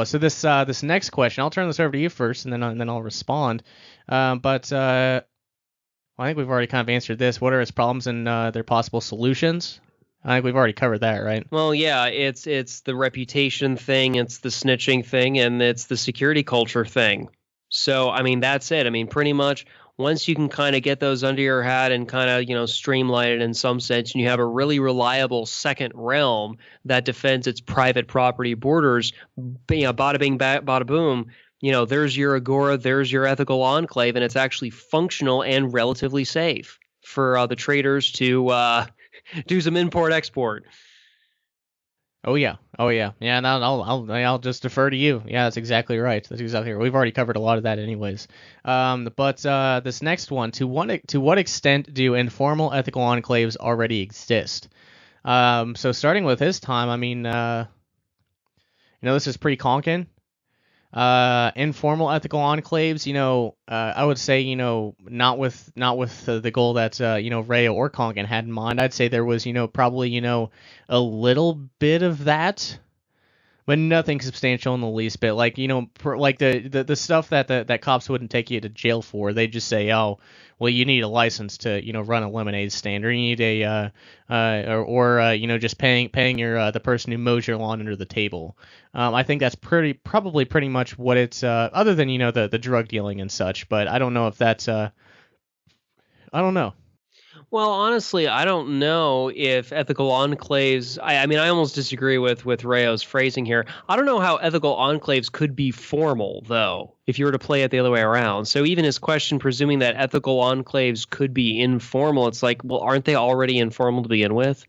So this next question, I'll turn this over to you first, and then I'll respond. I think we've already kind of answered this. What are its problems and their possible solutions? I think we've already covered that, right? Well, yeah, it's the reputation thing, it's the snitching thing, and it's the security culture thing. So, that's it. Pretty much once you can kind of get those under your hat and kind of, streamline it in some sense, and you have a really reliable second realm that defends its private property borders, bada bing, bada boom, there's your Agora, there's your ethical enclave, and it's actually functional and relatively safe for the traders to do some import-export. Oh yeah. Yeah, and I'll just defer to you. Yeah, that's exactly right. We've already covered a lot of that, anyways. But this next one, to what extent do informal ethical enclaves already exist? So starting with his time, this is pre-Konkin. Informal ethical enclaves, I would say, not with the goal that Rayo or Konkin had in mind. I'd say there was, probably, a little bit of that, but nothing substantial in the least bit. Like, like the stuff that cops wouldn't take you to jail for. They'd just say, oh, well, you need a license to, run a lemonade stand, or you need a, just paying your the person who mows your lawn under the table. I think that's probably pretty much what it's, other than, the drug dealing and such, but I don't know if that's, I don't know. Well, honestly, I don't know if ethical enclaves, I almost disagree with Rayo's phrasing here. I don't know how ethical enclaves could be formal, though, if you were to play it the other way around. So even his question, presuming that ethical enclaves could be informal, it's like, well, aren't they already informal to begin with?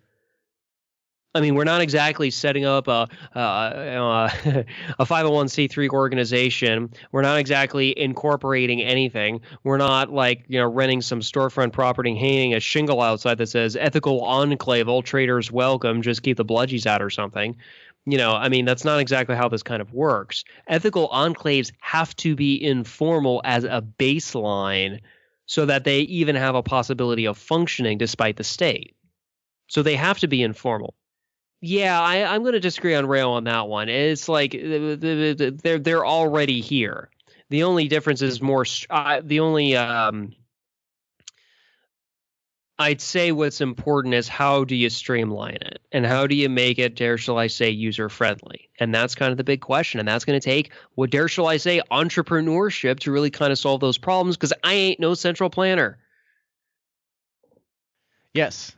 We're not exactly setting up a 501c3 organization. We're not exactly incorporating anything. We're not renting some storefront property and hanging a shingle outside that says ethical enclave, all traders welcome, just keep the bludgies out or something. That's not exactly how this kind of works. Ethical enclaves have to be informal as a baseline so that they even have a possibility of functioning despite the state. So they have to be informal. Yeah, I'm going to disagree on Rayo on that one. It's like they're already here. The only difference is more. The only I'd say what's important is how do you streamline it and how do you make it, dare shall I say, user friendly? And that's kind of the big question. And that's going to take, what dare shall I say, entrepreneurship to really kind of solve those problems, because I ain't no central planner. Yes.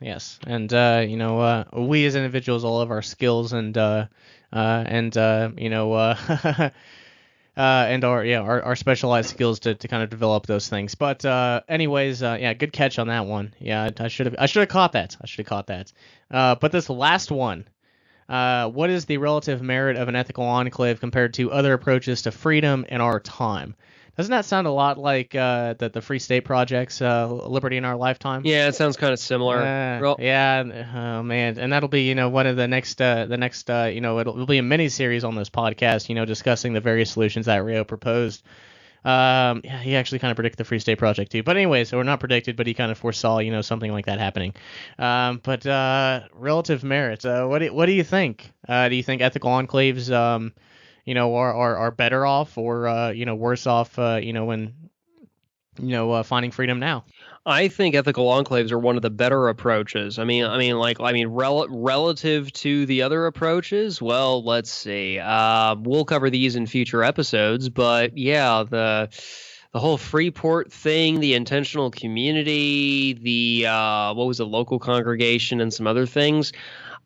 And, we as individuals all have our skills and and our specialized skills to kind of develop those things. But anyways, good catch on that one. Yeah, I should have caught that. But this last one, what is the relative merit of an ethical enclave compared to other approaches to freedom in our time? Doesn't that sound a lot like the Free State Project's Liberty in Our Lifetime? Yeah, it sounds kind of similar. Yeah. Oh man, and that'll be one of the next it'll be a mini series on this podcast. Discussing the various solutions that Rio proposed. He actually kind of predicted the Free State Project too. But anyways, or not predicted, but he kind of foresaw something like that happening. But relative merit. What do you think? Do you think ethical enclaves are better off or worse off when finding freedom now? I think ethical enclaves are one of the better approaches. Relative to the other approaches, well, let's see. We'll cover these in future episodes, but yeah, the whole Freeport thing, the intentional community, the local congregation, and some other things.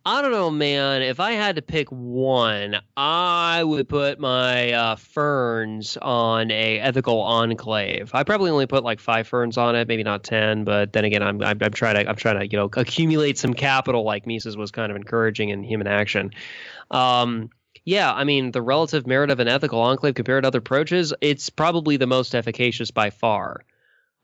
I don't know, man. If I had to pick one, I would put my ferns on a ethical enclave. I probably only put like 5 ferns on it, maybe not 10. But then again, I'm trying to accumulate some capital, like Mises was kind of encouraging in Human Action. The relative merit of an ethical enclave compared to other approaches, it's probably the most efficacious by far.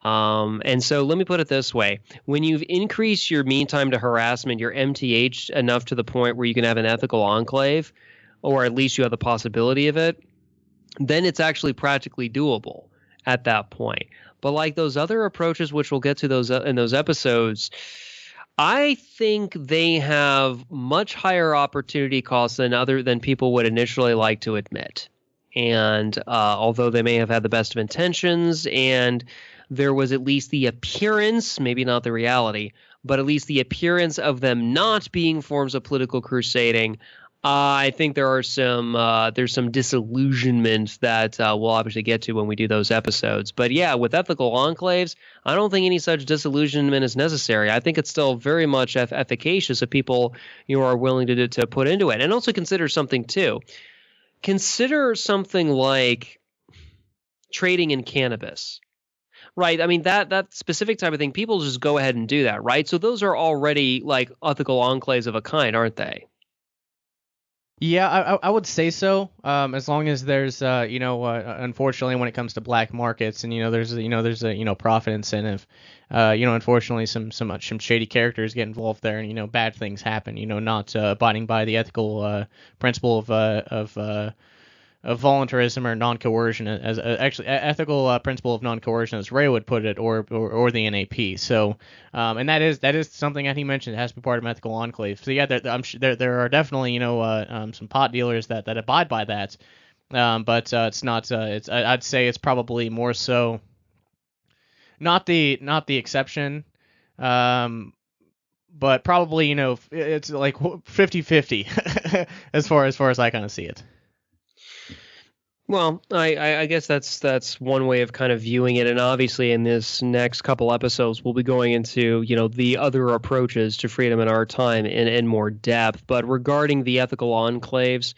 And so let me put it this way. When you've increased your mean time to harassment, your MTH enough to the point where you can have an ethical enclave, or at least you have the possibility of it, then it's actually practically doable at that point. But like those other approaches, which we'll get to those in those episodes, I think they have much higher opportunity costs than people would initially like to admit. And although they may have had the best of intentions and there was at least the appearance, maybe not the reality, but at least the appearance of them not being forms of political crusading, I think there's some disillusionment that we'll obviously get to when we do those episodes. But yeah, with ethical enclaves, I don't think any such disillusionment is necessary. I think it's still very much efficacious if people are willing to put into it. And also consider something too. Consider something like trading in cannabis. Right. I mean, that specific type of thing, people just go ahead and do that. Right. So those are already like ethical enclaves of a kind, aren't they? Yeah, I would say so. As long as there's, unfortunately, when it comes to black markets and, there's a profit incentive, unfortunately, some shady characters get involved there and, bad things happen, not abiding by the ethical principle of voluntarism or non-coercion, as ethical principle of non-coercion, as Ray would put it, or the NAP. So, and that is something that he mentioned has to be part of an ethical enclave. So yeah, there are definitely some pot dealers that abide by that, but it's not. I'd say it's probably more so not the exception, but probably it's like 50-50 as far as I kind of see it. Well, I guess that's one way of kind of viewing it, and obviously in this next couple episodes we'll be going into the other approaches to freedom in our time in more depth. But regarding the ethical enclaves,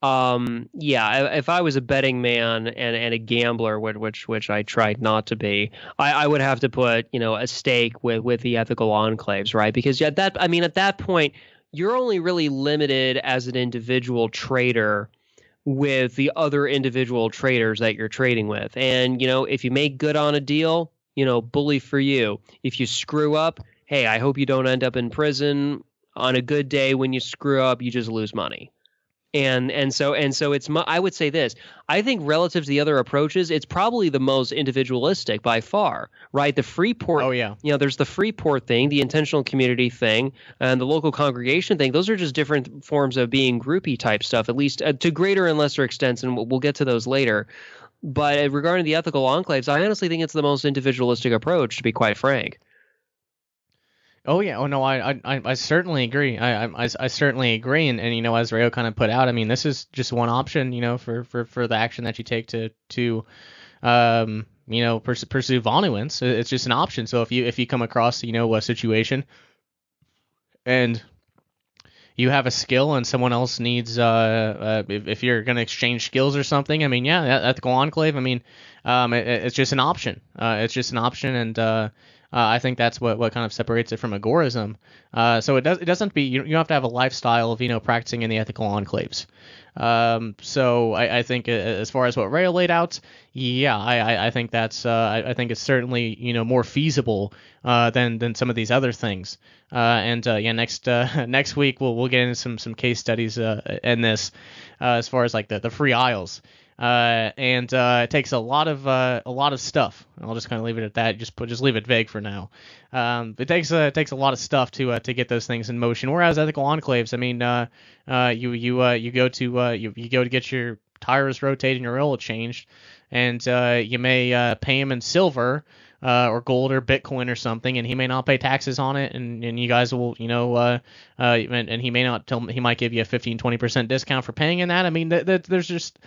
if I was a betting man and a gambler, which I tried not to be, I would have to put a stake with the ethical enclaves, right? Because at that point you're only really limited as an individual trader with the other individual traders that you're trading with. And, if you make good on a deal, bully for you. If you screw up, hey, I hope you don't end up in prison. On a good day, when you screw up, you just lose money. And so it's I would say this. I think relative to the other approaches, it's probably the most individualistic by far, right? The Freeport. Oh yeah. There's the Freeport thing, the intentional community thing, and the local congregation thing. Those are just different forms of being groupie type stuff, at least to greater and lesser extents, and we'll get to those later. But regarding the ethical enclaves, I honestly think it's the most individualistic approach, to be quite frank. Oh yeah. Oh no. I certainly agree. I certainly agree. And you know, as Rayo kind of put out, I mean, this is just one option, you know, for the action that you take to you know, pursue Vonu. It's just an option. So if you come across, you know, a situation and you have a skill and someone else needs if you're going to exchange skills or something, I mean, yeah, Ethical Enclave, I mean, it's just an option. It's just an option, and I think that's what kind of separates it from Agorism. So it doesn't have to be, you don't have to have a lifestyle of, you know, practicing in the Ethical Enclaves. So I think as far as what Rayo laid out, yeah, I think that's I think it's certainly, you know, more feasible than some of these other things. Yeah, next week we'll get into some case studies in this as far as like the free isles. It takes a lot of stuff. I'll just kind of leave it at that. Just leave it vague for now. It takes a lot of stuff to get those things in motion. Whereas Ethical Enclaves, I mean, you go to get your tires rotated and your oil changed, and you may pay him in silver or gold or Bitcoin or something, and he may not pay taxes on it, and you guys will, you know, and he may not he might give you a 15-20% discount for paying in that. I mean, there's just.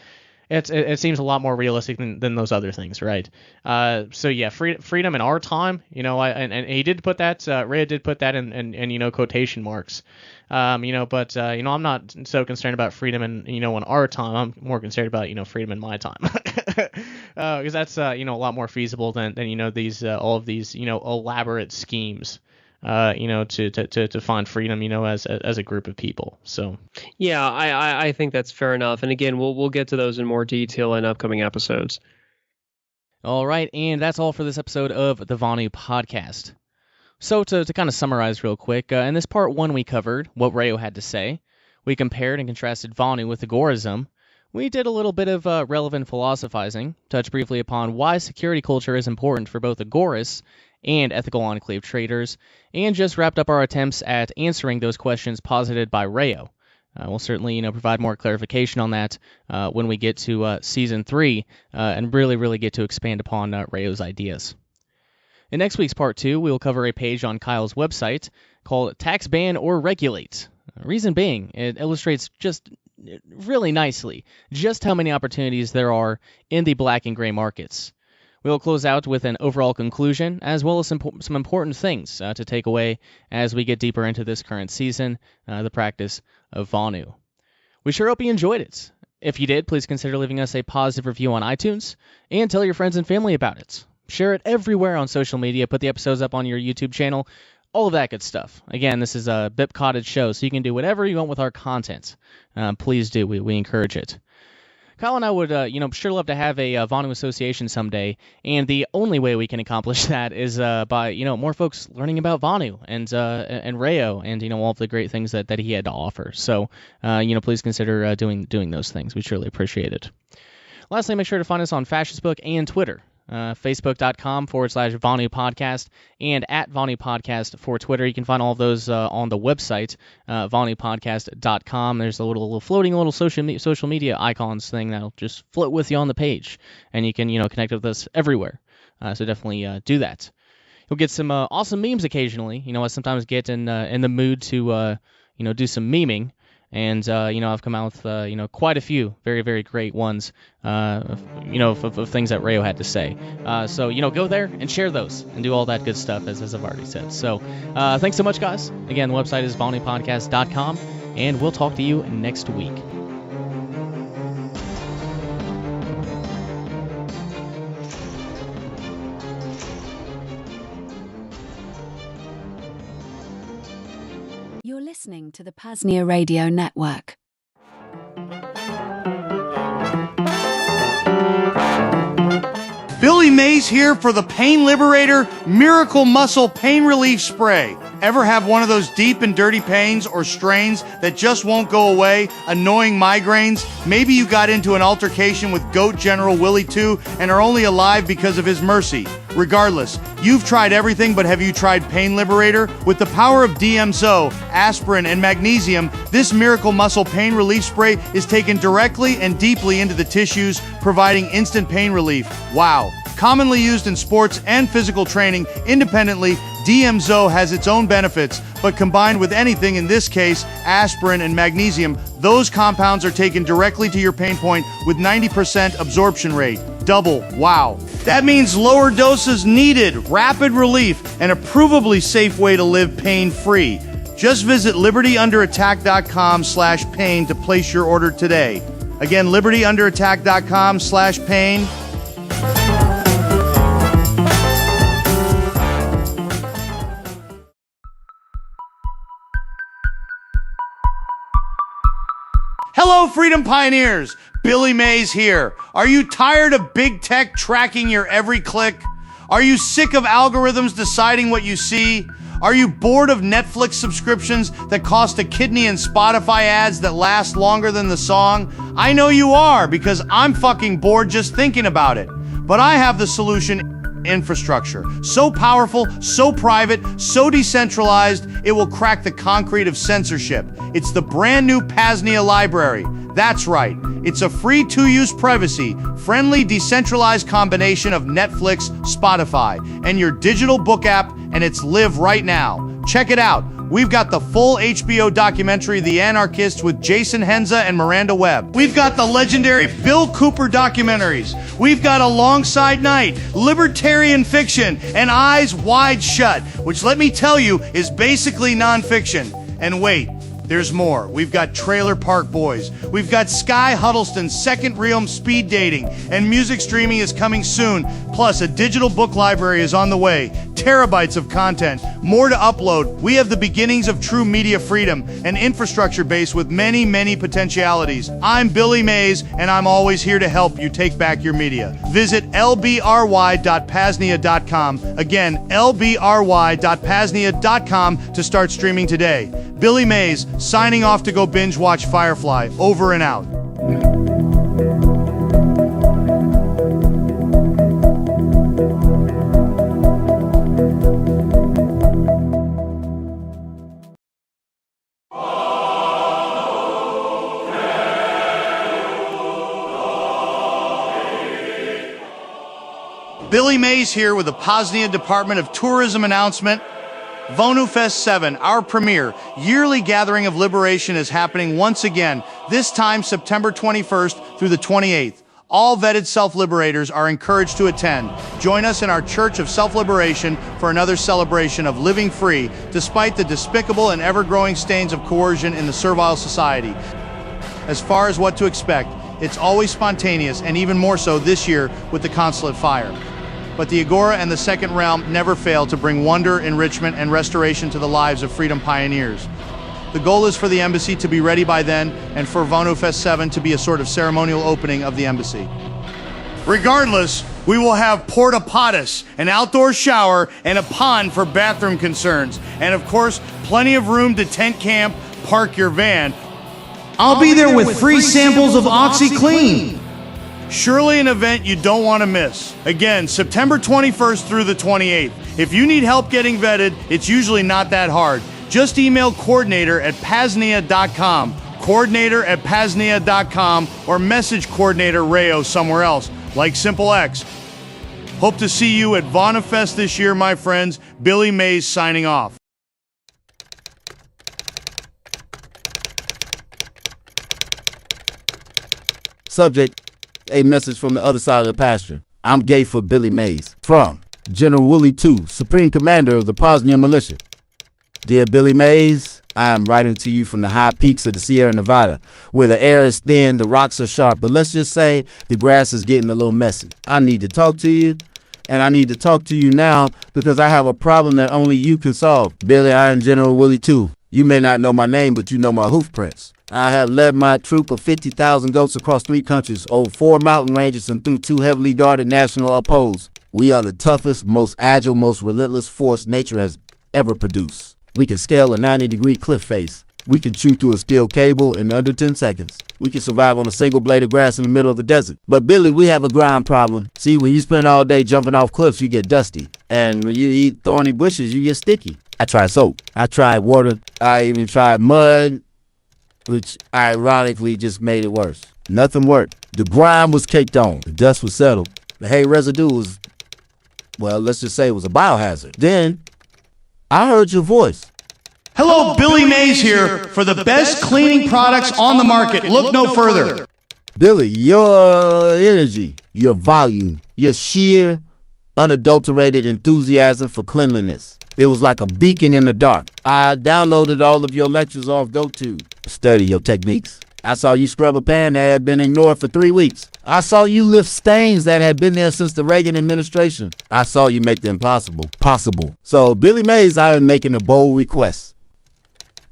It seems a lot more realistic than those other things, right? So yeah, freedom in our time, you know, and he did put that, Ray did put that in you know, quotation marks, you know, but you know, I'm not so concerned about freedom in, you know, in our time. I'm more concerned about, you know, freedom in my time, because that's you know, a lot more feasible than you know, these all of these, you know, elaborate schemes. You know, to find freedom, you know, as a group of people. So yeah, I think that's fair enough. And again, we'll get to those in more detail in upcoming episodes. All right, and that's all for this episode of the Vonu podcast. So to kind of summarize real quick, in this part 1 we covered what Rayo had to say. We compared and contrasted Vonu with Agorism. We did a little bit of relevant philosophizing, touched briefly upon why security culture is important for both Agoris and Ethical Enclave traders, and just wrapped up our attempts at answering those questions posited by Rayo. We'll certainly, you know, provide more clarification on that when we get to Season 3 and really get to expand upon Rayo's ideas. In next week's Part 2, we will cover a page on Kyle's website called Tax Ban or Regulate. Reason being, it illustrates just really nicely just how many opportunities there are in the black and gray markets. We'll close out with an overall conclusion, as well as some important things to take away as we get deeper into this current season, the practice of Vonu. We sure hope you enjoyed it. If you did, please consider leaving us a positive review on iTunes, and tell your friends and family about it. Share it everywhere on social media, put the episodes up on your YouTube channel, all of that good stuff. Again, this is a BIP Cottage show, so you can do whatever you want with our content. Please do. We encourage it. Kyle and I would, you know, sure love to have a Vonu association someday, and the only way we can accomplish that is by, you know, more folks learning about Vonu and Rayo and, you know, all of the great things that he had to offer. So, you know, please consider doing those things. We surely appreciate it. Lastly, make sure to find us on Fascistbook and Twitter. Facebook.com/Vonu Podcast and @Vonu Podcast for Twitter. You can find all of those on the website, VonuPodcast.com. There's a little floating social media icons thing that'll just float with you on the page, and you can, you know, connect with us everywhere. So definitely do that. You'll get some awesome memes occasionally. You know, I sometimes get in the mood to you know, do some memeing. And, you know, I've come out with, you know, quite a few very, very great ones, you know, of things that Rayo had to say. So, you know, go there and share those and do all that good stuff, as I've already said. So, thanks so much, guys. Again, the website is VonuPodcast.com, and we'll talk to you next week. You're listening to the PAZNIA Radio Network. Billy Mays here for the Pain Liberator Miracle Muscle Pain Relief Spray. Ever have one of those deep and dirty pains or strains that just won't go away? Annoying migraines? Maybe you got into an altercation with Goat General Willie 2 and are only alive because of his mercy. Regardless, you've tried everything, but have you tried Pain Liberator? With the power of DMSO, aspirin, and magnesium, this Miracle Muscle Pain Relief Spray is taken directly and deeply into the tissues, providing instant pain relief. Wow. Commonly used in sports and physical training independently, DMZO has its own benefits, but combined with anything, in this case, aspirin and magnesium, those compounds are taken directly to your pain point with 90% absorption rate. Double, wow. That means lower doses needed, rapid relief, and a provably safe way to live pain-free. Just visit libertyunderattack.com/pain to place your order today. Again, libertyunderattack.com/pain. Hello, Freedom Pioneers! Billy Mays here. Are you tired of big tech tracking your every click? Are you sick of algorithms deciding what you see? Are you bored of Netflix subscriptions that cost a kidney and Spotify ads that last longer than the song? I know you are, because I'm fucking bored just thinking about it. But I have the solution: infrastructure. So powerful, so private, so decentralized, it will crack the concrete of censorship. It's the brand new PAZNIA library. That's right. It's a free to-use privacy-friendly decentralized combination of Netflix, Spotify, and your digital book app, and it's live right now. Check it out. We've got the full HBO documentary, The Anarchists, with Jason Henza and Miranda Webb. We've got the legendary Bill Cooper documentaries. We've got Alongside Night, libertarian fiction, and Eyes Wide Shut, which, let me tell you, is basically nonfiction. And wait, there's more. We've got Trailer Park Boys. We've got Sky Huddleston's Second Realm Speed Dating, and music streaming is coming soon. Plus, a digital book library is on the way. Terabytes of content, more to upload. We have the beginnings of true media freedom, an infrastructure base with many, many potentialities. I'm Billy Mays, and I'm always here to help you take back your media. Visit lbry.paznia.com. Again, lbry.paznia.com to start streaming today. Billy Mays, signing off to go binge watch Firefly. Over and out. Billy Mays here with the PAZNIA Department of Tourism announcement. Vonu Fest 7, our premier yearly gathering of liberation, is happening once again, this time September 21st through the 28th. All vetted self-liberators are encouraged to attend. Join us in our Church of Self-Liberation for another celebration of living free, despite the despicable and ever-growing stains of coercion in the servile society. As far as what to expect, it's always spontaneous, and even more so this year with the consulate fire. But the Agora and the Second Realm never fail to bring wonder, enrichment, and restoration to the lives of freedom pioneers. The goal is for the embassy to be ready by then, and for Vonu Fest 7 to be a sort of ceremonial opening of the embassy. Regardless, we will have porta potties, an outdoor shower, and a pond for bathroom concerns. And of course, plenty of room to tent camp, park your van. I'll be there with free samples of OxyClean. Surely an event you don't want to miss. Again, September 21st through the 28th. If you need help getting vetted, it's usually not that hard. Just email coordinator@PAZNIA.com, coordinator@PAZNIA.com, or message coordinator Rayo somewhere else, like Simple X. Hope to see you at Vonu Fest this year, my friends. Billy Mays signing off. Subject: a message from the other side of the pasture. I'm gay for Billy Mays. From General Woolley II, Supreme Commander of the PAZNIA Militia. Dear Billy Mays, I am writing to you from the high peaks of the Sierra Nevada, where the air is thin, the rocks are sharp, but let's just say the grass is getting a little messy. I need to talk to you, and I need to talk to you now because I have a problem that only you can solve. Billy, I am General Woolley II. You may not know my name, but you know my hoof prints. I have led my troop of 50,000 goats across 3 countries, over 4 mountain ranges, and through 2 heavily guarded national upholds. We are the toughest, most agile, most relentless force nature has ever produced. We can scale a 90-degree cliff face. We can chew through a steel cable in under 10 seconds. We can survive on a single blade of grass in the middle of the desert. But Billy, we have a ground problem. See, when you spend all day jumping off cliffs, you get dusty. And when you eat thorny bushes, you get sticky. I tried soap. I tried water. I even tried mud, which ironically just made it worse. Nothing worked. The grime was caked on. The dust was settled. The hay residue was, well, let's just say it was a biohazard. Then I heard your voice. Hello, Billy Mays here for the best cleaning products on the market. Look no further. Billy, your energy, your volume, your sheer, unadulterated enthusiasm for cleanliness. It was like a beacon in the dark. I downloaded all of your lectures off GoTube. Study your techniques. I saw you scrub a pan that had been ignored for 3 weeks. I saw you lift stains that had been there since the Reagan administration. I saw you make the impossible possible. So, Billy Mays, I am making a bold request.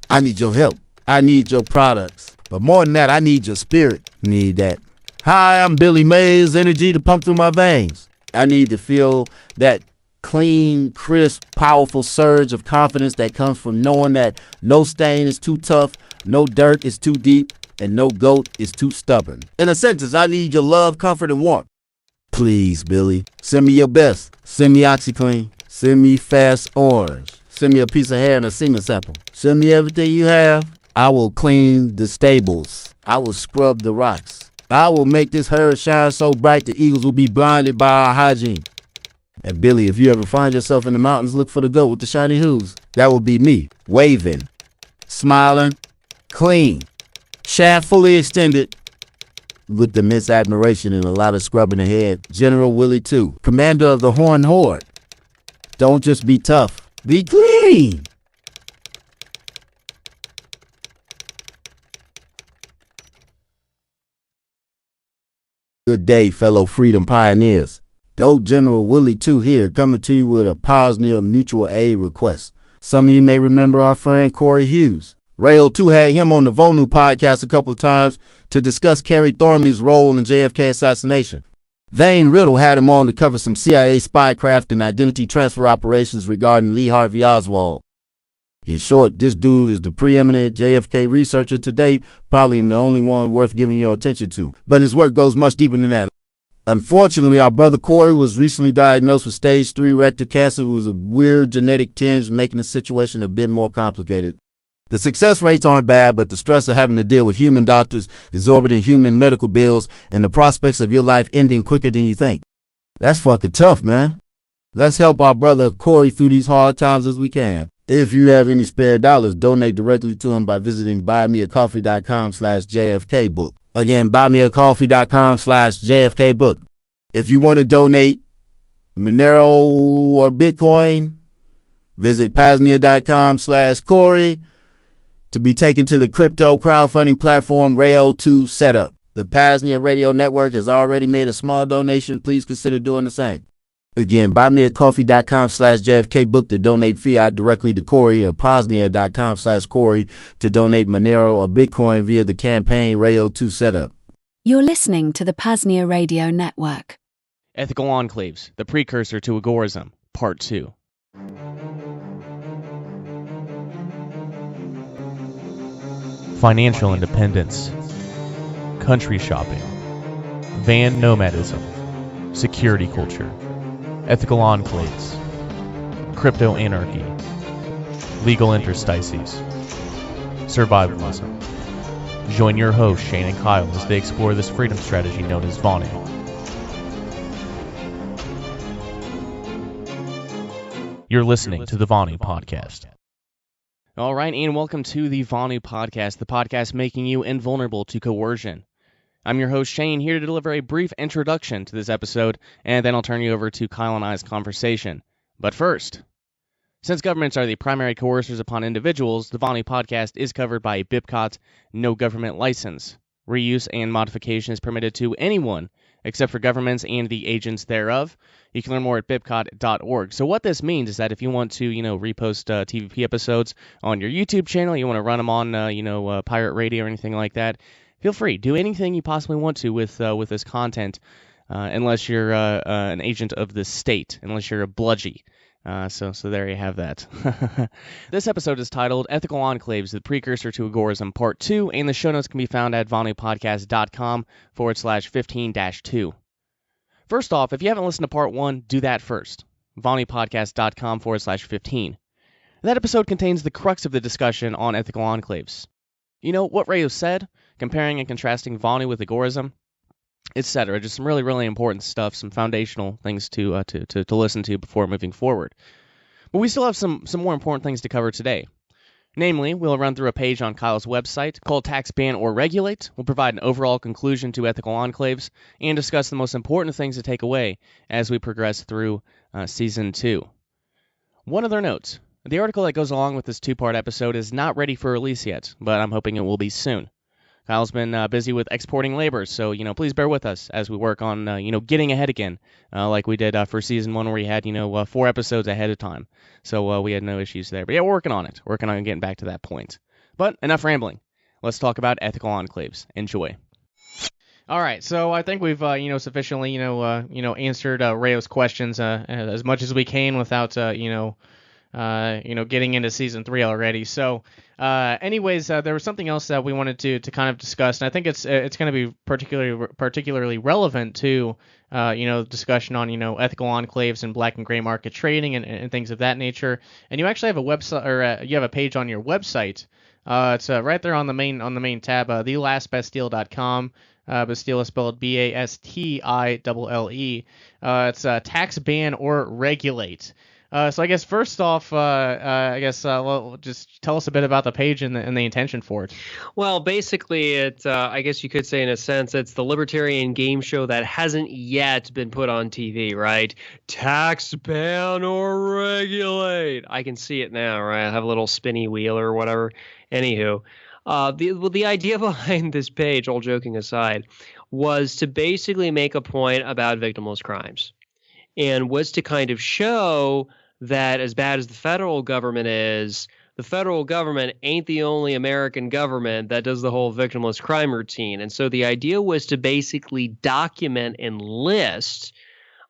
I need your help. I need your products. But more than that, I need your spirit. Need that. Hi, I'm Billy Mays, energy to pump through my veins. I need to feel that clean, crisp, powerful surge of confidence that comes from knowing that no stain is too tough, no dirt is too deep, and no goat is too stubborn. In a sentence, I need your love, comfort, and warmth. Please, Billy, send me your best. Send me OxyClean. Send me Fast Orange. Send me a piece of hair and a semen sample. Send me everything you have. I will clean the stables. I will scrub the rocks. I will make this herd shine so bright the eagles will be blinded by our hygiene. And Billy, if you ever find yourself in the mountains, look for the goat with the shiny hooves. That will be me, waving, smiling, clean, shaft fully extended, with immense admiration and a lot of scrubbing ahead. General Willie II, commander of the Horn Horde. Don't just be tough, be clean. Good day, fellow freedom pioneers. Dope General Willie II here, coming to you with a PAZNIA mutual aid request. Some of you may remember our friend Corey Hughes. Rail 2 had him on the Vonu podcast a couple of times to discuss Kerry Thornley's role in JFK assassination. Thane Riddle had him on to cover some CIA spycraft and identity transfer operations regarding Lee Harvey Oswald. In short, this dude is the preeminent JFK researcher to date, probably the only one worth giving your attention to. But his work goes much deeper than that. Unfortunately, our brother Corey was recently diagnosed with stage 3 rectal cancer, with a weird genetic tinge, making the situation a bit more complicated. The success rates aren't bad, but the stress of having to deal with human doctors, exorbitant human medical bills, and the prospects of your life ending quicker than you think. That's fucking tough, man. Let's help our brother Corey through these hard times as we can. If you have any spare dollars, donate directly to him by visiting buymeacoffee.com/JFKbook. Again, buymeacoffee.com/JFKbook. If you want to donate Monero or Bitcoin, visit PAZNIA.com/Corey to be taken to the crypto crowdfunding platform Rail 2 setup. The PAZNIA Radio Network has already made a small donation. Please consider doing the same. Again, buymeacoffee.com/JFKbook to donate fiat directly to Corey, or PAZNIA.com/Corey to donate Monero or Bitcoin via the campaign Rail 2 setup. You're listening to the PAZNIA Radio Network. Ethical Enclaves, the Precursor to Agorism, Part 2. Financial independence, country shopping, van nomadism, security culture, ethical enclaves, crypto anarchy, legal interstices, survivalism. Join your hosts Shane and Kyle as they explore this freedom strategy known as Vonu. You're listening to the Vonu Podcast. All right, and welcome to the Vonu Podcast, the podcast making you invulnerable to coercion. I'm your host, Shane, here to deliver a brief introduction to this episode, and then I'll turn you over to Kyle and I's conversation. But first, since governments are the primary coercers upon individuals, the Vonu Podcast is covered by a BIPCOT no government license. Reuse and modification is permitted to anyone except for governments and the agents thereof. You can learn more at bipcot.org. So what this means is that if you want to, repost TVP episodes on your YouTube channel, you want to run them on, pirate radio or anything like that, feel free. Do anything you possibly want to with this content, unless you're an agent of the state, unless you're a bludgy. So there you have that. This episode is titled Ethical Enclaves, the Precursor to Agorism, Part 2, and the show notes can be found at vonupodcast.com/15-2. First off, if you haven't listened to Part 1, do that first. vonupodcast.com/15. That episode contains the crux of the discussion on ethical enclaves. You know, what Rayo said, comparing and contrasting Vonu with Agorism, etc. Just some really, really important stuff, some foundational things to listen to before moving forward. But we still have some more important things to cover today. Namely, we'll run through a page on Kyle's website called Tax Ban or Regulate. We'll provide an overall conclusion to ethical enclaves and discuss the most important things to take away as we progress through Season 2. One other note. The article that goes along with this two-part episode is not ready for release yet, but I'm hoping it will be soon. Kyle's been busy with exporting labor, so, please bear with us as we work on, getting ahead again, like we did for Season 1 where we had, 4 episodes ahead of time. So we had no issues there. But yeah, we're working on it. Working on getting back to that point. But enough rambling. Let's talk about ethical enclaves. Enjoy. All right, so I think we've, sufficiently, answered Rayo's questions as much as we can without, getting into Season 3 already. So, anyways, there was something else that we wanted to kind of discuss, and I think it's going to be particularly relevant to, discussion on, ethical enclaves and black and gray market trading and things of that nature. And you actually have a website, or you have a page on your website. It's right there on the main tab, thelastbastille.com. Bastille is spelled Bastille. It's Tax Ban or Regulate. So I guess first off, well, just tell us a bit about the page and the intention for it. Well, basically, I guess you could say in a sense, it's the libertarian game show that hasn't yet been put on TV, right? Tax ban or regulate. I can see it now, right? I have a little spinny wheel or whatever. Anywho, the idea behind this page, all joking aside, was to basically make a point about victimless crimes, and was to kind of show that as bad as the federal government is, the federal government ain't the only American government that does the whole victimless crime routine. And so the idea was to basically document and list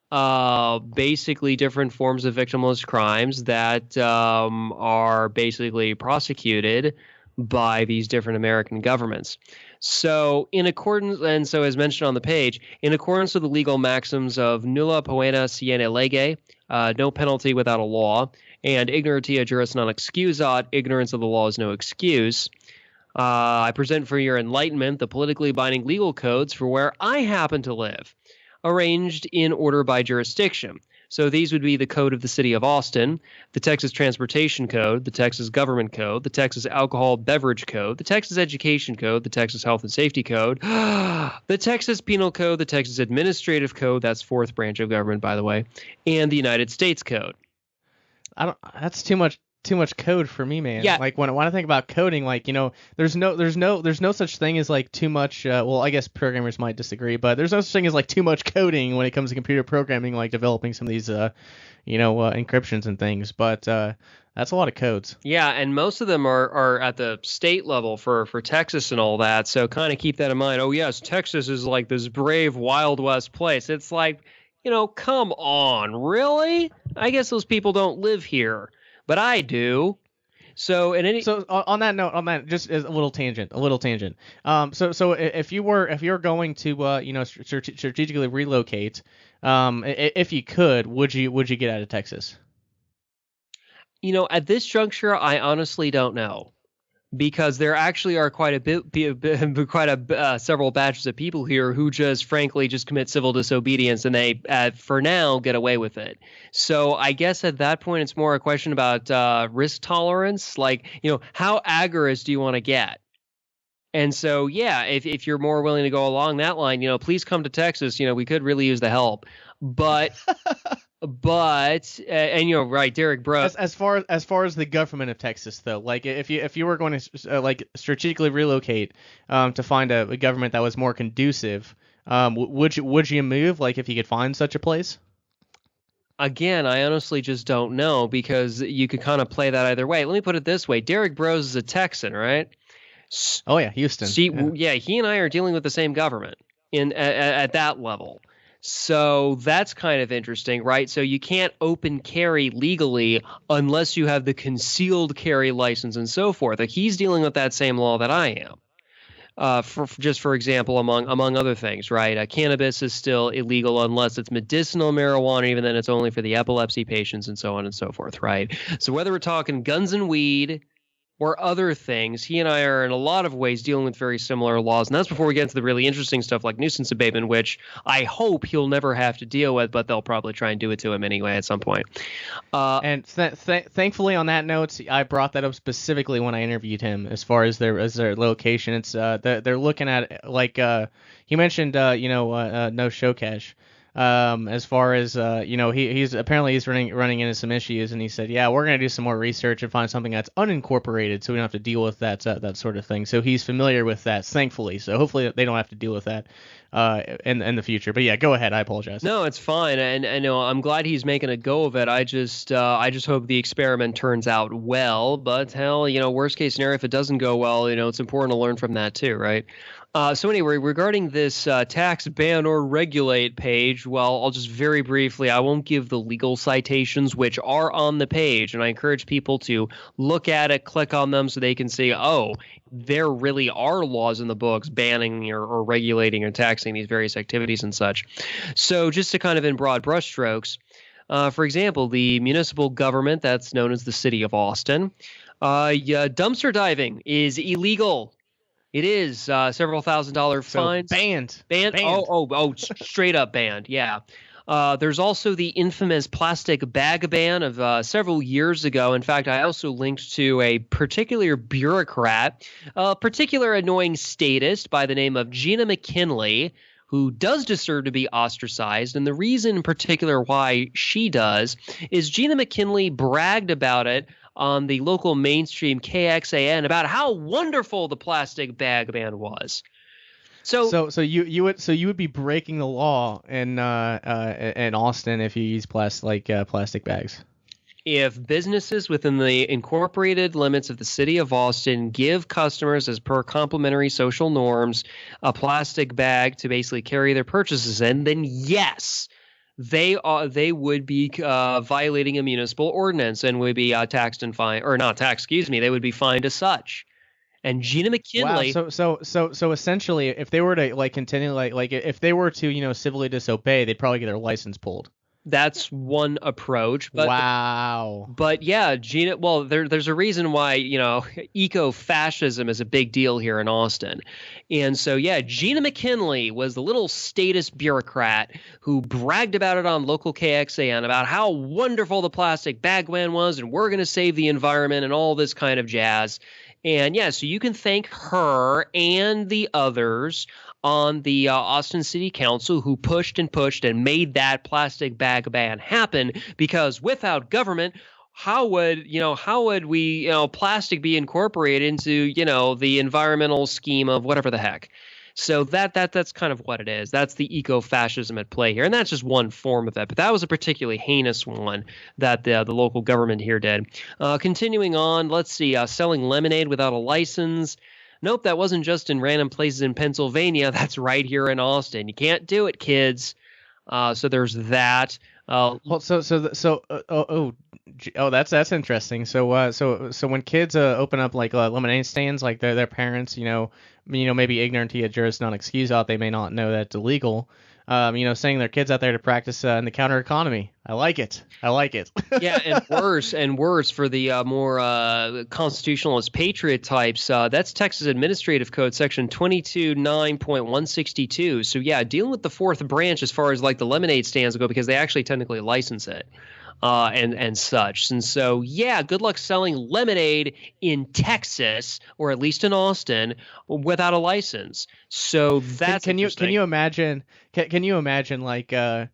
basically different forms of victimless crimes that are basically prosecuted by these different American governments. So in accordance, and so as mentioned on the page, in accordance with the legal maxims of nulla poena sine lege, no penalty without a law, and ignorantia juris non excusat, ignorance of the law is no excuse, I present for your enlightenment the politically binding legal codes for where I happen to live, arranged in order by jurisdiction. So these would be the Code of the City of Austin, the Texas Transportation Code, the Texas Government Code, the Texas Alcohol Beverage Code, the Texas Education Code, the Texas Health and Safety Code, the Texas Penal Code, the Texas Administrative Code, that's fourth branch of government, by the way, and the United States Code. That's too much code for me, man. Yeah. Like when I think about coding, like, there's no such thing as like too much. Well, I guess programmers might disagree, but there's no such thing as like too much coding when it comes to computer programming, like developing some of these, encryptions and things. But that's a lot of codes. Yeah, and most of them are at the state level for Texas and all that. So kind of keep that in mind. Oh yes, Texas is like this brave Wild West place. It's like, come on, really? I guess those people don't live here. But I do. So on that note, just as a little tangent. So if you're going to strategically relocate, if you could, would you get out of Texas? At this juncture, I honestly don't know, because there actually are several batches of people here who just frankly just commit civil disobedience, and they for now get away with it. So I guess at that point it's more a question about risk tolerance, like, how agorist do you want to get? And so yeah, if you're more willing to go along that line, please come to Texas. We could really use the help, but. And you're right, Derek Bro. As far as the government of Texas, though, like if you were going to like strategically relocate to find a government that was more conducive, would you move, like, if you could find such a place? Again, I honestly just don't know, because you could kind of play that either way. Let me put it this way: Derek Bros is a Texan, right? Oh yeah, Houston. Yeah, he and I are dealing with the same government at that level. So that's kind of interesting, right? So you can't open carry legally unless you have the concealed carry license and so forth. Like, he's dealing with that same law that I am. For example, among other things, right? Cannabis is still illegal unless it's medicinal marijuana, even then it's only for the epilepsy patients and so on and so forth, right? So whether we're talking guns and weed, or other things. He and I are in a lot of ways dealing with very similar laws, and that's before we get into the really interesting stuff like nuisance abatement, which I hope he'll never have to deal with, but they'll probably try and do it to him anyway at some point. And thankfully, on that note, I brought that up specifically when I interviewed him. As far as their location, it's they're looking at like he mentioned no show cash. As far as he's running into some issues, and he said, yeah, we're gonna do some more research and find something that's unincorporated, so we don't have to deal with that sort of thing. So he's familiar with that, thankfully. So hopefully they don't have to deal with that in the future. But yeah, go ahead. I apologize. No, it's fine, and I'm glad he's making a go of it. I just hope the experiment turns out well. But hell, worst case scenario, if it doesn't go well, it's important to learn from that too, right? So anyway, regarding this tax ban or regulate page, well, I'll just very briefly, I won't give the legal citations, which are on the page, and I encourage people to look at it, click on them so they can see, oh, there really are laws in the books banning or regulating or taxing these various activities and such. So just to kind of in broad brushstrokes, for example, the municipal government that's known as the City of Austin, dumpster diving is illegal. It is several $1,000 fines. So banned. Oh, straight up banned. Yeah. There's also the infamous plastic bag ban of several years ago. In fact, I also linked to a particular bureaucrat, a particular annoying statist by the name of Gina McKinley, who does deserve to be ostracized. And the reason in particular why she does is Gina McKinley bragged about it on the local mainstream KXAN about how wonderful the plastic bag ban was. So you would be breaking the law in Austin if you use plastic bags. If businesses within the incorporated limits of the City of Austin give customers, as per complimentary social norms, a plastic bag to basically carry their purchases in, then yes, they would be violating a municipal ordinance and would be taxed and fined, or not taxed, excuse me, they would be fined as such. And Gina McKinley. Wow. So essentially, if they were to continue if they were to civilly disobey, they'd probably get their license pulled. That's one approach. But wow. But yeah, Gina. Well, there's a reason why eco-fascism is a big deal here in Austin, and so yeah, Gina McKinley was the little statist bureaucrat who bragged about it on local KXAN about how wonderful the plastic bag ban was, and we're going to save the environment and all this kind of jazz. And yeah, so you can thank her and the others on the Austin City Council who pushed and made that plastic bag ban happen, because without government, how would we plastic be incorporated into the environmental scheme of whatever the heck? So that's kind of what it is. That's the eco-fascism at play here, and that's just one form of that. But that was a particularly heinous one that the local government here did. Continuing on, let's see, selling lemonade without a license. Nope, that wasn't just in random places in Pennsylvania. That's right here in Austin. You can't do it, kids. So there's that. That's interesting. So when kids open up lemonade stands, their parents, maybe ignorant to a juris non excusat, they may not know that it's illegal. Sending their kids out there to practice in the counter economy. I like it. Yeah, and worse for the more constitutionalist patriot types. That's Texas Administrative Code section 229.162. So yeah, dealing with the fourth branch as far as the lemonade stands go, because they actually technically license it. And such. And so, yeah, good luck selling lemonade in Texas, or at least in Austin, without a license. So that's can you imagine? Can you imagine hey,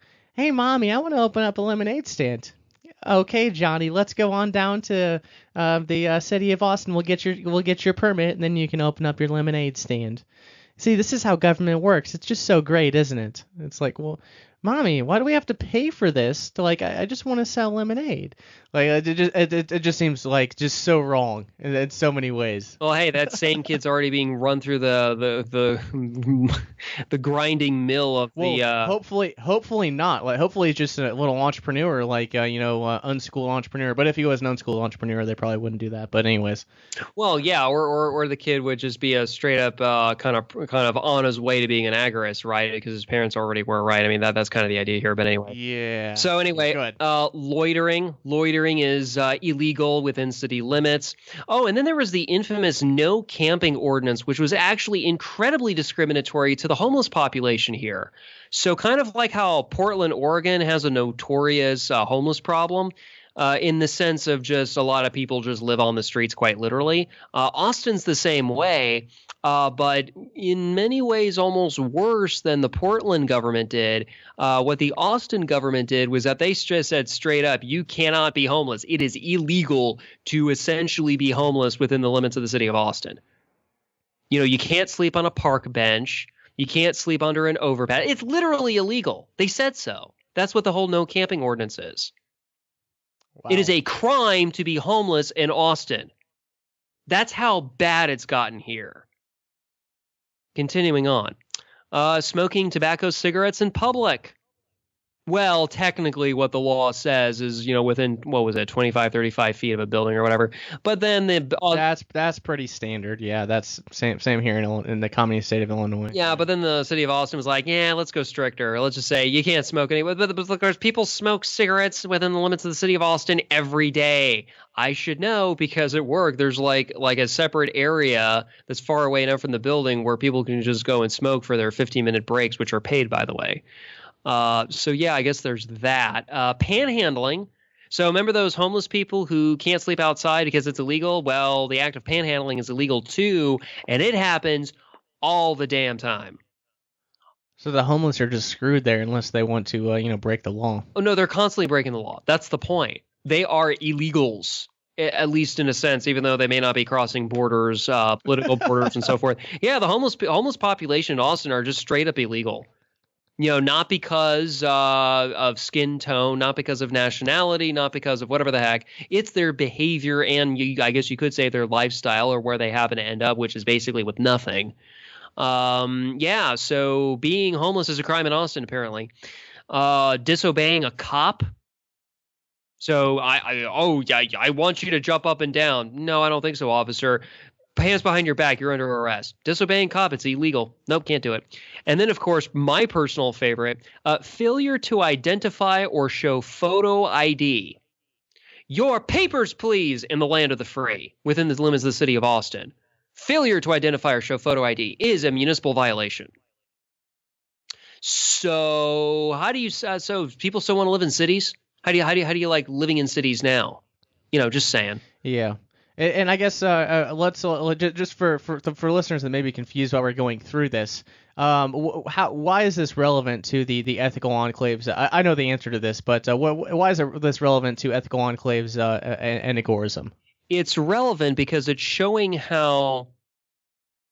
mommy, I want to open up a lemonade stand. Okay, Johnny, let's go on down to the city of Austin. We'll get your permit, and then you can open up your lemonade stand. See, this is how government works. It's just so great, isn't it? It's well, Mommy, why do we have to pay for this? I just want to sell lemonade. It just seems just so wrong in so many ways. Well, hey, that same kid's already being run through the grinding mill of hopefully not. Hopefully he's just a little entrepreneur, unschooled entrepreneur. But if he was an unschooled entrepreneur, they probably wouldn't do that. But anyways. Well, yeah, or the kid would just be a straight up kind of on his way to being an agorist, right? Because his parents already were, right? I mean, that's kind of the idea here, but anyway. Yeah. So anyway, Good. loitering is illegal within city limits. Oh, and then there was the infamous no camping ordinance, which was actually incredibly discriminatory to the homeless population here. So kind of like how Portland, Oregon has a notorious homeless problem, in the sense of just a lot of people just live on the streets quite literally. Austin's the same way, but in many ways almost worse than the Portland government did. What the Austin government did was that they just said straight up, you cannot be homeless. It is illegal to essentially be homeless within the limits of the city of Austin. You know, you can't sleep on a park bench. You can't sleep under an overpass. It's literally illegal. They said so. That's what the whole no camping ordinance is. Wow. It is a crime to be homeless in Austin. That's how bad it's gotten here. Continuing on. Smoking tobacco cigarettes in public. Well, technically what the law says is, you know, within, 25, 35 feet of a building or whatever. But then that's pretty standard. Yeah, that's same here in the communist state of Illinois. Yeah, but then the city of Austin was like, yeah, let's go stricter. Let's just say you can't smoke anyway. But of course, people smoke cigarettes within the limits of the city of Austin every day. I should know because at work there's like a separate area that's far away enough from the building where people can just go and smoke for their 15-minute breaks, which are paid, by the way. So yeah, I guess there's that. Panhandling. So remember those homeless people who can't sleep outside because it's illegal? Well, the act of panhandling is illegal too, and it happens all the damn time. So the homeless are just screwed there unless they want to, break the law. Oh no, they're constantly breaking the law. That's the point. They are illegals, at least in a sense, even though they may not be crossing borders, political borders and so forth. Yeah, the homeless population in Austin are just straight up illegal. You know, not because of skin tone, not because of nationality, not because of whatever the heck. It's their behavior and I guess you could say their lifestyle or where they happen to end up, which is basically with nothing. Yeah, so being homeless is a crime in Austin, apparently. Disobeying a cop. So I want you to jump up and down. No, I don't think so, officer. Hands behind your back, you're under arrest. Disobeying cop, it's illegal. Nope, can't do it. And then, of course, my personal favorite, failure to identify or show photo ID. Your papers, please, in the land of the free, within the limits of the city of Austin. Failure to identify or show photo ID is a municipal violation. So how do you? So people still want to live in cities? How do you like living in cities now? You know, just saying. Yeah. And I guess let's just for listeners that may be confused while we're going through this, why is this relevant to the ethical enclaves? I know the answer to this, but why is this relevant to ethical enclaves and Agorism? It's relevant because it's showing how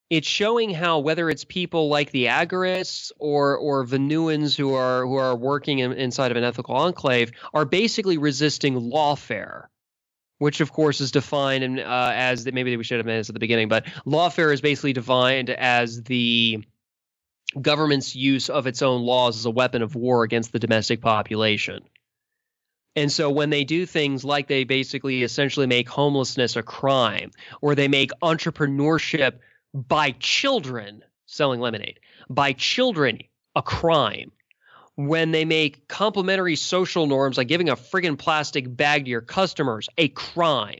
whether it's people like the Agorists or Vonuans who are working inside of an ethical enclave are basically resisting lawfare. Which, of course, is defined as maybe we should have made this at the beginning, but lawfare is basically defined as the government's use of its own laws as a weapon of war against the domestic population. And so when they do things like they basically essentially make homelessness a crime, or they make entrepreneurship by children selling lemonade, by children a crime, when they make complementary social norms like giving a friggin' plastic bag to your customers a crime.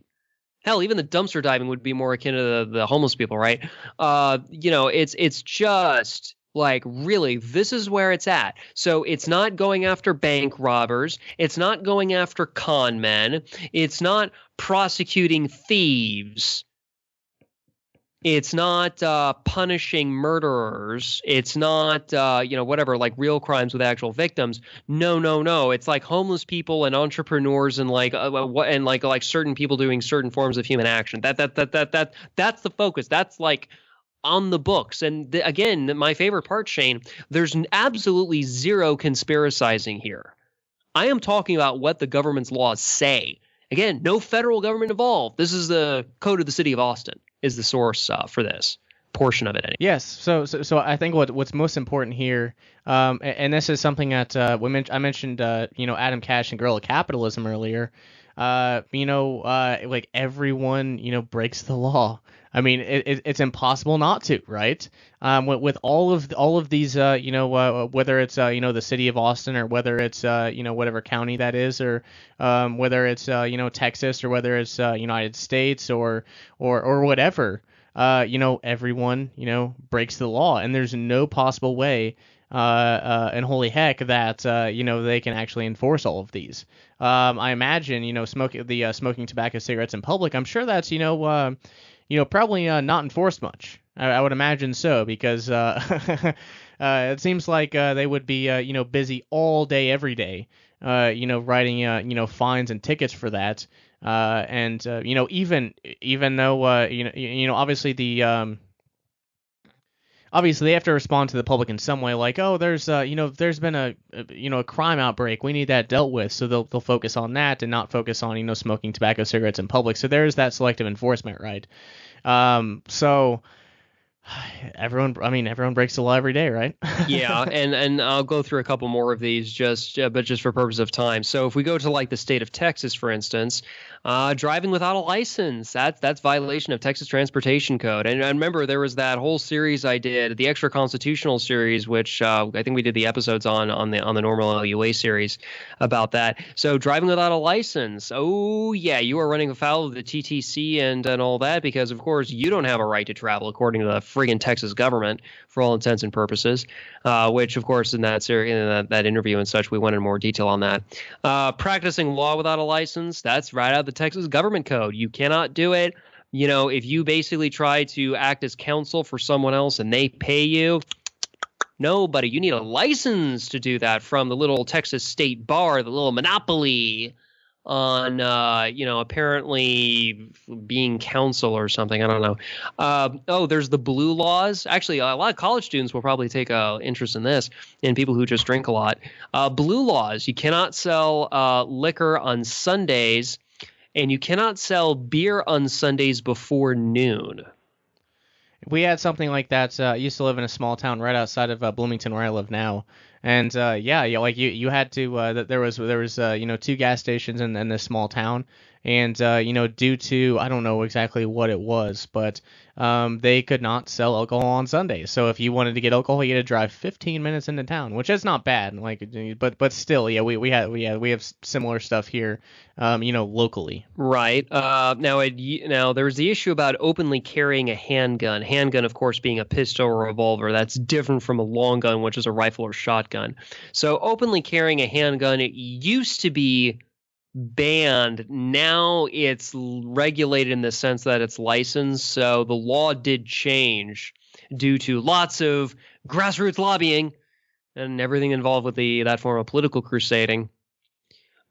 Hell, even the dumpster diving would be more akin to the homeless people, right? It's just like, really, this is where it's at. So it's not going after bank robbers. It's not going after con men. It's not prosecuting thieves. It's not punishing murderers. It's not, whatever, like real crimes with actual victims. No. It's like homeless people and entrepreneurs and like certain people doing certain forms of human action. That's the focus. That's like on the books. And again, my favorite part, Shane, there's absolutely zero conspiracizing here. I am talking about what the government's laws say. Again, no federal government involved. This is the Code of the City of Austin is the source for this portion of it. Anyway. Yes. So I think what's most important here, and this is something that I mentioned, Adam Cash and Guerrilla Capitalism earlier. like everyone, breaks the law. I mean, it's impossible not to, right? With all of these, whether it's the city of Austin, or whether it's whatever county that is, or whether it's Texas, or whether it's United States, or whatever, everyone breaks the law, and there's no possible way, and holy heck, that they can actually enforce all of these. I imagine smoking tobacco cigarettes in public. I'm sure that's probably not enforced much. I would imagine so, because it seems like they would be busy all day every day, writing fines and tickets for that. And even though obviously obviously they have to respond to the public in some way, like, oh, there's been a crime outbreak, we need that dealt with, so they'll focus on that and not focus on smoking tobacco cigarettes in public. So there's that selective enforcement, right? So everyone breaks the law every day, right? Yeah, and I'll go through a couple more of these just for purpose of time. So if we go to like the state of Texas, for instance, driving without a license, that's violation of Texas Transportation Code. And I remember there was that whole series I did, the extra constitutional series, which I think we did the episodes on the normal LUA series about that. So driving without a license, oh yeah, you are running afoul of the TTC and all that, because of course you don't have a right to travel according to the friggin' Texas government for all intents and purposes, which of course in that series, in that interview and such, we went in more detail on that. Practicing law without a license, that's right out of the Texas government code. You cannot do it. If you basically try to act as counsel for someone else and they pay you, no, buddy, you need a license to do that from the little Texas state bar, the little monopoly on, apparently being counsel or something. I don't know. There's the blue laws. Actually, a lot of college students will probably take interest in this, and people who just drink a lot. Blue laws. You cannot sell liquor on Sundays, and you cannot sell beer on Sundays before noon. We had something like that. I used to live in a small town right outside of Bloomington, where I live now. And like you had to. There was 2 gas stations in this small town, and due to, I don't know exactly what it was, but they could not sell alcohol on Sundays. So if you wanted to get alcohol, you had to drive 15 minutes into town, which is not bad. But still, yeah, we have similar stuff here, locally. Right. Now there's the issue about openly carrying a handgun. Handgun, of course, being a pistol or revolver. That's different from a long gun, which is a rifle or shotgun. So openly carrying a handgun, it used to be banned. Now it's regulated in the sense that it's licensed. So the law did change due to lots of grassroots lobbying and everything involved with that form of political crusading,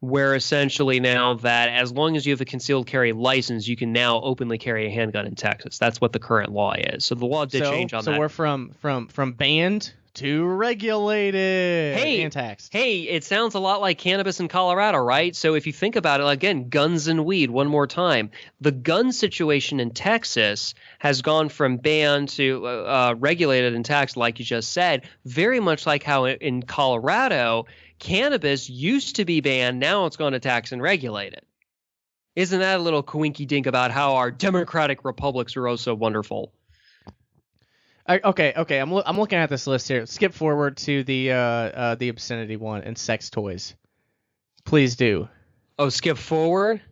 where essentially now that as long as you have a concealed carry license, you can now openly carry a handgun in Texas. That's what the current law is. So the law did change on that. So we're from banned to regulated and taxed. Hey, it sounds a lot like cannabis in Colorado, right? So if you think about it, again, guns and weed, one more time. The gun situation in Texas has gone from banned to regulated and taxed, like you just said, very much like how in Colorado, cannabis used to be banned, now it's gone to tax and regulated. Isn't that a little coinky-dink about how our democratic republics are oh so wonderful? Okay. I'm looking at this list here. Skip forward to the obscenity one and sex toys. Please do. Oh, skip forward?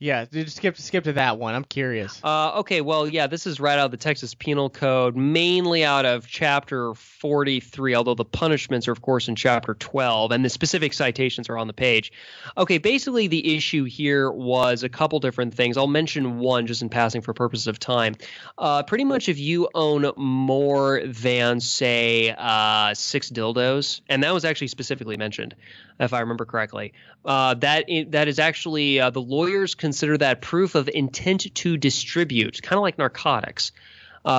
Yeah, dude, skip to that one. I'm curious. Okay, well, yeah, this is right out of the Texas Penal Code, mainly out of Chapter 43, although the punishments are, of course, in Chapter 12, and the specific citations are on the page. Okay, basically the issue here was a couple different things. I'll mention one just in passing for purposes of time. Pretty much if you own more than, say, 6 dildos, and that was actually specifically mentioned, if I remember correctly, that is actually the lawyers consider that proof of intent to distribute, kind of like narcotics.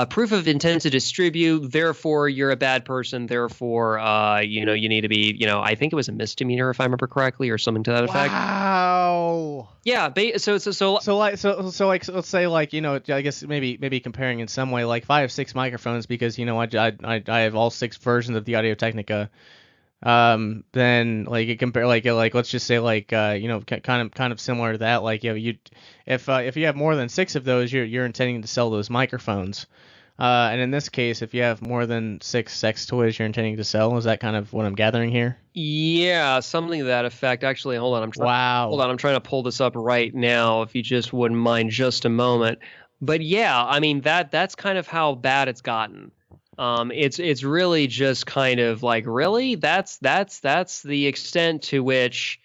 Proof of intent to distribute, therefore you're a bad person, therefore you need to be, I think it was a misdemeanor if I remember correctly, or something to that effect. Wow. Yeah, so let's say, like, I guess maybe comparing in some way, like if I have 6 microphones because I have all 6 versions of the Audio Technica. then like it compare like let's just say like kind of similar to that. Like if you have more than 6 of those, you're intending to sell those microphones. And in this case, if you have more than 6 sex toys you're intending to sell, is that kind of what I'm gathering here? Yeah, something to that effect. Actually, hold on. I'm trying to pull this up right now, if you just wouldn't mind just a moment. But yeah, I mean that's kind of how bad it's gotten. It's really just kind of like, really? That's the extent to which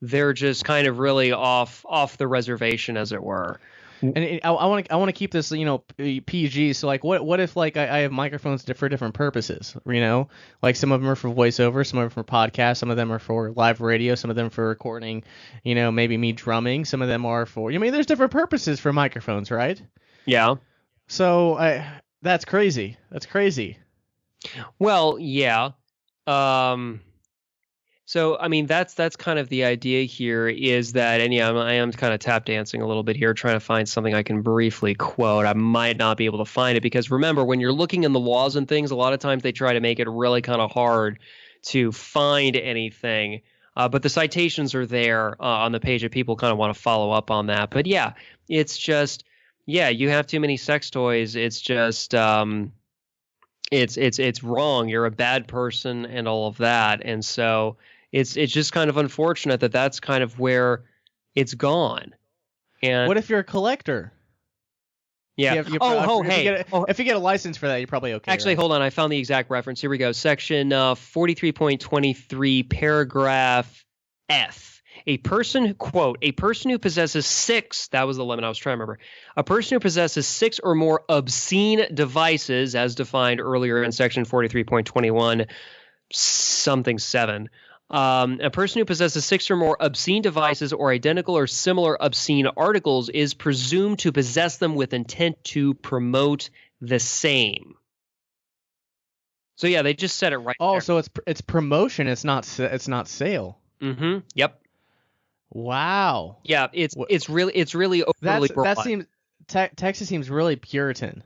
they're just kind of really off the reservation, as it were. And I want to keep this, PG. So like, what if like I have microphones for different purposes? Like some of them are for voiceover, some of them are for podcasts, some of them are for live radio, some of them for recording. Maybe me drumming. Some of them are for. There's different purposes for microphones, right? Yeah. So that's crazy. That's crazy. Well, yeah. So, I mean, that's kind of the idea here, is that, and yeah, I am kind of tap dancing a little bit here, trying to find something I can briefly quote. I might not be able to find it because, remember, when you're looking in the laws and things, a lot of times they try to make it really kind of hard to find anything. But the citations are there on the page if people kind of want to follow up on that. But yeah, it's just, yeah, you have too many sex toys. It's just, it's wrong. You're a bad person and all of that. And so it's just kind of unfortunate that that's kind of where it's gone. And what if you're a collector? Yeah. If you get a license for that, you're probably okay. Actually, right? Hold on. I found the exact reference. Here we go. Section 43.23, paragraph F. A person who possesses 6, that was the limit I was trying to remember. A person who possesses 6 or more obscene devices, as defined earlier in section 43.21, something 7. A person who possesses 6 or more obscene devices or identical or similar obscene articles is presumed to possess them with intent to promote the same. So yeah, they just said it right there. So it's promotion. It's not sale. Mm-hmm. Yep. Wow. Yeah, it's really overly broad. That seems Texas seems really Puritan.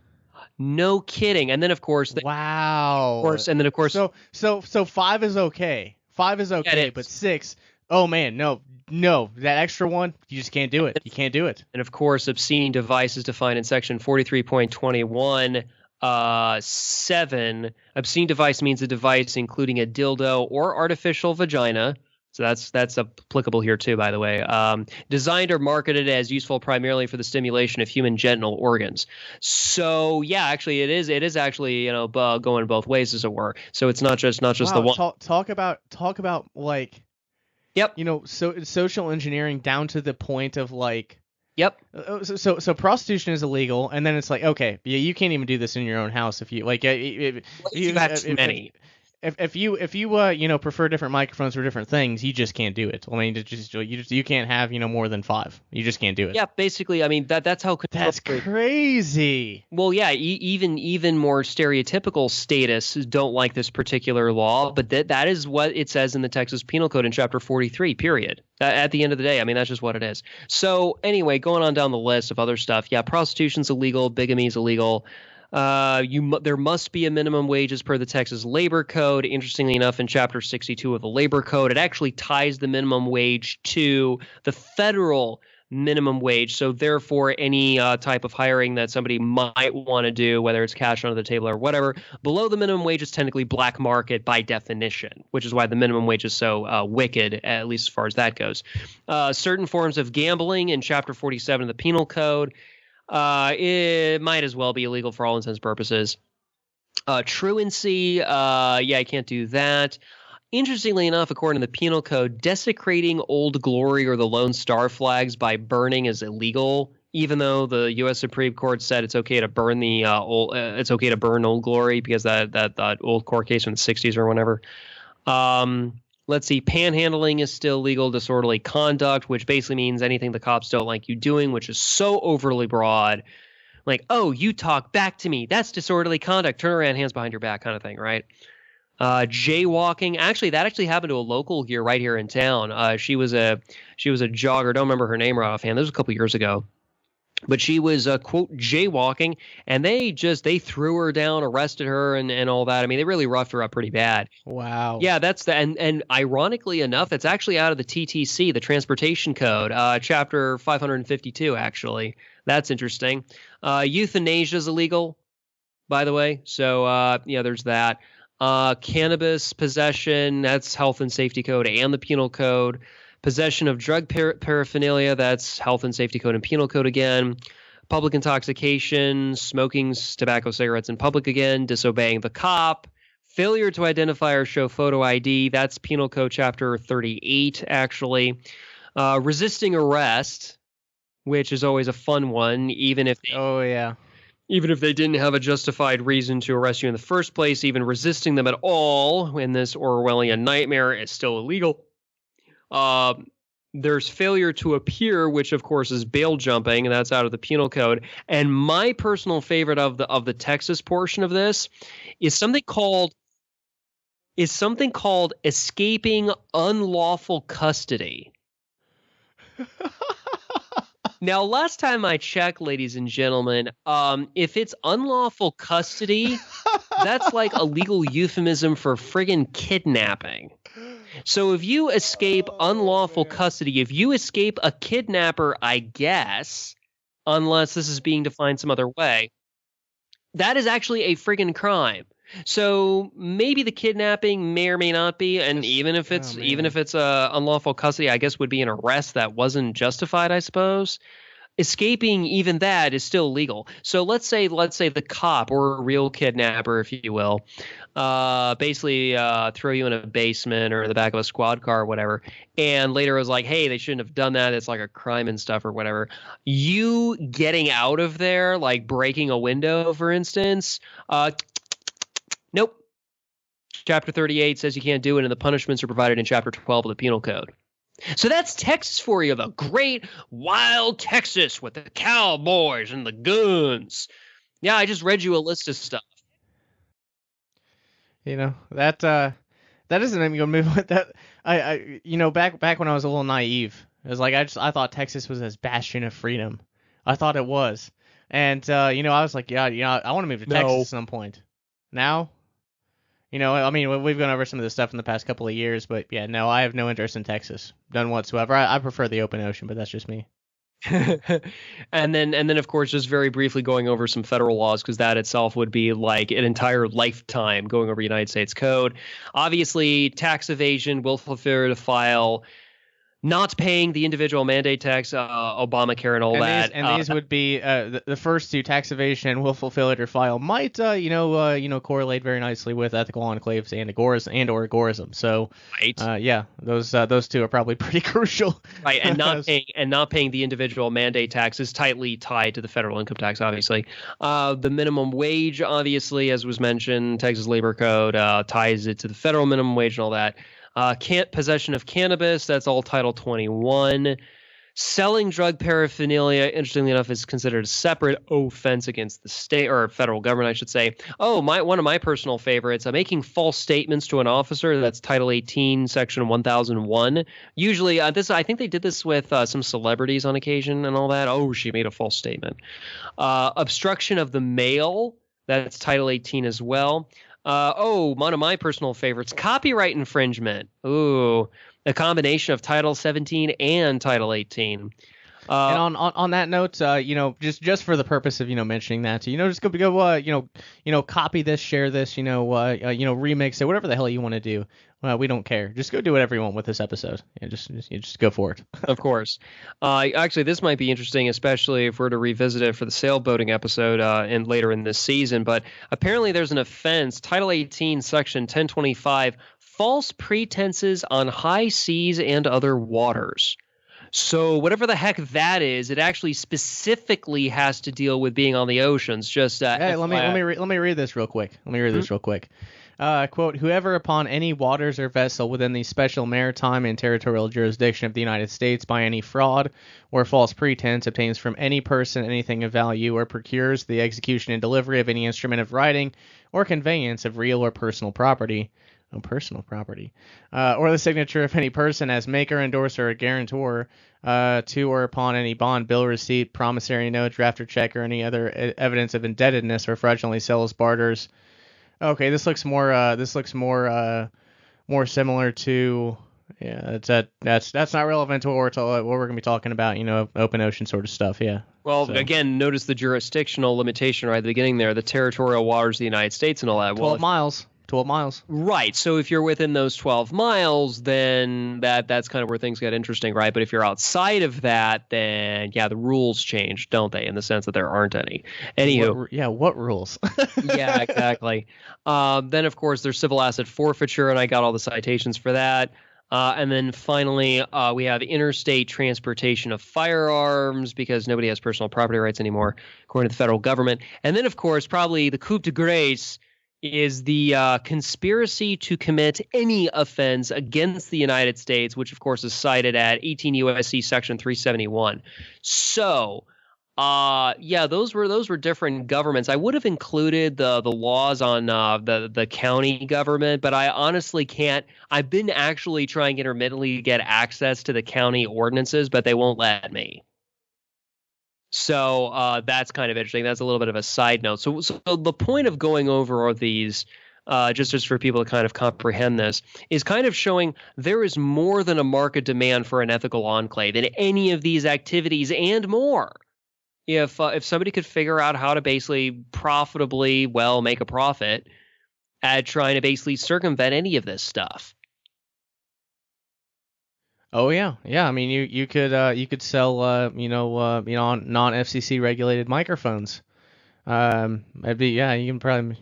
No kidding. And then of course wow. Of course. So 5 is okay. 5 is okay, yeah, but 6, oh man, no, that extra one, you just can't do it. You can't do it. And of course, obscene device is defined in section 43.21. 7. Obscene device means a device including a dildo or artificial vagina. So that's applicable here too, by the way. Designed or marketed as useful primarily for the stimulation of human genital organs. So yeah, actually it is actually going both ways, as it were. So it's not just the one. Talk about like, yep. So social engineering down to the point of like. Yep. So prostitution is illegal, and then it's like, okay, yeah, you can't even do this in your own house if you like. You have too many. If you prefer different microphones for different things, you just can't do it. I mean, you can't have more than 5. You just can't do it. Yeah, basically, I mean that's how. That's crazy. Well, yeah, even more stereotypical statists don't like this particular law, but that is what it says in the Texas Penal Code in Chapter 43. Period. At the end of the day, I mean that's just what it is. So anyway, going on down the list of other stuff, yeah, prostitution's illegal, bigamy is illegal. There must be a minimum wage as per the Texas Labor Code. Interestingly enough, in Chapter 62 of the Labor Code, it actually ties the minimum wage to the federal minimum wage. So therefore, any type of hiring that somebody might want to do, whether it's cash under the table or whatever, below the minimum wage is technically black market by definition, which is why the minimum wage is so wicked, at least as far as that goes. Certain forms of gambling in Chapter 47 of the Penal Code. It might as well be illegal for all intents and purposes. Truancy, I can't do that. Interestingly enough, according to the Penal Code, desecrating Old Glory or the Lone Star flags by burning is illegal, even though the U.S. Supreme Court said it's okay to burn Old Glory because that old court case from the 60s or whenever. Let's see, panhandling is still legal, disorderly conduct, which basically means anything the cops don't like you doing, which is so overly broad. Like, oh, you talk back to me. That's disorderly conduct. Turn around, hands behind your back kind of thing, right? Jaywalking. Actually, that happened to a local here, right here in town. She was a jogger. Don't remember her name right offhand. This was a couple years ago. But she was, quote, jaywalking, and they threw her down, arrested her, and all that. I mean, they really roughed her up pretty bad. Wow. Yeah, that's and ironically enough, it's actually out of the TTC, the Transportation Code, Chapter 552, actually. That's interesting. Euthanasia is illegal, by the way. So, there's that. Cannabis possession, that's Health and Safety Code and the Penal Code. Possession of drug paraphernalia, that's Health and Safety Code and Penal Code again. Public intoxication, smoking tobacco cigarettes in public again. Disobeying the cop. Failure to identify or show photo ID, that's Penal Code Chapter 38, actually. Resisting arrest, which is always a fun one, even if they didn't have a justified reason to arrest you in the first place. Even resisting them at all in this Orwellian nightmare is still illegal. There's failure to appear, which of course is bail jumping, and that's out of the Penal Code. And my personal favorite of the Texas portion of this is something called escaping unlawful custody. Now, last time I checked, ladies and gentlemen, if it's unlawful custody, that's like a legal euphemism for friggin' kidnapping. So if you escape unlawful custody, if you escape a kidnapper, I guess, unless this is being defined some other way, that is actually a friggin' crime. So maybe the kidnapping may or may not be, and even if it's unlawful custody, I guess would be an arrest that wasn't justified, I suppose. Escaping even that is still legal. So let's say the cop or a real kidnapper, if you will, basically throw you in a basement or the back of a squad car or whatever, and later was like, hey, they shouldn't have done that. It's like a crime and stuff or whatever. You getting out of there, like breaking a window, for instance, nope. Chapter 38 says you can't do it, and the punishments are provided in Chapter 12 of the Penal Code. So that's Texas for you, the great wild Texas with the cowboys and the guns. Yeah, I just read you a list of stuff. You know, that isn't even gonna move with that. I back when I was a little naive, it was like I thought Texas was this bastion of freedom. I thought it was, and I was like, I want to move to Texas at some point. Now, I mean, we've gone over some of this stuff in the past couple of years, but yeah, no, I have no interest in Texas, none whatsoever. I prefer the open ocean, but that's just me. and then of course, just very briefly going over some federal laws, because that itself would be like an entire lifetime going over United States code. Obviously, tax evasion, willful failure to file, not paying the individual mandate tax, Obamacare, and all that. These would be the first two, tax evasion and willful failure to file, might correlate very nicely with ethical enclaves and Agorism. So, right. Those two are probably pretty crucial. Right, and not paying the individual mandate tax is tightly tied to the federal income tax. Obviously, the minimum wage, obviously, as was mentioned, Texas Labor Code ties it to the federal minimum wage and all that. Possession of cannabis, that's all Title 21. Selling drug paraphernalia, interestingly enough, is considered a separate offense against the state or federal government, I should say. One of my personal favorites, making false statements to an officer, that's Title 18, Section 1001. Usually, I think they did this with some celebrities on occasion and all that. Oh, she made a false statement. Obstruction of the mail, that's Title 18 as well. One of my personal favorites, copyright infringement. Ooh, a combination of Title 17 and Title 18. And on that note, just for the purpose of mentioning that, just go copy this, share this, remix it, whatever the hell you want to do. We don't care. Just go do whatever you want with this episode. Just go for it. Of course. Actually, this might be interesting, especially if we're to revisit it for the sailboating episode and later in this season. But apparently there's an offense, Title 18, Section 1025, false pretenses on high seas and other waters. So whatever the heck that is, it actually specifically has to deal with being on the oceans. Just hey, let me read this real quick. Quote, whoever upon any waters or vessel within the special maritime and territorial jurisdiction of the United States by any fraud or false pretense obtains from any person anything of value or procures the execution and delivery of any instrument of writing or conveyance of real or personal property personal property, or the signature of any person as maker, endorser, or guarantor to or upon any bond, bill, receipt, promissory note, draft, or check, or any other evidence of indebtedness, or fraudulently sells, barters. Okay, this looks more. More similar to. Yeah, that's not relevant to what we're gonna be talking about. Open ocean sort of stuff. Yeah. Well, So. again, notice the jurisdictional limitation right at the beginning there, the territorial waters of the United States and all that. 12 miles. 12 miles. Right. So if you're within those 12 miles, then that's kind of where things get interesting, right? But if you're outside of that, then yeah, the rules change, don't they? In the sense that there aren't any. Anywho. What rules? Yeah, exactly. Then of course there's civil asset forfeiture, and I got all the citations for that. And then finally, we have interstate transportation of firearms because nobody has personal property rights anymore, according to the federal government. And then, of course, probably the coup de grace is the conspiracy to commit any offense against the United States, which, of course, is cited at 18 U.S.C. Section 371. So, those were different governments. I would have included the laws on the county government, but I honestly can't. I've been actually trying intermittently to get access to the county ordinances, but they won't let me. So that's kind of interesting. That's a little bit of a side note. So the point of going over all these, just for people to kind of comprehend this, is kind of showing there is more than a market demand for an ethical enclave in any of these activities and more. If somebody could figure out how to basically profitably, make a profit at trying to basically circumvent any of this stuff. Oh yeah. I mean, you could sell non FCC regulated microphones. You can probably.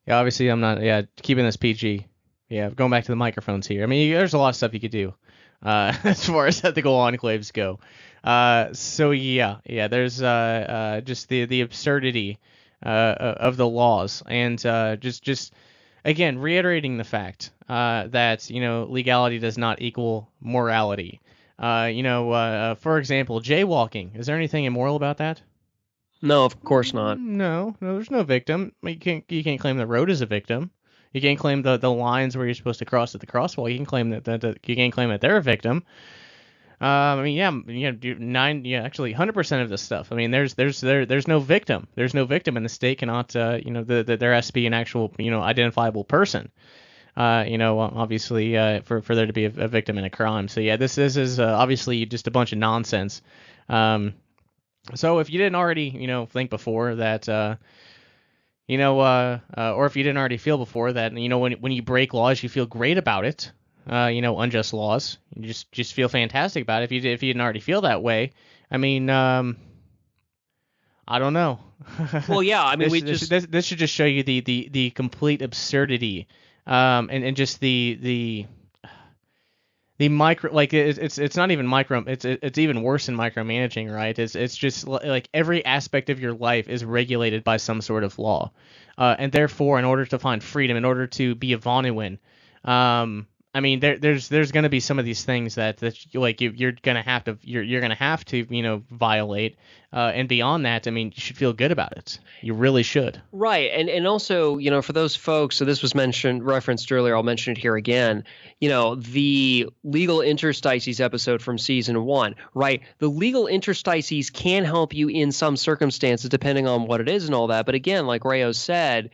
Obviously I'm not. Keeping this PG. Going back to the microphones here. I mean, there's a lot of stuff you could do, as far as ethical enclaves go. There's just the absurdity of the laws, and just again reiterating the fact that legality does not equal morality. For example, jaywalking. Is there anything immoral about that? No, of course not. No, there's no victim. You can't claim the road as a victim. You can't claim the lines where you're supposed to cross at the crosswalk. You can claim that you can't claim that they're a victim. 100% of this stuff. I mean, there's no victim. There's no victim, and the state cannot, there has to be an actual, identifiable person. Obviously, for there to be a victim in a crime. So yeah, this is obviously just a bunch of nonsense. So if you didn't already, think before that, or if you didn't already feel before that, when you break laws, you feel great about it. Unjust laws. You just feel fantastic about it. If you didn't already feel that way, I mean, I don't know. Well, yeah, I mean, this should just show you the complete absurdity, and just the micro, like it's not even micro, it's even worse than micromanaging, right? It's just like every aspect of your life is regulated by some sort of law, and therefore, in order to find freedom, in order to be a Vonuan, I mean, there's going to be some of these things that you're gonna have to violate, and beyond that, I mean, you should feel good about it. You really should. Right, and also, for those folks, so this was referenced earlier. I'll mention it here again. The legal interstices episode from season 1, right? The legal interstices can help you in some circumstances, depending on what it is and all that. But again, like Rayo said.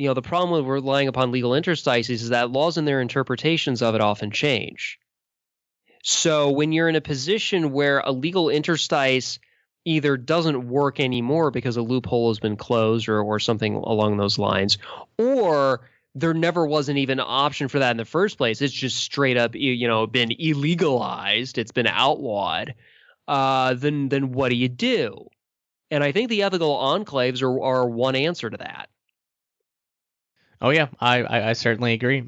The problem with relying upon legal interstices is that laws and their interpretations of it often change. So when you're in a position where a legal interstice either doesn't work anymore because a loophole has been closed or something along those lines, or there never wasn't even an option for that in the first place, it's just straight up, been illegalized, it's been outlawed, then what do you do? And I think the ethical enclaves are one answer to that. Oh yeah, I certainly agree.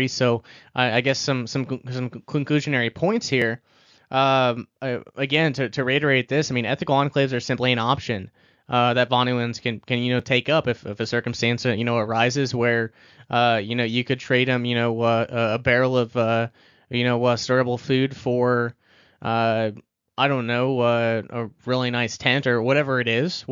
So I guess some conclusionary points here. Again, to reiterate this, I mean, ethical enclaves are simply an option that Vonuans can take up if a circumstance arises where you could trade them a barrel of storable food for I don't know a really nice tent or whatever it is.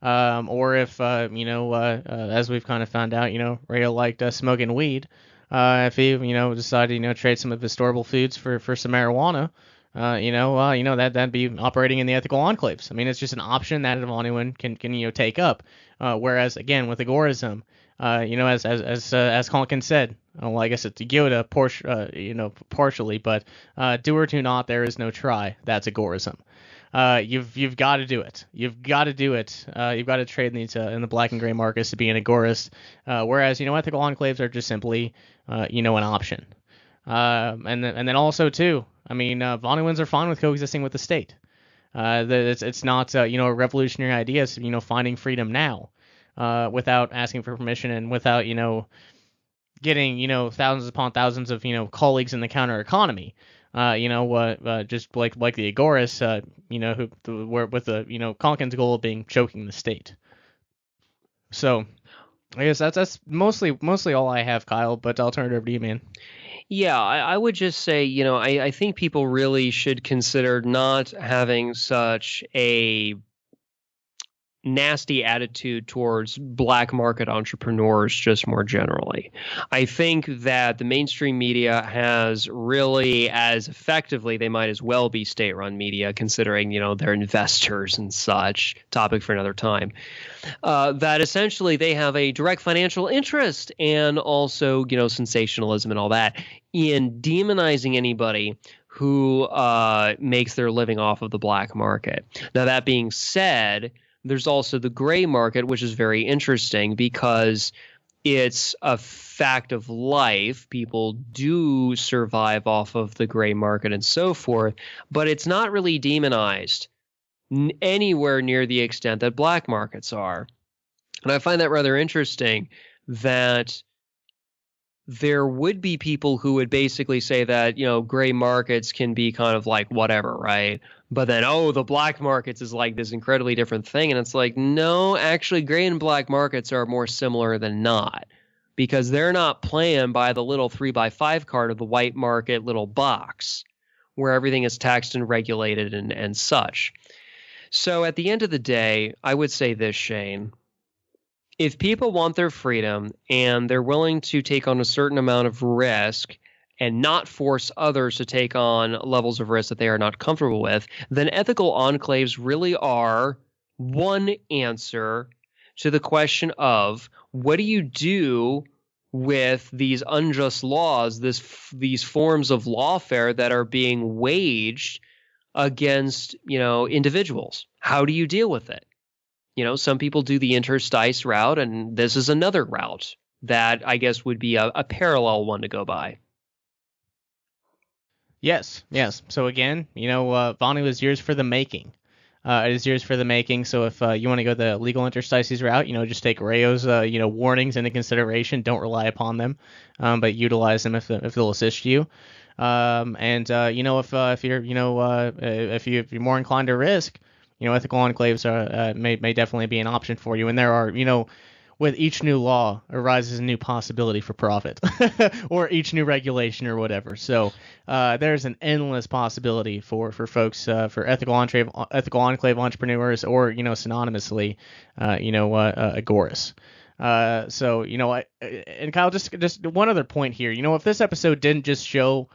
or if as we've kind of found out, Rayo liked smoking weed. If he decided trade some of his storable foods for some marijuana, that'd be operating in the ethical enclaves. I mean, it's just an option that anyone can take up. Whereas again with Agorism, as Conkin said, well, I guess it's Yoda, partially, but do or do not, there is no try. That's Agorism. You've got to do it. You've got to do it. You've got to trade in these in the black and gray markets to be an Agorist. Whereas ethical enclaves are just simply an option. And then also too, I mean, Vonuans are fine with coexisting with the state. It's not a revolutionary idea. It's finding freedom now, without asking for permission and without getting thousands upon thousands of colleagues in the counter economy. Just like the Agorists, who were with the Conkin's goal of being choking the state. So I guess that's mostly all I have, Kyle. But I'll turn it over to you, man. Yeah, I would just say, I think people really should consider not having such a nasty attitude towards black market entrepreneurs just more generally. I think that the mainstream media has really, as effectively, they might as well be state-run media, considering, they're investors and such, topic for another time, that essentially they have a direct financial interest and also, sensationalism and all that in demonizing anybody who makes their living off of the black market. Now, that being said, there's also the gray market, which is very interesting because it's a fact of life. People do survive off of the gray market and so forth, but it's not really demonized anywhere near the extent that black markets are. And I find that rather interesting that there would be people who would basically say that, gray markets can be kind of like whatever, right? But then, the black markets is like this incredibly different thing. And it's like, no, actually, gray and black markets are more similar than not, because they're not playing by the little 3x5 card of the white market little box where everything is taxed and regulated and such. So at the end of the day, I would say this, Shane. If people want their freedom and they're willing to take on a certain amount of risk and not force others to take on levels of risk that they are not comfortable with, then ethical enclaves really are one answer to the question of what do you do with these unjust laws, these forms of lawfare that are being waged against, individuals? How do you deal with it? Some people do the interstice route, and this is another route that I guess would be a parallel one to go by. Yes. So again, Vonu is yours for the making. It is yours for the making. So if you want to go the legal interstices route, just take Rayo's, warnings into consideration. Don't rely upon them, but utilize them if they'll assist you. If you're more inclined to risk, ethical enclaves may definitely be an option for you. And there are, with each new law arises a new possibility for profit, or each new regulation or whatever. So there's an endless possibility for folks, for ethical enclave entrepreneurs, or synonymously, Agorists. And Kyle, just one other point here. If this episode didn't just show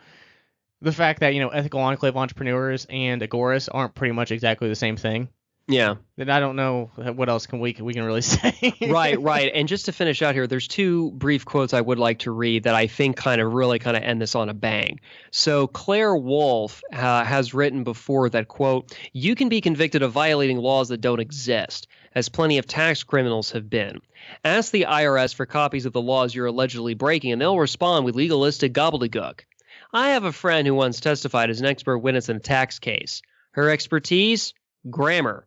the fact that ethical enclave entrepreneurs and Agorists aren't pretty much exactly the same thing. Yeah. Then I don't know what else we can really say. Right. And just to finish out here, there's two brief quotes I would like to read that I think kind of end this on a bang. So Claire Wolfe has written before that, quote, "You can be convicted of violating laws that don't exist, as plenty of tax criminals have been. Ask the IRS for copies of the laws you're allegedly breaking, and they'll respond with legalistic gobbledygook. I have a friend who once testified as an expert witness in a tax case. Her expertise? Grammar.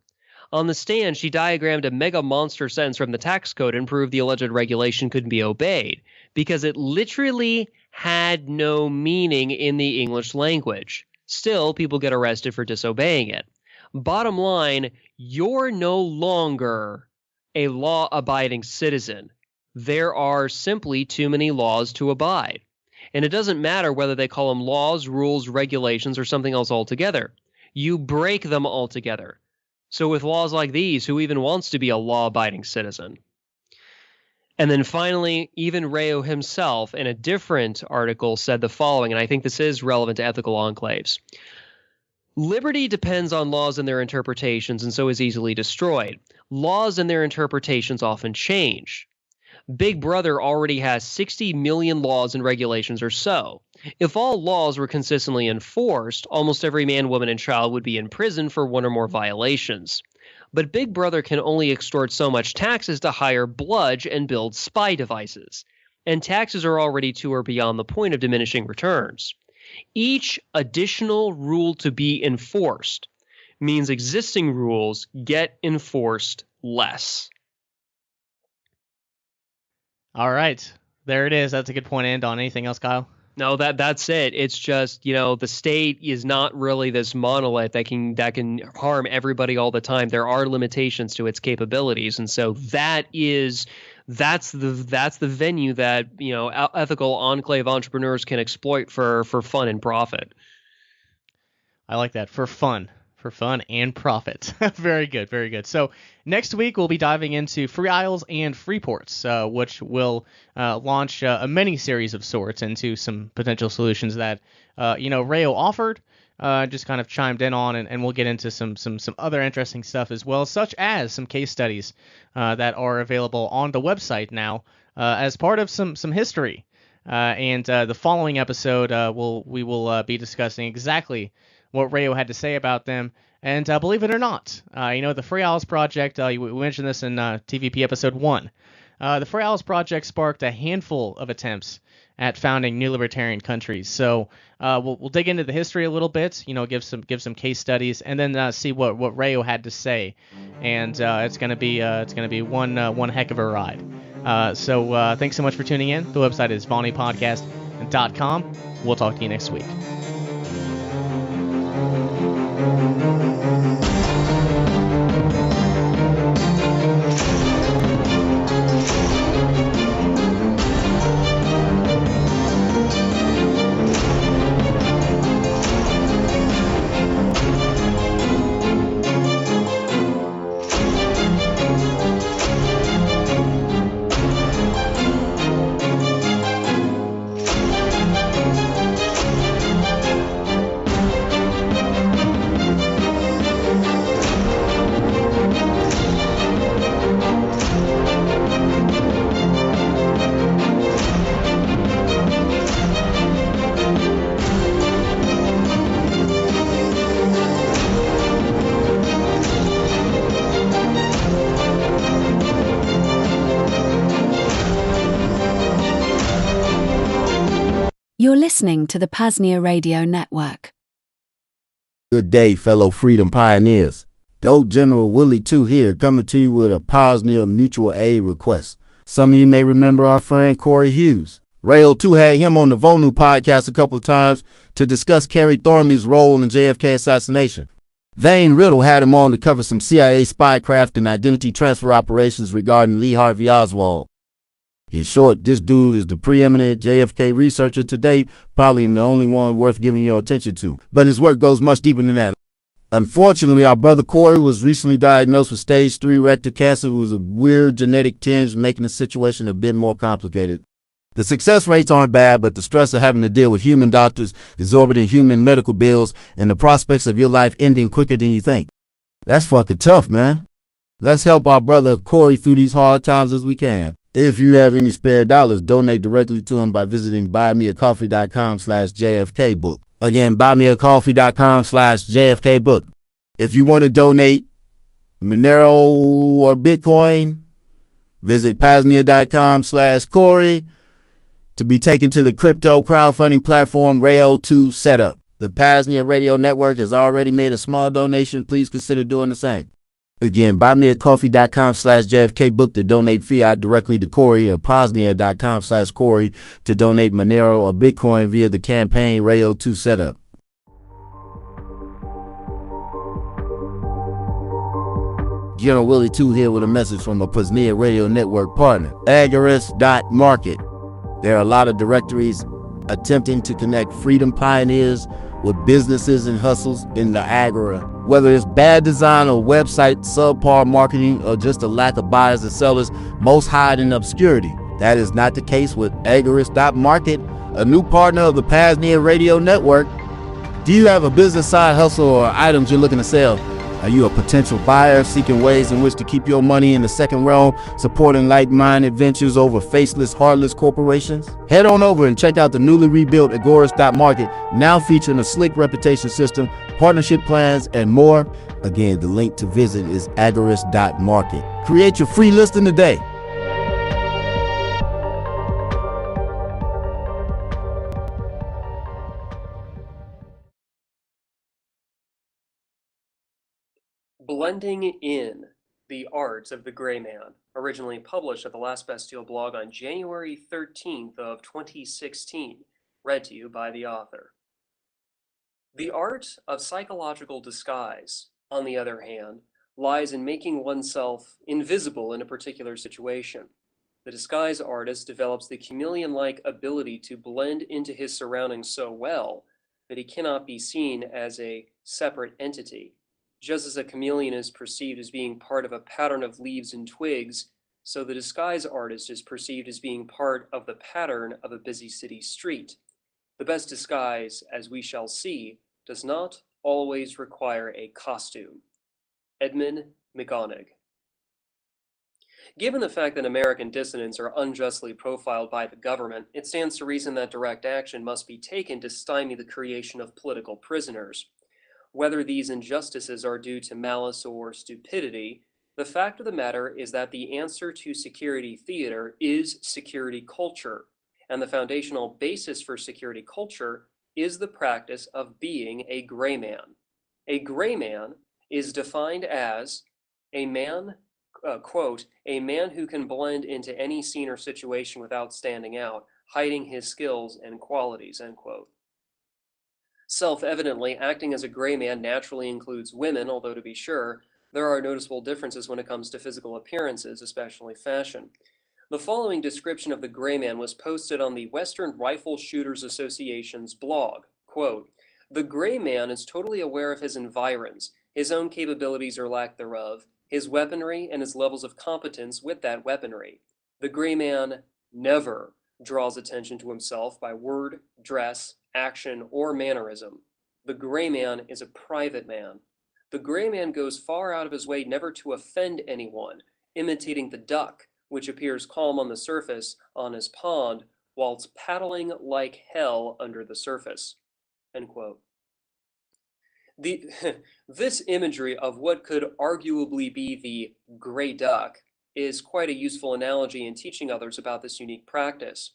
On the stand, she diagrammed a mega monster sentence from the tax code and proved the alleged regulation couldn't be obeyed because it literally had no meaning in the English language. Still, people get arrested for disobeying it. Bottom line, you're no longer a law-abiding citizen. There are simply too many laws to abide. And it doesn't matter whether they call them laws, rules, regulations, or something else altogether. You break them altogether. So with laws like these, who even wants to be a law-abiding citizen? And then finally, even Rayo himself, in a different article, said the following, and I think this is relevant to ethical enclaves. Liberty depends on laws and their interpretations, and so is easily destroyed. Laws and their interpretations often change. Big Brother already has 60 million laws and regulations or so. If all laws were consistently enforced, almost every man, woman, and child would be in prison for one or more violations. But Big Brother can only extort so much taxes to hire bludge and build spy devices. And taxes are already to or beyond the point of diminishing returns. Each additional rule to be enforced means existing rules get enforced less. All right. There it is. That's a good point to end on. Anything else, Kyle? No, that's it. It's just, the state is not really this monolith that can harm everybody all the time. There are limitations to its capabilities, and so that's the venue that ethical enclave entrepreneurs can exploit for fun and profit. I like that. For fun and profit. Very good, very good. So next week we'll be diving into Free Isles and Free Ports, which will launch a mini series of sorts into some potential solutions that Rayo offered, just kind of chimed in on, and we'll get into some other interesting stuff as well, such as some case studies that are available on the website now as part of some history. And the following episode, we will be discussing exactly what Rayo had to say about them. And believe it or not, the Free Isles Project, we mentioned this in TVP episode 1. The Free Isles Project sparked a handful of attempts at founding new libertarian countries. So we'll dig into the history a little bit, give some case studies, and then see what Rayo had to say. And it's gonna be one heck of a ride. So thanks so much for tuning in. The website is VonuPodcast.com. We'll talk to you next week. You're listening to the PAZNIA Radio Network. Good day, fellow freedom pioneers. Dope General Willie 2 here, coming to you with a PAZNIA mutual aid request. Some of you may remember our friend Corey Hughes. Rayo 2 had him on the Vonu podcast a couple of times to discuss Kerry Thornley's role in JFK assassination. Thane Riddle had him on to cover some CIA spycraft and identity transfer operations regarding Lee Harvey Oswald. In short, this dude is the preeminent JFK researcher to date, probably the only one worth giving your attention to. But his work goes much deeper than that. Unfortunately, our brother Corey was recently diagnosed with stage 3 rectal cancer, with a weird genetic tinge, making the situation a bit more complicated. The success rates aren't bad, but the stress of having to deal with human doctors, exorbitant human medical bills, and the prospects of your life ending quicker than you think. That's fucking tough, man. Let's help our brother Corey through these hard times as we can. If you have any spare dollars, donate directly to him by visiting buymeacoffee.com/JFKbook. Again, buymeacoffee.com/JFKbook. If you want to donate Monero or Bitcoin, visit PAZNIA.com/Corey to be taken to the crypto crowdfunding platform Rayo 2 setup. The PAZNIA Radio Network has already made a small donation. Please consider doing the same. Again, buymeacoffee.com/JFKbook to donate fiat directly to Corey, or PAZNIA.com/Corey to donate Monero or Bitcoin via the campaign Rayo 2 setup. General Willie 2 here with a message from a PAZNIA Radio Network partner, Agorism.market. There are a lot of directories attempting to connect freedom pioneers with businesses and hustles in the Agora Whether it's bad design or website subpar marketing or just a lack of buyers and sellers, most hide in obscurity. That is not the case with Agorism.market, a new partner of the PAZNIA Radio Network. Do you have a business side hustle or items you're looking to sell? Are you a potential buyer seeking ways in which to keep your money in the second realm, supporting like-minded ventures over faceless, heartless corporations? Head on over and check out the newly rebuilt Agorism.market, now featuring a slick reputation system, partnership plans, and more. Again, the link to visit is Agorism.market. Create your free listing today. Blending in the Art of the Gray Man, originally published at the Last Bastille blog on January 13th of 2016, read to you by the author. The art of psychological disguise, on the other hand, lies in making oneself invisible in a particular situation. The disguise artist develops the chameleon-like ability to blend into his surroundings so well that he cannot be seen as a separate entity. Just as a chameleon is perceived as being part of a pattern of leaves and twigs, so the disguise artist is perceived as being part of the pattern of a busy city street. The best disguise, as we shall see, does not always require a costume. Edmund McGonig. Given the fact that American dissidents are unjustly profiled by the government, it stands to reason that direct action must be taken to stymie the creation of political prisoners. Whether these injustices are due to malice or stupidity, the fact of the matter is that the answer to security theater is security culture, and the foundational basis for security culture is the practice of being a gray man. A gray man is defined as a man, quote, a man who can blend into any scene or situation without standing out, hiding his skills and qualities, end quote. Self-evidently, acting as a gray man naturally includes women, although to be sure, there are noticeable differences when it comes to physical appearances, especially fashion. The following description of the gray man was posted on the Western Rifle Shooters Association's blog. Quote, "The gray man is totally aware of his environs, his own capabilities or lack thereof, his weaponry, and his levels of competence with that weaponry. The gray man never draws attention to himself by word, dress, action, or mannerism. The gray man is a private man. The gray man goes far out of his way never to offend anyone, imitating the duck, which appears calm on the surface on his pond, whilst paddling like hell under the surface." End quote. This imagery of what could arguably be the gray duck is quite a useful analogy in teaching others about this unique practice.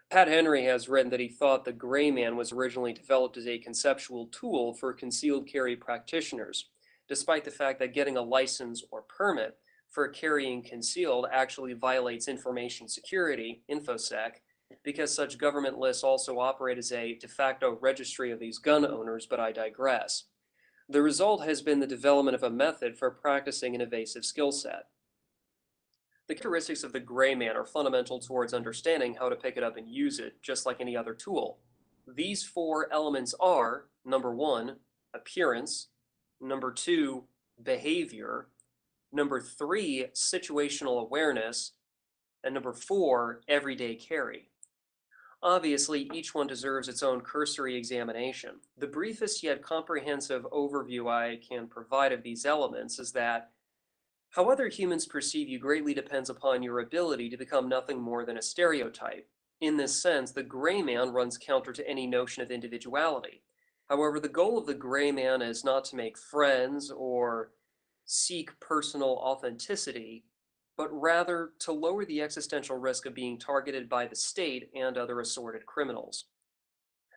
Pat Henry has written that he thought the gray man was originally developed as a conceptual tool for concealed carry practitioners, despite the fact that getting a license or permit for carrying concealed actually violates information security, InfoSec, because such government lists also operate as a de facto registry of these gun owners, but I digress. The result has been the development of a method for practicing an evasive skill set. The characteristics of the gray man are fundamental towards understanding how to pick it up and use it, just like any other tool. These four elements are, number one, appearance, number two, behavior, number three, situational awareness, and number four, everyday carry. Obviously, each one deserves its own cursory examination. The briefest yet comprehensive overview I can provide of these elements is that how other humans perceive you greatly depends upon your ability to become nothing more than a stereotype. In this sense, the gray man runs counter to any notion of individuality. However, the goal of the gray man is not to make friends or seek personal authenticity, but rather to lower the existential risk of being targeted by the state and other assorted criminals.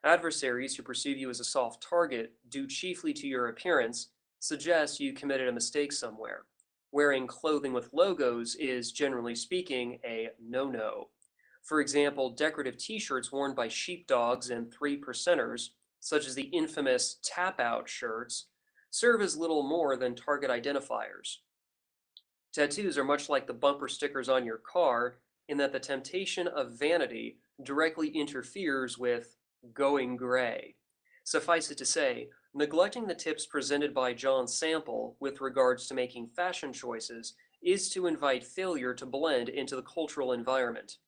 Adversaries who perceive you as a soft target, due chiefly to your appearance, suggest you committed a mistake somewhere. Wearing clothing with logos is, generally speaking, a no-no. For example, decorative t-shirts worn by sheepdogs and 3%ers, such as the infamous tap-out shirts, serve as little more than target identifiers. Tattoos are much like the bumper stickers on your car in that the temptation of vanity directly interferes with going gray. Suffice it to say, Neglecting the tips presented by John Sample with regards to making fashion choices is to invite failure to blend into the cultural environment.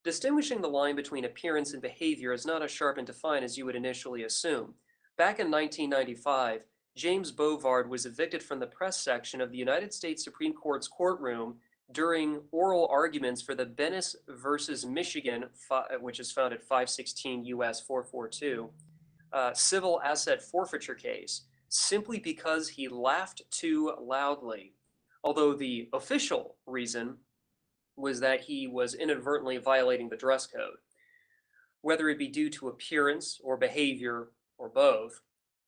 Distinguishing the line between appearance and behavior is not as sharp and defined as you would initially assume. Back in 1995, James Bovard was evicted from the press section of the United States Supreme Court's courtroom during oral arguments for the Bennis versus Michigan, which is found at 516 U.S. 442, civil asset forfeiture case, simply because he laughed too loudly. Although the official reason was that he was inadvertently violating the dress code. Whether it be due to appearance or behavior or both,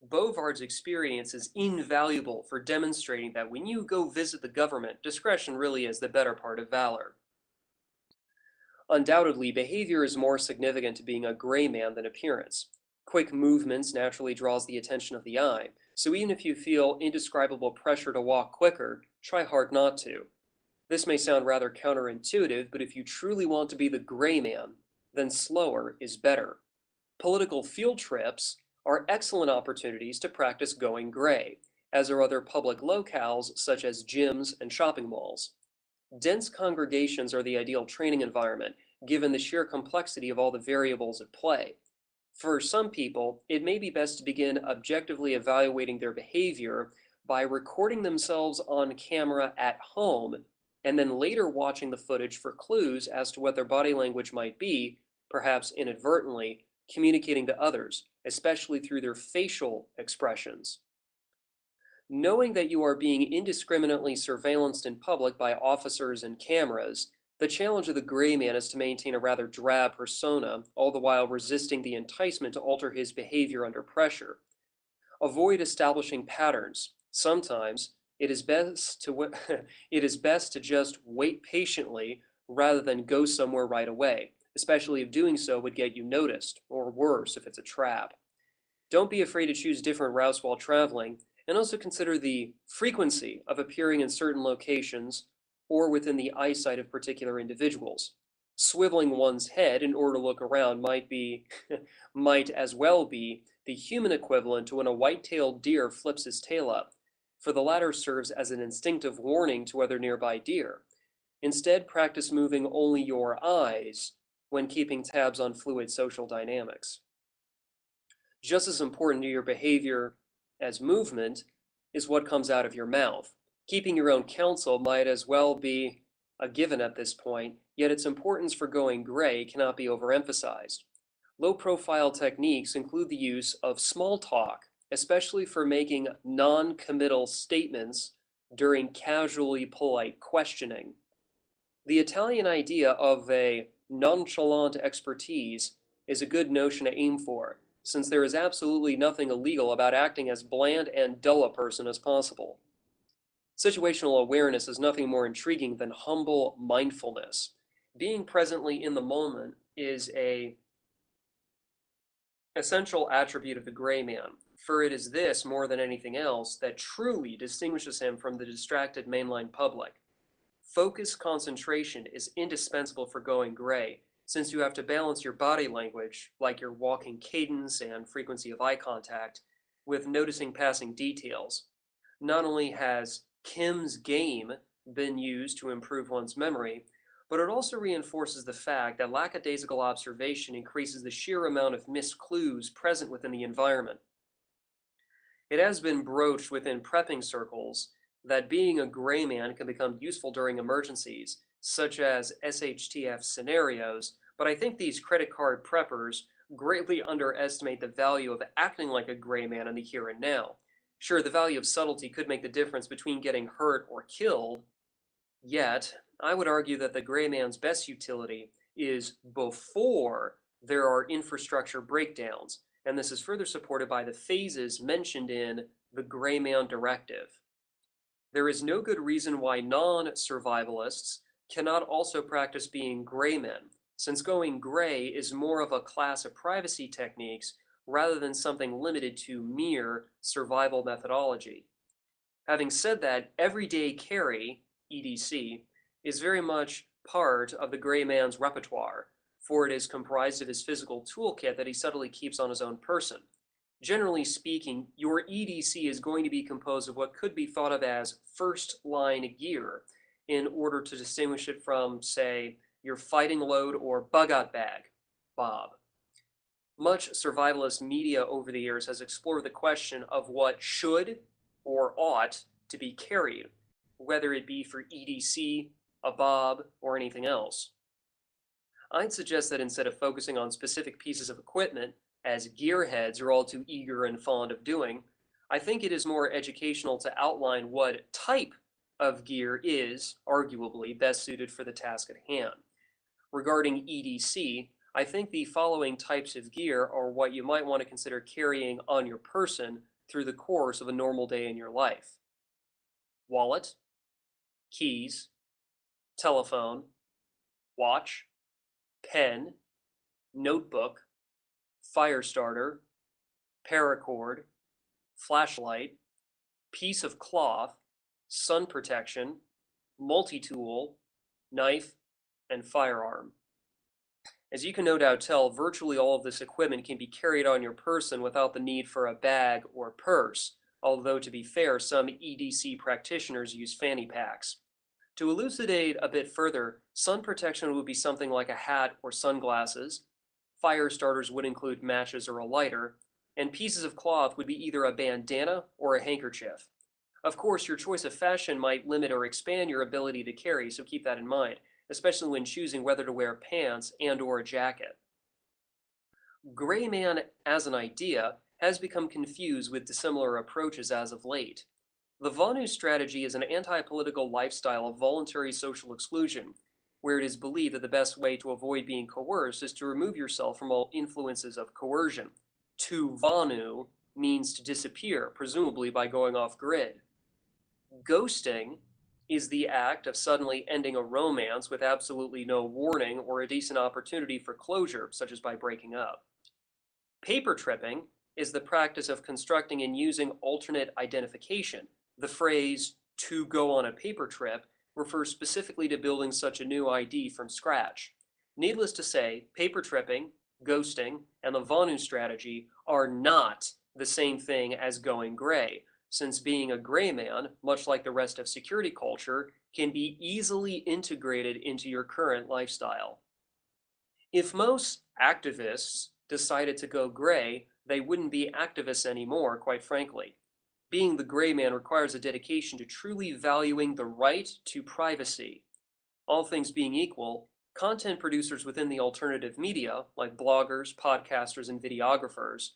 Bovard's experience is invaluable for demonstrating that when you go visit the government, discretion really is the better part of valor. Undoubtedly, behavior is more significant to being a gray man than appearance. Quick movements naturally draws the attention of the eye, so even if you feel indescribable pressure to walk quicker, try hard not to. This may sound rather counterintuitive, but if you truly want to be the gray man, then slower is better. Political field trips are excellent opportunities to practice going gray, as are other public locales such as gyms and shopping malls. Dense congregations are the ideal training environment, given the sheer complexity of all the variables at play. For some people, it may be best to begin objectively evaluating their behavior by recording themselves on camera at home, and then later watching the footage for clues as to what their body language might be, perhaps inadvertently, communicating to others, especially through their facial expressions. Knowing that you are being indiscriminately surveillanced in public by officers and cameras, the challenge of the gray man is to maintain a rather drab persona, all the while resisting the enticement to alter his behavior under pressure. Avoid establishing patterns. Sometimes it is best to just wait patiently rather than go somewhere right away, especially if doing so would get you noticed, or worse, if it's a trap. Don't be afraid to choose different routes while traveling, and also consider the frequency of appearing in certain locations or within the eyesight of particular individuals. Swiveling one's head in order to look around might as well be the human equivalent to when a white-tailed deer flips his tail up, for the latter serves as an instinctive warning to other nearby deer. Instead, practice moving only your eyes when keeping tabs on fluid social dynamics. Just as important to your behavior as movement is what comes out of your mouth. Keeping your own counsel might as well be a given at this point, yet its importance for going gray cannot be overemphasized. Low-profile techniques include the use of small talk, especially for making non-committal statements during casually polite questioning. The Italian idea of a nonchalant expertise is a good notion to aim for, since there is absolutely nothing illegal about acting as bland and dull a person as possible. Situational awareness is nothing more intriguing than humble mindfulness. Being presently in the moment is an essential attribute of the gray man, for it is this, more than anything else, that truly distinguishes him from the distracted mainline public. Focused concentration is indispensable for going gray, since you have to balance your body language, like your walking cadence and frequency of eye contact, with noticing passing details. Not only has Kim's game been used to improve one's memory, but it also reinforces the fact that lackadaisical observation increases the sheer amount of missed clues present within the environment. It has been broached within prepping circles that being a gray man can become useful during emergencies, such as SHTF scenarios, but I think these credit card preppers greatly underestimate the value of acting like a gray man in the here and now. Sure, the value of subtlety could make the difference between getting hurt or killed, yet I would argue that the gray man's best utility is before there are infrastructure breakdowns, and this is further supported by the phases mentioned in the Gray Man Directive. There is no good reason why non-survivalists cannot also practice being gray men, since going gray is more of a class of privacy techniques rather than something limited to mere survival methodology. Having said that, everyday carry, EDC, is very much part of the gray man's repertoire, for it is comprised of his physical toolkit that he subtly keeps on his own person. Generally speaking, your EDC is going to be composed of what could be thought of as first-line gear in order to distinguish it from, say, your fighting load or bug-out bag, Bob. Much survivalist media over the years has explored the question of what should or ought to be carried, whether it be for EDC, a Bob, or anything else. I'd suggest that instead of focusing on specific pieces of equipment, as gearheads are all too eager and fond of doing, I think it is more educational to outline what type of gear is, arguably, best suited for the task at hand. Regarding EDC, I think the following types of gear are what you might want to consider carrying on your person through the course of a normal day in your life. Wallet, keys, telephone, watch, pen, notebook, fire starter, paracord, flashlight, piece of cloth, sun protection, multi-tool, knife, and firearm. As you can no doubt tell, virtually all of this equipment can be carried on your person without the need for a bag or purse, although to be fair, some EDC practitioners use fanny packs. To elucidate a bit further, sun protection would be something like a hat or sunglasses, fire starters would include matches or a lighter, and pieces of cloth would be either a bandana or a handkerchief. Of course, your choice of fashion might limit or expand your ability to carry, so keep that in mind, especially when choosing whether to wear pants and/or a jacket. Gray man as an idea has become confused with dissimilar approaches as of late. The Vonu strategy is an anti-political lifestyle of voluntary social exclusion, where it is believed that the best way to avoid being coerced is to remove yourself from all influences of coercion. To Vonu means to disappear, presumably by going off-grid. Ghosting is the act of suddenly ending a romance with absolutely no warning or a decent opportunity for closure, such as by breaking up. Paper tripping is the practice of constructing and using alternate identification. The phrase, "to go on a paper trip," refers specifically to building such a new ID from scratch. Needless to say, paper tripping, ghosting, and the Vonu strategy are not the same thing as going gray, since being a gray man, much like the rest of security culture, can be easily integrated into your current lifestyle. If most activists decided to go gray, they wouldn't be activists anymore, quite frankly. Being the gray man requires a dedication to truly valuing the right to privacy. All things being equal, content producers within the alternative media, like bloggers, podcasters, and videographers,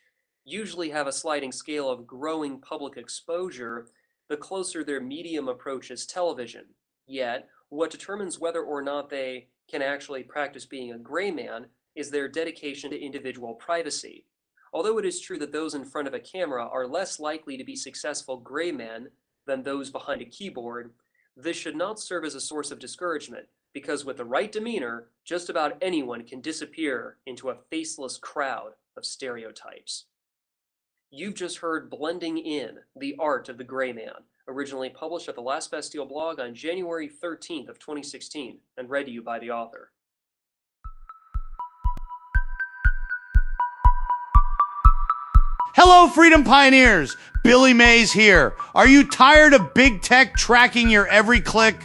usually have a sliding scale of growing public exposure the closer their medium approaches television. Yet, what determines whether or not they can actually practice being a gray man is their dedication to individual privacy. Although it is true that those in front of a camera are less likely to be successful gray men than those behind a keyboard, this should not serve as a source of discouragement, because with the right demeanor, just about anyone can disappear into a faceless crowd of stereotypes. You've just heard Blending In, the Art of the Gray Man, originally published at the Last Bastille blog on January 13th of 2016, and read to you by the author. Hello, Freedom Pioneers! Billy Mays here. Are you tired of big tech tracking your every click?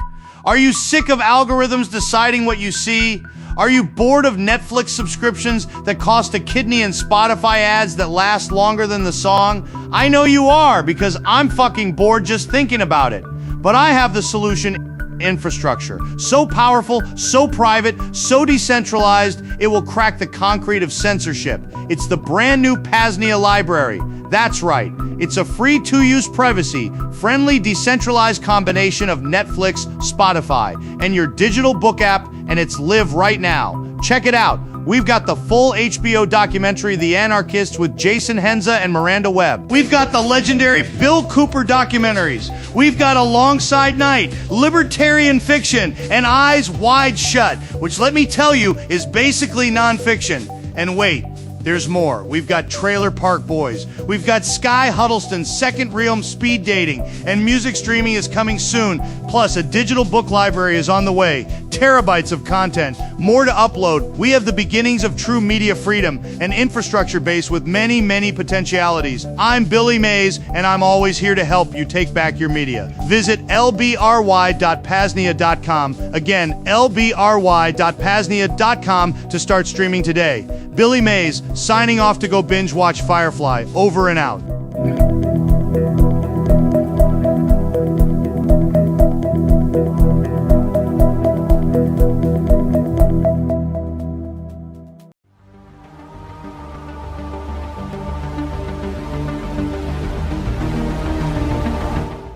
Are you sick of algorithms deciding what you see? Are you bored of Netflix subscriptions that cost a kidney and Spotify ads that last longer than the song? I know you are, because I'm fucking bored just thinking about it. But I have the solution: infrastructure. So powerful, so private, so decentralized, it will crack the concrete of censorship. It's the brand new PAZNIA library. That's right. It's a free to-use privacy-friendly decentralized combination of Netflix, Spotify, and your digital book app, and it's live right now. Check it out. We've got the full HBO documentary, The Anarchists, with Jason Henza and Miranda Webb. We've got the legendary Bill Cooper documentaries. We've got Alongside Night, libertarian fiction, and Eyes Wide Shut, which, let me tell you, is basically nonfiction. And wait, There's more. We've got Trailer Park Boys. We've got Sky Huddleston's Second Realm Speed Dating, and music streaming is coming soon. Plus, a digital book library is on the way. Terabytes of content, more to upload. We have the beginnings of true media freedom, an infrastructure base with many, many potentialities. I'm Billy Mays, and I'm always here to help you take back your media. Visit lbry.PAZNIA.com. Again, lbry.PAZNIA.com to start streaming today. Billy Mays, signing off to go binge watch Firefly. Over and out.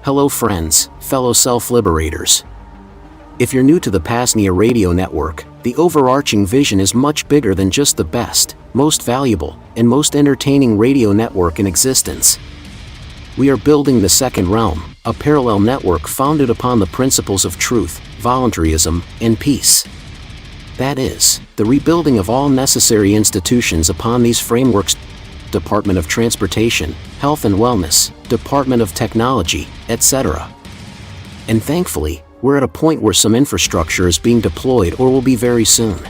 Hello friends, fellow self-liberators. If you're new to the PAZNIA radio network, the overarching vision is much bigger than just the best, most valuable, and most entertaining radio network in existence. We are building the Second Realm, a parallel network founded upon the principles of truth, voluntarism, and peace. That is, the rebuilding of all necessary institutions upon these frameworks: Department of Transportation, Health and Wellness, Department of Technology, etc. And thankfully, we're at a point where some infrastructure is being deployed or will be very soon.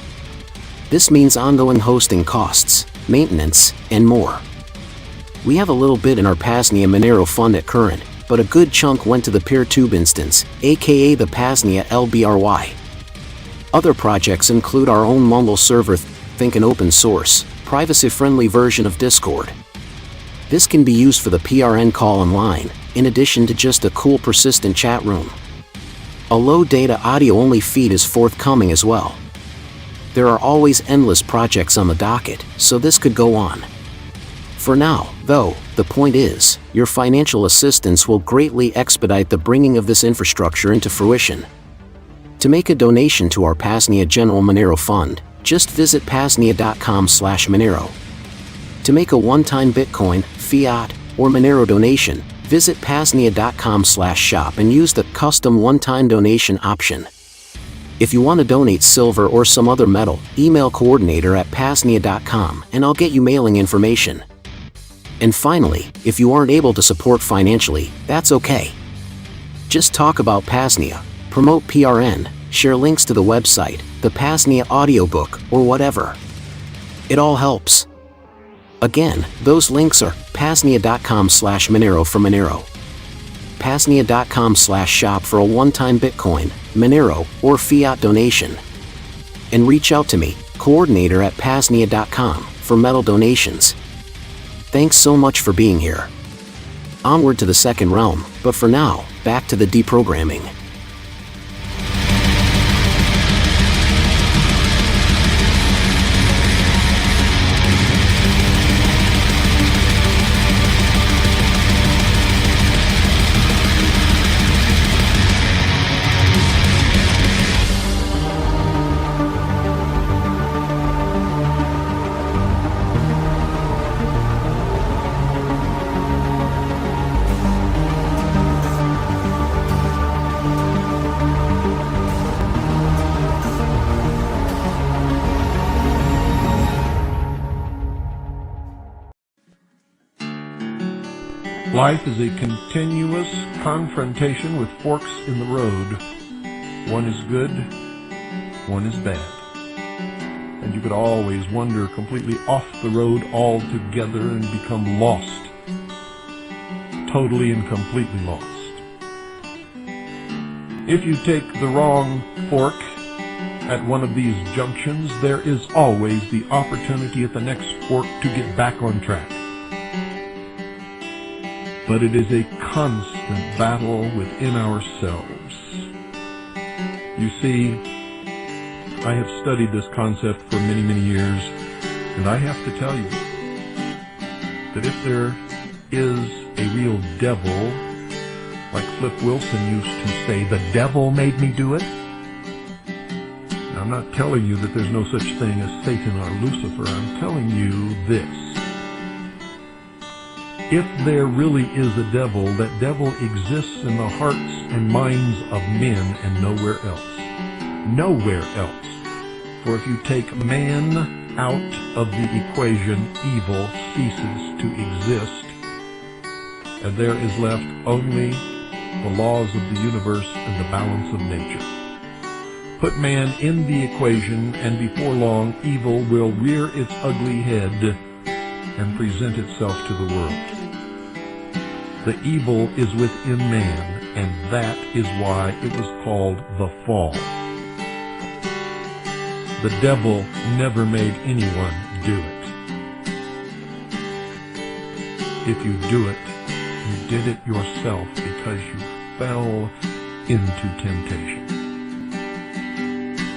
This means ongoing hosting costs, maintenance, and more. We have a little bit in our PAZNIA Monero fund at current, but a good chunk went to the PeerTube instance, aka the PAZNIA LBRY. Other projects include our own Mumble server, think an open source, privacy-friendly version of Discord. This can be used for the PRN call online, in addition to just a cool persistent chat room. A low-data audio-only feed is forthcoming as well. There are always endless projects on the docket, so this could go on. For now, though, the point is, your financial assistance will greatly expedite the bringing of this infrastructure into fruition. To make a donation to our PAZNIA General Monero Fund, just visit PAZNIA.com/Monero. To make a one-time Bitcoin, fiat, or Monero donation, visit PAZNIA.com/shop and use the custom one-time donation option. If you want to donate silver or some other metal, email coordinator@PAZNIA.com and I'll get you mailing information. And finally, if you aren't able to support financially, that's okay. Just talk about PAZNIA, promote PRN, share links to the website, the PAZNIA audiobook, or whatever. It all helps. Again, those links are PAZNIA.com/Monero for Monero, PAZNIA.com/shop for a one-time Bitcoin, Monero, or fiat donation. And reach out to me, coordinator@PAZNIA.com, for metal donations. Thanks so much for being here. Onward to the Second Realm, but for now, back to the deprogramming. Life is a continuous confrontation with forks in the road. One is good, one is bad. And you could always wander completely off the road altogether and become lost. Totally and completely lost. If you take the wrong fork at one of these junctions, there is always the opportunity at the next fork to get back on track. But it is a constant battle within ourselves. You see, I have studied this concept for many, many years, and I have to tell you that if there is a real devil, like Flip Wilson used to say, the devil made me do it. Now, I'm not telling you that there's no such thing as Satan or Lucifer. I'm telling you this. If there really is a devil, that devil exists in the hearts and minds of men and nowhere else. Nowhere else. For if you take man out of the equation, evil ceases to exist, and there is left only the laws of the universe and the balance of nature. Put man in the equation, and before long, evil will rear its ugly head and present itself to the world. The evil is within man, and that is why it was called the fall. The devil never made anyone do it. If you do it, you did it yourself because you fell into temptation.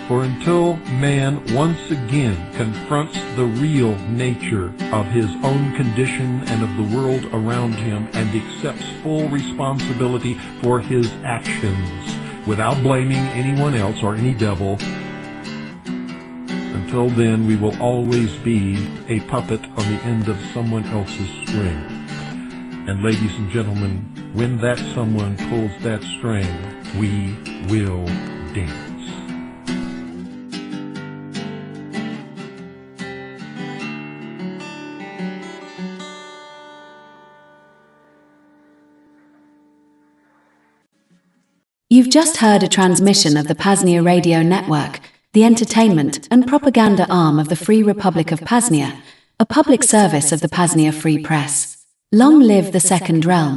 For until man once again confronts the real nature of his own condition and of the world around him and accepts full responsibility for his actions without blaming anyone else or any devil, until then we will always be a puppet on the end of someone else's string. And ladies and gentlemen, when that someone pulls that string, we will dance. You've just heard a transmission of the PAZNIA Radio Network, the entertainment and propaganda arm of the Free Republic of PAZNIA, a public service of the PAZNIA Free Press. Long live the Second Realm.